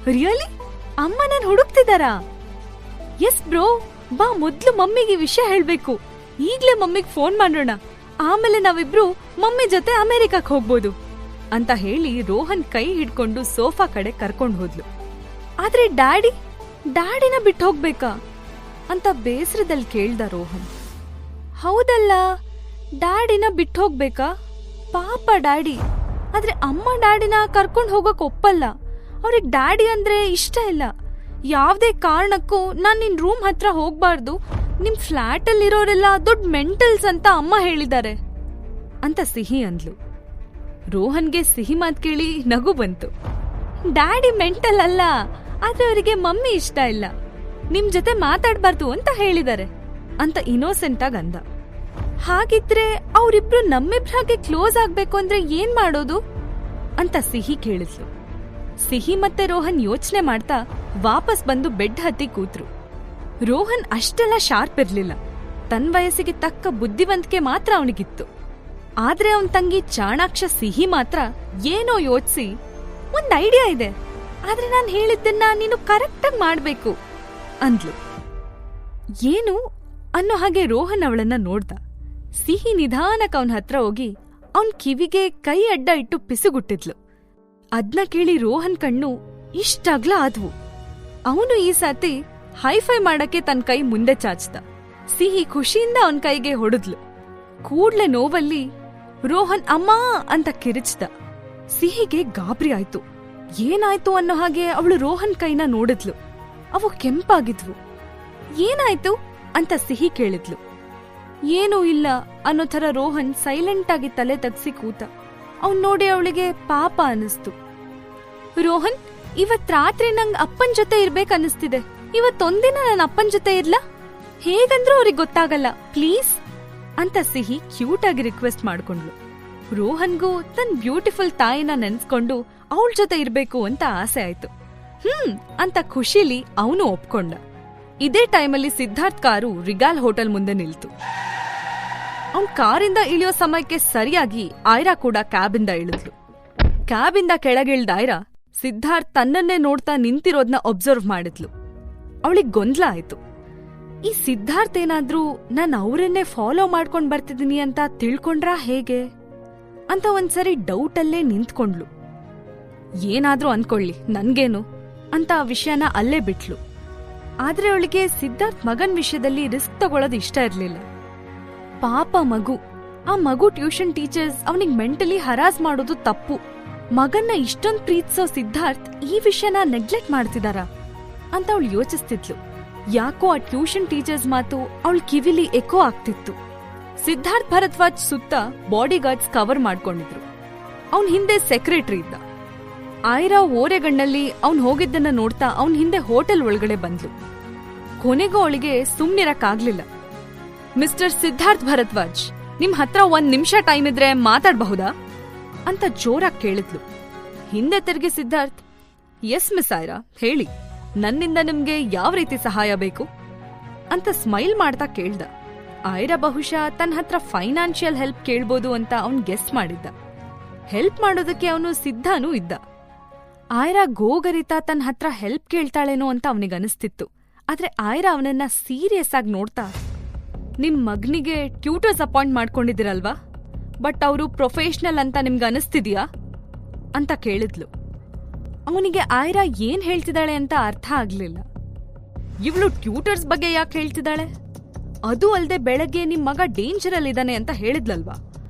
ರಿಯಲಿ? ಅಮ್ಮ ನನ್ ಹುಡುಕ್ತಿದಾರಾ? ಎಸ್ ಬ್ರೋ, ಬಾ ಮೊದ್ಲು ಮಮ್ಮಿಗೆ ವಿಷಯ ಹೇಳ್ಬೇಕು. ಈಗ್ಲೇ ಮಮ್ಮಿಗ್ ಫೋನ್ ಮಾಡೋಣ, ಆಮೇಲೆ ನಾವಿಬ್ರು ಮಮ್ಮಿ ಜೊತೆ ಅಮೆರಿಕಕ್ಕೆ ಹೋಗ್ಬೋದು ಅಂತ ಹೇಳಿ ರೋಹನ್ ಕೈ ಹಿಡ್ಕೊಂಡು ಸೋಫಾ ಕಡೆ ಕರ್ಕೊಂಡು ಹೋದ್ಲು. ಆದ್ರೆ ಡ್ಯಾಡಿನ ಬಿಟ್ಟು ಹೋಗ್ಬೇಕಾ ಅಂತ ಬೇಸರದಲ್ಲಿ ಕೇಳ್ದ ರೋಹನ್. ಹೌದಲ್ಲ, ಡ್ಯಾಡಿನ ಬಿಟ್ಟು ಹೋಗ್ಬೇಕಾ? ಪಾಪ ಡ್ಯಾಡಿ. ಆದ್ರೆ ಅಮ್ಮ ಡ್ಯಾಡಿನ ಕರ್ಕೊಂಡು ಹೋಗಕ್ ಒಪ್ಪಲ್ಲ. ಅವ್ರಿಗೆ ಡ್ಯಾಡಿ ಅಂದ್ರೆ ಇಷ್ಟ ಇಲ್ಲ. ಯಾವ್ದೇ ಕಾರಣಕ್ಕೂ ನಾನ್ ನಿನ್ ರೂಮ್ ಹತ್ರ ಹೋಗ್ಬಾರ್ದು, ನಿಮ್ ಫ್ಲಾಟ್ ಅಲ್ಲಿರೋರೆಲ್ಲ ದೊಡ್ಡ ಮೆಂಟಲ್ಸ್ ಅಂತ ಅಮ್ಮ ಹೇಳಿದ್ದಾರೆ ಅಂತ ಸಿಹಿ ಅಂದ್ಲು. ರೋಹನ್ಗೆ ಸಿಹಿ ಮಾತ್ ಕೇಳಿ ನಗು ಬಂತು. ಡ್ಯಾಡಿ ಮೆಂಟಲ್ ಅಲ್ಲ, ಆದ್ರೆ ಅವರಿಗೆ ಮಮ್ಮಿ ಇಷ್ಟ ಇಲ್ಲ, ನಿಮ್ ಜೊತೆ ಮಾತಾಡ್ಬಾರ್ದು ಅಂತ ಹೇಳಿದ್ದಾರೆ ಅಂತ ಇನ್ನೋಸೆಂಟ್ ಆಗಿ ಅಂದ. ಹಾಗಿದ್ರೆ ಅವರಿಬ್ರು ನಮ್ಮಿಬ್ರ ಹಾಗೆ ಕ್ಲೋಸ್ ಆಗ್ಬೇಕು ಅಂದ್ರೆ ಏನ್ ಮಾಡೋದು ಅಂತ ಸಿಹಿ ಕೇಳಿದ್ಲು. ಸಿಹಿ ಮತ್ತೆ ರೋಹನ್ ಯೋಚನೆ ಮಾಡ್ತಾ ವಾಪಸ್ ಬಂದು ಬೆಡ್ ಹತ್ತಿ ಕೂತ್ರು. ರೋಹನ್ ಅಷ್ಟೆಲ್ಲ ಶಾರ್ಪ್ ಇರ್ಲಿಲ್ಲ, ತನ್ನ ವಯಸ್ಸಿಗೆ ತಕ್ಕ ಬುದ್ಧಿವಂತಿಕೆ ಮಾತ್ರ ಅವನಿಗಿತ್ತು. ಆದ್ರೆ ಅವನ್ ತಂಗಿ ಚಾಣಾಕ್ಷ ಸಿಹಿ ಮಾತ್ರ ಏನೋ ಯೋಚಿಸಿ, ಒಂದ್ ಐಡಿಯಾ ಇದೆ, ಆದ್ರೆ ನಾನ್ ಹೇಳಿದ್ದನ್ನ ನೀನು ಕರೆಕ್ಟಾಗಿ ಮಾಡ್ಬೇಕು ಅಂದ್ಲು. ಏನು ಅನ್ನೋ ಹಾಗೆ ರೋಹನ್ ಅವಳನ್ನ ನೋಡ್ದ. ಸಿಹಿ ನಿಧಾನಕ್ಕೆ ಅವನ ಹತ್ರ ಹೋಗಿ ಅವನ್ ಕಿವಿಗೆ ಕೈ ಅಡ್ಡ ಇಟ್ಟು ಪಿಸುಗುಟ್ಟಿದ್ಲು. ಅದ್ನ ಕೇಳಿ ರೋಹನ್ ಕಣ್ಣು ಇಷ್ಟಾಗ್ಲ ಆದ್ವು. ಅವನು ಈ ಸಾತಿ ಹೈಫೈ ಮಾಡಕ್ಕೆ ತನ್ನ ಕೈ ಮುಂದೆ ಚಾಚ್ದ. ಸಿಹಿ ಖುಷಿಯಿಂದ ಅವನ್ ಕೈಗೆ ಹೊಡೆದ್ಲು. ಕೂಡ್ಲೆ ನೋವಲ್ಲಿ ರೋಹನ್ ಅಮ್ಮ ಅಂತ ಕಿರಿಚ್ದ. ಸಿಹಿಗೆ ಗಾಬರಿ ಆಯ್ತು. ಏನಾಯ್ತು ಅನ್ನೋ ಹಾಗೆ ಅವಳು ರೋಹನ್ ಕೈನ ನೋಡಿದ್ಲು. ಅವು ಕೆಂಪಾಗಿದ್ವು. ಏನಾಯ್ತು ಅಂತ ಸಿಹಿ ಕೇಳಿದ್ಲು. ಏನೂ ಇಲ್ಲ ಅನ್ನೋ ಥರ ರೋಹನ್ ಸೈಲೆಂಟ್ ಆಗಿ ತಲೆ ತಗ್ಸಿ ಕೂತ. ಅವ್ನ್ ನೋಡಿ ಅವಳಿಗೆ ಪಾಪ ಅನಿಸ್ತು. ರೋಹನ್, ಇವತ್ ರಾತ್ರಿ ನಂಗ್ ಅಪ್ಪನ್ ಜೊತೆ ಇರ್ಬೇಕನ್ನಿಸ್ತಿದೆ. ಇವತ್ತೊಂದಿನ ನನ್ನ ಅಪ್ಪನ್ ಜೊತೆ ಇರ್ಲಾ? ಹೇಗಂದ್ರೂ ಅವ್ರಿಗೆ ಗೊತ್ತಾಗಲ್ಲ, ಪ್ಲೀಸ್ ಅಂತ ಸಿಹಿ ಕ್ಯೂಟ್ ಆಗಿ ರಿಕ್ವೆಸ್ಟ್ ಮಾಡ್ಕೊಂಡ್ಲು. ರೋಹನ್ಗೂ ತನ್ ಬ್ಯೂಟಿಫುಲ್ ತಾಯಿನ ನೆನ್ಸ್ಕೊಂಡು ಅವಳ ಜೊತೆ ಇರ್ಬೇಕು ಅಂತ ಆಸೆ ಆಯ್ತು. ಅಂತ ಖುಷಿಲಿ ಅವನು ಒಪ್ಕೊಂಡ. ಇದೇ ಟೈಮಲ್ಲಿ ಸಿದ್ಧಾರ್ಥ್ ಕಾರು ರಿಗಾಲ್ ಹೋಟೆಲ್ ಮುಂದೆ ನಿಲ್ತು. ಅವನ್ ಕಾರಿಂದ ಇಳಿಯೋ ಸಮಯಕ್ಕೆ ಸರಿಯಾಗಿ ಆಯ್ರಾ ಕೂಡ ಕ್ಯಾಬಿಂದ ಇಳಿದ್ಲು. ಕ್ಯಾಬಿಂದ ಕೆಳಗಿಳ್ದ ಐರಾ ಸಿದ್ಧಾರ್ಥ್ ತನ್ನನ್ನೇ ನೋಡ್ತಾ ನಿಂತಿರೋದ್ನ ಒಬ್ಸರ್ವ್ ಮಾಡಿದ್ಲು. ಅವಳಿಗೆ ಗೊಂದಲ ಆಯ್ತು. ಈ ಸಿದ್ಧಾರ್ಥ್ ಏನಾದ್ರೂ ನಾನು ಅವರನ್ನೇ ಫಾಲೋ ಮಾಡ್ಕೊಂಡ್ ಬರ್ತಿದ್ದೀನಿ ಅಂತ ತಿಳ್ಕೊಂಡ್ರಾ ಹೇಗೆ ಅಂತ ಒಂದ್ಸರಿ ಡೌಟಲ್ಲೇ ನಿಂತ್ಕೊಂಡ್ಲು. ಏನಾದ್ರೂ ಅನ್ಕೊಳ್ಳಿ, ನನ್ಗೇನು ಅಂತ ಆ ವಿಷಯನ ಅಲ್ಲೇ ಬಿಟ್ಲು. ಆದ್ರೆ ಅವಳಿಗೆ ಸಿದ್ಧಾರ್ಥ್ ಮಗನ್ ವಿಷಯದಲ್ಲಿ ರಿಸ್ಕ್ ತಗೊಳ್ಳೋದು ಇಷ್ಟ ಇರ್ಲಿಲ್ಲ. ಪಾಪ ಮಗು, ಆ ಮಗು ಟ್ಯೂಷನ್ ಟೀಚರ್ಸ್ ಅವನಿಗೆ ಮೆಂಟಲಿ ಹರಾಸ್ ಮಾಡೋದು ತಪ್ಪು. ಮಗನ್ನ ಇಷ್ಟೊಂದ್ ಪ್ರೀತಿಸೋ ಸಿದ್ಧಾರ್ಥ್ ಈ ವಿಷಯನ ನೆಗ್ಲೆಕ್ಟ್ ಮಾಡ್ತಿದಾರ ಅಂತ ಅವಳು ಯೋಚಿಸ್ತಿದ್ಲು. ಯಾಕೋ ಆ ಟ್ಯೂಷನ್ ಟೀಚರ್ಸ್ ಮಾತು ಅವಳ ಕಿವಿಲಿ ಎಕೋ ಆಗ್ತಿತ್ತು. ಸಿದ್ಧಾರ್ಥ್ ಭರದ್ವಾಜ್ ಸುತ್ತ ಬಾಡಿಗಾರ್ಡ್ಸ್ ಕವರ್ ಮಾಡ್ಕೊಂಡಿದ್ರು. ಅವನ್ ಹಿಂದೆ ಸೆಕ್ರೆಟರಿ ಇದ್ದ. ಐರಾ ಓರೆಗಣ್ಣಲ್ಲಿ ಅವ್ನ್ ಹೋಗಿದ್ದನ್ನ ನೋಡ್ತಾ ಅವನ್ ಹಿಂದೆ ಹೋಟೆಲ್ ಒಳಗಡೆ ಬಂದ್ಲು. ಕೊನೆಗೂ ಅವಳಿಗೆ ಸುಮ್ನಿರಕ್ಕಾಗ್ಲಿಲ್ಲ. ಮಿಸ್ಟರ್ ಸಿದ್ಧಾರ್ಥ್ ಭರದ್ವಾಜ್, ನಿಮ್ ಹತ್ರ 1 ನಿಮಿಷ ಟೈಮ್ ಇದ್ರೆ ಮಾತಾಡ್ಬಹುದಾ ಅಂತ ಜೋರಾಗಿ ಕೇಳಿದ್ಲು. ಹಿಂದೆ ತಿರುಗಿ ಸಿದ್ಧಾರ್ಥ್, ಎಸ್ ಮಿಸ್ ಐರಾ, ಹೇಳಿ, ನನ್ನಿಂದ ನಿಮ್ಗೆ ಯಾವ ರೀತಿ ಸಹಾಯ ಬೇಕು ಅಂತ ಸ್ಮೈಲ್ ಮಾಡ್ತಾ ಕೇಳ್ದ. ಐರಾ ಬಹುಶಃ ತನ್ನ ಹತ್ರ ಫೈನಾನ್ಷಿಯಲ್ ಹೆಲ್ಪ್ ಕೇಳ್ಬೋದು ಅಂತ ಅವನ್ ಗೆಸ್ ಮಾಡಿದ್ದ. ಹೆಲ್ಪ್ ಮಾಡೋದಕ್ಕೆ ಅವನು ಸಿದ್ಧಾನೂ ಇದ್ದ. ಐರಾ ಗೋಗರಿತಾ ತನ್ನ ಹತ್ರ ಹೆಲ್ಪ್ ಕೇಳ್ತಾಳೇನೋ ಅಂತ ಅವನಿಗನಿಸ್ತಿತ್ತು. ಆದ್ರೆ ಐರಾ ಅವನನ್ನ ಸೀರಿಯಸ್ ಆಗಿ ನೋಡ್ತಾ, ನಿಮ್ ಮಗನಿಗೆ ಟ್ಯೂಟರ್ಸ್ ಅಪಾಯಿಂಟ್ ಮಾಡ್ಕೊಂಡಿದ್ದೀರಲ್ವಾ, ಬಟ್ ಅವರು ಪ್ರೊಫೆಷನಲ್ ಅಂತ ನಿಮ್ಗೆ ಅನಿಸ್ತಿದ್ಯಾ ಅಂತ ಕೇಳಿದ್ಲು. ಅವನಿಗೆ ಐರಾ ಏನ್ ಹೇಳ್ತಿದ್ದಾಳೆ ಅಂತ ಅರ್ಥ ಆಗ್ಲಿಲ್ಲ. ಇವಳು ಟ್ಯೂಟರ್ಸ್ ಬಗ್ಗೆ ಯಾಕೆ ಹೇಳ್ತಿದ್ದಾಳೆ? ಅದು ಅಲ್ದೆ ಬೆಳಗ್ಗೆ ನಿಮ್ ಮಗ ಡೇಂಜರಲ್ ಇದ್ದಾನೆ ಅಂತ ಹೇಳಿದ್ಲಲ್ವಾ,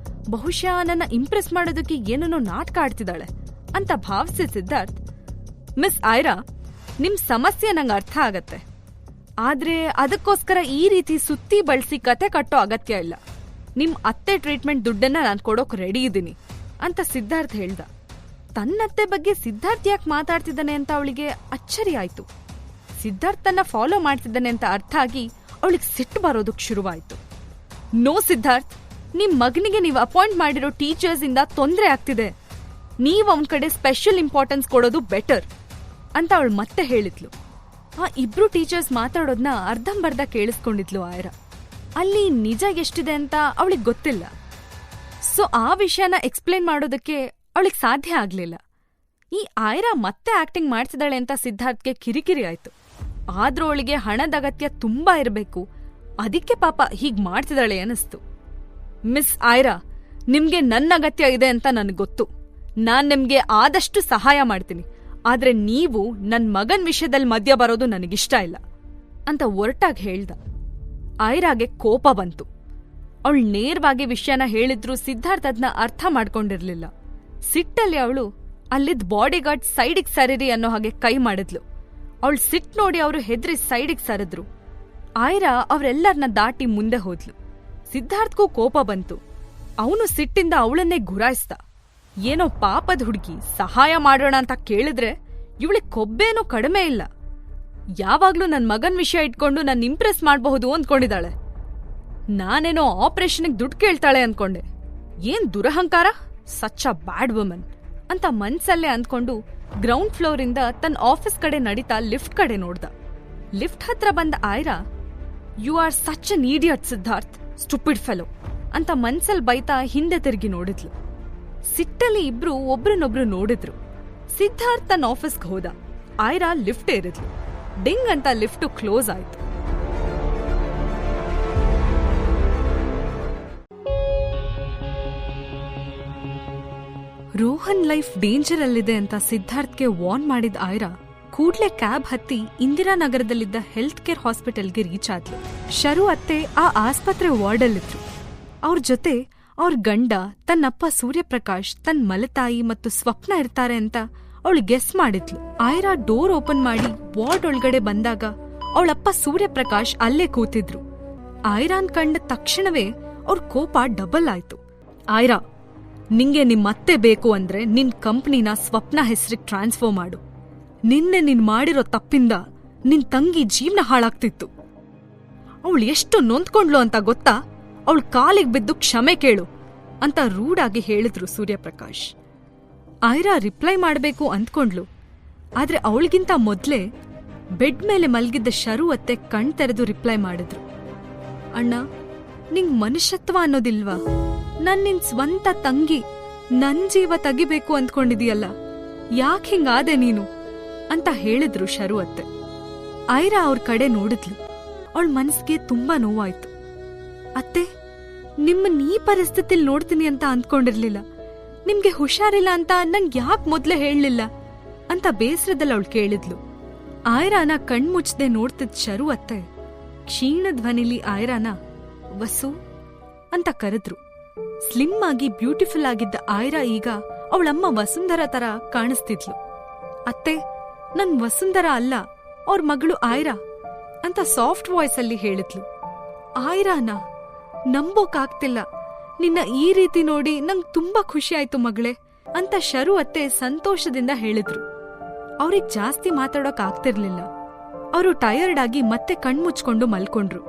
ಬಹುಶಃ ನನ್ನ ಇಂಪ್ರೆಸ್ ಮಾಡೋದಕ್ಕೆ ಏನನ್ನೋ ನಾಟಕ ಆಡ್ತಿದ್ದಾಳೆ ಅಂತ ಭಾವಿಸಿ ಸಿದ್ಧಾರ್ಥ್, ಮಿಸ್ ಐರಾ, ನಿಮ್ ಸಮಸ್ಯೆ ನಂಗೆ ಅರ್ಥ ಆಗತ್ತೆ, ಆದ್ರೆ ಅದಕ್ಕೋಸ್ಕರ ಈ ರೀತಿ ಸುತ್ತಿ ಬಳಸಿ ಕತೆ ಕಟ್ಟೋ ಅಗತ್ಯ ಇಲ್ಲ. ನಿಮ್ ಅತ್ತೆ ಟ್ರೀಟ್ಮೆಂಟ್ ದುಡ್ಡನ್ನ ನಾನು ಕೊಡೋಕ್ ರೆಡಿ ಇದ್ದೀನಿ ಅಂತ ಸಿದ್ಧಾರ್ಥ್ ಹೇಳ್ದ. ತನ್ನತ್ತೆ ಬಗ್ಗೆ ಸಿದ್ಧಾರ್ಥ್ ಯಾಕೆ ಮಾತಾಡ್ತಿದ್ದಾನೆ ಅಂತ ಅವಳಿಗೆ ಅಚ್ಚರಿ ಆಯ್ತು. ಸಿದ್ಧಾರ್ಥ್ ತನ್ನ ಫಾಲೋ ಮಾಡ್ತಿದ್ದಾನೆ ಅಂತ ಅರ್ಥ ಆಗಿ ಅವಳಿಗೆ ಸಿಟ್ಟು ಬರೋದಕ್ಕೆ ಶುರುವಾಯ್ತು. ನೋ ಸಿದ್ಧಾರ್ಥ್, ನಿಮ್ ಮಗನಿಗೆ ನೀವು ಅಪಾಯಿಂಟ್ ಮಾಡಿರೋ ಟೀಚರ್ಸ್ ಇಂದ ತೊಂದರೆ ಆಗ್ತಿದೆ. ನೀವ್ ಅವನ ಕಡೆ ಸ್ಪೆಷಲ್ ಇಂಪಾರ್ಟೆನ್ಸ್ ಕೊಡೋದು ಬೆಟರ್ ಅಂತ ಅವಳು ಮತ್ತೆ ಹೇಳಿದ್ಲು. ಆ ಇಬ್ರು ಟೀಚರ್ಸ್ ಮಾತಾಡೋದ್ನ ಅರ್ಧಂಬರ್ಧ ಕೇಳಿಸ್ಕೊಂಡಿದ್ಲು ಐರಾ. ಅಲ್ಲಿ ನಿಜ ಎಷ್ಟಿದೆ ಅಂತ ಅವಳಿಗೆ ಗೊತ್ತಿಲ್ಲ. ಸೊ ಆ ವಿಷಯನ ಎಕ್ಸ್ಪ್ಲೇನ್ ಮಾಡೋದಕ್ಕೆ ಅವಳಿಗೆ ಸಾಧ್ಯ ಆಗ್ಲಿಲ್ಲ. ಈ ಐರಾ ಮತ್ತೆ ಆಕ್ಟಿಂಗ್ ಮಾಡ್ತಿದ್ದಾಳೆ ಅಂತ ಸಿದ್ಧಾರ್ಥ್ಗೆ ಕಿರಿಕಿರಿ ಆಯ್ತು. ಆದ್ರೂ ಅವಳಿಗೆ ಹಣದ ಅಗತ್ಯ ತುಂಬಾ ಇರಬೇಕು, ಅದಕ್ಕೆ ಪಾಪ ಹೀಗ್ ಮಾಡ್ತಿದ್ದಾಳೆ ಅನಿಸ್ತು. ಮಿಸ್ ಐರಾ, ನಿಮ್ಗೆ ನನ್ನ ಅಗತ್ಯ ಇದೆ ಅಂತ ನನಗೆ ಗೊತ್ತು. ನಾನ್ ನಿಮ್ಗೆ ಆದಷ್ಟು ಸಹಾಯ ಮಾಡ್ತೀನಿ, ಆದ್ರೆ ನೀವು ನನ್ ಮಗನ್ ವಿಷಯದಲ್ಲಿ ಮಧ್ಯ ಬರೋದು ನನಗಿಷ್ಟ ಇಲ್ಲ ಅಂತ ಒರಟಾಗಿ ಹೇಳ್ದ. ಐರಾಗೆ ಕೋಪ ಬಂತು. ಅವಳು ನೇರವಾಗಿ ವಿಷಯನ ಹೇಳಿದ್ರು ಸಿದ್ಧಾರ್ಥ್ ಅದನ್ನ ಅರ್ಥ ಮಾಡ್ಕೊಂಡಿರ್ಲಿಲ್ಲ. ಸಿಟ್ಟಲ್ಲಿ ಅವಳು ಅಲ್ಲಿದ್ದ ಬಾಡಿಗಾರ್ಡ್ ಸೈಡಿಗೆ ಸರಿರಿ ಅನ್ನೋ ಹಾಗೆ ಕೈ ಮಾಡಿದ್ಲು. ಅವಳು ಸಿಟ್ ನೋಡಿ ಅವರು ಹೆದ್ರಿ ಸೈಡಿಗೆ ಸರಿದ್ರು. ಐರಾ ಅವರೆಲ್ಲರನ್ನ ದಾಟಿ ಮುಂದೆ ಹೋದ್ಲು. ಸಿದ್ಧಾರ್ಥ್ಗೂ ಕೋಪ ಬಂತು. ಅವನು ಸಿಟ್ಟಿಂದ ಅವಳನ್ನೇ ಗುರಾಯಿಸ್ದ. ಏನೋ ಪಾಪದ ಹುಡುಗಿ, ಸಹಾಯ ಮಾಡೋಣ ಅಂತ ಕೇಳಿದ್ರೆ ಇವಳಿಗೆ ಕೊಬ್ಬೇನೋ ಕಡಿಮೆ ಇಲ್ಲ. ಯಾವಾಗ್ಲೂ ನನ್ ಮಗನ್ ವಿಷಯ ಇಟ್ಕೊಂಡು ನನ್ನ ಇಂಪ್ರೆಸ್ ಮಾಡಬಹುದು ಅಂದ್ಕೊಂಡಿದ್ದಾಳೆ. ನಾನೇನೋ ಆಪರೇಷನ್ಗೆ ದುಡ್ಡು ಕೇಳ್ತಾಳೆ ಅನ್ಕೊಂಡೆ. ಏನ್ ದುರಹಂಕಾರ, ಸಚ್ ಅ ಬ್ಯಾಡ್ ವುಮನ್ ಅಂತ ಮನ್ಸಲ್ಲೇ ಅಂದ್ಕೊಂಡು ಗ್ರೌಂಡ್ ಫ್ಲೋರ್ ಇಂದ ತನ್ನ ಆಫೀಸ್ ಕಡೆ ನಡೀತಾ ಲಿಫ್ಟ್ ಕಡೆ ನೋಡ್ದ. ಲಿಫ್ಟ್ ಹತ್ರ ಬಂದ Aira, you are such an idiot Siddharth, stupid fellow ಅಂತ ಮನ್ಸಲ್ ಬೈತಾ ಹಿಂದೆ ತಿರುಗಿ ನೋಡಿದ್ಲು. ಸಿಟ್ಟಲ್ಲಿ ಇಬ್ರು ಒಬ್ರನ್ನೊಬ್ರು ನೋಡಿದ್ರು. ಸಿದ್ಧಾರ್ಥ್ ತನ್ನ ಆಫೀಸ್ಗೆ ಹೋದ. ಐರಾ ಲಿಫ್ಟ್ ಏರಿದ್ಲು. ಡಿಂಗ್ ಅಂತ ಲಿಫ್ಟ್ ಕ್ಲೋಸ್ ಆಯ್ತು. ರೋಹನ್ ಲೈಫ್ ಡೇಂಜರ್ ಅಲ್ಲಿದೆ ಅಂತ ಸಿದ್ಧಾರ್ಥ್ಗೆ ವಾರ್ನ್ ಮಾಡಿದ ಐರಾ ಕೂಡ್ಲೆ ಕ್ಯಾಬ್ ಹತ್ತಿ ಇಂದಿರಾನಗರದಲ್ಲಿದ್ದ ಹೆಲ್ತ್ ಕೇರ್ ಹಾಸ್ಪಿಟಲ್ಗೆ ರೀಚ್ ಆದ್ಲು. ಶರು ಅತ್ತೆ ಆ ಆಸ್ಪತ್ರೆ ವಾರ್ಡಲ್ಲಿದ್ರು. ಅವ್ರ ಜೊತೆ ಅವ್ರ ಗಂಡ, ತನ್ನಪ್ಪ ಸೂರ್ಯಪ್ರಕಾಶ್, ತನ್ನ ಮಲತಾಯಿ ಮತ್ತು ಸ್ವಪ್ನ ಇರ್ತಾರೆ ಅಂತ ಅವಳು ಗೆಸ್ ಮಾಡಿದ್ಲು. ಐರಾ ಡೋರ್ ಓಪನ್ ಮಾಡಿ ವಾರ್ಡ್ ಒಳಗಡೆ ಬಂದಾಗ ಅವಳಪ್ಪ ಸೂರ್ಯಪ್ರಕಾಶ್ ಅಲ್ಲೇ ಕೂತಿದ್ರು. ಐರಾನ್ ಕಂಡ ತಕ್ಷಣವೇ ಅವ್ರ ಕೋಪ ಡಬಲ್ ಆಯ್ತು. ಐರಾ, ನಿಂಗೆ ನಿಮ್ಮತ್ತೆ ಬೇಕು ಅಂದ್ರೆ ನಿನ್ ಕಂಪ್ನಿನ ಸ್ವಪ್ನ ಹೆಸರಿಗೆ ಟ್ರಾನ್ಸ್ಫರ್ ಮಾಡು. ನಿನ್ನೆ ನೀನ್ ಮಾಡಿರೋ ತಪ್ಪಿಂದ ನಿನ್ ತಂಗಿ ಜೀವನ ಹಾಳಾಗ್ತಿತ್ತು. ಅವಳು ಎಷ್ಟು ನೊಂದ್ಕೊಂಡ್ಲು ಅಂತ ಗೊತ್ತಾ? ಅವಳು ಕಾಲಿಗೆ ಬಿದ್ದು ಕ್ಷಮೆ ಕೇಳು ಅಂತ ರೂಢಾಗಿ ಹೇಳಿದ್ರು ಸೂರ್ಯಪ್ರಕಾಶ್. ಐರಾ ರಿಪ್ಲೈ ಮಾಡಬೇಕು ಅಂದ್ಕೊಂಡ್ಲು. ಆದ್ರೆ ಅವಳಿಗಿಂತ ಮೊದ್ಲೇ ಬೆಡ್ ಮೇಲೆ ಮಲ್ಗಿದ್ದ ಶರು ಅತ್ತೆ ಕಣ್ ತೆರೆದು ರಿಪ್ಲೈ ಮಾಡಿದ್ರು. ಅಣ್ಣ, ನಿಂಗ್ ಮನುಷ್ಯತ್ವ ಅನ್ನೋದಿಲ್ವಾ? ನಾನ್ ನಿನ್ ಸ್ವಂತ ತಂಗಿ, ನನ್ ಜೀವ ತೆಗಿಬೇಕು ಅಂದ್ಕೊಂಡಿದೀಯಲ್ಲ, ಯಾಕೆ ಹಿಂಗಾದೆ ನೀನು ಅಂತ ಹೇಳಿದ್ರು ಶರು ಅತ್ತೆ. ಐರಾ ಅವ್ರ ಕಡೆ ನೋಡಿದ್ಲು. ಅವಳ ಮನಸ್ಸಿಗೆ ತುಂಬಾ ನೋವಾಯ್ತು. ಅತ್ತೆ, ನಿಮ್ಮನ್ನ ಈ ಪರಿಸ್ಥಿತಿಲಿ ನೋಡ್ತೀನಿ ಅಂತ ಅಂದ್ಕೊಂಡಿರ್ಲಿಲ್ಲ. ನಿಮ್ಗೆ ಹುಷಾರಿಲ್ಲ ಅಂತ ನಂಗೆ ಯಾಕೆ ಮೊದ್ಲೇ ಹೇಳಲಿಲ್ಲ ಅಂತ ಬೇಸರದಲ್ಲಿ ಅವಳು ಕೇಳಿದ್ಲು. ಐರಾನ ಕಣ್ಮುಚ್ಚದೆ ನೋಡ್ತಿದ್ ಶರು ಅತ್ತೆ ಕ್ಷೀಣ ಧ್ವನಿಲಿ ಐರಾನ ವಸು ಅಂತ ಕರೆದ್ರು. ಸ್ಲಿಮ್ ಆಗಿ ಬ್ಯೂಟಿಫುಲ್ ಆಗಿದ್ದ ಐರಾ ಈಗ ಅವಳಮ್ಮ ವಸುಂಧರ ತರ ಕಾಣಿಸ್ತಿದ್ಲು. ಅತ್ತೆ, ನನ್ ವಸುಂಧರ ಅಲ್ಲ, ಅವ್ರ ಮಗಳು ಐರಾ ಅಂತ ಸಾಫ್ಟ್ ವಾಯ್ಸ್ ಅಲ್ಲಿ ಹೇಳಿದ್ಲು. ಐರಾನ, ನಂಬೋಕಾಗ್ತಿಲ್ಲ, ನಿನ್ನ ಈ ರೀತಿ ನೋಡಿ ನಂಗ್ ತುಂಬಾ ಖುಷಿ ಆಯ್ತು ಮಗಳೇ ಅಂತ ಶರು ಅತ್ತೆ ಸಂತೋಷದಿಂದ ಹೇಳಿದ್ರು. ಅವ್ರಿಗ್ ಜಾಸ್ತಿ ಮಾತಾಡೋಕ್ ಆಗ್ತಿರ್ಲಿಲ್ಲ. ಅವರು ಟಯರ್ಡ್ ಆಗಿ ಮತ್ತೆ ಕಣ್ಮುಚ್ಕೊಂಡು ಮಲ್ಕೊಂಡ್ರು.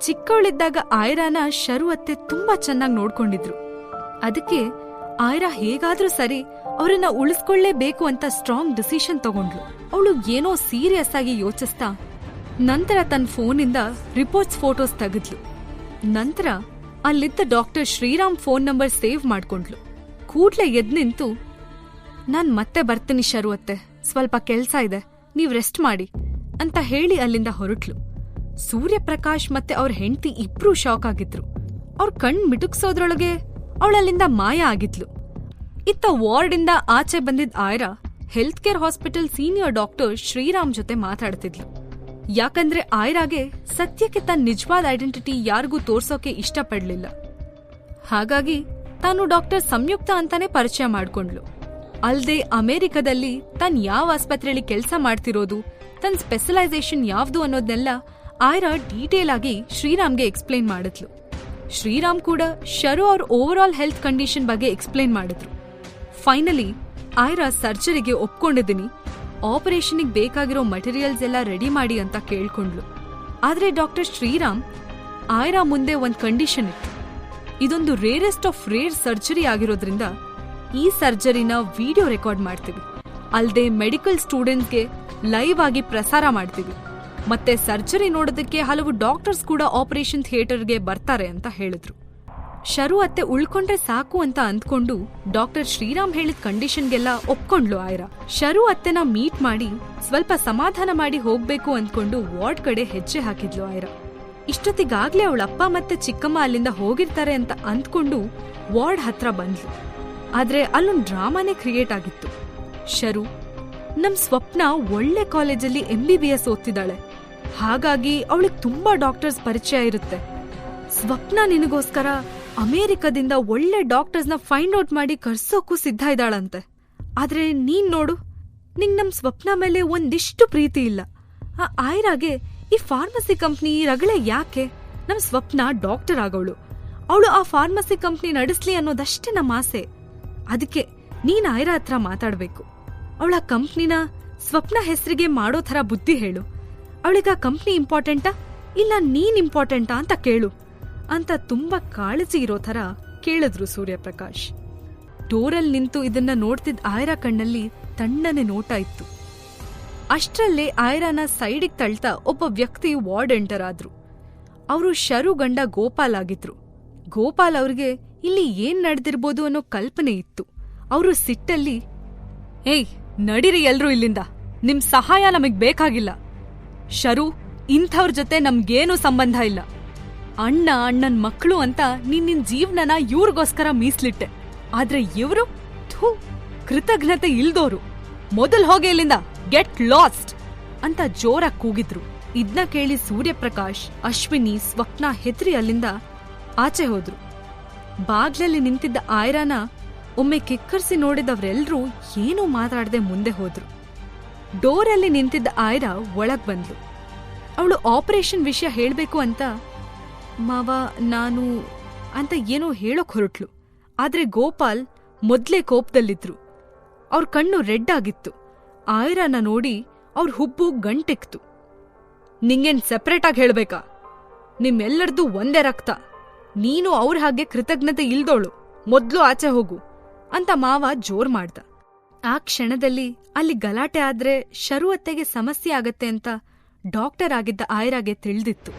ಚಿಕ್ಕವಳಿದ್ದಾಗ ಐರಾನ ಶರು ಅತ್ತೆ ತುಂಬಾ ಚೆನ್ನಾಗಿ ನೋಡ್ಕೊಂಡಿದ್ರು. ಅದಕ್ಕೆ ಐರಾ ಹೇಗಾದ್ರೂ ಸರಿ ಅವರನ್ನ ಉಳಿಸ್ಕೊಳ್ಳೇಬೇಕು ಅಂತ ಸ್ಟ್ರಾಂಗ್ ಡಿಸಿಷನ್ ತಗೊಂಡ್ಲು. ಅವಳು ಏನೋ ಸೀರಿಯಸ್ ಆಗಿ ಯೋಚಿಸ್ತಾ ನಂತರ ತನ್ನ ಫೋನಿಂದ ರಿಪೋರ್ಟ್ಸ್ ಫೋಟೋಸ್ ತೆಗೆದ್ಲು. ನಂತರ ಅಲ್ಲಿದ್ದ doctor Sriram phone number save ಮಾಡ್ಕೊಂಡ್ಲು. ಕೂಡ್ಲೆ ಎದ್ ನಿಂತು, ನಾನ್ ಮತ್ತೆ ಬರ್ತೀನಿ ಶರು ಅತ್ತೆ, ಸ್ವಲ್ಪ ಕೆಲ್ಸ ಇದೆ, ನೀವ್ ರೆಸ್ಟ್ ಮಾಡಿ ಅಂತ ಹೇಳಿ ಅಲ್ಲಿಂದ ಹೊರಟ್ಲು. ಸೂರ್ಯಪ್ರಕಾಶ್ ಮತ್ತೆ ಅವ್ರ ಹೆಂಡತಿ ಇಬ್ರೂ ಶಾಕ್ ಆಗಿದ್ರು. ಅವ್ರ ಕಣ್ ಮಿಟುಕ್ಸೋದ್ರೊಳಗೆ ಅವಳಲ್ಲಿಂದ ಮಾಯ ಆಗಿದ್ಲು. ಇತ್ತ ವಾರ್ಡಿಂದ ಆಚೆ ಬಂದಿದ್ದ Aira health care hospital senior doctor Shriram ಜೊತೆ ಮಾತಾಡ್ತಿದ್ಲು. ಯಾಕಂದ್ರೆ ಐರಾಗೆ ಸದ್ಯಕ್ಕೆ ತನ್ನ ನಿಜವಾದ ಐಡೆಂಟಿಟಿ ಯಾರಿಗೂ ತೋರ್ಸೋಕೆ ಇಷ್ಟಪಡ್ಲಿಲ್ಲ. ಹಾಗಾಗಿ ತಾನು ಡಾಕ್ಟರ್ ಸಂಯುಕ್ತ ಅಂತಾನೆ ಪರಿಚಯ ಮಾಡ್ಕೊಂಡ್ಲು. ಅಲ್ದೆ ಅಮೆರಿಕದಲ್ಲಿ ತಾನ್ ಯಾವ ಆಸ್ಪತ್ರೆಯಲ್ಲಿ ಕೆಲಸ ಮಾಡ್ತಿರೋದು, ತನ್ನ ಸ್ಪೆಷಲೈಸೇಷನ್ ಯಾವ್ದು ಅನ್ನೋದನ್ನೆಲ್ಲ ಐರಾ ಡೀಟೇಲ್ ಆಗಿ ಶ್ರೀರಾಮ್ಗೆ ಎಕ್ಸ್ಪ್ಲೈನ್ ಮಾಡಿದ್ಲು. ಶ್ರೀರಾಮ್ ಕೂಡ ಶರು ಅವ್ರ ಓವರ್ ಆಲ್ ಹೆಲ್ತ್ ಕಂಡೀಷನ್ ಬಗ್ಗೆ ಎಕ್ಸ್ಪ್ಲೈನ್ ಮಾಡಿದ್ರು. ಫೈನಲಿ ಐರಾ ಸರ್ಜರಿಗೆ ಒಪ್ಕೊಂಡಿದ್ದೀನಿ, ಆಪರೇಷನ್ಗೆ ಬೇಕಾಗಿರೋ ಮಟೀರಿಯಲ್ಸ್ ಎಲ್ಲ ರೆಡಿ ಮಾಡಿ ಅಂತ ಕೇಳ್ಕೊಂಡ್ಲು. ಆದ್ರೆ ಡಾಕ್ಟರ್ ಶ್ರೀರಾಮ್ ಐರಾ ಮುಂದೆ ಒಂದ್ ಕಂಡೀಷನ್ ಇತ್ತು. ಇದೊಂದು ರೇರೆಸ್ಟ್ ಆಫ್ ರೇರ್ ಸರ್ಜರಿ ಆಗಿರೋದ್ರಿಂದ ಈ ಸರ್ಜರಿನ ವಿಡಿಯೋ ರೆಕಾರ್ಡ್ ಮಾಡ್ತೀವಿ, ಅಲ್ದೆ ಮೆಡಿಕಲ್ ಸ್ಟೂಡೆಂಟ್ಸ್ಗೆ ಲೈವ್ ಆಗಿ ಪ್ರಸಾರ ಮಾಡ್ತೀವಿ, ಮತ್ತೆ ಸರ್ಜರಿ ನೋಡೋದಕ್ಕೆ ಹಲವು ಡಾಕ್ಟರ್ಸ್ ಕೂಡ ಆಪರೇಷನ್ ಥಿಯೇಟರ್ಗೆ ಬರ್ತಾರೆ ಅಂತ ಹೇಳಿದ್ರು. ಶರು ಅತ್ತೆ ಉಳ್ಕೊಂಡ್ರೆ ಸಾಕು ಅಂತ ಅಂದ್ಕೊಂಡು ಡಾಕ್ಟರ್ ಶ್ರೀರಾಮ್ ಹೇಳಿದ ಕಂಡೀಷನ್ಗೆಲ್ಲ ಒಪ್ಕೊಂಡ್ಲು ಐರಾ. ಶರು ಅತ್ತೆನ ಮೀಟ್ ಮಾಡಿ ಸ್ವಲ್ಪ ಸಮಾಧಾನ ಮಾಡಿ ಹೋಗ್ಬೇಕು ಅಂದ್ಕೊಂಡು ವಾರ್ಡ್ ಕಡೆ ಹೆಜ್ಜೆ ಹಾಕಿದ್ಲು ಐರಾ. ಇಷ್ಟೊತ್ತಿಗಾಗ್ಲೇ ಅವಳಪ್ಪ ಮತ್ತೆ ಚಿಕ್ಕಮ್ಮ ಅಲ್ಲಿಂದ ಹೋಗಿರ್ತಾರೆ ಅಂತ ಅಂದ್ಕೊಂಡು ವಾರ್ಡ್ ಹತ್ರ ಬಂದ್ಲು. ಆದ್ರೆ ಅಲ್ಲೊಂದ್ ಡ್ರಾಮಾನೇ ಕ್ರಿಯೇಟ್ ಆಗಿತ್ತು. ಶರು, ನಮ್ ಸ್ವಪ್ನ ಒಳ್ಳೆ ಕಾಲೇಜಲ್ಲಿ MBBS ಓದ್ತಿದ್ದಾಳೆ, ಹಾಗಾಗಿ ಅವಳಿಗೆ ತುಂಬಾ ಡಾಕ್ಟರ್ಸ್ ಪರಿಚಯ ಇರುತ್ತೆ. ಸ್ವಪ್ನ ನಿನಗೋಸ್ಕರ ಅಮೆರಿಕದಿಂದ ಒಳ್ಳೆ ಡಾಕ್ಟರ್ಸ್ನ ಫೈಂಡ್ ಔಟ್ ಮಾಡಿ ಕರ್ಸೋಕ್ಕೂ ಸಿದ್ಧ ಇದ್ದಾಳಂತೆ. ಆದ್ರೆ ನೀನ್ ನೋಡು, ನಿಂಗ್ ನಮ್ ಸ್ವಪ್ನ ಮೇಲೆ ಒಂದಿಷ್ಟು ಪ್ರೀತಿ ಇಲ್ಲ. ಆ ಐರಾಗೆ ಈ ಫಾರ್ಮಸಿ ಕಂಪ್ನಿ ರಗಳೆ ಯಾಕೆ? ನಮ್ ಸ್ವಪ್ನ ಡಾಕ್ಟರ್ ಆಗೋಳು, ಅವಳು ಆ ಫಾರ್ಮಸಿ ಕಂಪ್ನಿ ನಡೆಸ್ಲಿ ಅನ್ನೋದಷ್ಟೇ ನಮ್ಮ ಆಸೆ. ಅದಕ್ಕೆ ನೀನ್ ಐರಾ ಹತ್ರ ಮಾತಾಡ್ಬೇಕು. ಅವಳ ಕಂಪ್ನಿನ ಸ್ವಪ್ನ ಹೆಸರಿಗೆ ಮಾಡೋ ಥರ ಬುದ್ಧಿ ಹೇಳು. ಅವಳಿಗ ಕಂಪ್ನಿ ಇಂಪಾರ್ಟೆಂಟಾ ಇಲ್ಲ ನೀನ್ ಇಂಪಾರ್ಟೆಂಟಾ ಅಂತ ಕೇಳು ಅಂತ ತುಂಬಾ ಕಾಳಜಿ ಇರೋ ಥರ ಕೇಳಿದ್ರು ಸೂರ್ಯಪ್ರಕಾಶ್. ಡೋರಲ್ಲಿ ನಿಂತು ಇದನ್ನ ನೋಡ್ತಿದ್ದ ಐರಾ ಕಣ್ಣಲ್ಲಿ ತಣ್ಣನೆ ನೋಟ ಇತ್ತು. ಅಷ್ಟ್ರಲ್ಲೇ ಐರಾನ ಸೈಡಿಗೆ ತಳ್ತಾ ಒಬ್ಬ ವ್ಯಕ್ತಿ ವಾರ್ಡ್ ಎಂಟರ್ ಆದ್ರು. ಅವರು ಶರು ಗಂಡ ಗೋಪಾಲ್ ಆಗಿದ್ರು. ಗೋಪಾಲ್ ಅವ್ರಿಗೆ ಇಲ್ಲಿ ಏನ್ ನಡೆದಿರ್ಬೋದು ಅನ್ನೋ ಕಲ್ಪನೆ ಇತ್ತು. ಅವರು ಸಿಟ್ಟಲ್ಲಿ, ಏಯ್ ನಡೀರಿ ಎಲ್ರೂ ಇಲ್ಲಿಂದ, ನಿಮ್ ಸಹಾಯ ನಮಗ್ ಬೇಕಾಗಿಲ್ಲ. ಶರು, ಇಂಥವ್ರ ಜೊತೆ ನಮ್ಗೇನೂ ಸಂಬಂಧ ಇಲ್ಲ. ಅಣ್ಣ ಅಣ್ಣನ್ ಮಕ್ಕಳು ಅಂತ ನಿನ್ ಜೀವನನ ಇವ್ರಿಗೋಸ್ಕರ ಮೀಸ್ಲಿಟ್ಟೆ. ಆದ್ರೆ ಇವ್ರು ಕೃತಜ್ಞತೆ ಇಲ್ದೋರು. ಮೊದಲ್ ಹೋಗಿ ಇಲ್ಲಿಂದ, ಗೆಟ್ ಲಾಸ್ಟ್ ಅಂತ ಜೋರಾಗಿ ಕೂಗಿದ್ರು. ಇದ್ನ ಕೇಳಿ ಸೂರ್ಯಪ್ರಕಾಶ್, ಅಶ್ವಿನಿ, ಸ್ವಪ್ನ ಹೆದ್ರಿ ಅಲ್ಲಿಂದ ಆಚೆ ಹೋದ್ರು. ಬಾಗ್ಲಲ್ಲಿ ನಿಂತಿದ್ದ ಐರಾನ ಒಮ್ಮೆ ಕಿಕ್ಕರ್ಸಿ ನೋಡಿದವ್ರೆಲ್ರೂ ಏನೂ ಮಾತಾಡದೆ ಮುಂದೆ ಹೋದ್ರು. ಡೋರಲ್ಲಿ ನಿಂತಿದ್ದ ಐರಾ ಒಳಗ್ ಬಂದ್ಲು. ಅವಳು ಆಪರೇಷನ್ ವಿಷಯ ಹೇಳ್ಬೇಕು ಅಂತ ಮಾವ ನಾನು ಅಂತ ಏನೋ ಹೇಳೋಕ್ ಹೊರಟ್ಲು. ಆದ್ರೆ ಗೋಪಾಲ್ ಮೊದ್ಲೇ ಕೋಪದಲ್ಲಿದ್ರು. ಅವ್ರ ಕಣ್ಣು ರೆಡ್ ಆಗಿತ್ತು. ಐರಾನ ನೋಡಿ ಅವ್ರ ಹುಬ್ಬು ಗಂಟೆಕ್ತು. ನಿಂಗೇನ್ ಸೆಪರೇಟ್ ಆಗಿ ಹೇಳ್ಬೇಕಾ? ನಿಮ್ಮೆಲ್ಲರದು ಒಂದೇ ರಕ್ತ. ನೀನು ಅವ್ರ ಹಾಗೆ ಕೃತಜ್ಞತೆ ಇಲ್ದೋಳು, ಮೊದ್ಲು ಆಚೆ ಹೋಗು ಅಂತ ಮಾವ ಜೋರ್ ಮಾಡ್ದ. ಆ ಕ್ಷಣದಲ್ಲಿ ಅಲ್ಲಿ ಗಲಾಟೆ ಆದ್ರೆ ಶರು ಅತ್ತೆಗೆ ಸಮಸ್ಯೆ ಆಗತ್ತೆ ಅಂತ ಡಾಕ್ಟರ್ ಆಗಿದ್ದ ಐರಾಗೆ ತಿಳಿದಿತ್ತು.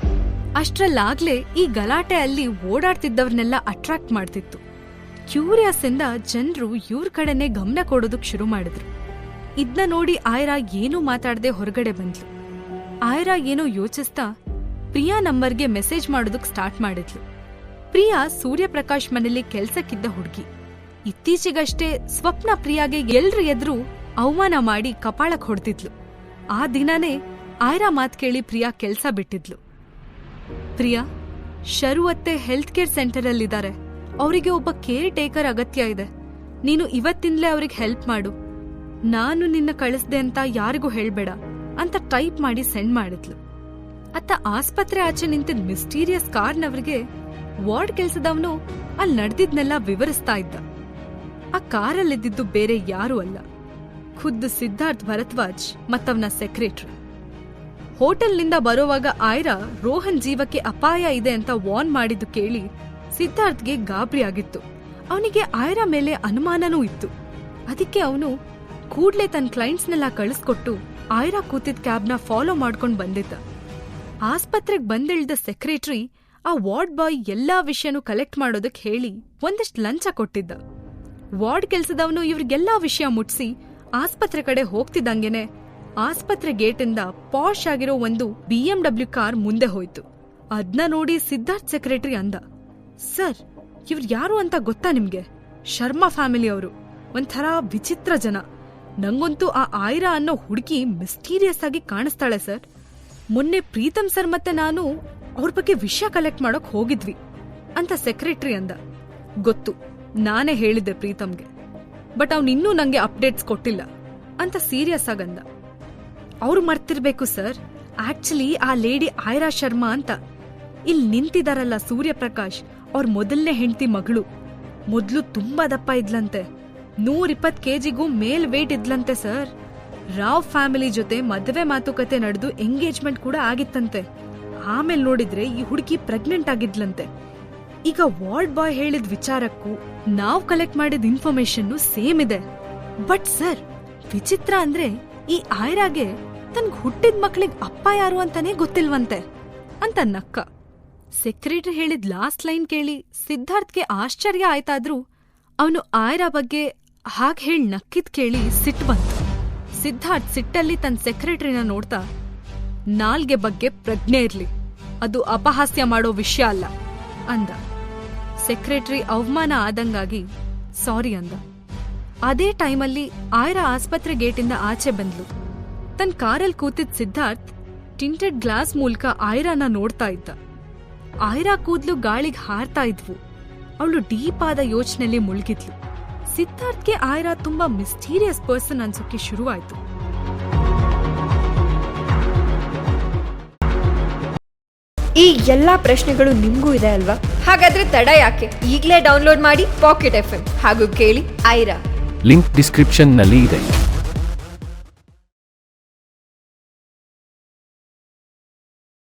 ಅಷ್ಟ್ರಲ್ಲಾಗ್ಲೇ ಈ ಗಲಾಟೆ ಅಲ್ಲಿ ಓಡಾಡ್ತಿದ್ದವ್ರನ್ನೆಲ್ಲ ಅಟ್ರಾಕ್ಟ್ ಮಾಡ್ತಿತ್ತು. ಕ್ಯೂರಿಯಸ್ ಇಂದ ಜನರು ಇವ್ರ ಕಡೆನೆ ಗಮನ ಕೊಡೋದಕ್ ಶುರು ಮಾಡಿದ್ರು. ಇದ್ನ ನೋಡಿ ಆಯ್ರಾ ಏನೂ ಮಾತಾಡದೆ ಹೊರಗಡೆ ಬಂದ್ಲು. ಆಯ್ರಾ ಏನೋ ಯೋಚಿಸ್ತಾ ಪ್ರಿಯಾ ನಂಬರ್ಗೆ ಮೆಸೇಜ್ ಮಾಡೋದಕ್ ಸ್ಟಾರ್ಟ್ ಮಾಡಿದ್ಲು. ಪ್ರಿಯಾ ಸೂರ್ಯಪ್ರಕಾಶ್ ಮನೇಲಿ ಕೆಲ್ಸಕ್ಕಿದ್ದ ಹುಡುಗಿ. ಇತ್ತೀಚೆಗಷ್ಟೇ ಸ್ವಪ್ನ ಪ್ರಿಯಾಗೆ ಎಲ್ರ ಎದುರು ಅವಮಾನ ಮಾಡಿ ಕಪಾಳಕ್ ಹೊಡೆದಿದ್ಲು. ಆ ದಿನನೇ ಆಯ್ರಾ ಮಾತ್ ಕೇಳಿ ಪ್ರಿಯಾ ಕೆಲ್ಸ ಬಿಟ್ಟಿದ್ಲು. ಪ್ರಿಯಾ, ಶರುವತ್ತೆ ಹೆಲ್ತ್ ಕೇರ್ ಸೆಂಟರಲ್ಲಿದ್ದಾರೆ. ಅವರಿಗೆ ಒಬ್ಬ ಕೇರ್ ಟೇಕರ್ ಅಗತ್ಯ ಇದೆ. ನೀನು ಇವತ್ತಿಂದಲೇ ಅವ್ರಿಗೆ ಹೆಲ್ಪ್ ಮಾಡು. ನಾನು ನಿನ್ನ ಕಳಿಸ್ದೆ ಅಂತ ಯಾರಿಗೂ ಹೇಳ್ಬೇಡ ಅಂತ ಟೈಪ್ ಮಾಡಿ ಸೆಂಡ್ ಮಾಡಿದ್ಲು. ಅತ್ತ ಆಸ್ಪತ್ರೆ ಆಚೆ ನಿಂತಿದ್ದ ಮಿಸ್ಟೀರಿಯಸ್ ಕಾರ್ನವ್ರಿಗೆ ವಾರ್ಡ್ ಕೆಲ್ಸದವನು ಅಲ್ಲಿ ನಡೆದಿದ್ನೆಲ್ಲ ವಿವರಿಸ್ತಾ ಇದ್ದ. ಆ ಕಾರಲ್ಲಿದ್ದಿದ್ದು ಬೇರೆ ಯಾರೂ ಅಲ್ಲ, ಖುದ್ದು ಸಿದ್ಧಾರ್ಥ್ ಭರದ್ವಾಜ್ ಮತ್ತವನ ಸೆಕ್ರೆಟರಿ. ಹೋಟೆಲ್ನಿಂದ ಬರೋವಾಗ ಆಯ್ರಾ ರೋಹನ್ ಜೀವಕ್ಕೆ ಅಪಾಯ ಇದೆ ಅಂತ ವಾರ್ನ್ ಮಾಡಿದ್ದು ಕೇಳಿ ಸಿದ್ಧಾರ್ಥ್ಗೆ ಗಾಬರಿ ಆಗಿತ್ತು. ಅವನಿಗೆ ಆಯ್ರಾ ಮೇಲೆ ಅನುಮಾನನೂ ಇತ್ತು. ಅದಕ್ಕೆ ಅವನು ಕೂಡ್ಲೆ ತನ್ನ ಕ್ಲೈಂಟ್ಸ್ನೆಲ್ಲ ಕಳಿಸ್ಕೊಟ್ಟು ಆಯ್ರಾ ಕೂತಿದ್ದ ಕ್ಯಾಬ್ನ ಫಾಲೋ ಮಾಡ್ಕೊಂಡ್ ಬಂದಿದ್ದ. ಆಸ್ಪತ್ರೆಗೆ ಬಂದಿಳ್ದ ಸೆಕ್ರೆಟರಿ ಆ ವಾರ್ಡ್ ಬಾಯ್ ಎಲ್ಲಾ ವಿಷಯನೂ ಕಲೆಕ್ಟ್ ಮಾಡೋದಕ್ಕೆ ಹೇಳಿ ಒಂದಿಷ್ಟು ಲಂಚ ಕೊಟ್ಟಿದ್ದ. ವಾರ್ಡ್ ಕೆಲ್ಸದವನು ಇವ್ರಿಗೆಲ್ಲಾ ವಿಷಯ ಮುಟ್ಸಿ ಆಸ್ಪತ್ರೆ ಕಡೆ ಹೋಗ್ತಿದ್ದಂಗೆನೆ ಆಸ್ಪತ್ರೆ ಗೇಟಿಂದ ಪಾಶ್ ಆಗಿರೋ ಒಂದು BMW ಕಾರ್ ಮುಂದೆ ಹೋಯ್ತು. ಅದ್ನ ನೋಡಿ ಸಿದ್ಧಾರ್ಥ್ ಸೆಕ್ರೆಟರಿ ಅಂದ, ಸರ್, ಇವ್ರು ಯಾರು ಅಂತ ಗೊತ್ತಾ ನಿಮ್ಗೆ? ಶರ್ಮಾ ಫ್ಯಾಮಿಲಿ ಅವರು. ಒಂಥರ ವಿಚಿತ್ರ ಜನ. ನಂಗಂತೂ ಆ ಆಯ್ರಾ ಅನ್ನೋ ಹುಡುಗಿ ಮಿಸ್ಟೀರಿಯಸ್ ಆಗಿ ಕಾಣಿಸ್ತಾಳೆ ಸರ್. ಮೊನ್ನೆ ಪ್ರೀತಮ್ ಸರ್ ಮತ್ತೆ ನಾನು ಅವ್ರ ಬಗ್ಗೆ ವಿಷಯ ಕಲೆಕ್ಟ್ ಮಾಡೋಕ್ ಹೋಗಿದ್ವಿ ಅಂತ ಸೆಕ್ರೆಟರಿ ಅಂದ. ಗೊತ್ತು, ನಾನೇ ಹೇಳಿದ್ದೆ ಪ್ರೀತಮ್ಗೆ, ಬಟ್ ಅವ್ನಿನ್ನೂ ನಂಗೆ ಅಪ್ಡೇಟ್ಸ್ ಕೊಟ್ಟಿಲ್ಲ ಅಂತ ಸೀರಿಯಸ್ ಆಗಂದ. ಅವ್ರು ಮರ್ತಿರ್ಬೇಕು ಸರ್, ಆಕ್ಚುಲಿ ಆ ಲೇಡಿ ಆಯ್ರಾ ಶರ್ಮಾ ಅಂತ. ಇಲ್ಲಿ ನಿಂತಿದಾರಲ್ಲ ಸೂರ್ಯಪ್ರಕಾಶ್, ಅವ್ರ ಮೊದಲನೇ ಹೆಂಡತಿ ಮಗಳು. ಮೊದ್ಲು ತುಂಬಾ ದಪ್ಪ ಇದ್ಲಂತೆ, 120 kgಗೂ ಮೇಲ್ ವೇಟ್ ಇದ್ಲಂತೆ ಸರ್. ರಾವ್ ಫ್ಯಾಮಿಲಿ ಜೊತೆ ಮದುವೆ ಮಾತುಕತೆ ನಡೆದು ಎಂಗೇಜ್ಮೆಂಟ್ ಕೂಡ ಆಗಿತ್ತಂತೆ. ಆಮೇಲೆ ನೋಡಿದ್ರೆ ಈ ಹುಡುಗಿ ಪ್ರೆಗ್ನೆಂಟ್ ಆಗಿದ್ಲಂತೆ. ಈಗ ವಾರ್ಡ್ ಬಾಯ್ ಹೇಳಿದ ವಿಚಾರಕ್ಕೂ ನಾವ್ ಕಲೆಕ್ಟ್ ಮಾಡಿದ ಇನ್ಫಾರ್ಮೇಶನ್ ಸೇಮ್ ಇದೆ. ಬಟ್ ಸರ್, ವಿಚಿತ್ರ ಅಂದ್ರೆ ಈ ಆಯ್ರಾಗೆ ತನ್ಗ್ ಹುಟ್ಟಿದ ಮಕ್ಳಿಗೆ ಅಪ್ಪ ಯಾರು ಅಂತಾನೆ ಗೊತ್ತಿಲ್ವಂತೆ ಅಂತ ನಕ್ಕ. ಸೆಕ್ರೆಟರಿ ಹೇಳಿದ ಲಾಸ್ಟ್ ಲೈನ್ ಕೇಳಿ ಸಿದ್ಧಾರ್ಥ್ಗೆ ಆಶ್ಚರ್ಯ ಆಯ್ತಾದ್ರೂ ಅವನು ಆಯ್ರಾ ಬಗ್ಗೆ ಹಾಗೆ ಹೇಳಿ ನಕ್ಕಿದ್ ಕೇಳಿ ಸಿಟ್ಟು ಬಂತು. ಸಿದ್ಧಾರ್ಥ್ ಸಿಟ್ಟಲ್ಲಿ ತನ್ನ ಸೆಕ್ರೆಟರಿನ ನೋಡ್ತಾ, ನಾಲ್ಗೆ ಬಗ್ಗೆ ಪ್ರಜ್ಞೆ ಇರ್ಲಿ, ಅದು ಅಪಹಾಸ್ಯ ಮಾಡೋ ವಿಷಯ ಅಲ್ಲ ಅಂದ. ಸೆಕ್ರೆಟರಿ ಅವಮಾನ ಆದಂಗಾಗಿ ಸಾರಿ ಅಂದ. ಅದೇ ಟೈಮಲ್ಲಿ ಆಯ್ರಾ ಆಸ್ಪತ್ರೆ ಗೇಟಿಂದ ಆಚೆ ಬಂದ್ಲು. ತನ್ನ ಕಾರಲ್ಲಿ ಕೂತಿದ್ದ ಸಿದ್ಧಾರ್ಥ್ ಟಿಂಟೆಡ್ ಗ್ಲಾಸ್ ಮೂಲಕ ಆಯ್ರಾನ ನೋಡ್ತಾ ಇದ್ದ. ಆಯ್ರಾ ಕೂದ್ಲು ಗಾಳಿಗೆ ಹಾರ್ತಾ ಇದ್ವು. ಅವಳು ಡೀಪ್ ಆದ ಯೋಚನೆಯಲ್ಲಿ ಮುಳುಗಿದ್ಲು. ಸಿದ್ಧಾರ್ಥ್ಗೆ ಆಯ್ರಾ ತುಂಬಾ ಮಿಸ್ಟೀರಿಯಸ್ ಪರ್ಸನ್ ಅನ್ಸೋಕೆ ಶುರುವಾಯ್ತು. ಈ ಎಲ್ಲಾ ಪ್ರಶ್ನೆಗಳು ನಿಮ್ಗೂ ಇದೆ ಅಲ್ವಾ? ಹಾಗಾದ್ರೆ ತಡ ಯಾಕೆ? ಈಗಲೇ ಡೌನ್ಲೋಡ್ ಮಾಡಿ ಪಾಕೆಟ್ FM ಹಾಗೂ ಕೇಳಿ ಆಯ್ರಾ. ಲಿಂಕ್ ಡಿಸ್ಕ್ರಿಪ್ಷನ್ನಲ್ಲಿ ಇದೆ.